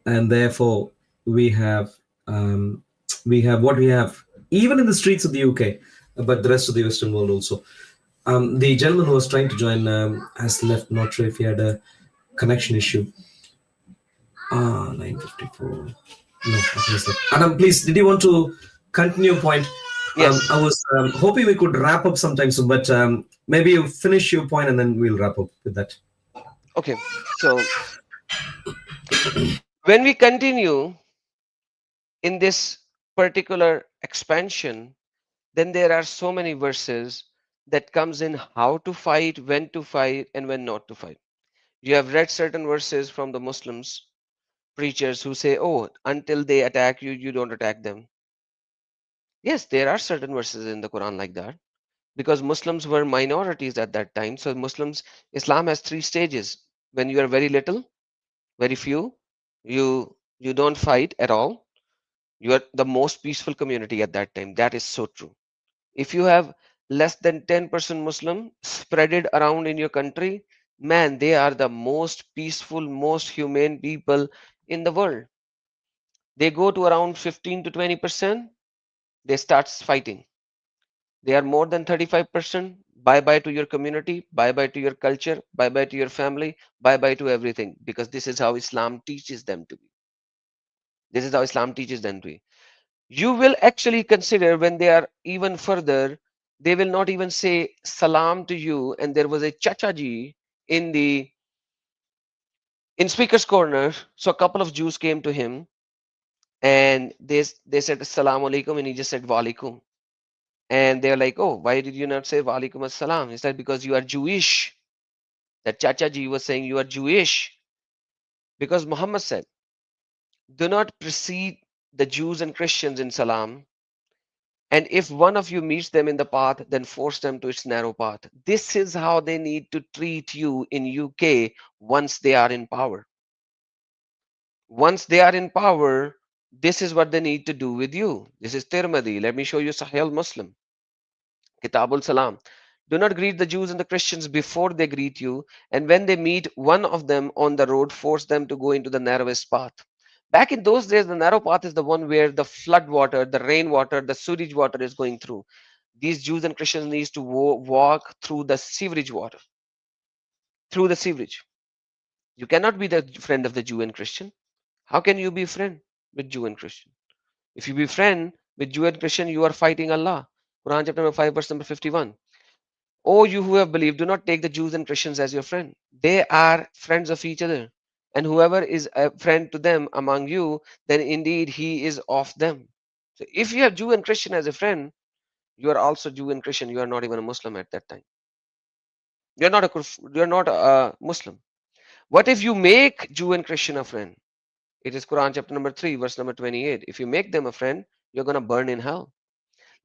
And therefore, we have what we have, even in the streets of the UK, but the rest of the Western world also. The gentleman who was trying to join has left. Not sure if he had a connection issue. 9:54. No, I missed that. Adam, please, did you want to continue your point? Yes. I was hoping we could wrap up sometime soon, but maybe you finish your point and then we'll wrap up with that. Okay. So when we continue in this particular expansion, then there are so many verses that comes in how to fight, when to fight, and when not to fight. You have read certain verses from the Muslims preachers who say, oh, until they attack you, you don't attack them. Yes, there are certain verses in the Quran like that, because Muslims were minorities at that time. So Islam has 3 stages. When you are very little, very few, you don't fight at all. You are the most peaceful community at that time. That is so true. If you have less than 10% Muslim spread it around in your country, man, they are the most peaceful, most humane people in the world. They go to around 15 to 20%, they start fighting. They are more than 35%, bye-bye to your community, bye-bye to your culture, bye-bye to your family, bye-bye to everything, because this is how Islam teaches them to be. This is how Islam teaches them to be. You will actually consider when they are even further, they will not even say salam to you. And there was a chachaji in speaker's corner. So a couple of Jews came to him and they said assalamu alaikum, and he just said walaikum. And they're like, oh, why did you not say walaikum assalam? He said, because you are Jewish. That chachaji was saying you are Jewish, because Muhammad said, do not precede the Jews and Christians in salam. And if one of you meets them in the path, then force them to its narrow path. This is how they need to treat you in UK once they are in power. Once they are in power, this is what they need to do with you. This is Tirmidhi. Let me show you Sahih Muslim. Kitabul Salam. Do not greet the Jews and the Christians before they greet you. And when they meet one of them on the road, force them to go into the narrowest path. Back in those days, the narrow path is the one where the flood water, the rainwater, the sewage water is going through. These Jews and Christians need to walk through the sewage water, through the sewage. You cannot be the friend of the Jew and Christian. How can you be friend with Jew and Christian? If you be friend with Jew and Christian, you are fighting Allah. Quran chapter number 5, verse number 51. Oh, you who have believed, do not take the Jews and Christians as your friend. They are friends of each other. And whoever is a friend to them among you, then indeed he is of them. So if you have Jew and Christian as a friend, you are also Jew and Christian. You are not even a Muslim at that time. You're not a Muslim. What if you make Jew and Christian a friend? It is Quran chapter number 3, verse number 28. If you make them a friend, you're going to burn in hell.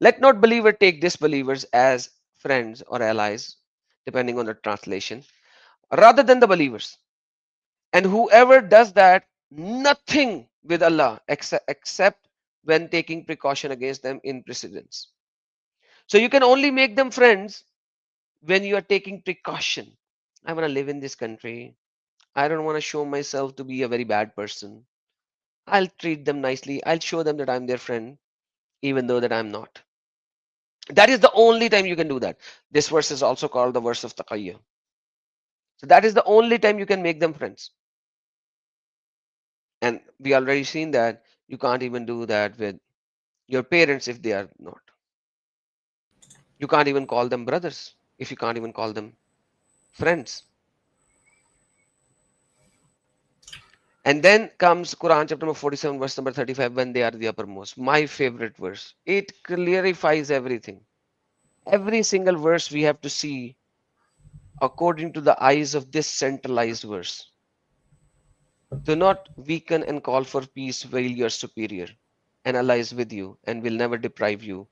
Let not believer take disbelievers as friends or allies, depending on the translation, rather than the believers. And whoever does that, nothing with Allah except when taking precaution against them in precedence. So you can only make them friends when you are taking precaution. I want to live in this country. I don't want to show myself to be a very bad person. I'll treat them nicely. I'll show them that I'm their friend, even though that I'm not. That is the only time you can do that. This verse is also called the verse of taqiyya. So that is the only time you can make them friends. And we already seen that you can't even do that with your parents if they are not. You can't even call them brothers if you can't even call them friends. And then comes Quran chapter number 47, verse number 35, when they are the uppermost. My favorite verse. It clarifies everything. Every single verse we have to see according to the eyes of this centralized verse. Do not weaken and call for peace while you are superior, and Allah is with you and will never deprive you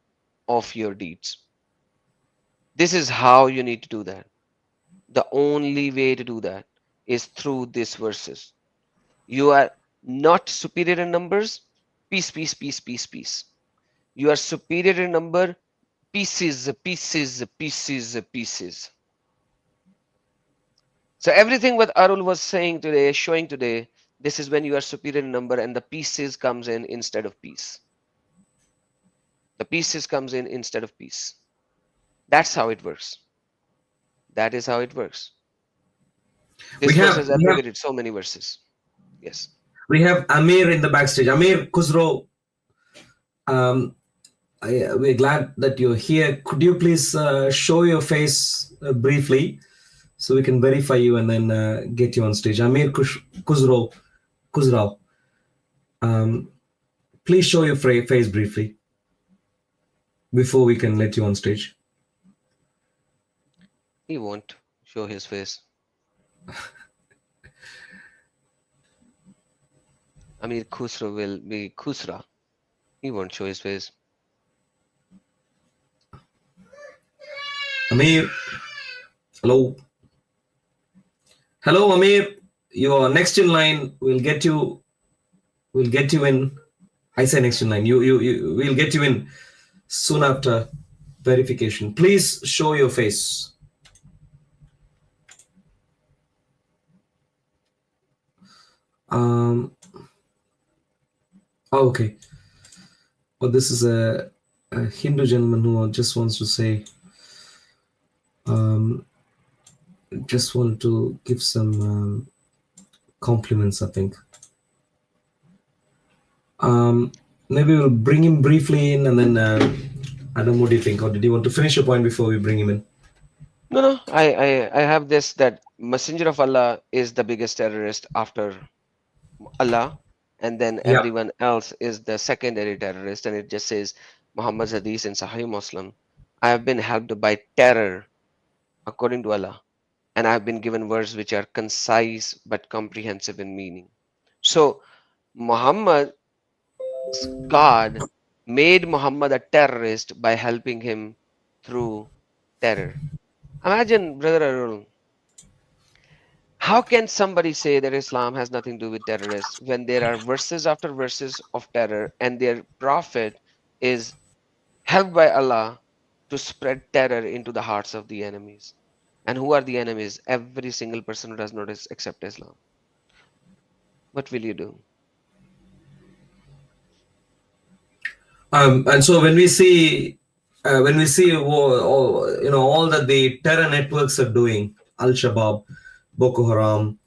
of your deeds. This is how you need to do that. The only way to do that is through these verses. You are not superior in numbers. Peace, peace, peace, peace, peace. You are superior in number. Pieces, pieces, pieces, pieces. So everything what Arul was saying today, showing today, this is when you are superior in number and the pieces comes in instead of peace. The pieces comes in instead of peace. That's how it works. That is how it works. This verse has abbreviated so many verses. Yes. We have Amir in the backstage. Amir Khusro, we're glad that you're here. Could you please show your face briefly so we can verify you and then get you on stage? Amir Khusro, please show your face briefly before we can let you on stage. He won't show his face. Amir Khusro will be Khusra. He won't show his face. Amir, hello. Hello, Amir. You're next in line. We'll get you in. I say next in line. We'll get you in soon after verification. Please show your face. Okay. Well, this is a Hindu gentleman who just wants to say, just want to give some compliments, I think. Maybe we'll bring him briefly in and then, Adam, what do you think? Or did you want to finish your point before we bring him in? No, I have this, that Messenger of Allah is the biggest terrorist after Allah, and then everyone else is the secondary terrorist, and it just says Muhammad's hadith in Sahih Muslim, I have been helped by terror according to Allah, and I have been given words which are concise but comprehensive in meaning. So Muhammad's God made Muhammad a terrorist by helping him through terror. Imagine, Brother Arul, how can somebody say that Islam has nothing to do with terrorists when there are verses after verses of terror and their prophet is helped by Allah to spread terror into the hearts of the enemies? And who are the enemies? Every single person who does not accept Islam. What will you do? And so when we see all that the terror networks are doing, Al-Shabaab, Boko Haram,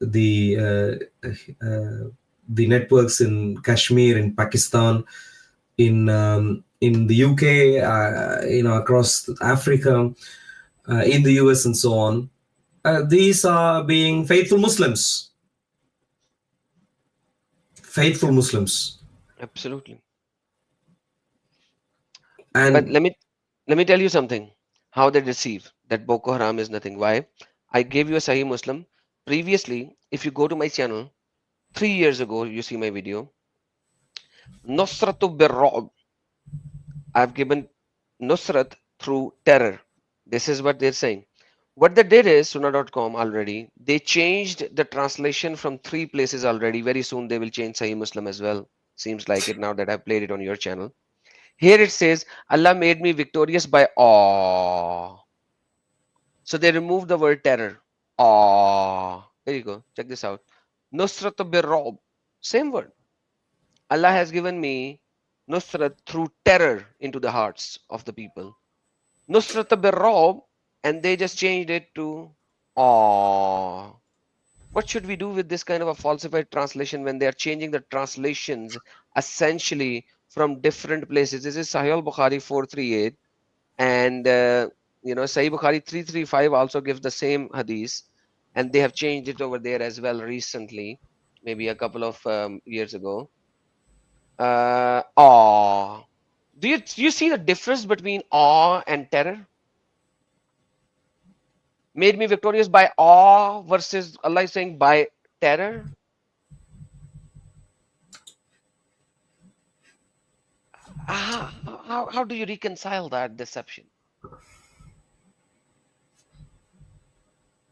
the networks in Kashmir, in Pakistan, in the UK, across Africa, in the US, and so on. These are being faithful Muslims. Faithful Muslims. Absolutely. And but let me tell you something. How they deceive that Boko Haram is nothing. Why? I gave you a Sahih Muslim. Previously, if you go to my channel, 3 years ago, you see my video. Nusratu birra'b. I've given Nusrat through terror. This is what they're saying. What they did is, Sunnah.com already, they changed the translation from 3 places already. Very soon they will change Sahih Muslim as well. Seems like it now that I've played it on your channel. Here it says, Allah made me victorious by awe. So they removed the word terror. Awe. There you go. Check this out. Nusrat birra'b. Same word. Allah has given me Nusrat through terror into the hearts of the people. Nusrat birra'b, and they just changed it to awe. What should we do with this kind of a falsified translation when they are changing the translations essentially from different places? This is Sahih al-Bukhari 438, and Sahih Bukhari 335 also gives the same hadith, and they have changed it over there as well recently, maybe a couple of years ago. Awe. Do you see the difference between awe and terror? Made me victorious by awe versus Allah is saying by terror. How How do you reconcile that deception?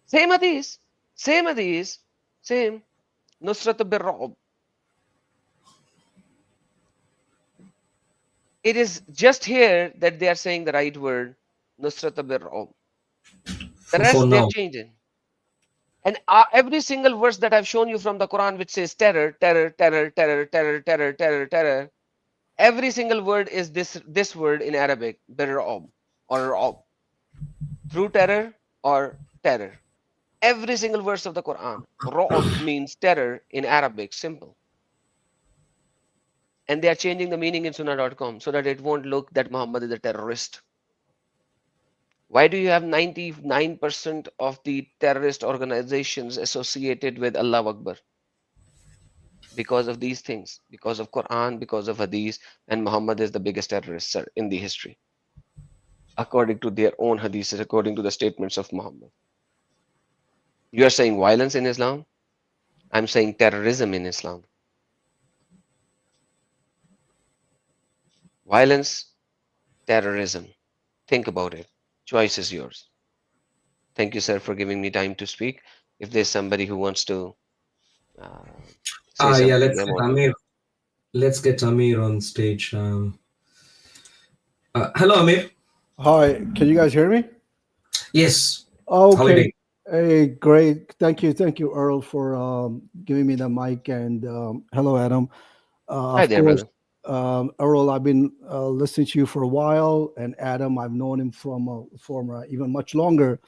Same hadith, same hadith, same. Nusrat bil-Ru'b. It is just here that they are saying the right word, Nusrat bil-Ru'b. The For rest they're now. changing. And every single verse that I've shown you from the Quran which says terror, terror, terror, terror, terror, terror, terror, terror, every single word is this word in Arabic, bil-Ru'b or Ru'b. Through terror or terror. Every single verse of the Quran. Ru'b means terror in Arabic, simple. And they are changing the meaning in Sunnah.com so that it won't look that Muhammad is a terrorist. Why do you have 99% of the terrorist organizations associated with Allah Akbar? Because of these things, because of Quran, because of Hadith, and Muhammad is the biggest terrorist in the history. According to their own Hadiths, according to the statements of Muhammad. You are saying violence in Islam? I'm saying terrorism in Islam. Violence, terrorism. Think about it. Choice is yours. Thank you, sir, for giving me time to speak. If there's somebody who wants to say something, Yeah, let's I'm get open. Amir. Let's get Amir on stage. Hello, Amir. Hi, can you guys hear me? Yes. How are you Okay. doing? Hey, great. Thank you, Earl, for giving me the mic. And hello, Adam. Hi Of there, course, brother. Earl, I've been listening to you for a while, and Adam, I've known him from even much longer,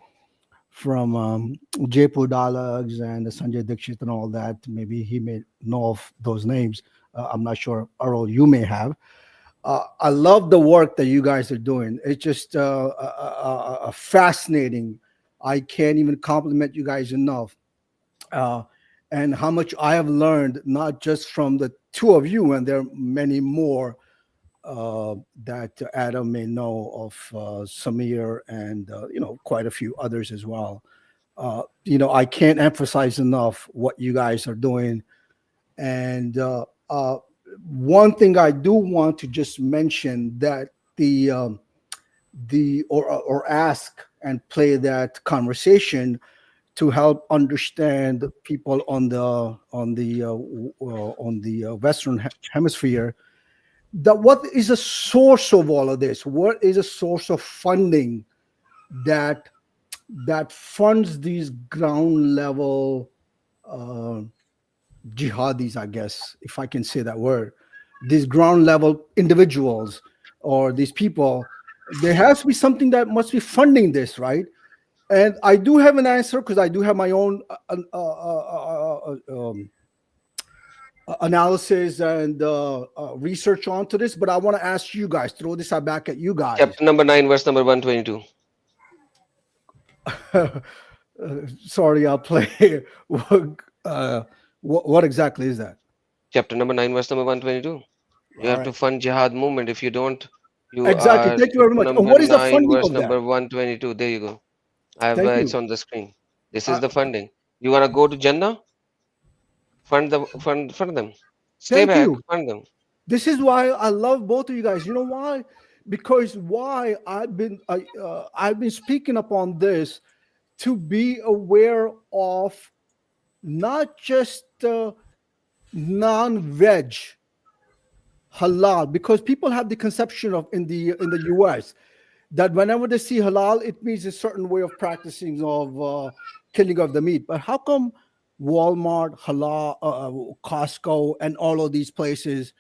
from Jaipur Dialogues and Sanjay Dixit and all that. Maybe he may know of those names. I'm not sure, Earl, you may have. I love the work that you guys are doing. It's just fascinating. I can't even compliment you guys enough. And how much I have learned, not just from the two of you, and there are many more that Adam may know of, Samir, and quite a few others as well. I can't emphasize enough what you guys are doing. And one thing I do want to just mention, that or ask and play that conversation to help understand people on the Western Hemisphere, that what is the source of all of this? What is a source of funding that funds these ground level jihadis, I guess, if I can say that word, these ground level individuals or these people? There has to be something that must be funding this, right? And I do have an answer, because I do have my own analysis and research onto this, but I want to ask you guys, throw this back at you guys. Chapter number 9, verse number 122. Sorry, I'll play. What exactly is that? Chapter number 9, verse number 122. You have to fund jihad movement. If you don't, you exactly. are. Thank you very much. Number What is the 9, funding verse of that? number 122. There you go. I have Thank it's you. on the screen. This is the funding. You want to go to Jannah? Fund them. Stay Thank back. you. Fund them. This is why I love both of you guys. You know why? Because I've been speaking upon this, to be aware of not just non-veg halal, because people have the conception of in the US that whenever they see halal, it means a certain way of practicing of killing of the meat. But how come Walmart, halal, Costco, and all of these places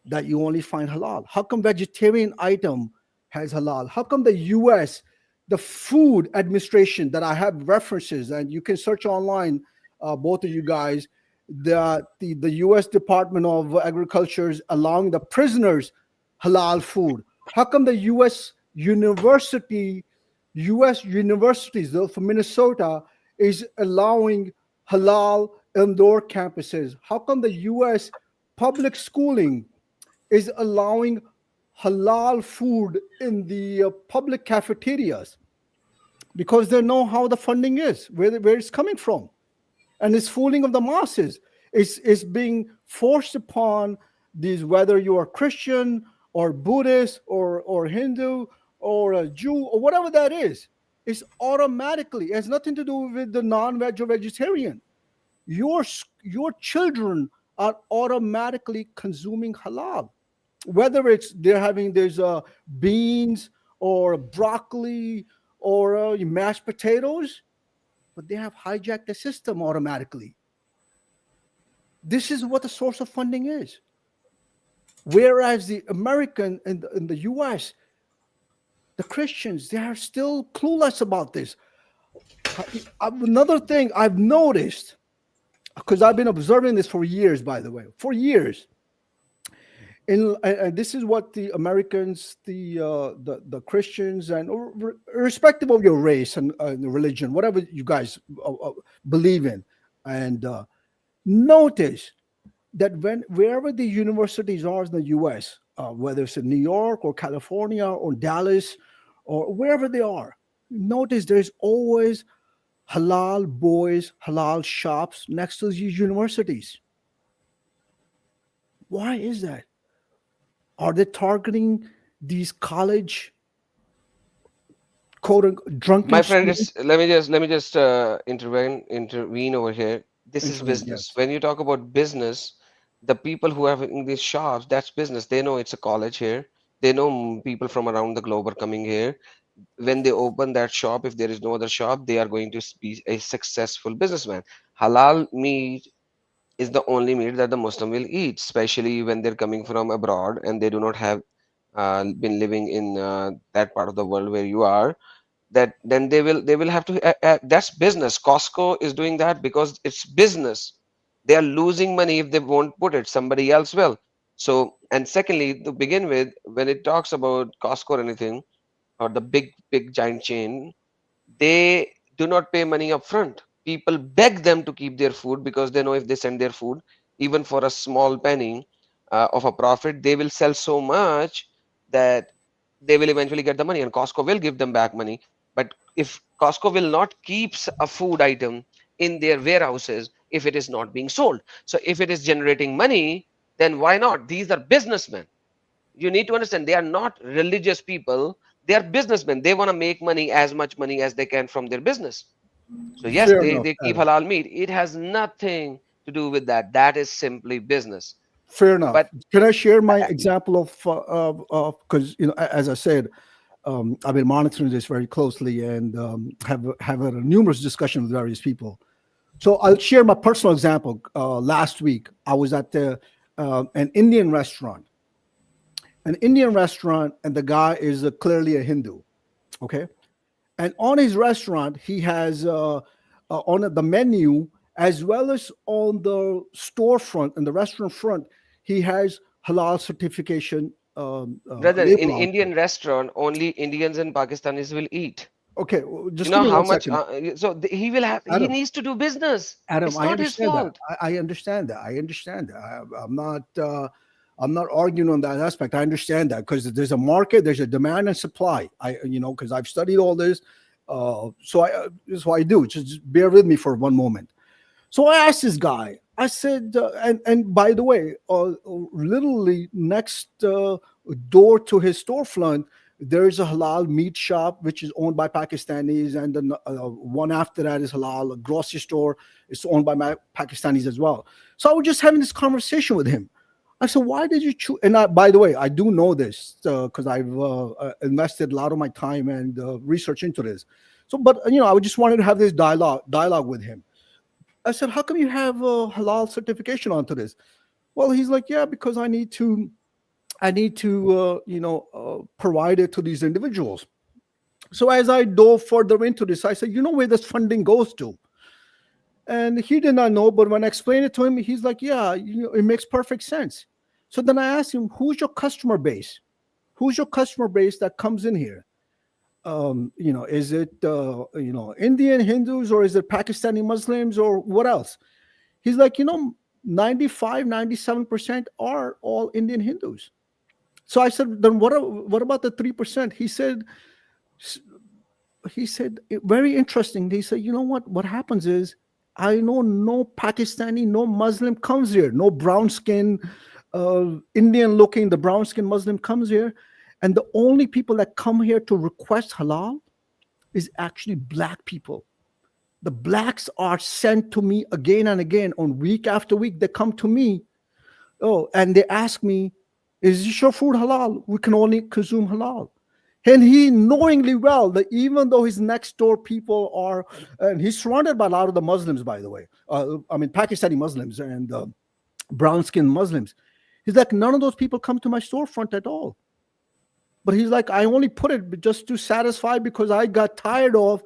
that you only find halal? How come vegetarian item has halal? How come the US, the Food Administration, that I have references, and you can search online, both of you guys, that the US Department of Agriculture is allowing the prisoners halal food? How come the US universities, though, for Minnesota, is allowing halal indoor campuses? How come the US public schooling is allowing halal food in the public cafeterias? Because they know how the funding is, where it's coming from. And it's fooling of the masses. It's being forced upon these, whether you are Christian or Buddhist or Hindu or a Jew or whatever that is, it's automatically, it has nothing to do with the non-veg or vegetarian. Your children are automatically consuming halal, whether it's there's beans or broccoli or mashed potatoes, but they have hijacked the system automatically. This is what the source of funding is. Whereas the American in the US, the Christians, they are still clueless about this. Another thing I've noticed, because I've been observing this for years, by the way, for years. And this is what the Americans, the Christians, and irrespective of your race and religion, whatever you guys believe in, and notice that wherever the universities are in the U.S., whether it's in New York or California or Dallas or wherever they are, notice there's always halal boys, halal shops next to these universities. Why is that? Are they targeting these college quote drunken? My friend, let me just intervene over here. This is business. When you talk about business, the people who have in these shops, that's business. They know it's a college here. They know people from around the globe are coming here. When they open that shop, if there is no other shop, they are going to be a successful businessman. Halal meat is the only meat that the Muslim will eat, especially when they're coming from abroad and they do not have been living in that part of the world where you are. That then they will have to. That's business. Costco is doing that because it's business. They are losing money if they won't put it. Somebody else will. So, and secondly, to begin with, when it talks about Costco or anything, or the big giant chain, they do not pay money up front. People beg them to keep their food because they know if they send their food, even for a small penny of a profit, they will sell so much that they will eventually get the money, and Costco will give them back money. But if Costco will not keep a food item in their warehouses if it is not being sold, so if it is generating money, then why not? These are businessmen. You need to understand, they are not religious people. They are businessmen. They want to make money, as much money as they can from their business. So yes, Fair they enough, keep Adam. halal meat. It has nothing to do with that. That is simply business. Fair enough. But can I share my example of because as I said, I've been monitoring this very closely and have had a numerous discussions with various people. So I'll share my personal example. Last week, I was at an Indian restaurant. And the guy is clearly a Hindu. Okay. And on his restaurant, he has on the menu, as well as on the storefront and the restaurant front, he has halal certification. brother, in Indian restaurant, only Indians and Pakistanis will eat. Okay, just you know give me how one much second. he will have. Adam, he needs to do business. Adam, It's I not his understand fault. that. I understand that. I'm not arguing on that aspect. I understand that because there's a market, there's a demand and supply. Because I've studied all this. This is what I do. Just bear with me for one moment. So I asked this guy. I said, and by the way, literally next door to his storefront, there is a halal meat shop which is owned by Pakistanis, and then one after that is halal. A grocery store is owned by Pakistanis as well. So I was just having this conversation with him. I said, "Why did you choose?" And by the way, I do know this because I've invested a lot of my time and research into this. So, but I just wanted to have this dialogue with him. I said, "How come you have a halal certification onto this?" Well, he's like, "Yeah, because I need to provide it to these individuals." So as I dove further into this, I said, "You know where this funding goes to?" And he did not know, but when I explained it to him, he's like, "Yeah, it makes perfect sense." So then I asked him, "Who's your customer base? Who's your customer base that comes in here? Is it Indian Hindus, or is it Pakistani Muslims, or what else?" He's like, 95-97% are all Indian Hindus. So I said, "Then what about the 3%? He said, very interesting. He said, "You know what happens is, I know no Pakistani, no Muslim comes here, no brown skin, Indian looking, the brown skinned Muslim comes here, and the only people that come here to request halal is actually black people. The blacks are sent to me again and again on week after week. They come to me, and they ask me, is your food halal? We can only consume halal. And he knowingly well that even though his next door people are, and he's surrounded by a lot of the Muslims, by the way, Pakistani Muslims and brown-skinned Muslims. He's like, none of those people come to my storefront at all. But he's like, I only put it just to satisfy because I got tired of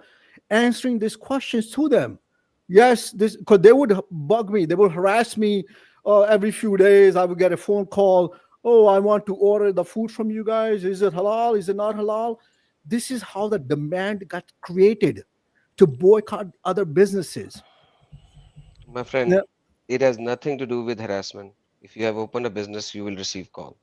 answering these questions to them. Yes, because they would bug me. They would harass me every few days. I would get a phone call. Oh, I want to order the food from you guys. Is it halal? Is it not halal? This is how the demand got created to boycott other businesses. My friend, it has nothing to do with harassment. If you have opened a business, you will receive call.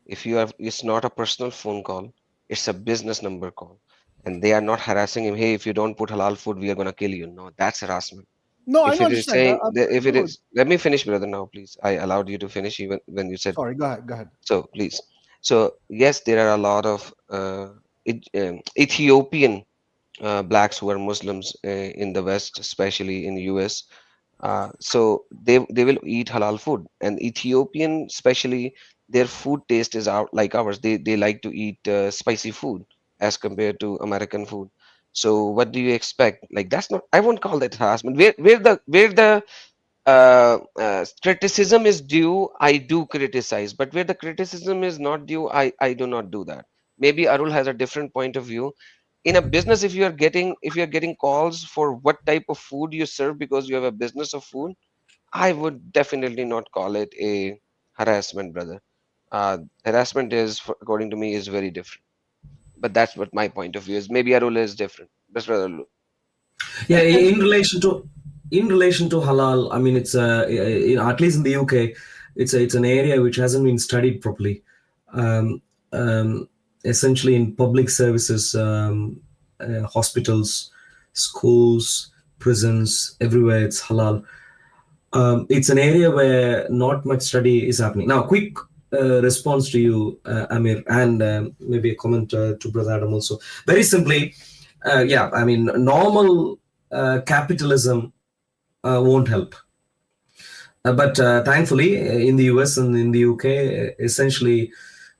If you have, it's not a personal phone call. It's a business number call. And they are not harassing him. Hey, if you don't put halal food, we are going to kill you. No, that's harassment. No, if I it is understand. saying, if it is, let me finish, brother, now, please. I allowed you to finish even when you said. Sorry, go ahead. So, please. So, yes, there are a lot of Ethiopian blacks who are Muslims in the West, especially in the US. So they will eat halal food, and Ethiopian, especially, their food taste is out like ours. They like to eat spicy food as compared to American food. So what do you expect? Like, that's not, I won't call that harassment. Where the criticism is due, I do criticize, but where the criticism is not due, I do not do that. Maybe Arul has a different point of view. In a business, if you're getting calls for what type of food you serve because you have a business of food, I would definitely not call it a harassment, brother. Harassment is, according to me, is very different. But that's what my point of view is. Maybe Arul is different. That's brother Arul. Yeah, in relation to halal, I mean, it's at least in the UK, it's an area which hasn't been studied properly. Essentially, in public services, hospitals, schools, prisons, everywhere it's halal. It's an area where not much study is happening. Now, quick response to you, Amir, and maybe a comment to Brother Adam also. Very simply, yeah, I mean, normal capitalism won't help. But thankfully, in the US and in the UK, essentially,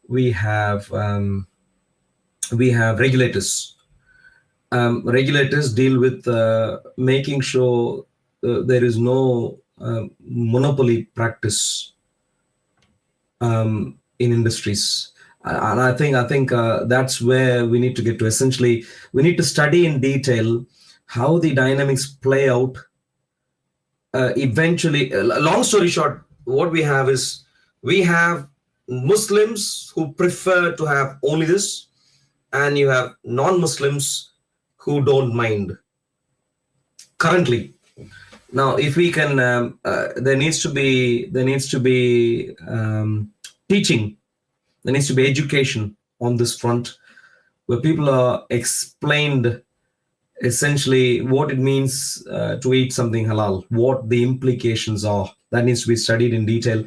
we have regulators. Regulators deal with making sure there is no monopoly practice in industries, and I think that's where we need to get to. Essentially, we need to study in detail how the dynamics play out. Eventually, long story short, what we have is we have Muslims who prefer to have only this, and you have non-Muslims who don't mind. Currently, now if we can, there needs to be teaching, there needs to be education on this front, where people are explained essentially what it means to eat something halal, what the implications are. That needs to be studied in detail,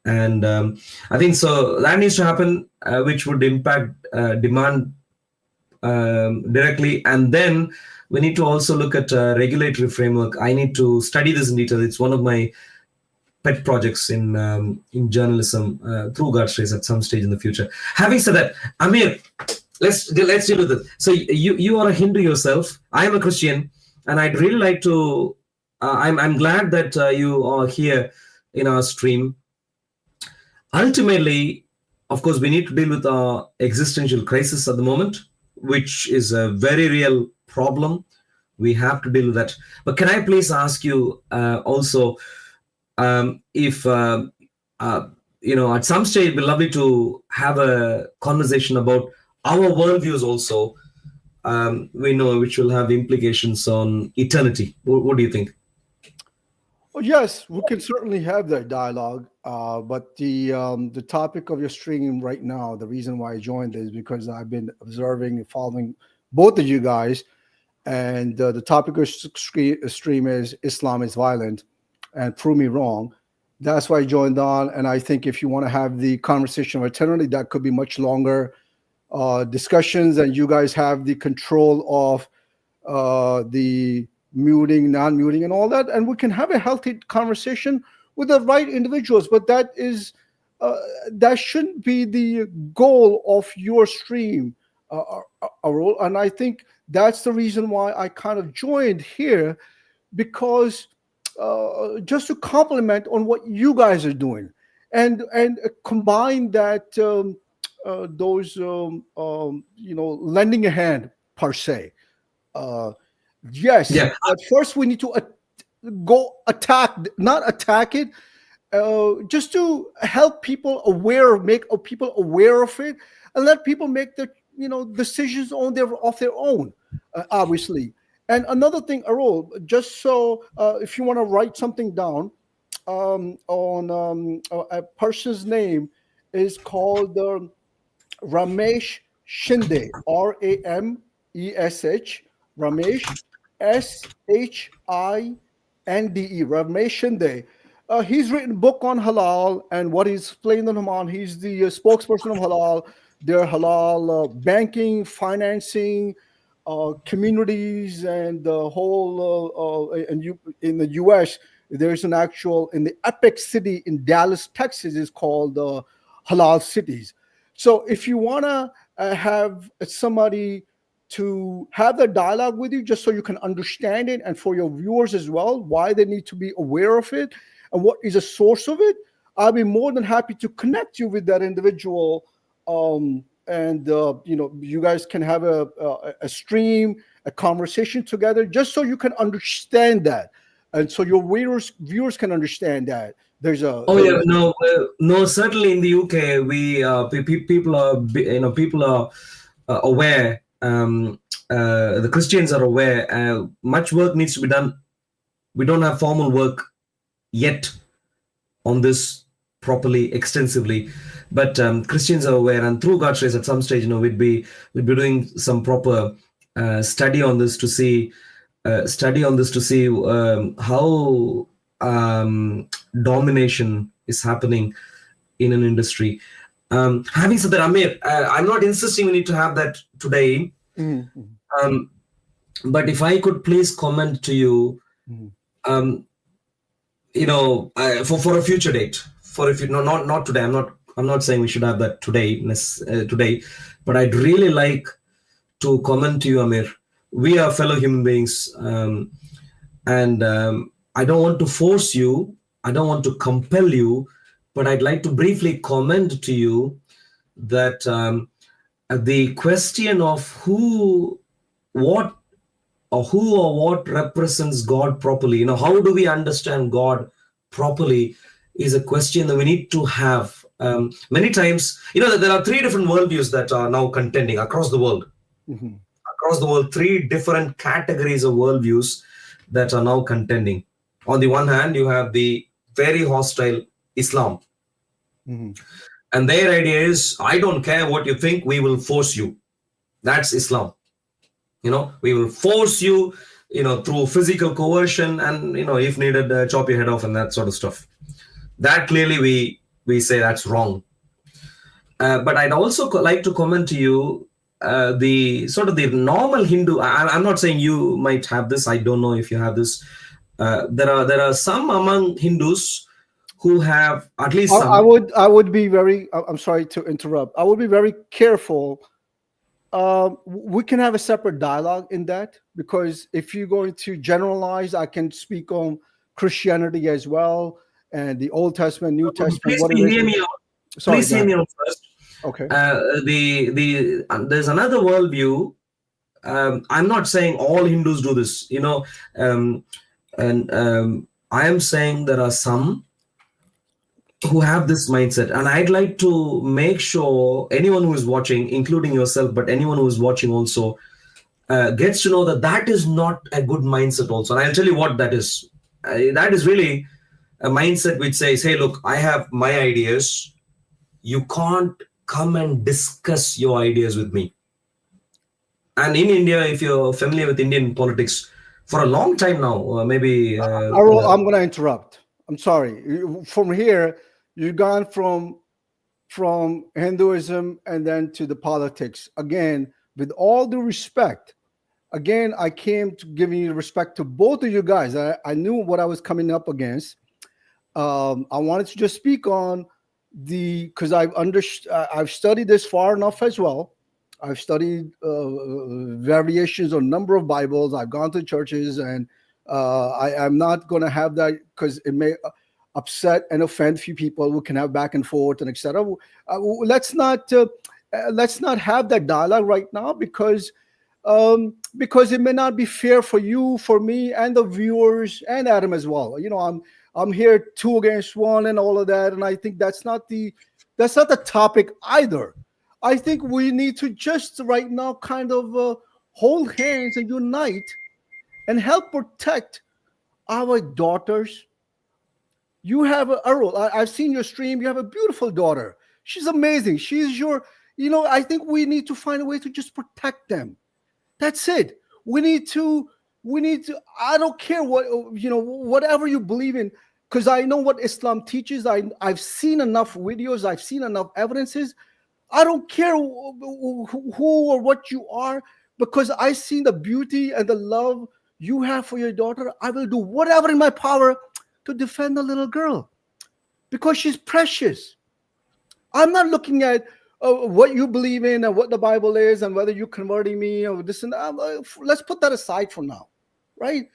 and I think so that needs to happen, which would impact demand directly. And then we need to also look at regulatory framework. I need to study this in detail. It's one of my pet projects in journalism, through God's grace, at some stage in the future. Having said that, Amir, let's deal with it. So you are a Hindu yourself. I am a Christian, and I'd really like to. I'm glad that you are here in our stream. Ultimately, of course, we need to deal with our existential crisis at the moment, which is a very real problem. We have to deal with that. But can I please ask you also, if at some stage it'd be lovely to have a conversation about our worldviews also. We know which will have implications on eternity. What do you think? Well, yes, we can certainly have that dialogue. But the topic of your stream right now, the reason why I joined is because I've been observing and following both of you guys, and the topic of stream is Islam is violent, and prove me wrong. That's why I joined on. And I think if you want to have the conversation of eternity, that could be much longer discussions, and you guys have the control of the muting, non-muting, and all that, and we can have a healthy conversation with the right individuals. But that is that shouldn't be the goal of your stream, Arul. And I think that's the reason why I kind of joined here, because just to compliment on what you guys are doing, and combine that those lending a hand per se. Yes. Yeah. But first we need to go attack, not attack it, just to help people aware, make people aware of it, and let people make their decisions on of their own, obviously. And another thing, Arul, just so if you want to write something down on a person's name is called Ramesh Shinde, R-A-M-E-S-H, Ramesh, S-H-I-N-D-E, Ramesh Shinde. He's written a book on halal and what he's explained on Haman. He's the spokesperson of halal. Their halal banking, financing, communities, and the whole. In the U.S., there's an actual in the epic city in Dallas, Texas, is called Halal Cities. So if you want to have somebody to have the dialogue with you, just so you can understand it, and for your viewers as well, why they need to be aware of it and what is a source of it, I'll be more than happy to connect you with that individual. You guys can have a stream, a conversation together, just so you can understand that, and so your viewers can understand that. There's a no. Certainly in the UK, we people are aware. The Christians are aware. Much work needs to be done. We don't have formal work yet on this properly, extensively, but Christians are aware, and through God's grace, at some stage, we'd be doing some proper study on this to see how domination is happening in an industry. Having said that, Amir, I'm not insisting we need to have that today. Mm-hmm. But if I could please comment to you, for a future date, not today. I'm not saying we should have that today, but I'd really like to comment to you, Amir. We are fellow human beings, and I don't want to force you. I don't want to compel you, but I'd like to briefly comment to you that the question of who or what represents God properly, how do we understand God properly, is a question that we need to have. Many times, there are three different worldviews that are now contending across the world. Mm-hmm. Across the world, three different categories of worldviews that are now contending. On the one hand, you have the very hostile Islam. Mm-hmm. And their idea is, I don't care what you think, we will force you. That's Islam. We will force you, through physical coercion and, if needed, chop your head off and that sort of stuff. That clearly we say that's wrong. But I'd also like to comment to you the sort of the normal Hindu. I'm not saying you might have this. I don't know if you have this. There are some among Hindus who have at least some. I would be very. I'm sorry to interrupt. I would be very careful. We can have a separate dialogue in that, because if you're going to generalize, I can speak on Christianity as well, and the Old Testament, New Testament. Please hear me out. Please hear me out first. Okay. There's another worldview. I'm not saying all Hindus do this, I am saying there are some who have this mindset, and I'd like to make sure anyone who is watching, including yourself, but anyone who is watching also, gets to know that is not a good mindset also. And I'll tell you what that is. That is really a mindset which says, hey, look, I have my ideas. You can't come and discuss your ideas with me. And in India, if you're familiar with Indian politics, for a long time now, maybe... Arul, I'm going to interrupt. I'm sorry. From here, you've gone from Hinduism and then to the politics. Again, with all due respect, again, I came to giving you respect to both of you guys. I knew what I was coming up against. I wanted to just speak on because I've studied this far enough as well. I've studied variations on number of Bibles. I've gone to churches, and I'm not going to have that because it may upset and offend few people. We can have back and forth and etc. Let's not have that dialogue right now because it may not be fair for you, for me, and the viewers, and Adam as well. I'm here 2 against 1 and all of that, and I think that's not the topic either. I think we need to just right now kind of hold hands and unite and help protect our daughters. You have Arul. I've seen your stream. You have a beautiful daughter. She's amazing. She's your. I think we need to find a way to just protect them. That's it. We need to. I don't care what whatever you believe in, because I know what Islam teaches. I've seen enough videos. I've seen enough evidences. I don't care who or what you are, because I see the beauty and the love you have for your daughter. I will do whatever in my power to defend the little girl, because she's precious. I'm not looking at what you believe in and what the Bible is and whether you're converting me or this and that. Let's put that aside for now, right?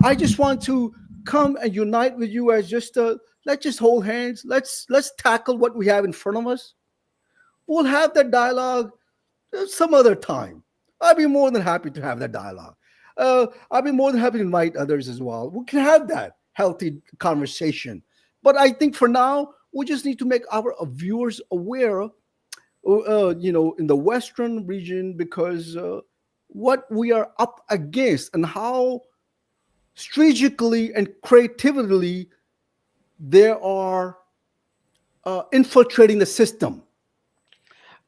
I just want to come and unite with you as let's just hold hands. Let's tackle what we have in front of us. We'll have that dialogue some other time. I'd be more than happy to have that dialogue. I'd be more than happy to invite others as well. We can have that healthy conversation. But I think for now, we just need to make our viewers aware, in the Western region, because what we are up against and how strategically and creatively they are infiltrating the system.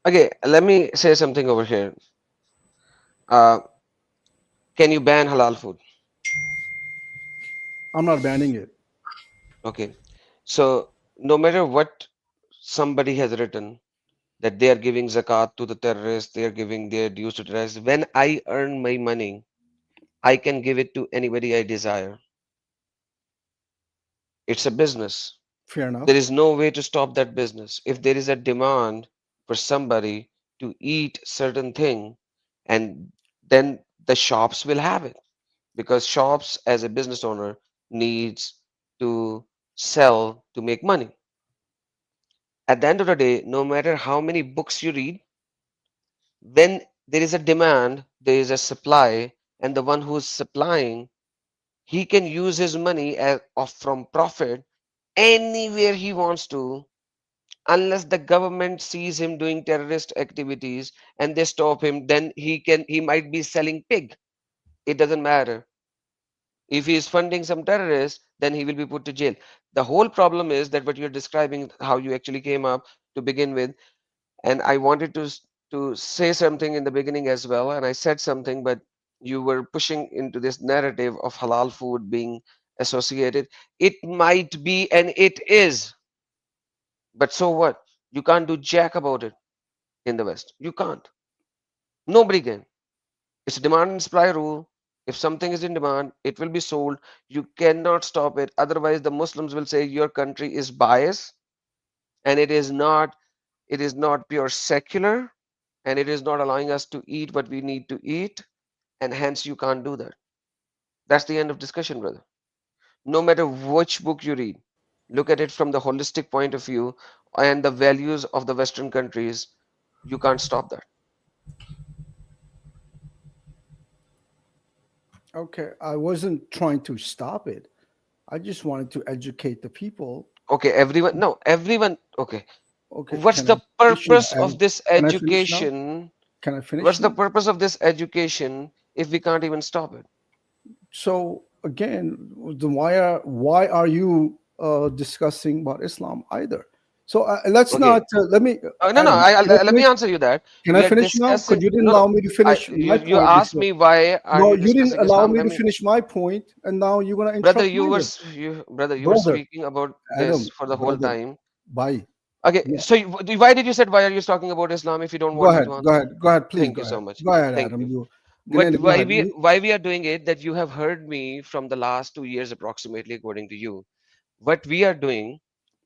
Okay, let me say something over here. Can you ban halal food? I'm not banning it. Okay, so no matter what somebody has written, that they are giving zakat to the terrorists, they are giving their dues to terrorists. When I earn my money, I can give it to anybody I desire. It's a business. Fair enough. There is no way to stop that business. If there is a demand for somebody to eat certain thing, and then the shops will have it, because shops as a business owner needs to sell to make money. At the end of the day, no matter how many books you read, when there is a demand, there is a supply, and the one who is supplying, he can use his money from profit anywhere he wants to, unless the government sees him doing terrorist activities and they stop him. Then he might be selling pig. It doesn't matter. If he is funding some terrorists, then he will be put to jail. The whole problem is that what you're describing, how you actually came up to begin with, and I wanted to say something in the beginning as well, and I said something, but you were pushing into this narrative of halal food being associated. It might be, and it is, but so what? You can't do jack about it in the West. You can't. Nobody can. It's a demand and supply rule. If something is in demand, it will be sold. You cannot stop it. Otherwise, the Muslims will say your country is biased, and it is not pure secular, and it is not allowing us to eat what we need to eat, and hence you can't do that. That's the end of discussion, brother. No matter which book you read, look at it from the holistic point of view and the values of the Western countries. You can't stop that. Okay, I wasn't trying to stop it. I just wanted to educate the people. Okay, everyone. Okay. Okay. What's the purpose of this Can I finish now? education? Can I finish? What's the now? purpose of this education if we can't even stop it? So again, why are you discussing about Islam either? So let's Okay. not. Let me. No, no. Adam, can I Let me finish? answer you that. Can I We are finish now? discussing. Because you didn't No, allow no. me to finish my You point asked before. me why are No, you you didn't discussing allow Islam? me Let to me, finish my point, and now you're gonna brother. interrupt mine. Brother, you were Brother, speaking about this Adam, for the whole brother, time. bye. Okay. Yeah. So why did you said why are you talking about Islam if you don't Go want me ahead, to go answer? ahead, go ahead, please, Thank go you ahead. so much. Go ahead, Thank Adam. you. You, But go ahead. why we are doing it, that you have heard me from the last 2 years approximately, according to you. What we are doing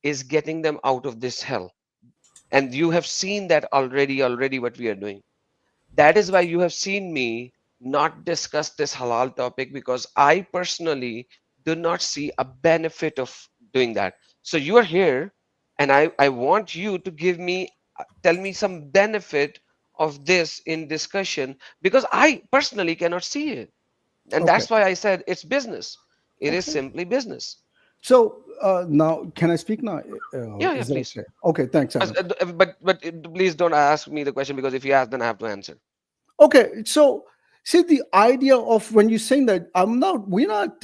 is getting them out of this hell, and you have seen that already what we are doing. That is why you have seen me not discuss this halal topic, because I personally do not see a benefit of doing that. So you are here, and I want you to give me, tell me some benefit of this in discussion, because I personally cannot see it. And Okay, that's why I said it's business. It is okay. simply business. So now, can I speak now? Yeah, Is that please. okay? Okay, thanks, Adam. But please don't ask me the question, because if you ask, then I have to answer. Okay, so see the idea of when you're saying that we're not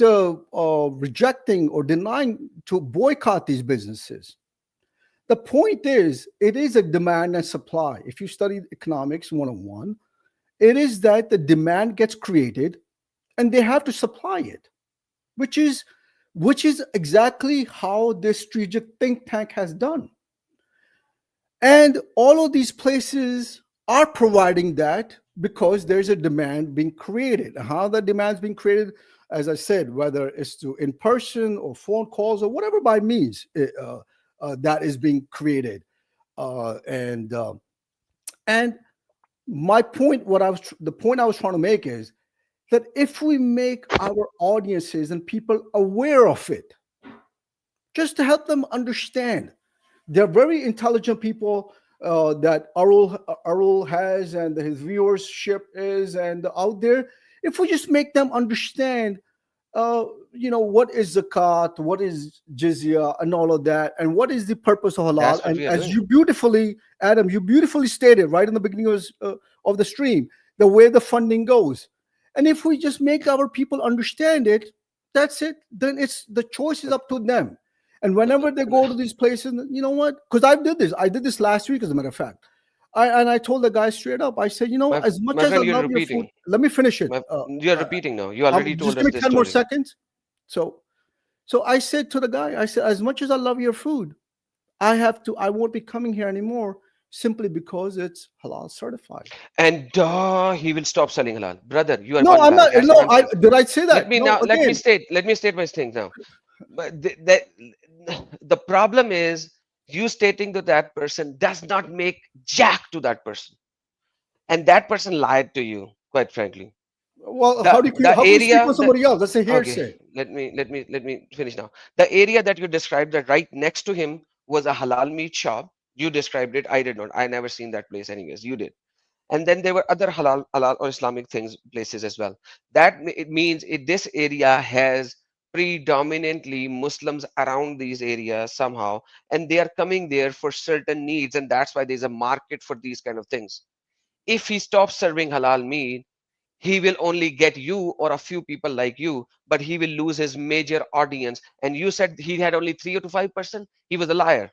rejecting or denying to boycott these businesses. The point is, it is a demand and supply. If you study economics 101, it is that the demand gets created and they have to supply it, which is exactly how this strategic think tank has done. And all of these places are providing that because there's a demand being created. How the demand is being created, as I said, whether it's to in person or phone calls or whatever by means that is being created. And my point, the point I was trying to make is that if we make our audiences and people aware of it, just to help them understand, they're very intelligent people that Arul has and his viewership is and out there. If we just make them understand, what is zakat, what is jizya, and all of that, and what is the purpose of halal. That's what And we are as doing. you beautifully, Adam, you beautifully stated right in the beginning of the stream, the way the funding goes. And if we just make our people understand it, that's it. Then it's the choice is up to them. And whenever they go to these places, you know what? Because I did this last week, as a matter of fact. I told the guy straight up. I said, as much My as I friend, you're love your food, repeating. let me finish it. You're repeating now. You already Just told give us me this 10 more story. seconds. So I said to the guy, I said, as much as I love your food, I won't be coming here anymore simply because it's halal certified. And he will stop selling halal. Brother, you are No, one I'm guy. not. That's what No, I'm saying. did I say Let that? me No, now. again. Let me state my thing now. But the problem is you stating to that person does not make jack to that person, and that person lied to you. Quite frankly, Well, the how can you speak area for that somebody else? That's a okay. hearsay. Let me finish now. The area that you described, that right next to him was a halal meat shop. You described it. I did not. I never seen that place. Anyways, you did. And then there were other halal or Islamic things places as well. It means this area has predominantly Muslims around these areas somehow, and they are coming there for certain needs, and that's why there's a market for these kind of things. If he stops serving halal meat, he will only get you or a few people like you, but he will lose his major audience. And you said he had only 3 to 5%. He was a liar.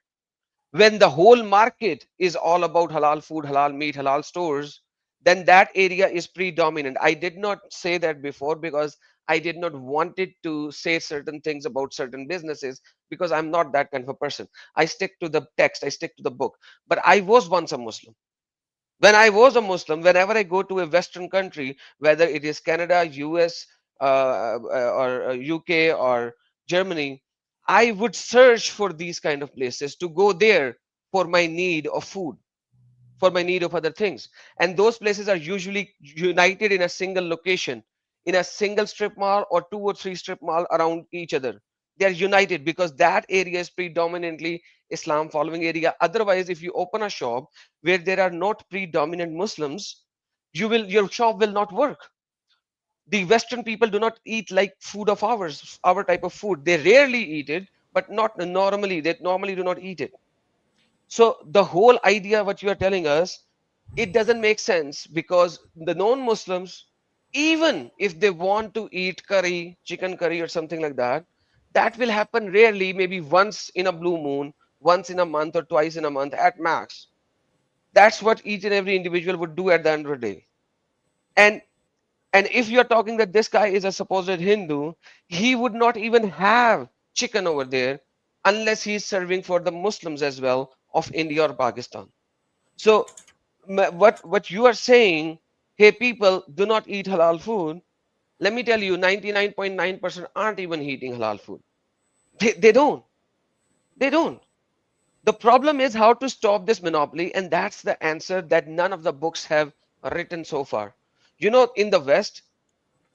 When the whole market is all about halal food, halal meat, halal stores, then that area is predominant. I did not say that before because I did not wanted to say certain things about certain businesses, because I'm not that kind of a person. I stick to the text, I stick to the book. But I was once a Muslim. When I was a Muslim, whenever I go to a Western country, whether it is Canada, US, or UK or Germany, I would search for these kind of places to go there for my need of food, for my need of other things. And those places are usually united in a single location, in a single strip mall or 2 or 3 strip mall around each other. They are united because that area is predominantly Islam following area. Otherwise, if you open a shop where there are not predominant Muslims, your shop will not work. The Western people do not eat like food of ours, our type of food. They rarely eat it, but not normally. They normally do not eat it. So the whole idea what you are telling us, it doesn't make sense, because the non-Muslims, even if they want to eat curry, chicken curry or something like that, that will happen rarely, maybe once in a blue moon, once in a month or twice in a month at max. That's what each and every individual would do at the end of the day. And if you're talking that this guy is a supposed Hindu, he would not even have chicken over there unless he's serving for the Muslims as well of India or Pakistan. So what you are saying, hey, people do not eat halal food. Let me tell you, 99.9% aren't even eating halal food. They don't. They don't. The problem is how to stop this monopoly, and that's the answer that none of the books have written so far. You know, in the West,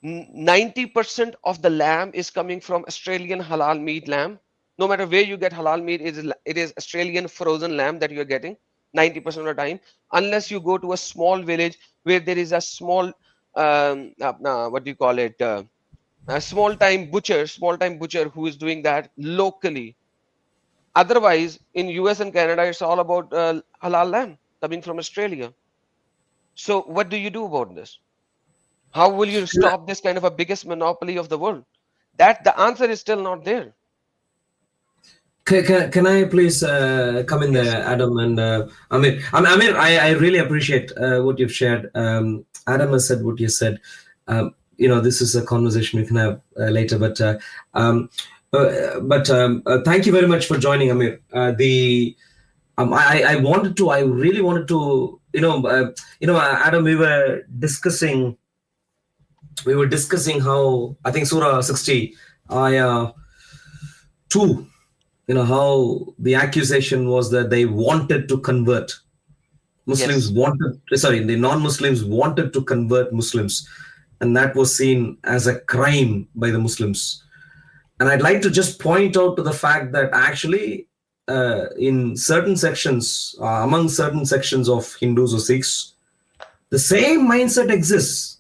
90% of the lamb is coming from Australian halal meat lamb. No matter where you get halal meat, it is Australian frozen lamb that you're getting 90% of the time, unless you go to a small village where there is a small, what do you call it, a small time butcher who is doing that locally. Otherwise, in US and Canada, it's all about halal lamb coming from Australia. So what do you do about this? How will you stop this kind of a biggest monopoly of the world? That the answer is still not there. Can I please come in there, Adam and Amir? Amir, I really appreciate what you've shared. Adam has said what you said. This is a conversation we can have later, but thank you very much for joining, Amir. I really wanted to, Adam, we were discussing how, I think Surah 60, Ayah 2, how the accusation was that they wanted to convert. The non-Muslims wanted to convert Muslims, and that was seen as a crime by the Muslims. And I'd like to just point out to the fact that actually in certain sections, among certain sections of Hindus or Sikhs, the same mindset exists.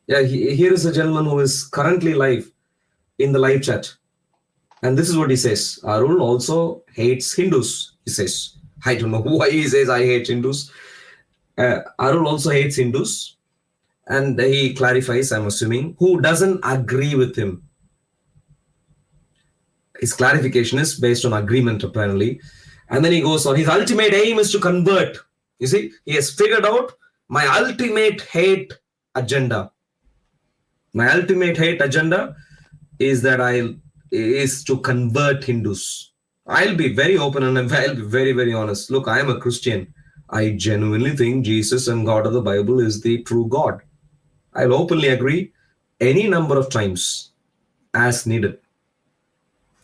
Yeah, here is a gentleman who is currently live in the live chat. And this is what he says. Arul also hates Hindus, he says. I don't know why he says I hate Hindus. Arul also hates Hindus. And he clarifies, I'm assuming, who doesn't agree with him. His clarification is based on agreement, apparently. And then he goes on, his ultimate aim is to convert. You see, he has figured out my ultimate hate agenda. My ultimate hate agenda is to convert Hindus. I'll be very open and I'll be very, very honest. Look, I am a Christian. I genuinely think Jesus and God of the Bible is the true God. I'll openly agree any number of times as needed.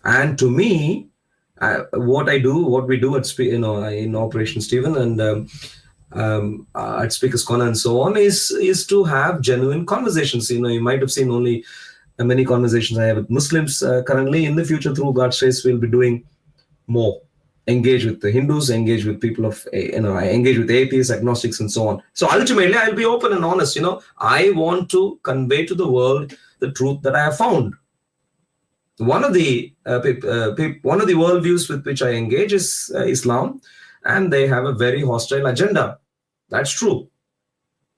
And to me, what we do at in Operation Stephen and at Speaker's Corner and so on is to have genuine conversations. You might have seen only many conversations I have with Muslims currently. In the future, through God's grace, we'll be doing more. Engage with the Hindus, engage with people engage with atheists, agnostics, and so on. So ultimately, I'll be open and honest. I want to convey to the world the truth that I have found. One of the worldviews with which I engage is Islam, and they have a very hostile agenda. That's true.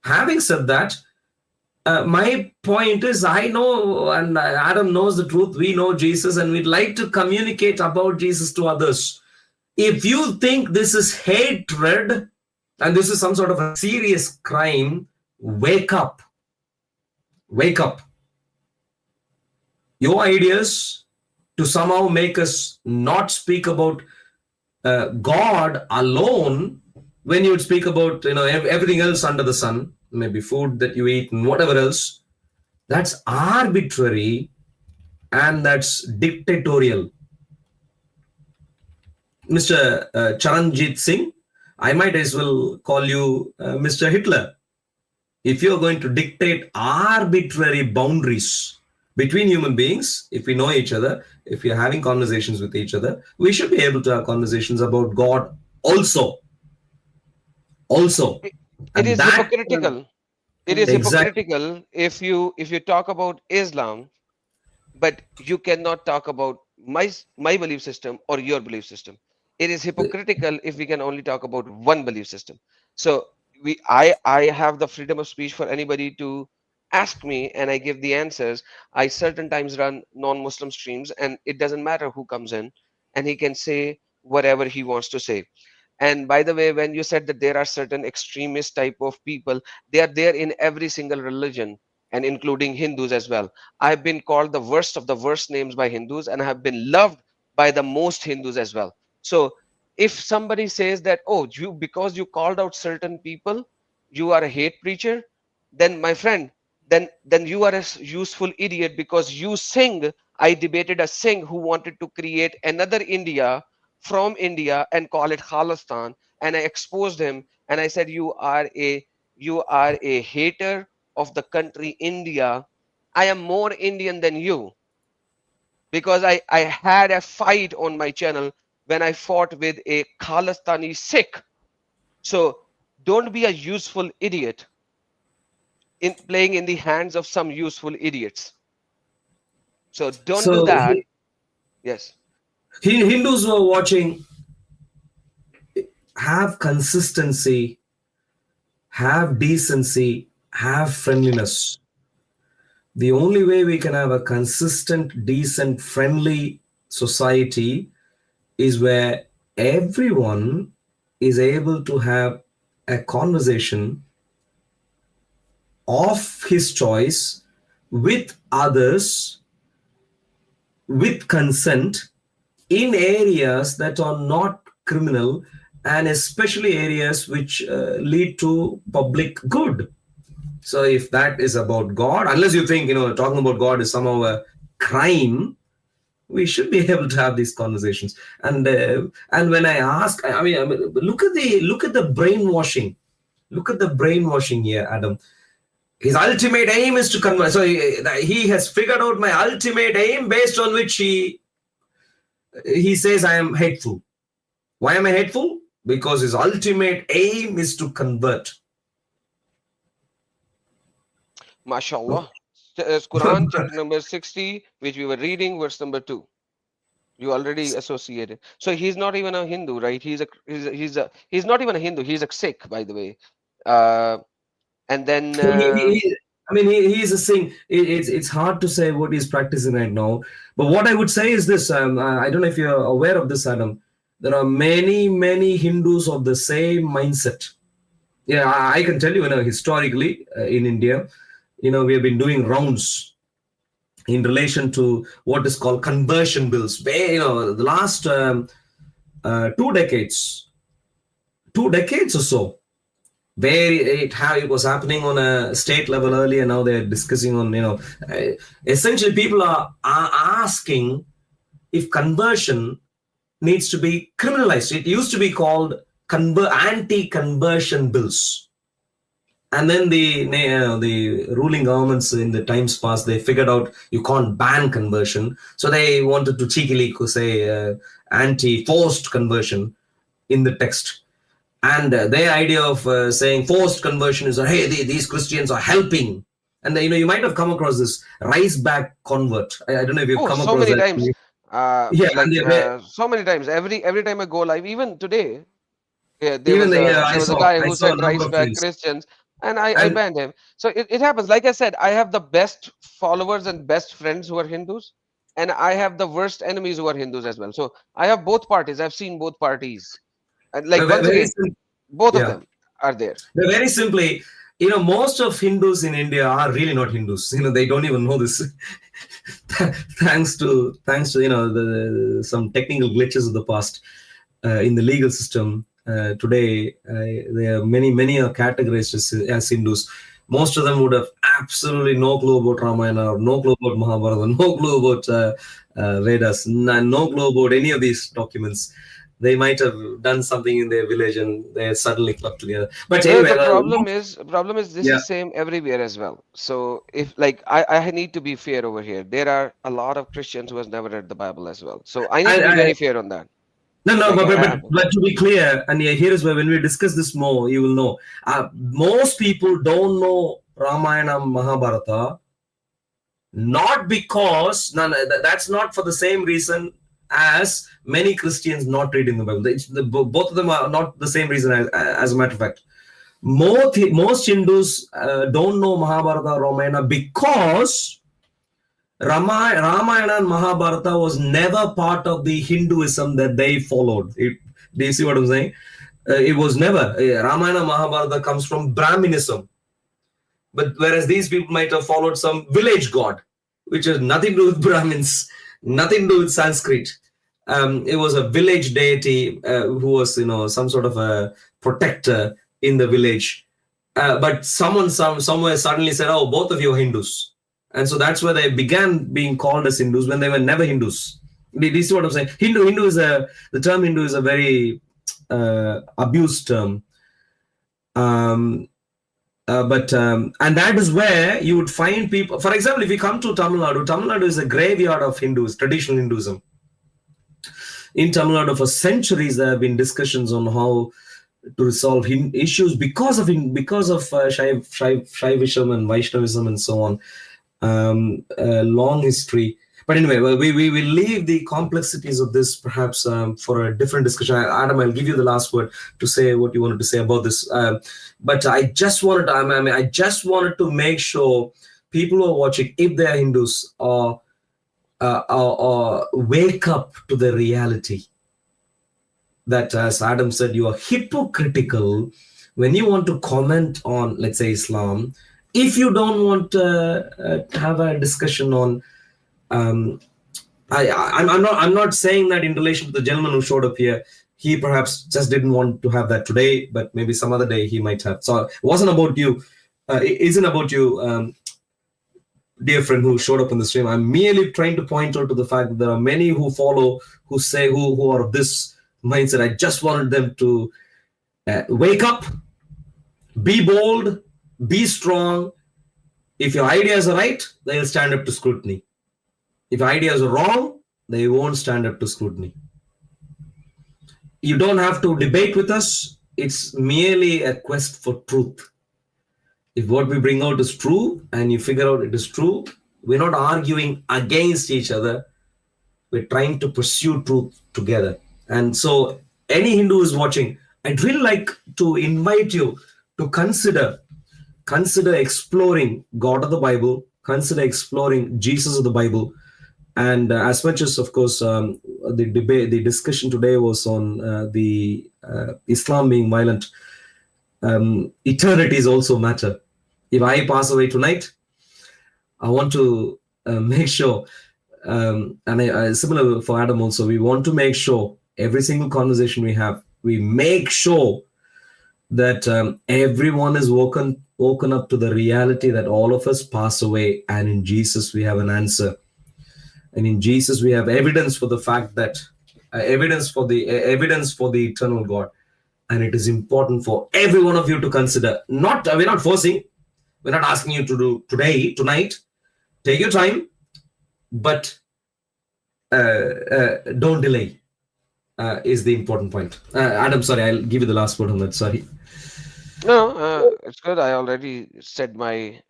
Having said that, my point is, I know, and Adam knows the truth. We know Jesus, and we'd like to communicate about Jesus to others. If you think this is hatred and this is some sort of a serious crime, wake up. Wake up. Your ideas to somehow make us not speak about God alone, when you would speak about everything else under the sun, maybe food that you eat and whatever else, that's arbitrary and that's dictatorial. Mr. Charanjit Singh, I might as well call you Mr. Hitler. If you're going to dictate arbitrary boundaries between human beings, if we know each other, if we're having conversations with each other, we should be able to have conversations about God also. It is hypocritical. It is hypocritical if you talk about Islam, but you cannot talk about my belief system or your belief system. It is hypocritical if we can only talk about one belief system. So I have the freedom of speech for anybody to ask me, and I give the answers. I certain times run non-Muslim streams, and it doesn't matter who comes in, and he can say whatever he wants to say. And by the way, when you said that there are certain extremist type of people, they are there in every single religion, and including Hindus as well. I've been called the worst of the worst names by Hindus, and I have been loved by the most Hindus as well. So if somebody says that, oh, you, because you called out certain people, you are a hate preacher, then my friend, then you are a useful idiot, because you Singh, I debated a Singh who wanted to create another India from India and call it Khalistan, and I exposed him, and I said, you are a hater of the country India. I am more Indian than you, because I had a fight on my channel when I fought with a Khalistani Sikh. So don't be a useful idiot in playing in the hands of some useful idiots. So don't do So that. Yes. Hindus who are watching, have consistency, have decency, have friendliness. The only way we can have a consistent, decent, friendly society is where everyone is able to have a conversation of his choice with others with consent in areas that are not criminal, and especially areas which lead to public good. So if that is about God, unless you think, talking about God is somehow a crime, we should be able to have these conversations. And when I ask, I mean, look at the brainwashing. Look at the brainwashing here, Adam. His ultimate aim is to convert. So he has figured out my ultimate aim, based on which he says I am hateful. Why am I hateful? Because his ultimate aim is to convert. MashaAllah. Quran chapter number 60, which we were reading, verse number 2. You already associated. So he's not even a Hindu, right? He's not even a Hindu. He's a Sikh, by the way. And then he's a Sikh. It's hard to say what he's practicing right now. But what I would say is this: I don't know if you're aware of this, Adam. There are many Hindus of the same mindset. Yeah, I can tell you, historically in India, we have been doing rounds in relation to what is called conversion bills. Where, the last 2 decades or so, where it was happening on a state level earlier. Now they're discussing on, essentially people are asking if conversion needs to be criminalized. It used to be called anti-conversion bills. And then the ruling governments in the times past, they figured out you can't ban conversion. So they wanted to cheekily say anti-forced conversion in the text. And their idea of saying forced conversion is, hey, these Christians are helping. And you might have come across this rise back convert. I don't know if you've come so across many that. times. So many times. Every time I go live, even today, there was a guy who said rise back Christians, and I banned him. So it happens. Like I said, I have the best followers and best friends who are Hindus, and I have the worst enemies who are Hindus as well. So I have both parties. I've seen both parties. And once again, both of them are there. Very simply, most of Hindus in India are really not Hindus. They don't even know this. thanks to some technical glitches of the past in the legal system. Today, there are many are categorized as Hindus. Most of them would have absolutely no clue about Ramayana, or no clue about Mahabharata, no clue about Vedas, no clue about any of these documents. They might have done something in their village and they suddenly clubbed together. But anyway, the problem is this is same everywhere as well. So if I need to be fair over here, there are a lot of Christians who has never read the Bible as well. So I need to be very fair on that. No, but to be clear, and here is where when we discuss this more, you will know. Most people don't know Ramayana, Mahabharata, not because that's not for the same reason as many Christians not reading the Bible. Both of them are not the same reason. As a matter of fact, most Hindus don't know Mahabharata, Ramayana because Ramayana and Mahabharata was never part of the Hinduism that they followed. Do you see what I'm saying? It was never. Ramayana and Mahabharata comes from Brahminism. But whereas these people might have followed some village god, which has nothing to do with Brahmins, nothing to do with Sanskrit. It was a village deity who was, some sort of a protector in the village. But somewhere suddenly said, "Oh, both of you are Hindus," and so that's where they began being called as Hindus when they were never Hindus. Do you see what I'm saying? Hindu is the term Hindu is a very abused term. And that is where you would find people. For example, if you come to Tamil Nadu is a graveyard of Hindus, traditional Hinduism. In Tamil Nadu, for centuries, there have been discussions on how to resolve issues because of Shaivism and Vaishnavism and so on. Long history. But anyway, we will leave the complexities of this perhaps for a different discussion. Adam, I'll give you the last word to say what you wanted to say about this. But I just wanted to make sure people who are watching, if they are Hindus, or wake up to the reality that, as Adam said, you are hypocritical when you want to comment on, let's say, Islam. If you don't want to have a discussion on, I'm not saying that in relation to the gentleman who showed up here, he perhaps just didn't want to have that today, but maybe some other day he might have. So it wasn't about you. It isn't about you, dear friend who showed up in the stream. I'm merely trying to point out to the fact that there are many who follow, who say, who are of this mindset. I just wanted them to wake up, be bold, be strong. If your ideas are right, they'll stand up to scrutiny. If ideas are wrong, they won't stand up to scrutiny. You don't have to debate with us. It's merely a quest for truth. If what we bring out is true and you figure out it is true, we're not arguing against each other. We're trying to pursue truth together. And so any Hindu who is watching, I'd really like to invite you to consider exploring God of the Bible, consider exploring Jesus of the Bible. And as much as, of course, the discussion today was on the Islam being violent, eternities also matter. If I pass away tonight, I want to make sure, and similar for Adam also, we want to make sure every single conversation we have, we make sure that everyone is woken up to the reality that all of us pass away, and in Jesus we have an answer. And in Jesus, we have evidence for the fact that evidence for the eternal God, and it is important for every one of you to consider. We're not forcing, we're not asking you to do tonight. Take your time, but don't delay. Is the important point. Adam, sorry, I'll give you the last word on that. Sorry. No, it's good. I already said my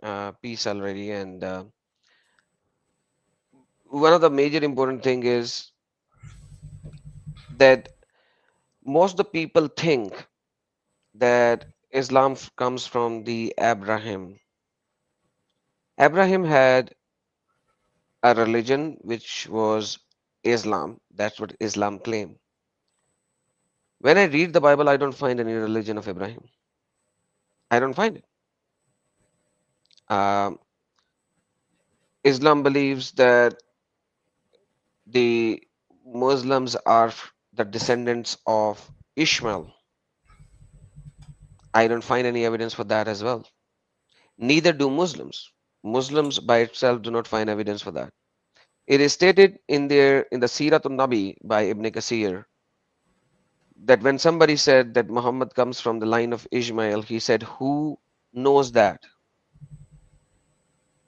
piece already, and one of the major important thing is that most of the people think that Islam comes from the Abraham. Abraham had a religion which was Islam. That's what Islam claimed. When I read the Bible, I don't find any religion of Abraham. I don't find it. Islam believes that the Muslims are the descendants of Ishmael. I don't find any evidence for that as well. Neither do Muslims. Muslims by itself do not find evidence for that. It is stated in the Siratun Nabi by Ibn Kasir that when somebody said that Muhammad comes from the line of Ishmael, he said, who knows that?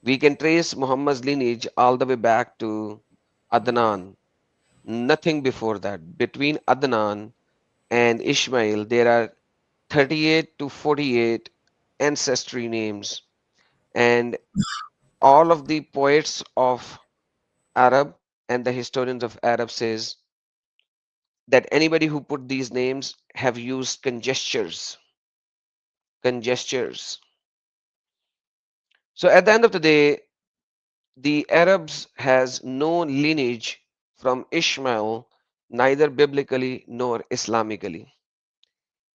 We can trace Muhammad's lineage all the way back to Adnan. Nothing before that. Between Adnan and Ishmael, there are 38 to 48 ancestry names. And all of the poets of Arab and the historians of Arab says that anybody who put these names have used conjectures. So at the end of the day, the Arabs has no lineage from Ishmael, neither biblically nor Islamically.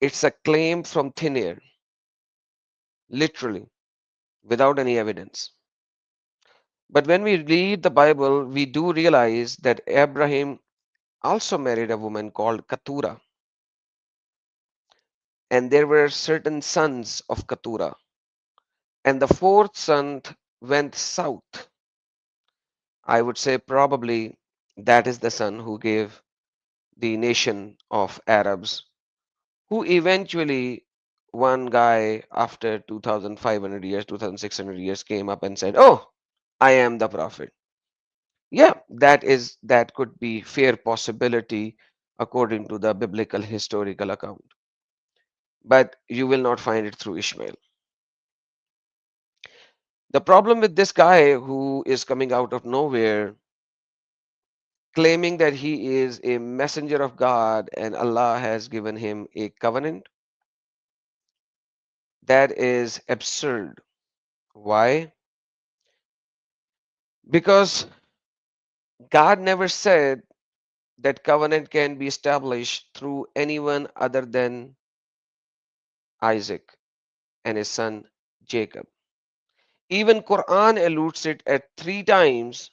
It's a claim from thin air, literally, without any evidence. But when we read the Bible, we do realize that Abraham also married a woman called Keturah, and there were certain sons of Keturah, and the fourth son went south. I would say probably that is the son who gave the nation of Arabs, who eventually one guy after 2500 years, 2600 years came up and said, "Oh, I am the prophet." Yeah, that could be fair possibility according to the biblical historical account. But you will not find it through Ishmael. The problem with this guy who is coming out of nowhere claiming that he is a messenger of God and Allah has given him a covenant, that is absurd. Why? Because God never said that covenant can be established through anyone other than Isaac and his son Jacob. Even Quran alludes it at 3 times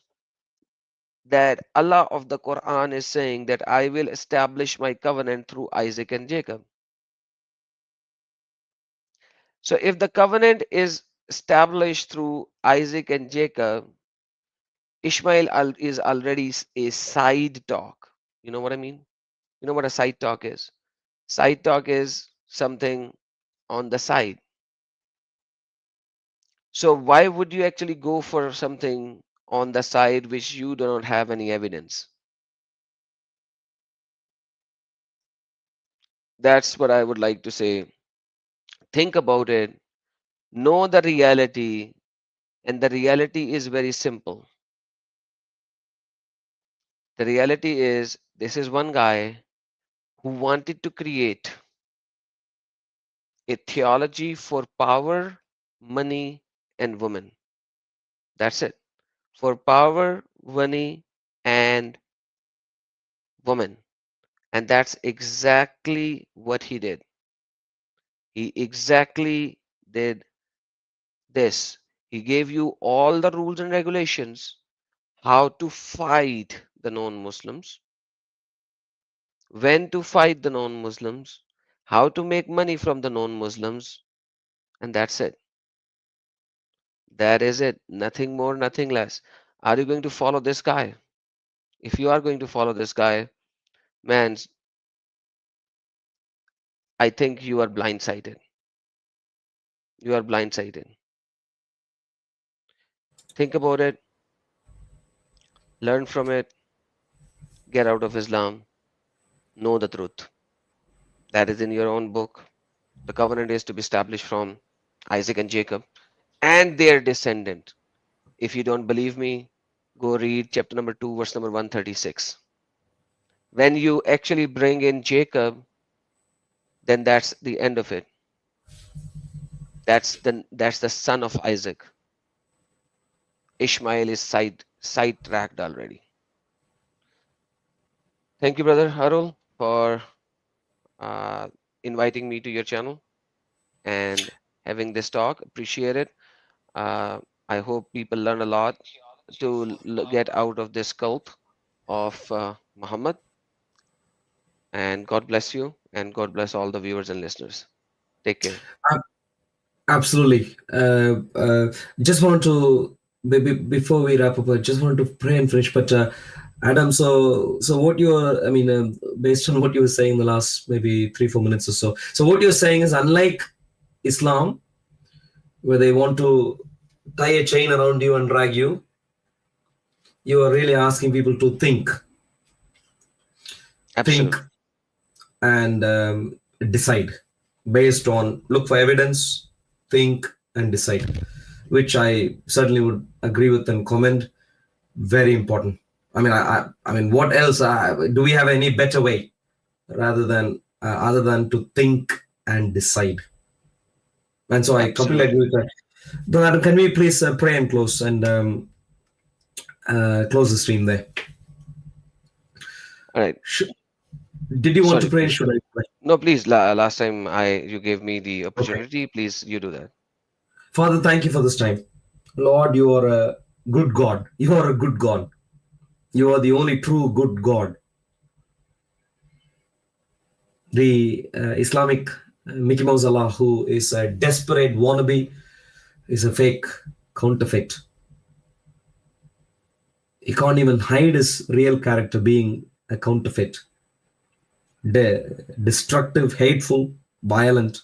that Allah of the Quran is saying that I will establish my covenant through Isaac and Jacob. So if the covenant is established through Isaac and Jacob, Ishmael is already a side talk. You know what I mean? You know what a side talk is? Side talk is something on the side. So why would you actually go for something on the side which you do not have any evidence? That's what I would like to say. Think about it, know the reality, and the reality is very simple. The reality is this is one guy who wanted to create a theology for power, money, and women. That's it. For power, money, and woman. And that's exactly what he did. He exactly did this. He gave you all the rules and regulations how to fight the non-Muslims, when to fight the non-Muslims, how to make money from the non-Muslims, and that's it. That is it. Nothing more, nothing less. Are you going to follow this guy? If you are going to follow this guy, man, I think you are blindsided. You are blindsided. Think about it, learn from it, get out of Islam, know the truth. That is in your own book. The covenant is to be established from Isaac and Jacob and their descendant. If you don't believe me, go read chapter number 2, verse number 136. When you actually bring in Jacob, then that's the end of it. That's the son of Isaac. Ishmael is sidetracked already. Thank you, brother Arul, for inviting me to your channel and having this talk. Appreciate it. I hope people learn a lot to get out of this cult of Muhammad. And God bless you, and God bless all the viewers and listeners. Take care. Absolutely. Just want to before we wrap up, I just want to pray and finish. But Adam, so what you're, I mean, based on what you were saying in the last maybe 3-4 minutes or so. So what you're saying is, unlike Islam, where they want to tie a chain around you and drag you, you are really asking people to think. Absolutely. Think and decide based on, look for evidence, think and decide, which I certainly would agree with and comment. Very important. I mean, I mean, what else do we have any better way rather than other than to think and decide? And so I completely agree with that. Don Adam, can we please pray and close? And close the stream there. All right. Did you want to Sorry, pray? please. Should I pray? No, please. Last time you gave me the opportunity. Please, you do that. Father, thank you for this time. Lord, you are a good God. You are a good God. You are the only true good God. The Islamic Mickey Mouse Allah, who is a desperate wannabe, is a fake counterfeit. He can't even hide his real character being a counterfeit. Destructive, hateful, violent.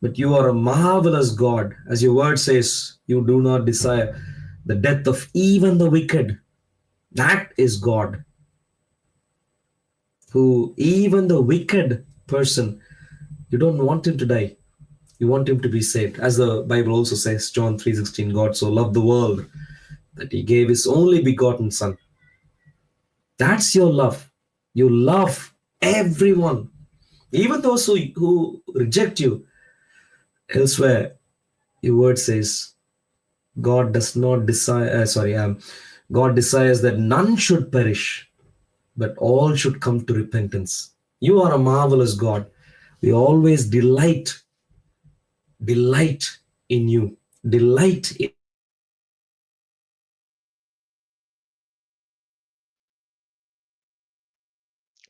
But you are a marvelous God. As your word says, you do not desire the death of even the wicked. That is God. Who, even the wicked person, you don't want him to die. You want him to be saved. As the Bible also says, John 3:16, God so loved the world that he gave his only begotten son. That's your love. You love everyone. Even those who reject you. Elsewhere, your word says, God does not desire, God desires that none should perish, but all should come to repentance. You are a marvelous God. We always delight in you. Delight in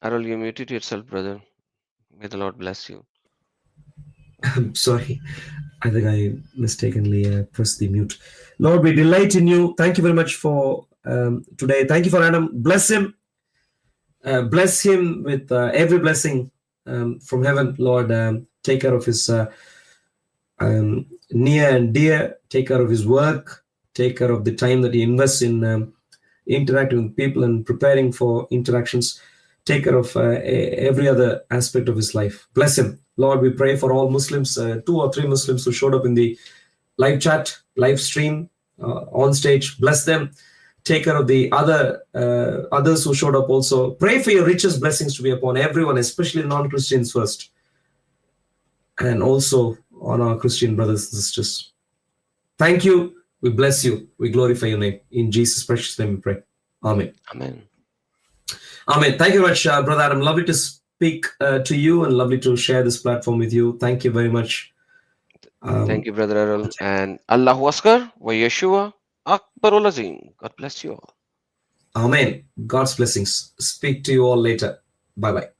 Arul, you muted yourself, brother. May the Lord bless you. I'm sorry. I think I mistakenly pressed the mute. Lord, we delight in you. Thank you very much for today. Thank you for Adam. Bless him. Bless him with every blessing from heaven, Lord. Take care of his near and dear. Take care of his work. Take care of the time that he invests in interacting with people and preparing for interactions. Take care of every other aspect of his life. Bless him. Lord, we pray for all Muslims, 2 or 3 Muslims who showed up in the live chat, live stream, on stage. Bless them. Take care of the others who showed up also. Pray for your richest blessings to be upon everyone, especially non-Christians first. And also on our Christian brothers and sisters. Thank you. We bless you. We glorify your name. In Jesus' precious name we pray. Amen. Amen. Amen. Thank you very much, Brother Adam. Lovely to speak to you and lovely to share this platform with you. Thank you very much. Thank you, Brother Arul. And Allahu Akbar wa Yeshua Akbarul Azim. God bless you all. Amen. God's blessings. Speak to you all later. Bye-bye.